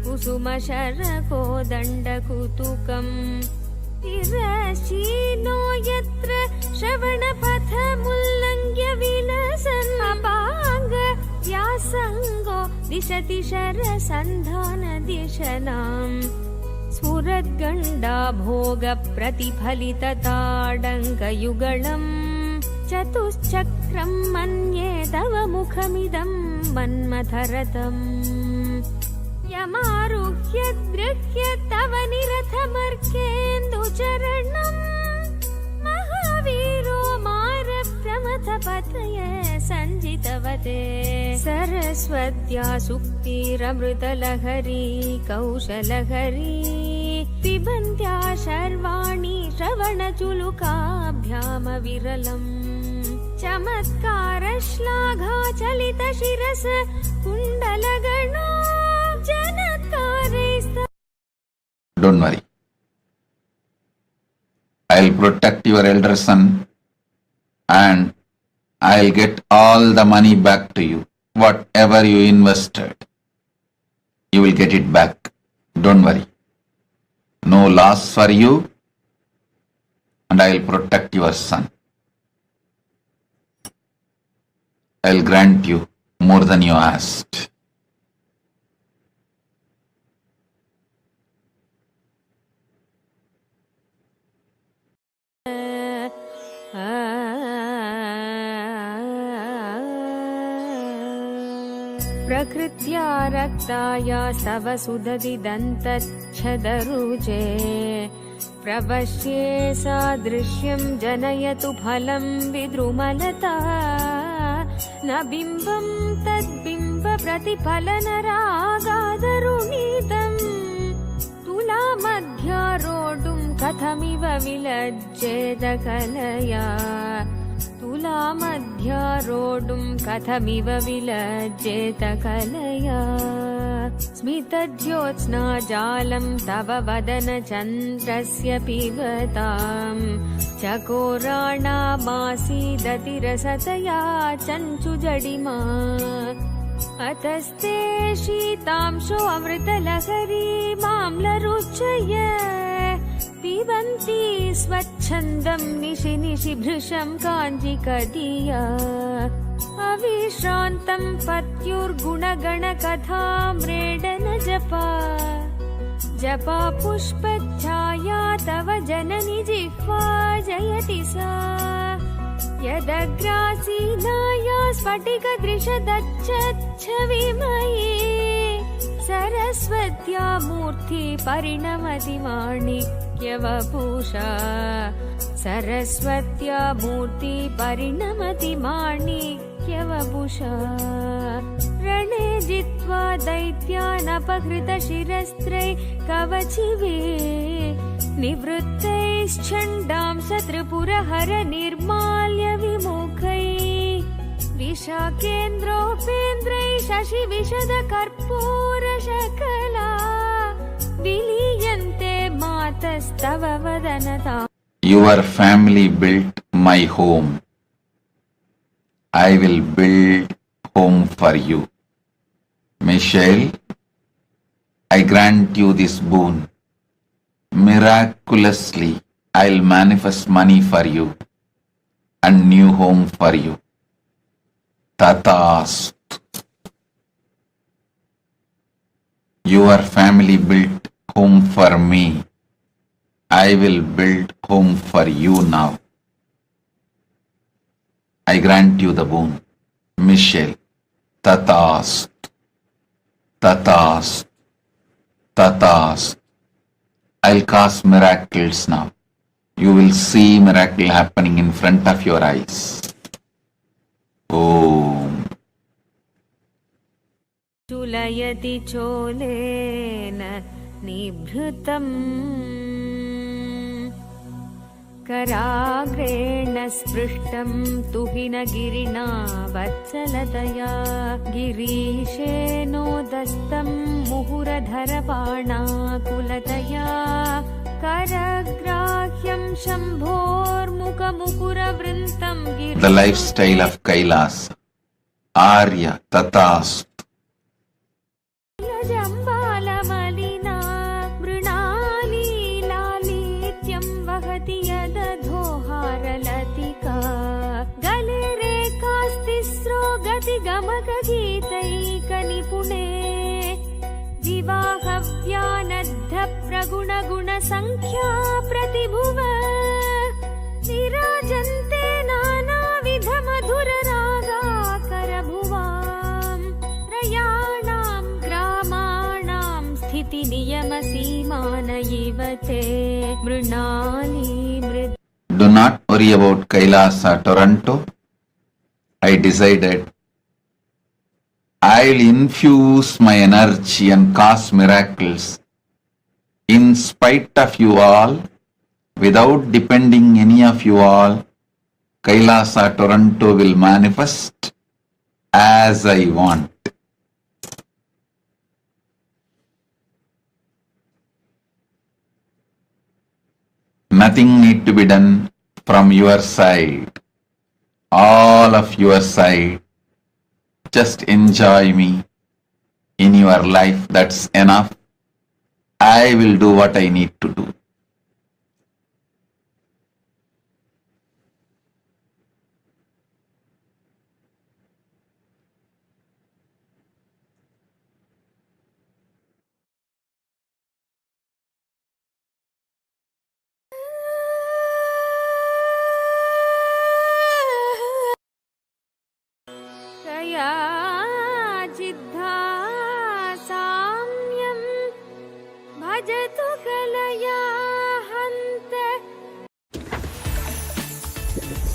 कुसुमशरको दण्डकुतुकम् तिरशीनो यत्र श्रवणपथमुल्लङ्घ्य विलसन् अपाङ्ग व्यासङ्गो दिशति शरसन्धानदिशनाम् स्फुरद्गण्डा भोगप्रतिफलितताडङ्गयुगळम् चतुश्चक्रं मन्ये तव मुखमिदं मन्मथरथम् यमारुह्य गृह्य तव निरथमर्केन्दुचरणम् महावीरो मारप्रमथपतये सञ्जितवते सरस्वत्या सुक्तिरमृतलहरी कौशलहरी पिबन्त्या शर्वाणि श्रवणचुलुकाभ्यामविरलम् चमत्कारश्लाघाचलितशिरस कुण्डलगणो Don't worry. I'll protect your elder son and I'll get all the money back to you. Whatever you invested, you will get it back. Don't worry. No loss for you and I'll protect your son. I'll grant you more than you asked. प्रकृत्या रक्ताया स्तव सुदधिदन्तच्छदरुजे प्रवश्ये सादृश्यं जनयतु फलं विद्रुमलता न बिम्बं तद्बिम्ब प्रतिफलनरागादरुणीतम् तुलामध्यारोढुं कथमिव विलज्जेत कलया तुलामध्यारोढुं कथमिव विलज्जेत कलया स्मितज्योत्स्ना जालं तव वदनचन्द्रस्य पिबताम् चकोराणामासीदतिरसतया चञ्चुजडिमा अतस्ते शीतांशो अमृतलहरी माम्लरुचय पिबन्ति स्वच्छन्दं निशि निशि भृशं काञ्जिकदीया अविश्रान्तं पत्युर्गुणगणकथाम्रेडन जपा जपा पुष्पच्छाया तव जननि जिह्वा जयति सा यदग्रासीनाया स्फटिकदृशदच्छच्छविमयी सरस्वत्या मूर्ति परिणमति माणिक्यवपुषा सरस्वत्या मूर्ति परिणमति माणिक्यवपुषा रणे जित्वा दैत्यानपहृतशिरस्त्रै कवचिवे निवृत्तैश्चण्डां सत्रिपुरहर निर्माल्य विमुखै विशाखेन्द्रोपेन्द्रै शशि विशद कर्पूर शकला विलीयन्ते मातस्तव वदनता. Your family built my home. I will build home for you. Michelle, I grant you this boon. Miraculously, I'll manifest money for you and new home for you. Tatast. Your family built home for me. I will build home for you now. I I grant you the boon. Michelle, Tathast, Tathast, Tathast. I'll cause miracles now. You will see miracle happening in front of your eyes. Om. चुलयति चोलेन निभृतम् कराग्रेण स्पृष्टं तुहिनगिरिणा वत्सलतया गिरीशेनोदस्तं मुहुरधरबाणाकुलतया करग्राह्यं शम्भोर्मुखमुकुरवृन्तं The lifestyle of Kailas. Arya, Tathast. जम्बालमलिना मृणालीलालित्यं वहति यदधोहारलतिका गले रेखास्तिस्रो गतिगमकगीतैकनिपुणे विवाहव्यानद्धप्रगुणगुणसङ्ख्या प्रतिभुव विराजन्ते नानाविधमधुररागाकरभुवां त्रयाणां ग्रामाणां स्थितिनियमसीमान इव ते Mrinali मृद. Do not worry about Kailasa, Toronto. I decided I'll infuse my energy and cause miracles in spite of you all, without depending any of you all. Kailasa, Toronto will manifest as I want. Nothing need to be done from your side. All of your side. Just enjoy me in your life. That's enough. I will do what I need to do. कया चिद्धा साम्यं भजतु कलया हन्त.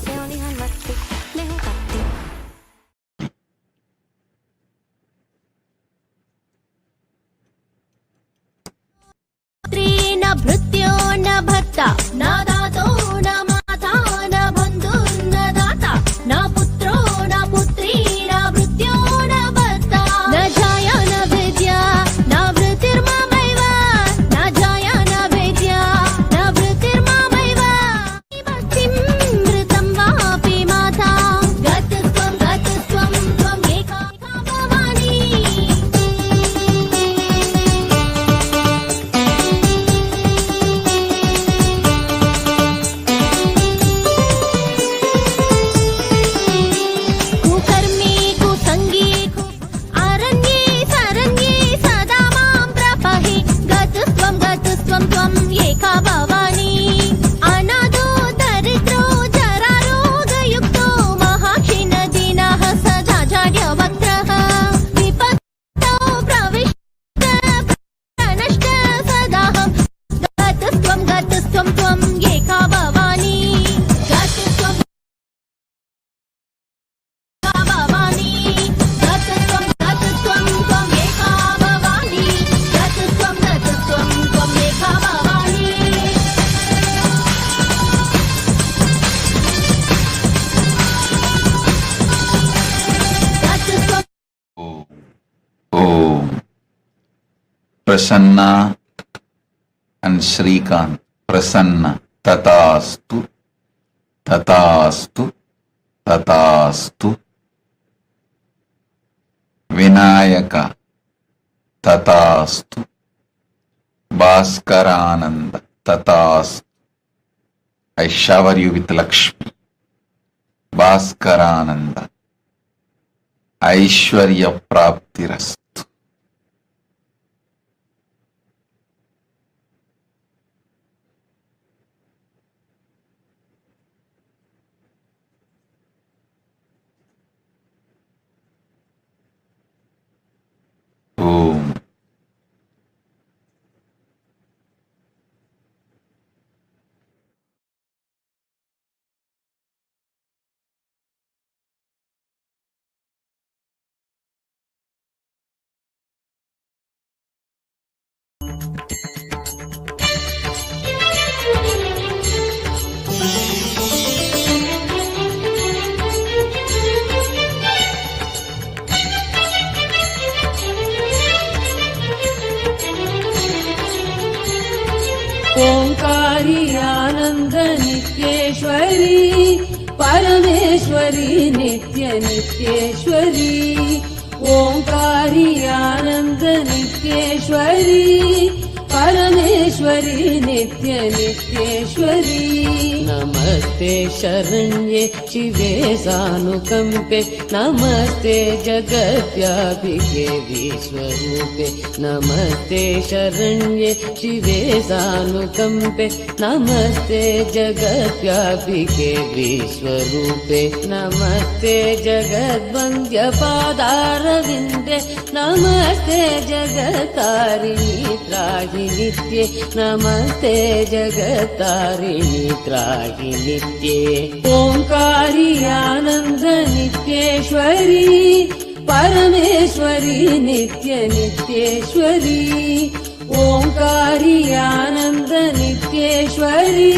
Se on ihan vatti, lehukatti. न भृत्यो न भर्ता न दातो न माता न बन्धुर्न दाता न पुत्रो न पुत्री न भृत्यो न भर्ता न जाया न वेद्या न भृतिर्मामैव न जाया न वेद्या न भृतिर्मामैव भक्तिं मृतं वापि माता गतस्त्वं त्वम् एका भवानी. कुकर्मी कुसङ्गी अरण्ये सरण्ये सदा मां प्रपहि गतस्त्वं त्वम् एका भवानी. अनाथो दरिद्रो जरारोगयुक्तो महाक्षीणदीनः सदा जाड्यवक्त्रः विपत्तौ प्रविष्ट प्रनष्ट सदाहं गतस्त्वं त्वम् एका भवानी. गतस्त्वं भवानी गतस्त्वं त्वम् एका भवानी. गतस्त्वं त्वम् एका Bhavani. गतस्त्वं Om. Prasanna and Shrikant. Prasanna. Tathastu. Tathastu. Tathastu. Vinayaka. Tathastu. Bhaskarananda. Tathastu. I shower you with Lakshmi. Bhaskarananda. Aishwarya Praptirastu. नित्येश्वरी परमेश्वरी नित्य नित्येश्वरी ओंकारी आनंद नित्येश्वरी परमेश्वरी नित्य नित्येश्वरी नमस्ते शरण्ये शिवे सानुकंपे नमस्ते जगत्यापिके विश्वरूपे नमस्ते शरण्ये शिवे सानुकंपे नमस्ते जगत्यापिके विश्वरूपे नमस्ते जगद्वन्द्य पादारविन्दे नमस्ते जगत्तारिणी त्राहि नित्ये नमस्ते जगत्तारिणी त्राहि नित्ये ओंकारी आनंद नित्येश्वरी परमेश्वरी नित्य नित्येश्वरी ओंकारी आनंद नित्येश्वरी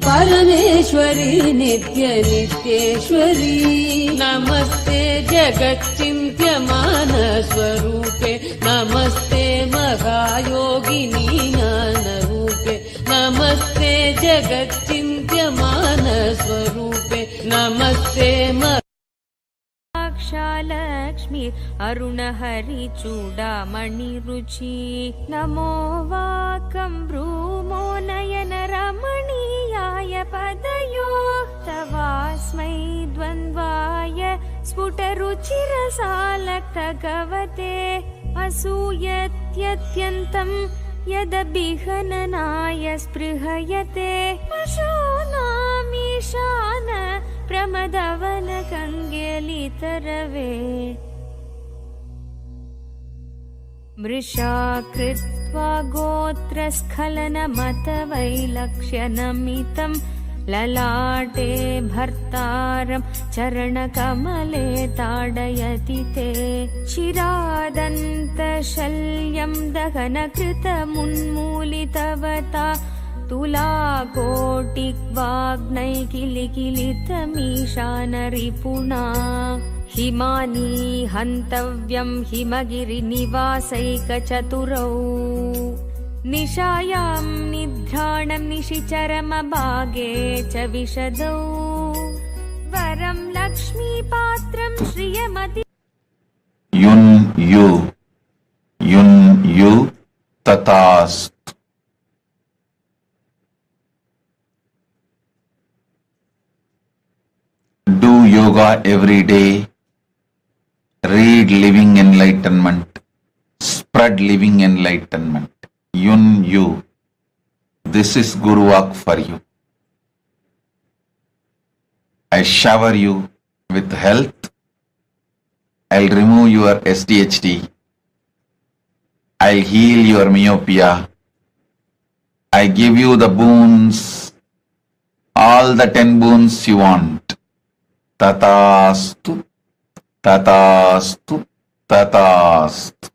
परमेश्वरी नित्य नित्येश्वरी नमस्ते जगच्चिन्त्यमान स्वरूपे नमस्ते महायोगिनी ज्ञानरूपे नमस्ते जगच्चिन्त्यमान स्वरूपे नमस्ते लक्ष्मी अरुणहरि चूडामणि रुचि नमो वाकं ब्रूमो नयन रमणीयाय पदयो तवास्मै द्वन्द्वाय स्फुटरुचिरसालक्तगवते असूयत्यत्यन्तं यदभिहननाय स्पृहयते पशूनामीशान प्रमदवन कंगेलितरवे मृषा कृत्वा गोत्रस्खलनमतवैलक्ष्यनमितं ललाटे भर्तारं चरणकमले ताडयति ते चिरादन्तशल्यं दहनकृतमुन्मूलितवता तुलाकोटिवाग्नैकिलिकिलितमीशानरिपुणा हिमानी हन्तव्यं हिमगिरिनिवासैकचतुरौ निशायां निद्राणं निशिचरमभागे च विशदौ वरं लक्ष्मीपात्रं श्रियमति युन् यु तथास्तु Do yoga every day, read living enlightenment, spread living enlightenment. Yun you. This is Guru Walk for you. I shower you with health. I'll remove your SDHD. I'll heal your myopia. I give you the boons, all the 10 boons you want. Tatastu, tatastu, tatastu.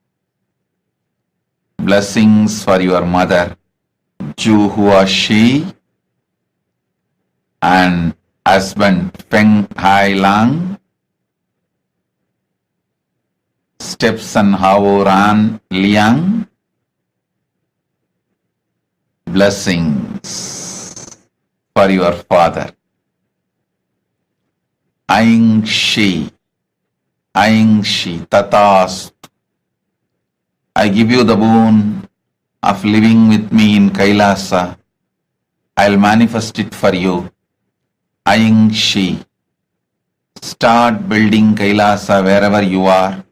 Blessings for your mother, Juhua Shi, and husband Feng Hai Lang, stepson Hao Ran Liang. Blessings for your father, Aing Shi, Tatastu. I give you the boon of living with me in Kailasa. I'll manifest it for you. Aing Shi. Start building Kailasa wherever you are.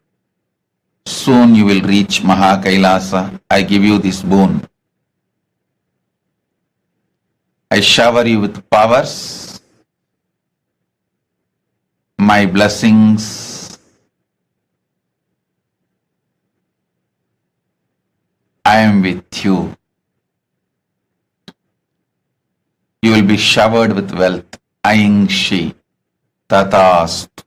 Soon you will reach Maha Kailasa. I give you this boon. I shower you with powers. My blessings. I am with you. You will be showered with wealth. Aing Shi. Tatastu.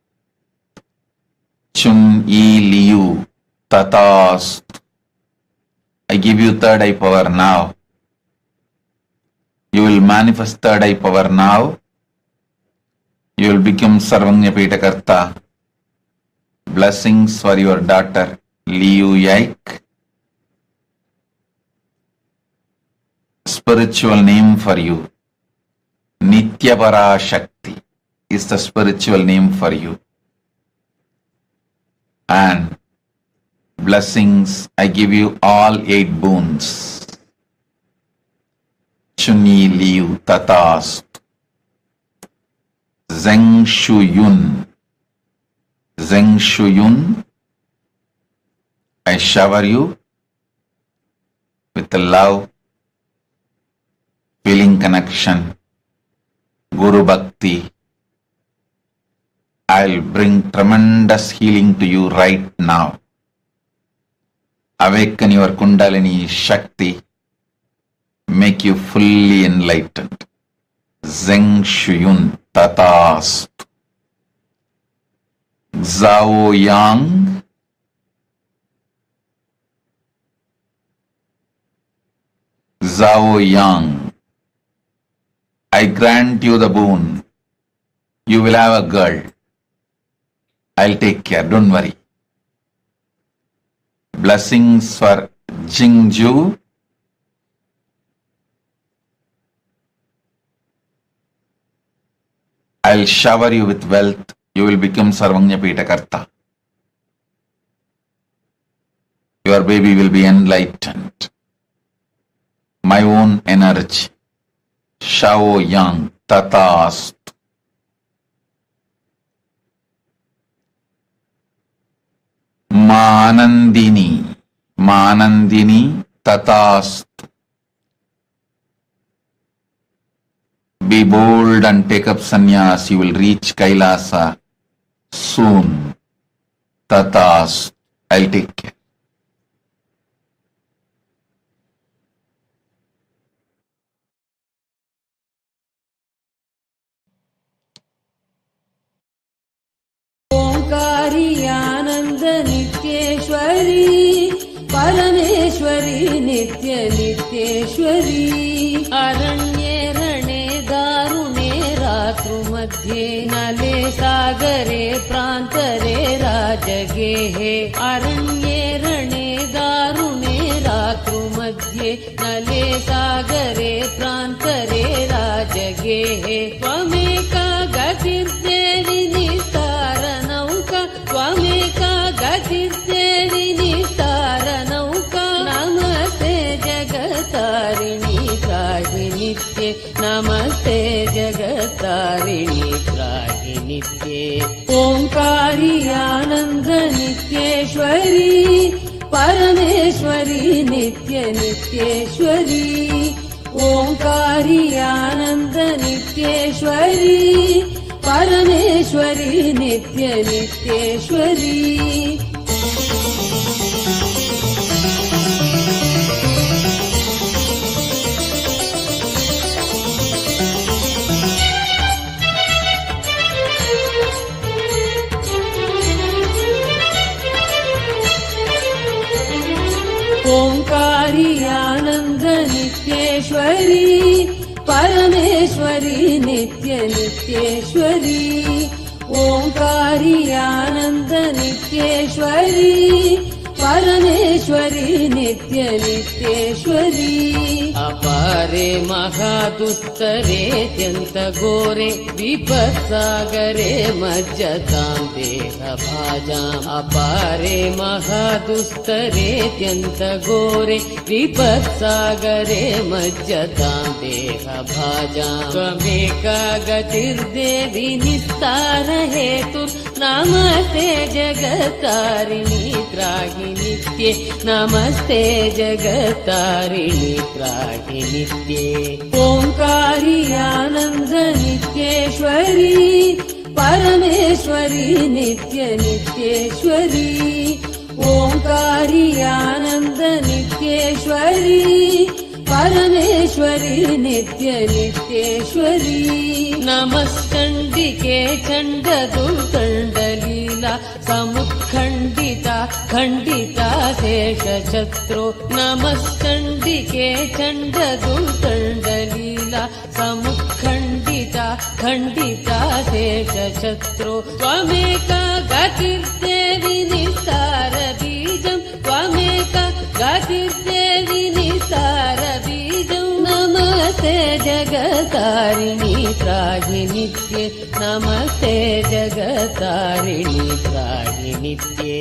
Chun Yi Liu. Tatastu. I give you third eye power now. You will manifest third eye power now. You will become Sarvanya Pitakarta. Blessings for your daughter, Liu Yaik. Spiritual name for you, Nitya PARASHAKTI is the spiritual name for you. And blessings, I give you all 8 boons. Chuni liu tatast. Zeng Shuyun. Zeng Shuyun. I shower you with the love, feeling connection, Guru Bhakti. I'll bring tremendous healing to you right now. Awaken your Kundalini Shakti. Make you fully enlightened. Zeng Shuyun Tatast. Zhao Yang. Zhao Yang. I grant you the boon. You will have a girl. I'll take care, don't worry. Blessings for Jingju. I'll shower you with wealth. You will become Sarvanyapita Karta. Your baby will be enlightened. My own energy. Shao Yang Tatast. Manandini. Manandini Tatast. Be bold and take up sannyas. You will reach Kailasa soon. Tatast. I'll take care. Omkari आनंद नित्येश्वरी परमेश्वरी नित्य नित्येश्वरी अरण्ये रणे दारुणे रात्रुमध्ये नले सागरे प्रान्तरे राजगेहे अरण्ये रणे दारुणे रात्रुमध्ये नले सागरे प्रान्तरे राजगेहे त्वमेका गतिर्देवि निस्तारनौका त्वमेका गतिर्देवि निस्तारनौका नमस्ते जगतारिणि त्राहि नित्ये नमस्ते जगतारिणि त्राहि नित्ये ओंकारी आनंद नित्येश्वरी परमेश्वरी नित्य नित्येश्वरी ओंकारी आनंद नित्येश्वरी परमेश्वरी नित्य नित्येश्वरी ओंकारी आनंद नित्येश्वरी परमेश्वरी नित्य नित्येश्वरी ओंकारी आनंद नित्येश्वरी परमेश्वरी नित्य नित्येश्वरी अपारे महादुस्तरे त्यंत घोरे विपत्सागरे मज्जतां देहभाजाम् अपारे महादुस्तरे त्यंत घोरे विपत्सागरे मज्जतां देहभाजाम् त्वमेका गतिर्देवि निस्तार हेतुर्नमस्ते जगतारिणि त्राहि नित्ये नमस्ते जगतारिणि त्राहि नित्ये ओंकारी आनंद नित्येश्वरी परमेश्वरी नित्य नित्येश्वरी ओंकारी आनंद नित्येश्वरी परमेश्वरी नित्य नित्येश्वरी नमस्कंडिके चंड दुर्दंडलीला समुत्खंडिता खंडिता शेषशत्रो नमस्कंडिके चंड दुर्दंडलीला समुत्खंडिता खंडिता शेषशत्रो त्वमेका गतिर्देवि निस्तार बीजं त्वमेका गतिर्देवि निस्तार बीजं नमस्ते जगतारिणि त्राहि नित्ये नमस्ते जगतारिणि त्राहि नित्ये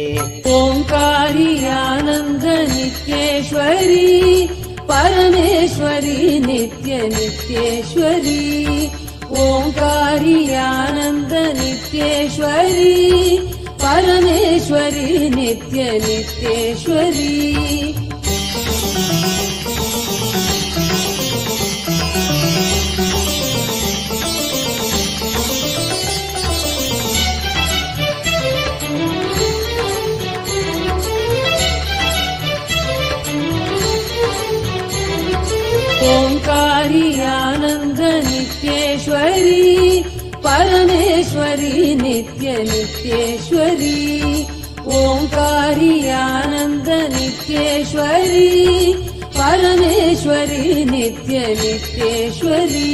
ओंकारी आनंद नित्येश्वरी परमेश्वरी नित्य नित्येश्वरी ओंकारी आनंद नित्येश्वरी परमेश्वरी नित्य नित्येश्वरी ओंकारी आनंद नित्येश्वरी परमेश्वरी नित्य नित्येश्वरी ओंकारी आनंद नित्येश्वरी परमेश्वरी नित्य नित्येश्वरी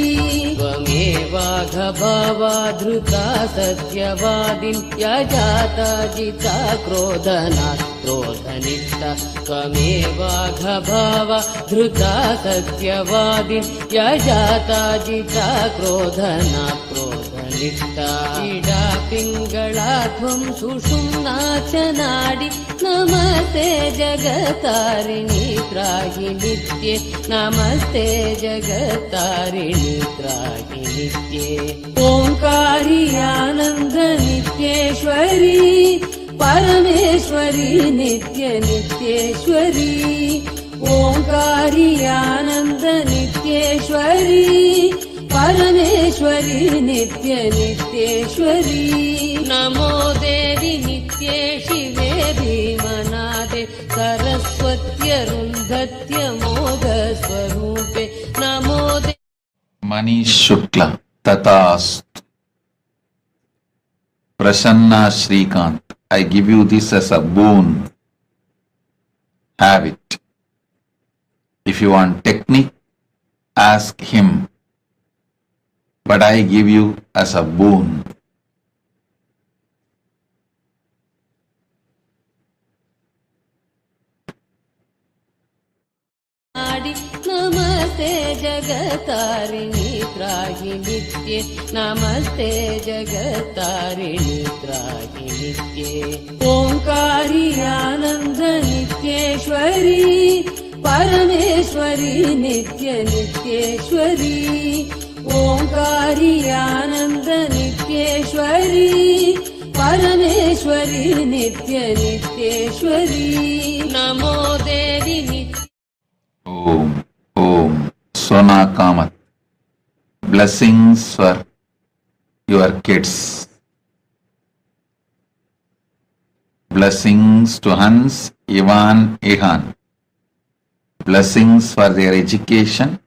त्वमेवाघभावा धृता सत्यवादिन् यजाता जिता क्रोधनात् क्रोधनिष्ठा त्वमेवाघभावा धृता सत्यवादिन् यजाता जिता क्रोधनात् क्रोधनिष्ठा इडा पिङ्गळाध्वं सुषुम्ना च नाडि नमस्ते जगतारिणि त्राहि नित्ये नमस्ते जगतारिणि त्राहि नित्ये ओंकारी आनंद नित्येश्वरी परमेश्वरी नित्य नित्येश्वरी ओंकारी आनंद नित्येश्वरी परमेश्वरी नित्य नित्येश्वरी नमो देवी नित्ये शिवे भीमनादे सरस्वत्यरुन्धत्य मोघस्वरूपे नमो Manish Shukla Tatast Prasanna Shrikant, I give you this as a boon. Have it. If you want technique, ask him. But I give you as a boon. नमस्ते जगतारिणि त्राहि नित्ये नमस्ते जगतारिणि त्राहि नित्ये ओंकारी आनंद नित्येश्वरी परमेश्वरी नित्य नित्येश्वरी ओंकारी आनंद नित्येश्वरी परमेश्वरी नित्य नित्येश्वरी नमो देवी Om Sona Kamat. Blessings for your kids. Blessings to Hans, Ivan, Ihan. Blessings for their education.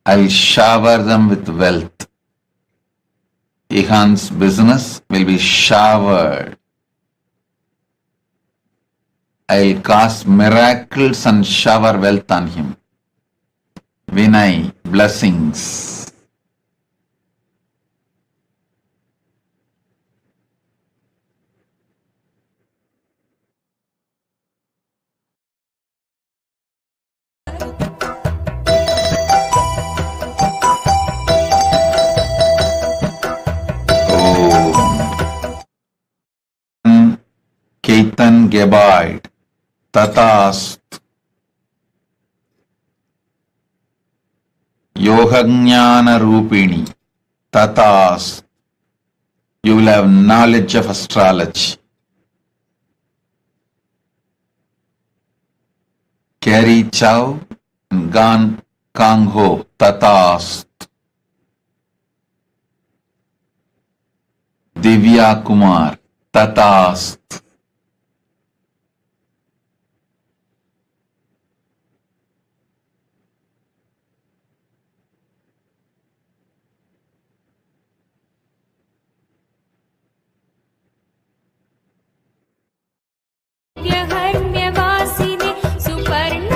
I'll shower them with wealth. Ihan's business will be showered. I'll cause miracles and shower wealth on him. Vinay, blessings. Ketan Gebaid, Tatast. Yogagnana Rupini, Tatast. You will have knowledge of astrology. Kerry Chow and Gan Kang Ho, Tatast. Divya Kumar, Tatast. हर्म्यवासिने सुपर्णवाहनप्रियाय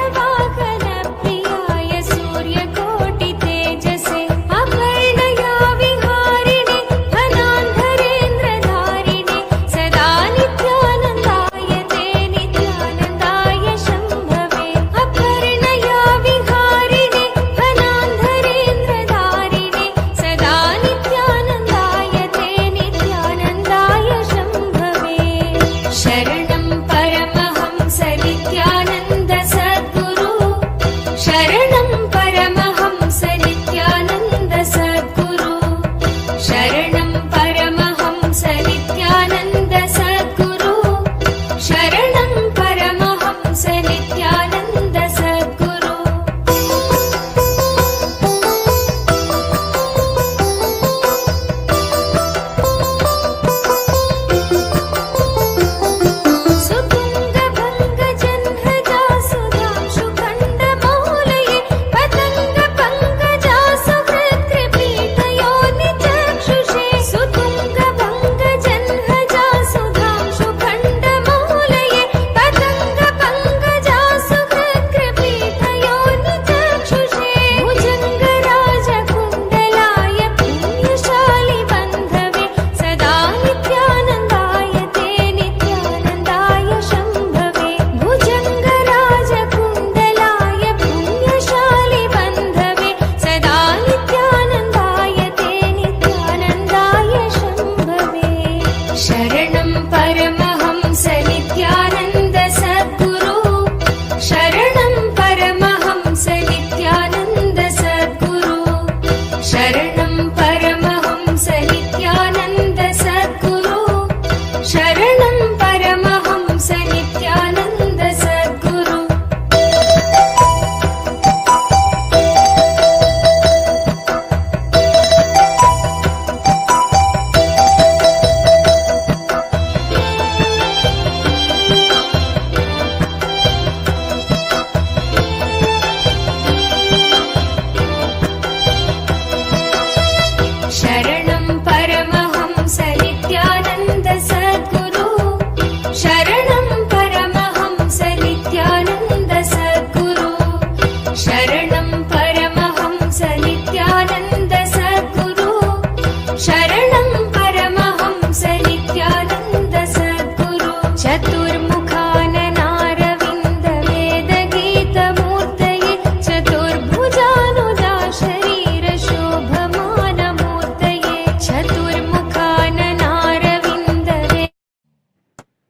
सूर्यकोटितेजसे अपर्णया विहारिणे धनान्धरेन्द्रधारिणे सदा नित्या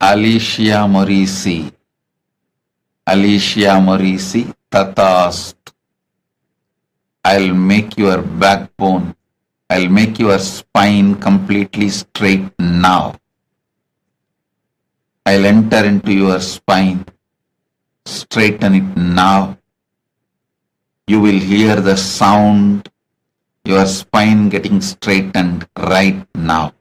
Alicia Morisi, Tatastu. I'll make your backbone, I'll make your spine completely straight now. I'll enter into your spine, straighten it now. You will hear the sound, your spine getting straightened right now.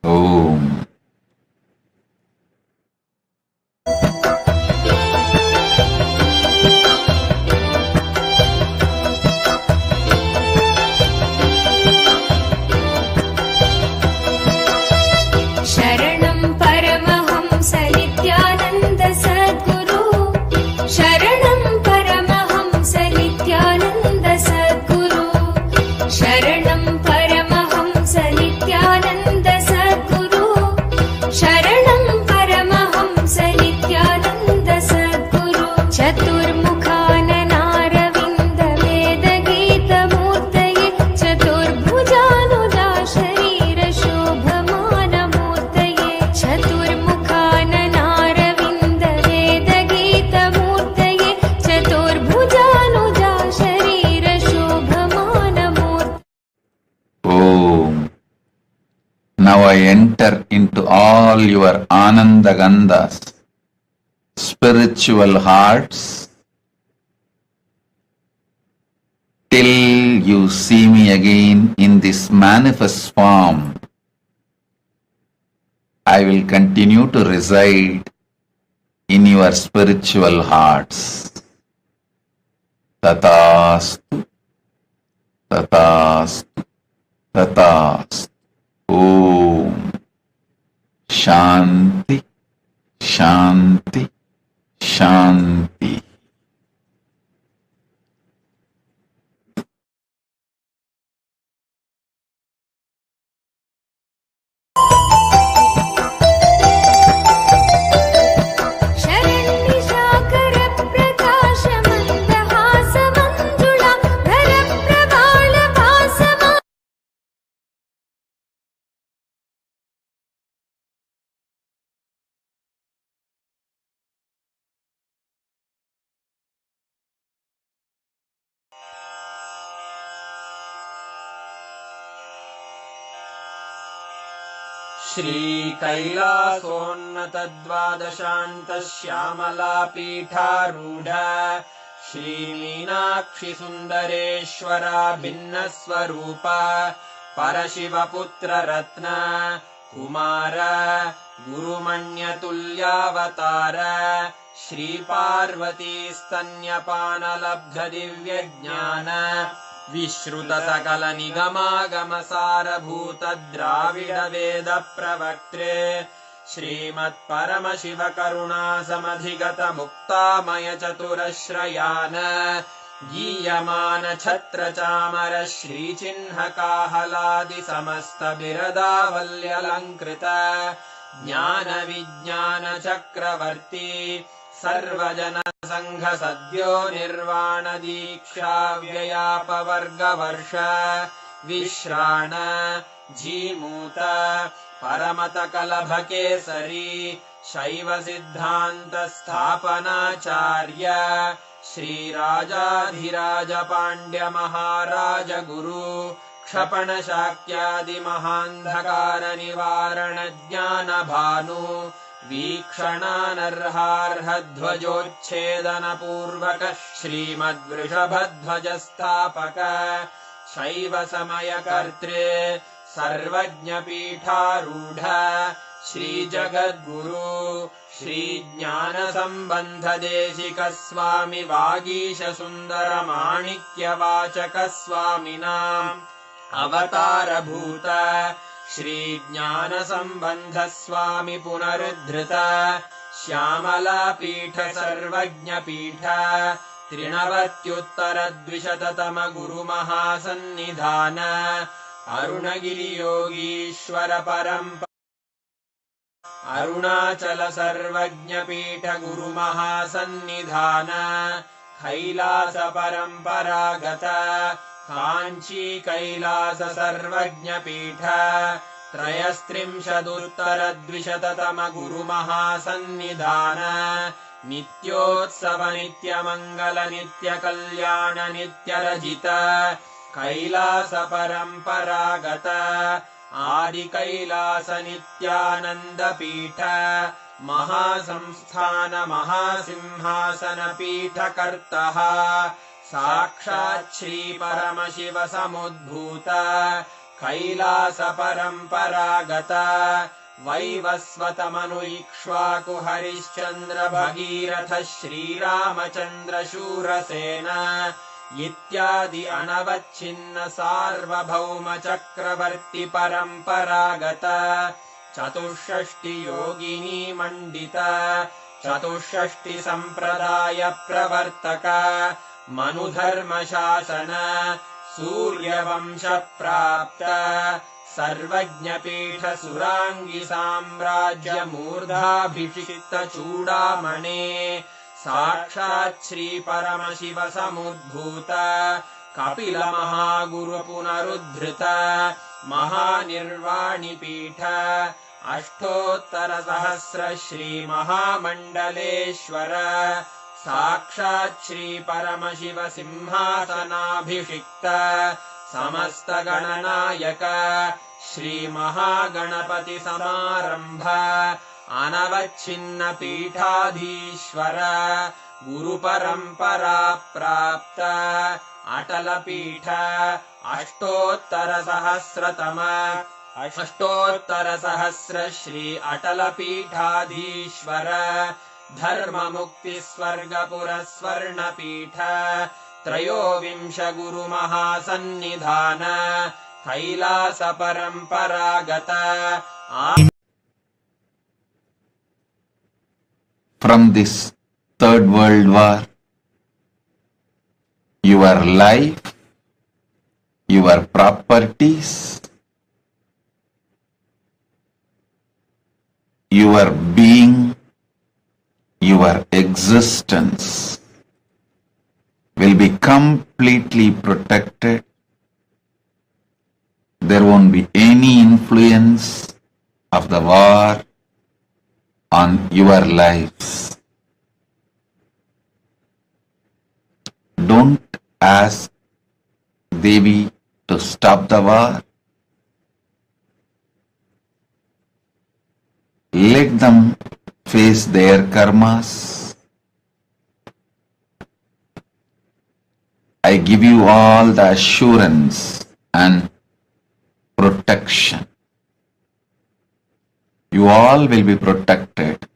Om. शरणं परमहंस नित्यानन्द सद्गुरु शरणं परमहंस नित्यानन्द सद्गुरु शरणं परमहंस नित्यानन्द सद्गुरु शरणं परमहंस नित्यानन्द सद्गुरु चतुर्मुखाननारविन्द वेदगीतमूर्तये चतुर्भुजानुदा शरीर शोभमानमूर्तये चतुर्मुखाननारविन्द वेदगीतमूर्तये चतुर्भुजानुदा शरीर शोभमानमूर्तये. Om. Now I enter into all your Ananda Gandhas, spiritual hearts, till you see me again in this manifest form. I will continue to reside in your spiritual hearts. Tatastu, Tatastu, Tatastu. Om. Shanti, Shanti, Shanti. शरण्निशाकरप्रकाशमन्दहासमञ्जुळा धरप्रवालभासमा श्रीकैलासोन्नतद्वादशान्तश्यामलापीठारूढ श्रीमीनाक्षिसुन्दरेश्वरा भिन्नस्वरूप परशिवपुत्ररत्न Kumar गुरुमण्यतुल्यावतार श्रीपार्वतीस्तन्यपानलब्धदिव्यज्ञान विश्रुतसकलनिगमागमसारभूत द्राविडवेदप्रवक्त्रे श्रीमत्परमशिवकरुणासमधिगतमुक्तामयचतुरश्रयान गीयमान छत्रचामर श्रीचिह्नकाहलादिसमस्तबिरदावल्यलङ्कृत ज्ञानविज्ञानचक्रवर्ती सर्वजनसङ्घ सद्यो निर्वाणदीक्षाव्ययापवर्गवर्ष विश्राण जीमूत परमतकलभकेसरी शैवसिद्धान्तस्थापनाचार्य श्रीराजाधिराजपाण्ड्यमहाराज गुरु क्षपणशाक्यादिमहान्धकारनिवारणज्ञानभानु वीक्षणानर्हार्हध्वजोच्छेदनपूर्वक श्रीमद्वृषभध्वजस्थापक शैवसमयकर्त्रे सर्वज्ञपीठारूढ श्रीजगद्गुरु श्रीज्ञानसम्बन्धदेशिकस्वामि वागीशसुन्दरमाणिक्यवाचकस्वामिनाम् अवतारभूत श्रीज्ञानसम्बन्धस्वामि पुनरुद्धृत श्यामलापीठ सर्वज्ञपीठ त्रिनवत्युत्तरद्विशततम गुरुमहासन्निधान अरुणगिरियोगीश्वर परम्परा अरुणाचल सर्वज्ञपीठ गुरुमहासन्निधान कैलास परम्परागत काञ्ची कैलास सर्वज्ञपीठ त्रयस्त्रिंशदुत्तरद्विशततम गुरुमहासन्निधान नित्योत्सव नित्यमङ्गल नित्यकल्याण नित्यरजित कैलास परम्परागत आदि कैलास नित्यानंद पीठ महासंस्थान महासिंहासन पीठ कर्तः साक्षात् श्री परमशिव समुद्भूत कैलास परम्परागत वैवस्वतमनु इक्ष्वाकु हरिश्चन्द्र भगीरथ श्रीरामचन्द्र शूरसेन इत्यादि अनवच्छिन्न सार्वभौम चक्रवर्ति परम्परागत चतुष्षष्टि योगिनी मंडित चतुष्षष्टि संप्रदाय प्रवर्तक मनुधर्म शासन सूर्यवंश प्राप्त सर्वज्ञपीठ सुरांगी साम्राज्य मूर्धाभिषिक्त चूडामणे साक्षात् श्री परमशिव समुद्भूत कपिल महागुरु पुनरुद्धृत महानिर्वाणि पीठ अष्टोत्तर सहस्र श्री महामंडलेश्वर साक्षात् श्री परमशिव सिंहासनाभिषिक्त समस्त गणनायक श्री महागणपति समारंभ अनवच्छिन्न पीठाधीश्वर गुरु परंपरा प्राप्त अटल पीठ अष्टोत्तर सहस्र श्री अटल पीठाधीश्वर धर्म मुक्ति स्वर्गपुर स्वर्ण पीठ त्रयोविंश गुरु महासन्निधान कैलास परंपरागत from this third world war, your life, your properties, your being, your existence will be completely protected. There won't be any influence of the war on your lives. Don't ask Devi to stop the war. Let them face their karmas. I give you all the assurance and protection. You all will be protected.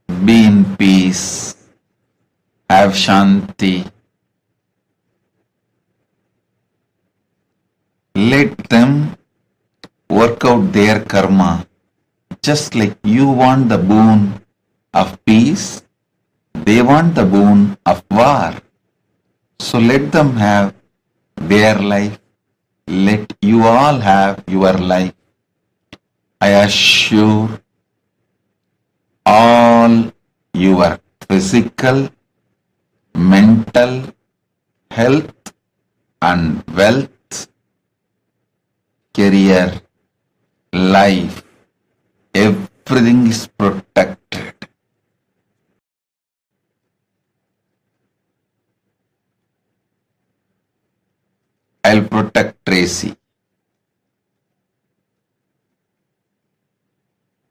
Be in peace. Have Shanti. Let them work out their karma. Just like you want the boon of peace, they want the boon of war. So let them have their life. Let you all have your life. I assure all your physical, mental, health and wealth, career, life, everything is protected. I'll protect Tracy.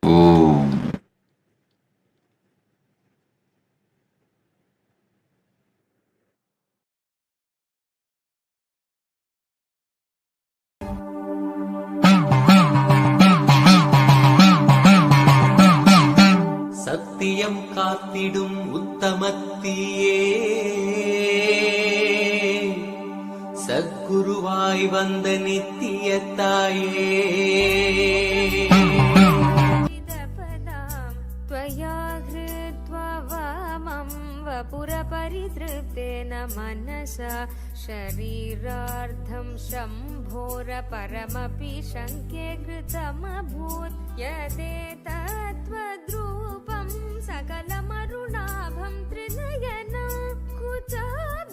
Ooh. சத்தியம் காத்திடும் உத்தமத்தியே சத்குருவாய் வந்த நித்திய தாயே त्वया हृत्वा वामं वपुरपरितृप्तेन मनसा शरीरार्धं शम्भोरपरमपि शङ्के कृतमभूत् यदेतत्त्वद्रूपं सकलमरुणाभं Trinayana कुचाभ्यामानम्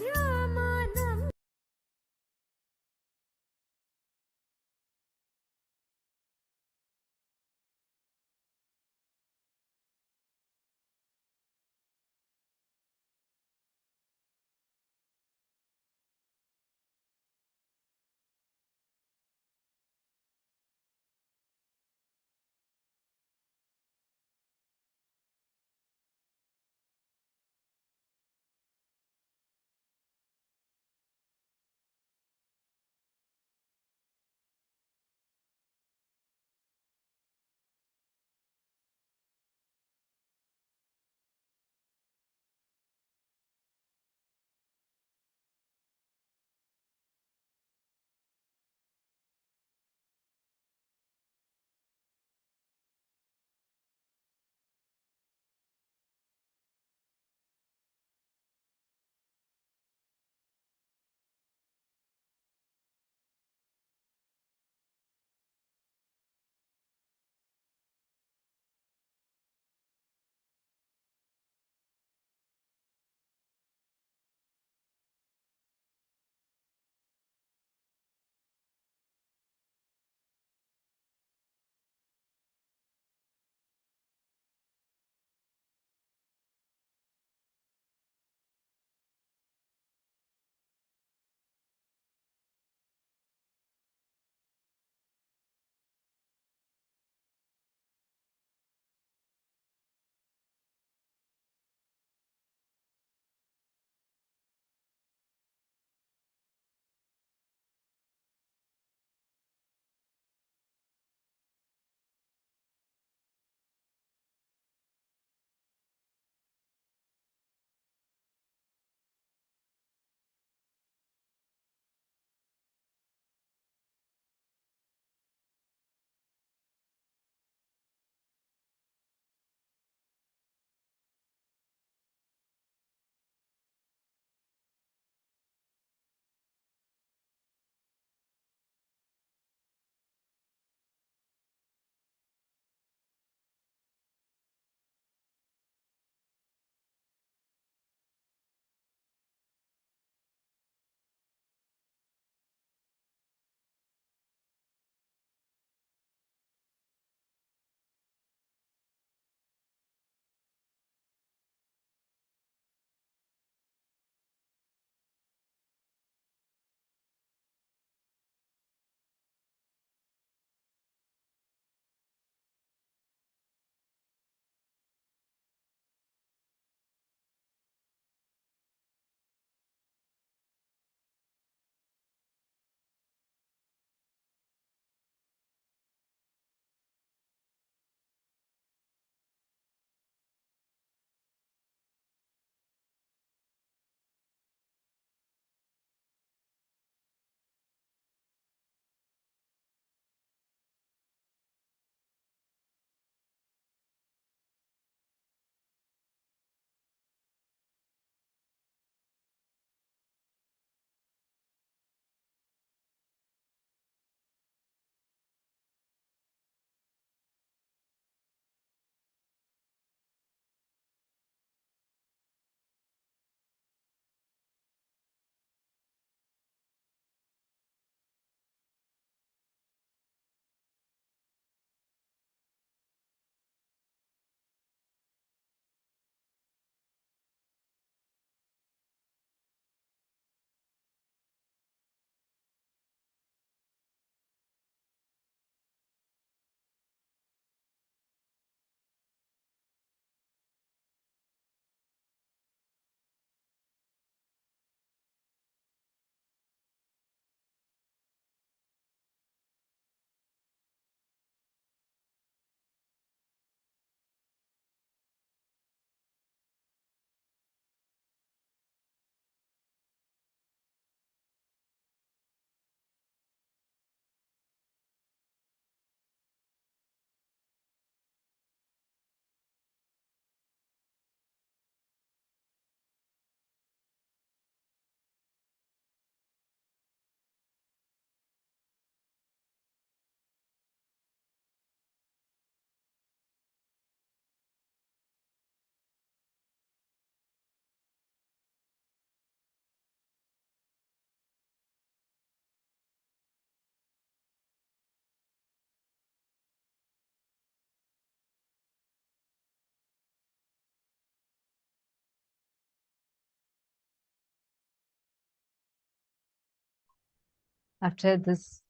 after this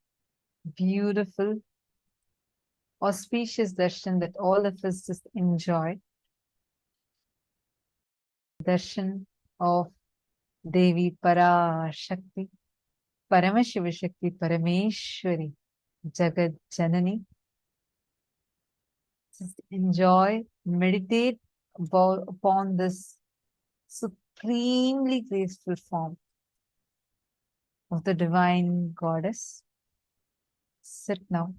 beautiful, auspicious darshan that all of us just enjoy, darshan of Devi Parashakti, Paramashiva Shakti, Parameshwari, Jagat Janani. Just enjoy, meditate upon this supremely graceful form of the divine goddess. Sit now.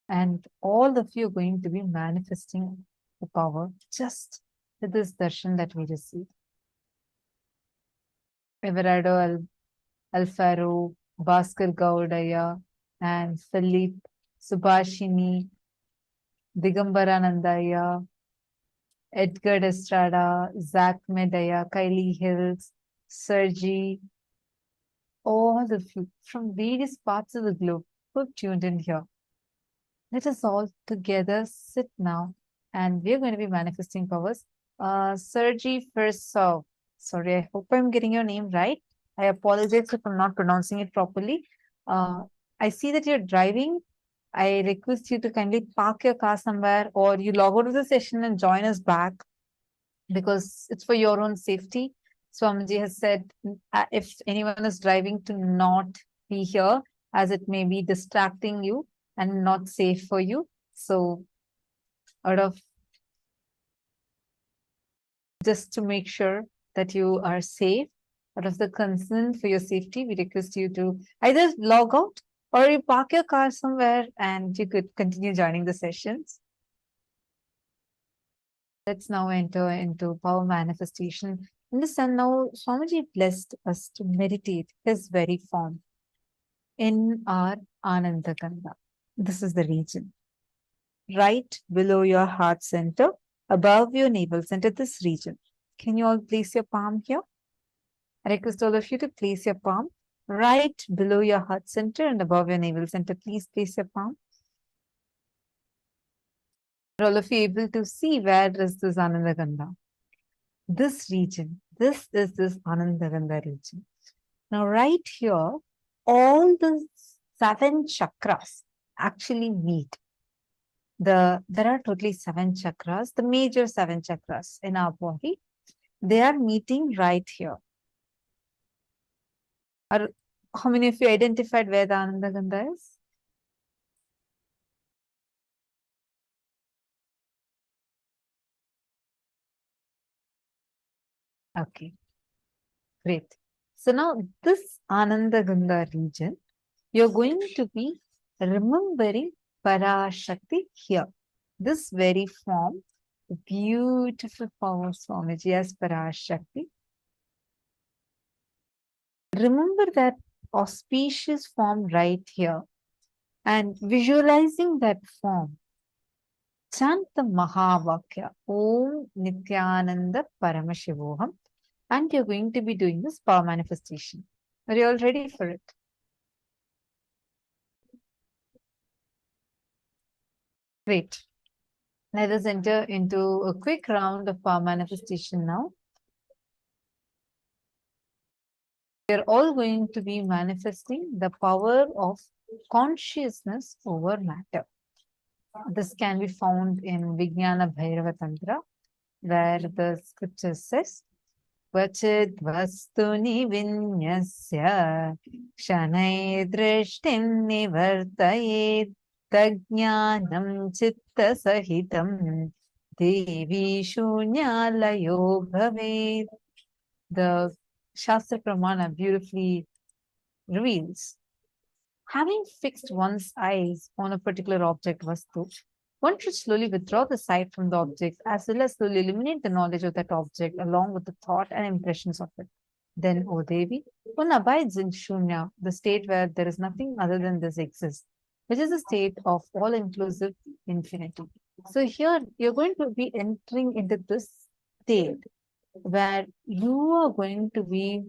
And all of you are going to be manifesting the power just with this darshan that we received. Everardo Alfaro, Bhaskar Gaudaya, and Philip, Subhashini, Digambaranandaya, Edgar Estrada, Zach Medaya, Kylie Hills, Sergi, all of you from various parts of the globe who have tuned in here. Let us all together sit now and we're going to be manifesting powers. Sergi Firsov, sorry, I hope I'm getting your name right. I apologize if I'm not pronouncing it properly. I see that you're driving. I request you to kindly park your car somewhere or you log out of the session and join us back because it's for your own safety. Swamiji has said if anyone is driving to not be here as it may be distracting you and not safe for you. So out of just to make sure that you are safe, out of the concern for your safety, we request you to either log out or you park your car somewhere and you could continue joining the sessions. Let's now enter into power manifestation. Understand now, Swamiji blessed us to meditate his very form in our Ananda Kanda. This is the region. Right below your heart center, above your navel center, this region. Can you all place your palm here? I request all of you to place your palm right below your heart center and above your navel center. Please place your palm. Are all of you able to see where is this Ananda Gandha? This region, this is this Ananda Gandha region. Now right here, all the 7 chakras actually meet. There are totally 7 chakras, the major 7 chakras in our body. They are meeting right here. How many of you identified where the Ananda Gandha is? Okay, great. So now this Ananda Gandha region, you're going to be remembering Parashakti here. This very form, the beautiful form of Swamiji as Parashakti. Remember that auspicious form right here and visualizing that form. Chant the Mahavakya, Om Nithyananda Paramashivoham, and you're going to be doing this power manifestation. Are you all ready for it? Great. Let us enter into a quick round of power manifestation now. We are all going to be manifesting the power of consciousness over matter. This can be found in Vijnana Bhairava Tantra, where the scripture says, Vachit vastuni vinyasya shanai drishtim nivartayet tajnanam chitta sahitam devi shunyalayo bhavet. The Shastra Pramana beautifully reveals, having fixed one's eyes on a particular object vastu, one should slowly withdraw the sight from the object as well as slowly eliminate the knowledge of that object along with the thought and impressions of it. Then, O Devi, one abides in Shunya, the state where there is nothing other than this exists, which is a state of all-inclusive infinity. So here, you're going to be entering into this state where you are going to be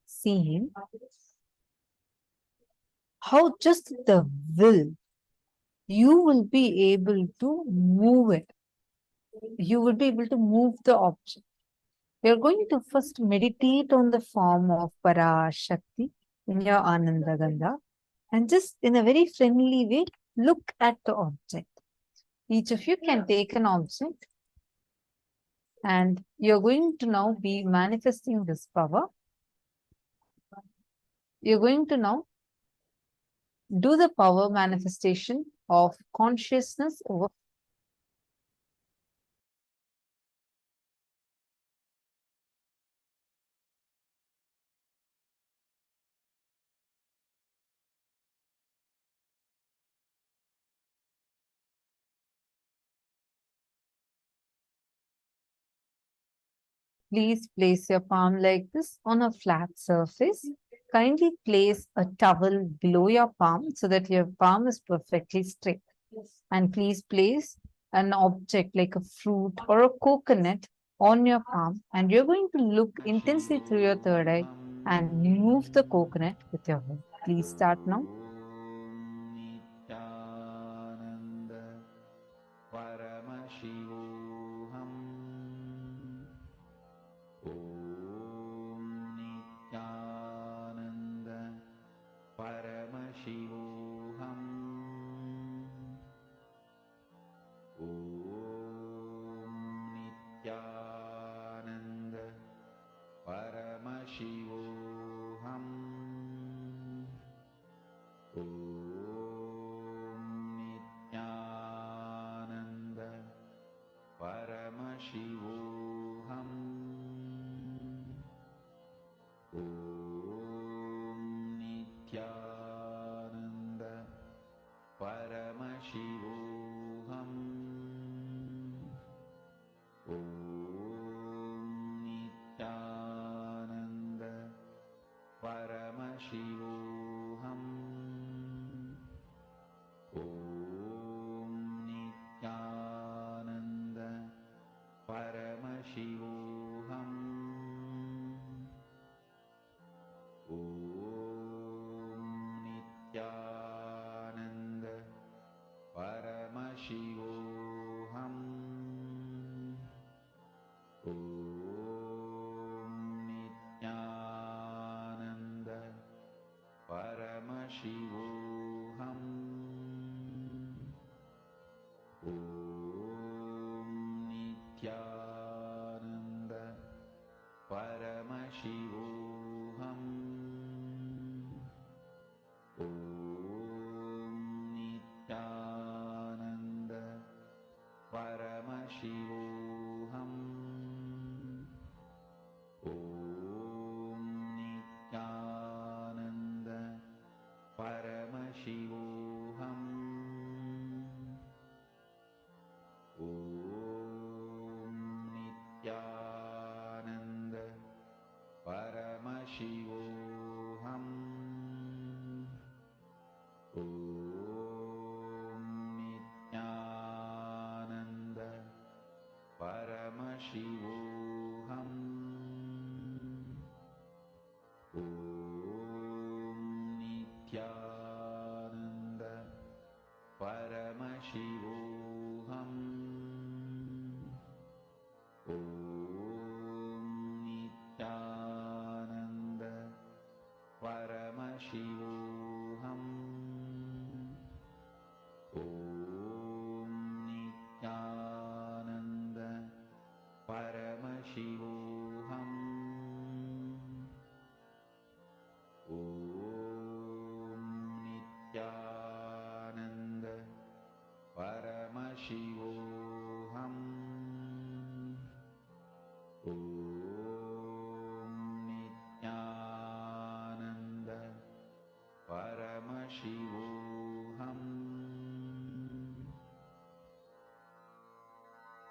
seeing how just the will, you will be able to move it. You will be able to move the object. You're going to first meditate on the form of Parashakti in your Ananda Gandha, and just in a very friendly way, look at the object. Each of you can take an object, and you're going to now be manifesting this power. You're going to now do the power manifestation of consciousness over. Please place your palm like this on a flat surface. Kindly place a towel below your palm so that your palm is perfectly straight. And please place an object like a fruit or a coconut on your palm. And you're going to look intensely through your third eye and move the coconut with your hand. Please start now.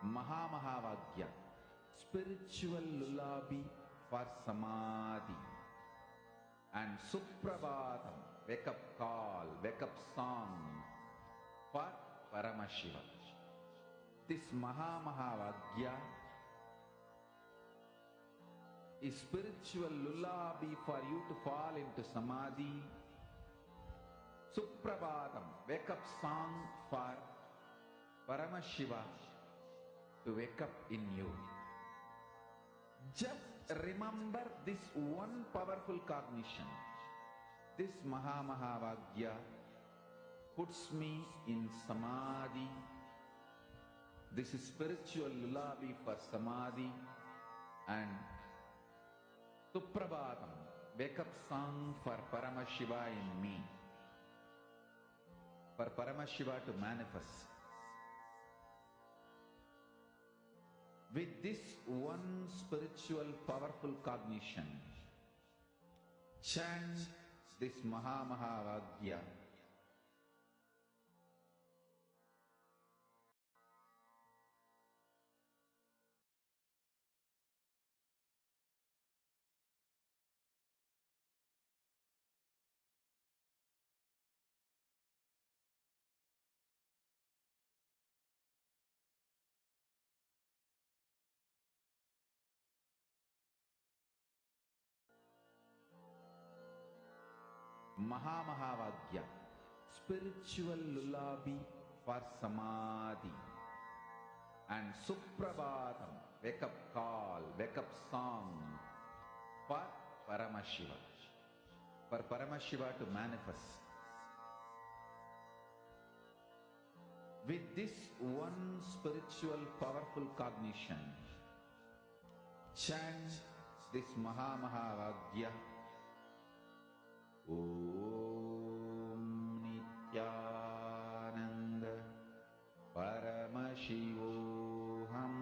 Mahavagya, spiritual lullaby for samadhi, and Suprabhatam, wake up call, wake up song for Paramashiva. This Mahavagya is spiritual lullaby for you to fall into samadhi. Suprabhatam, wake up song for Paramashiva to wake up in you. Just remember this one powerful cognition. This Mahavagya puts me in Samadhi. This is spiritual lullaby for Samadhi. And Suprabhatam, wake up song for Paramashiva in me. For Paramashiva to manifest. With this one spiritual powerful cognition, chant this Mahavagya. Mahavagya, spiritual lullaby for Samadhi. And Suprabhatam, wake up call, wake up song for Paramashiva. For Paramashiva to manifest. With this one spiritual powerful cognition, chant this Mahavagya. Om Nithyananda Paramashivoham.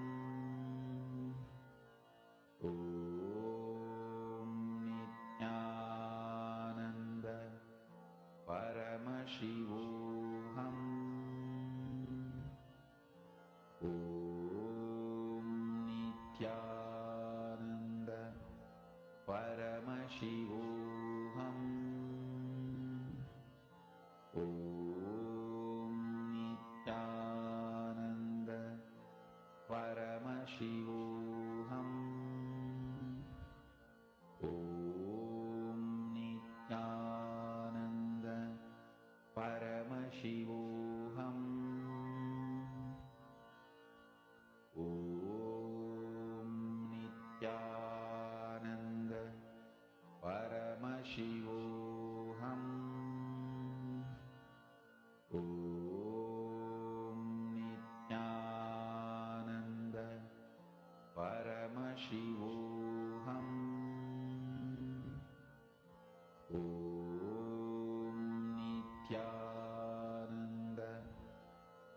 Om Nithyananda Paramashivoham. Om Nithyananda Paramashivoham. Om Nithyananda Paramashivoham. Om Nithyananda Paramashivoham. Om Nithyananda Paramashivoham. Om Nithyananda Paramashivoham. Om Nithyananda Paramashivoham. Om Nithyananda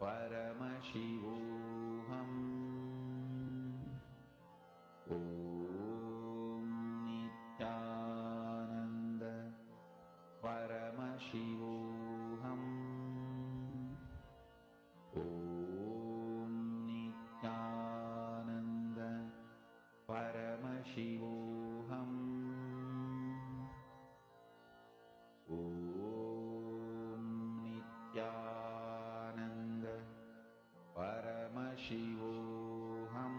Paramashivoham. Om Nithyananda Paramashivoham. Om Nithyananda Paramashivoham. Om Nithyananda Paramashivoham.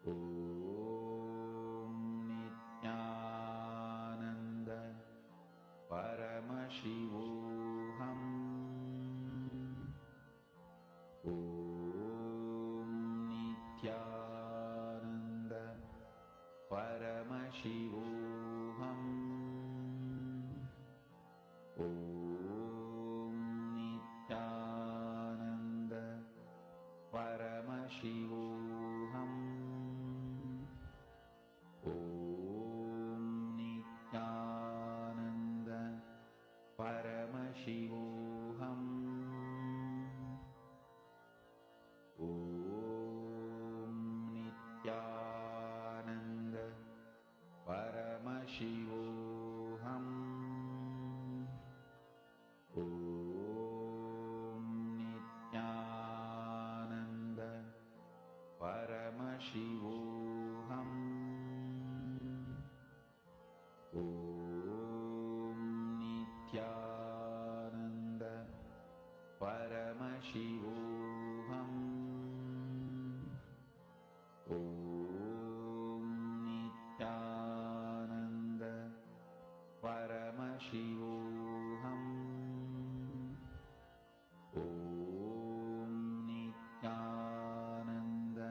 Om Nithyananda Paramashivoham. Om Nithyananda Paramashivoham. Om Nithyananda Paramashivoham. Om Nithyananda Paramashivoham. Om Nithyananda Paramashivoham. Om Nithyananda Paramashivoham. Om Nithyananda Paramashivoham. Om Nithyananda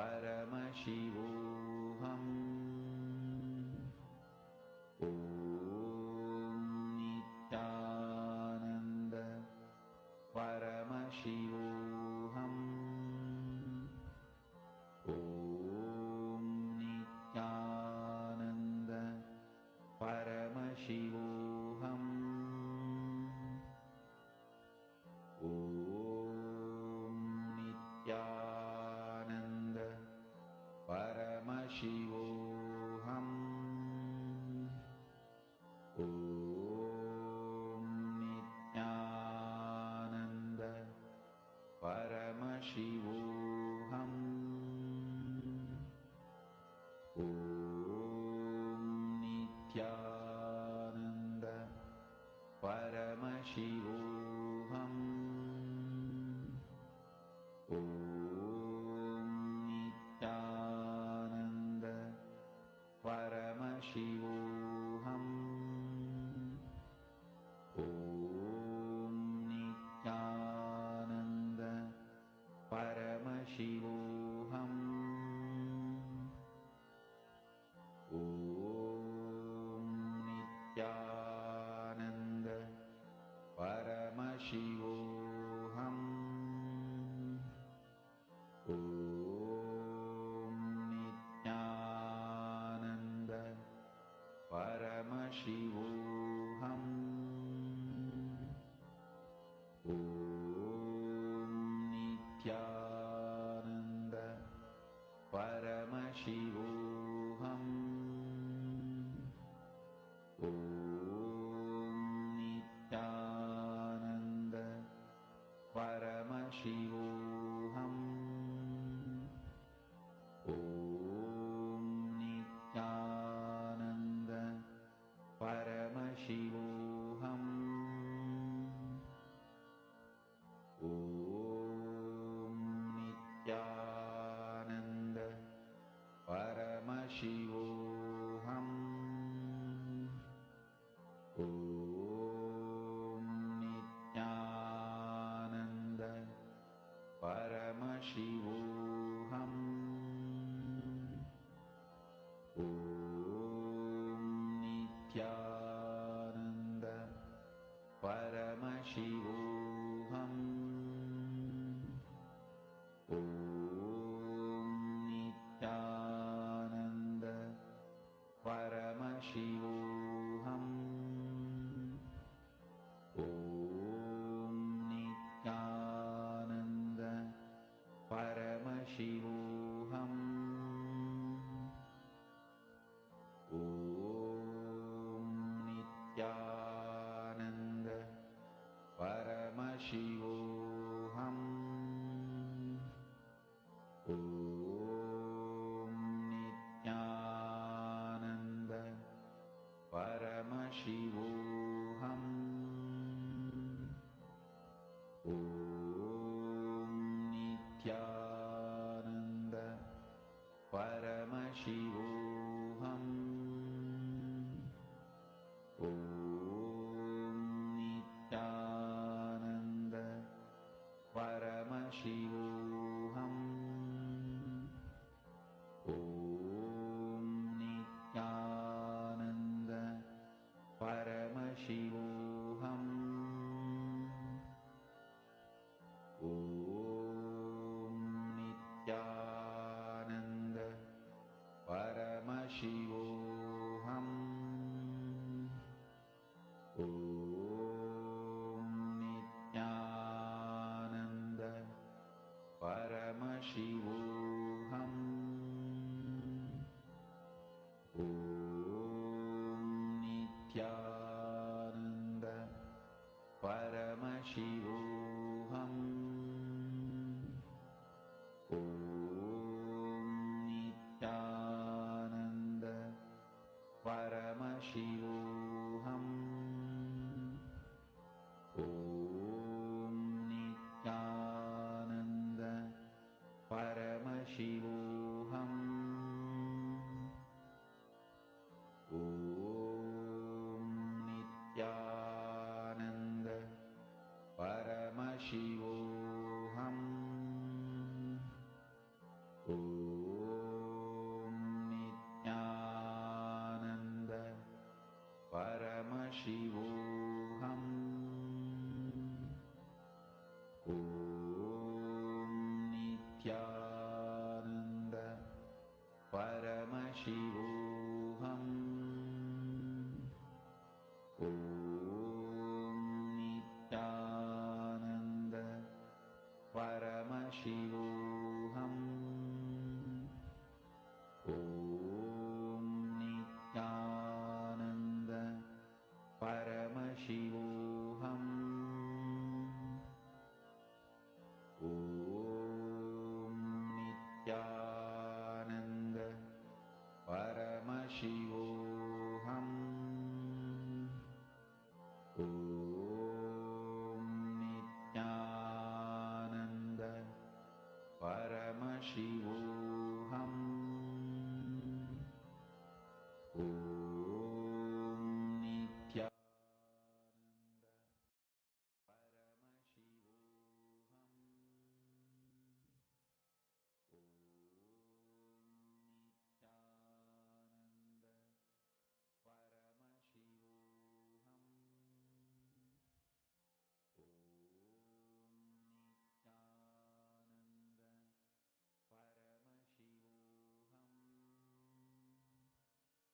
परमशिवोऽहम् ॐ नित्यानन्द परमशिवोऽहम् ॐ नित्यानन्द परमशिवोऽहम् ॐ नित्यानन्द परमशिवोऽहम् ॐ नित्यानन्द परमशिवोऽहम् ॐ नित्यानन्द परमशिवोऽहम् ॐ नित्यानन्द परमशिवोऽहम् ॐ नित्यानन्द परमशिवोऽहम् ॐ नित्यानन्द परमशिवोऽहम् ॐ नित्यानन्द परमशिवोऽहम् ॐ नित्यानन्द परमशिवोऽहम् ॐ नित्यानन्द परमशिवोऽहम् ॐ नित्यानन्द परमशिवोऽहम् ॐ नित्यानन्द परमशिवोऽहम्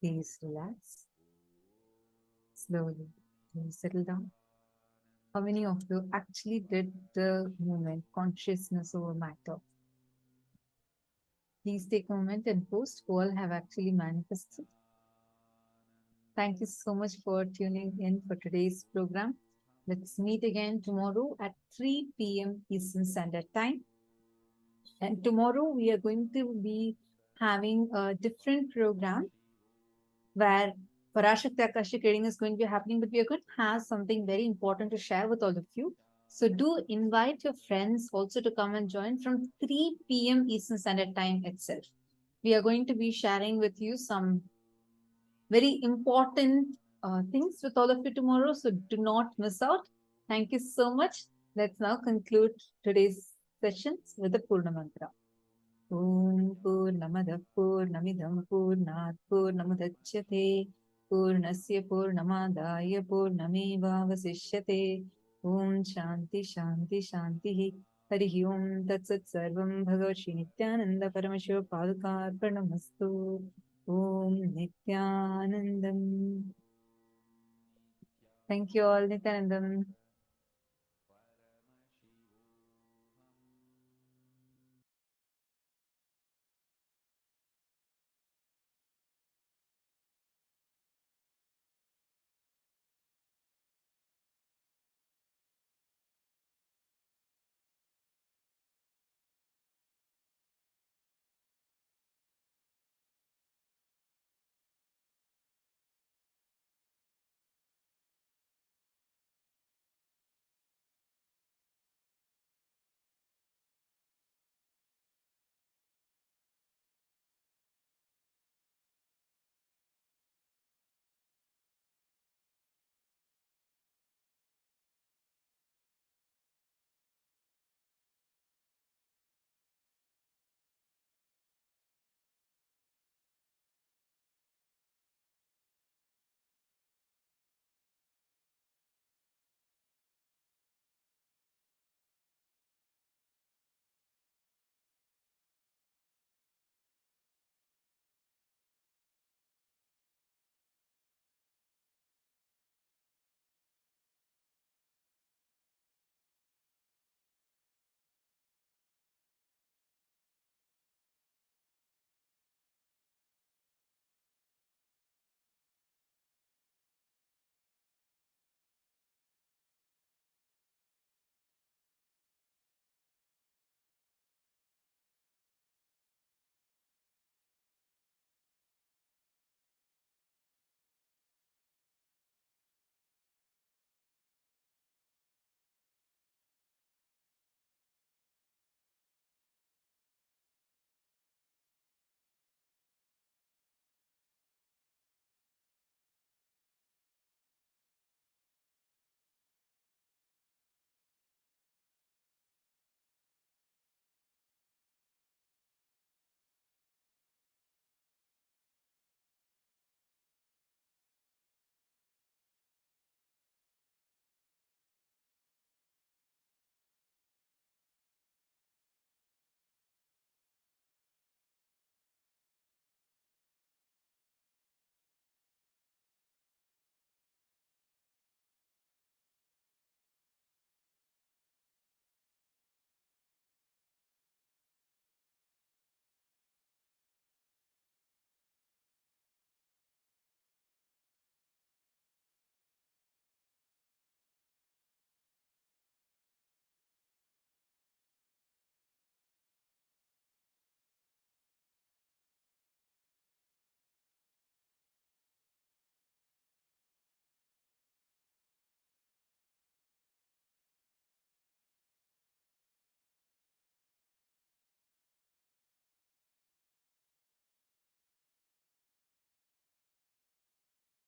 Please relax. Slowly. Please settle down. How many of you actually did the movement consciousness over matter? Please take a moment and post who all have actually manifested. Thank you so much for tuning in for today's program. Let's meet again tomorrow at 3 p.m. Eastern Standard Time. And tomorrow we are going to be having a different program where Parashakti Akashic Reading is going to be happening, but we are going to have something very important to share with all of you. So do invite your friends also to come and join from 3 p.m. Eastern Standard Time itself. We are going to be sharing with you some very important things with all of you tomorrow. So do not miss out. Thank you so much. Let's now conclude today's sessions with the Purna Mantra. Om Purnamada Purnamidam Purnat Purnamudachyate Purnasya Purnamadaya Purnameva Vasishyate Om Shanti Shanti Shanti Harihi Om Tatsat Sarvam Bhagavad Shri Nithyananda Paramashiva Padukarpanamastu Om Nithyanandam. Thank you all, Nithyanandam.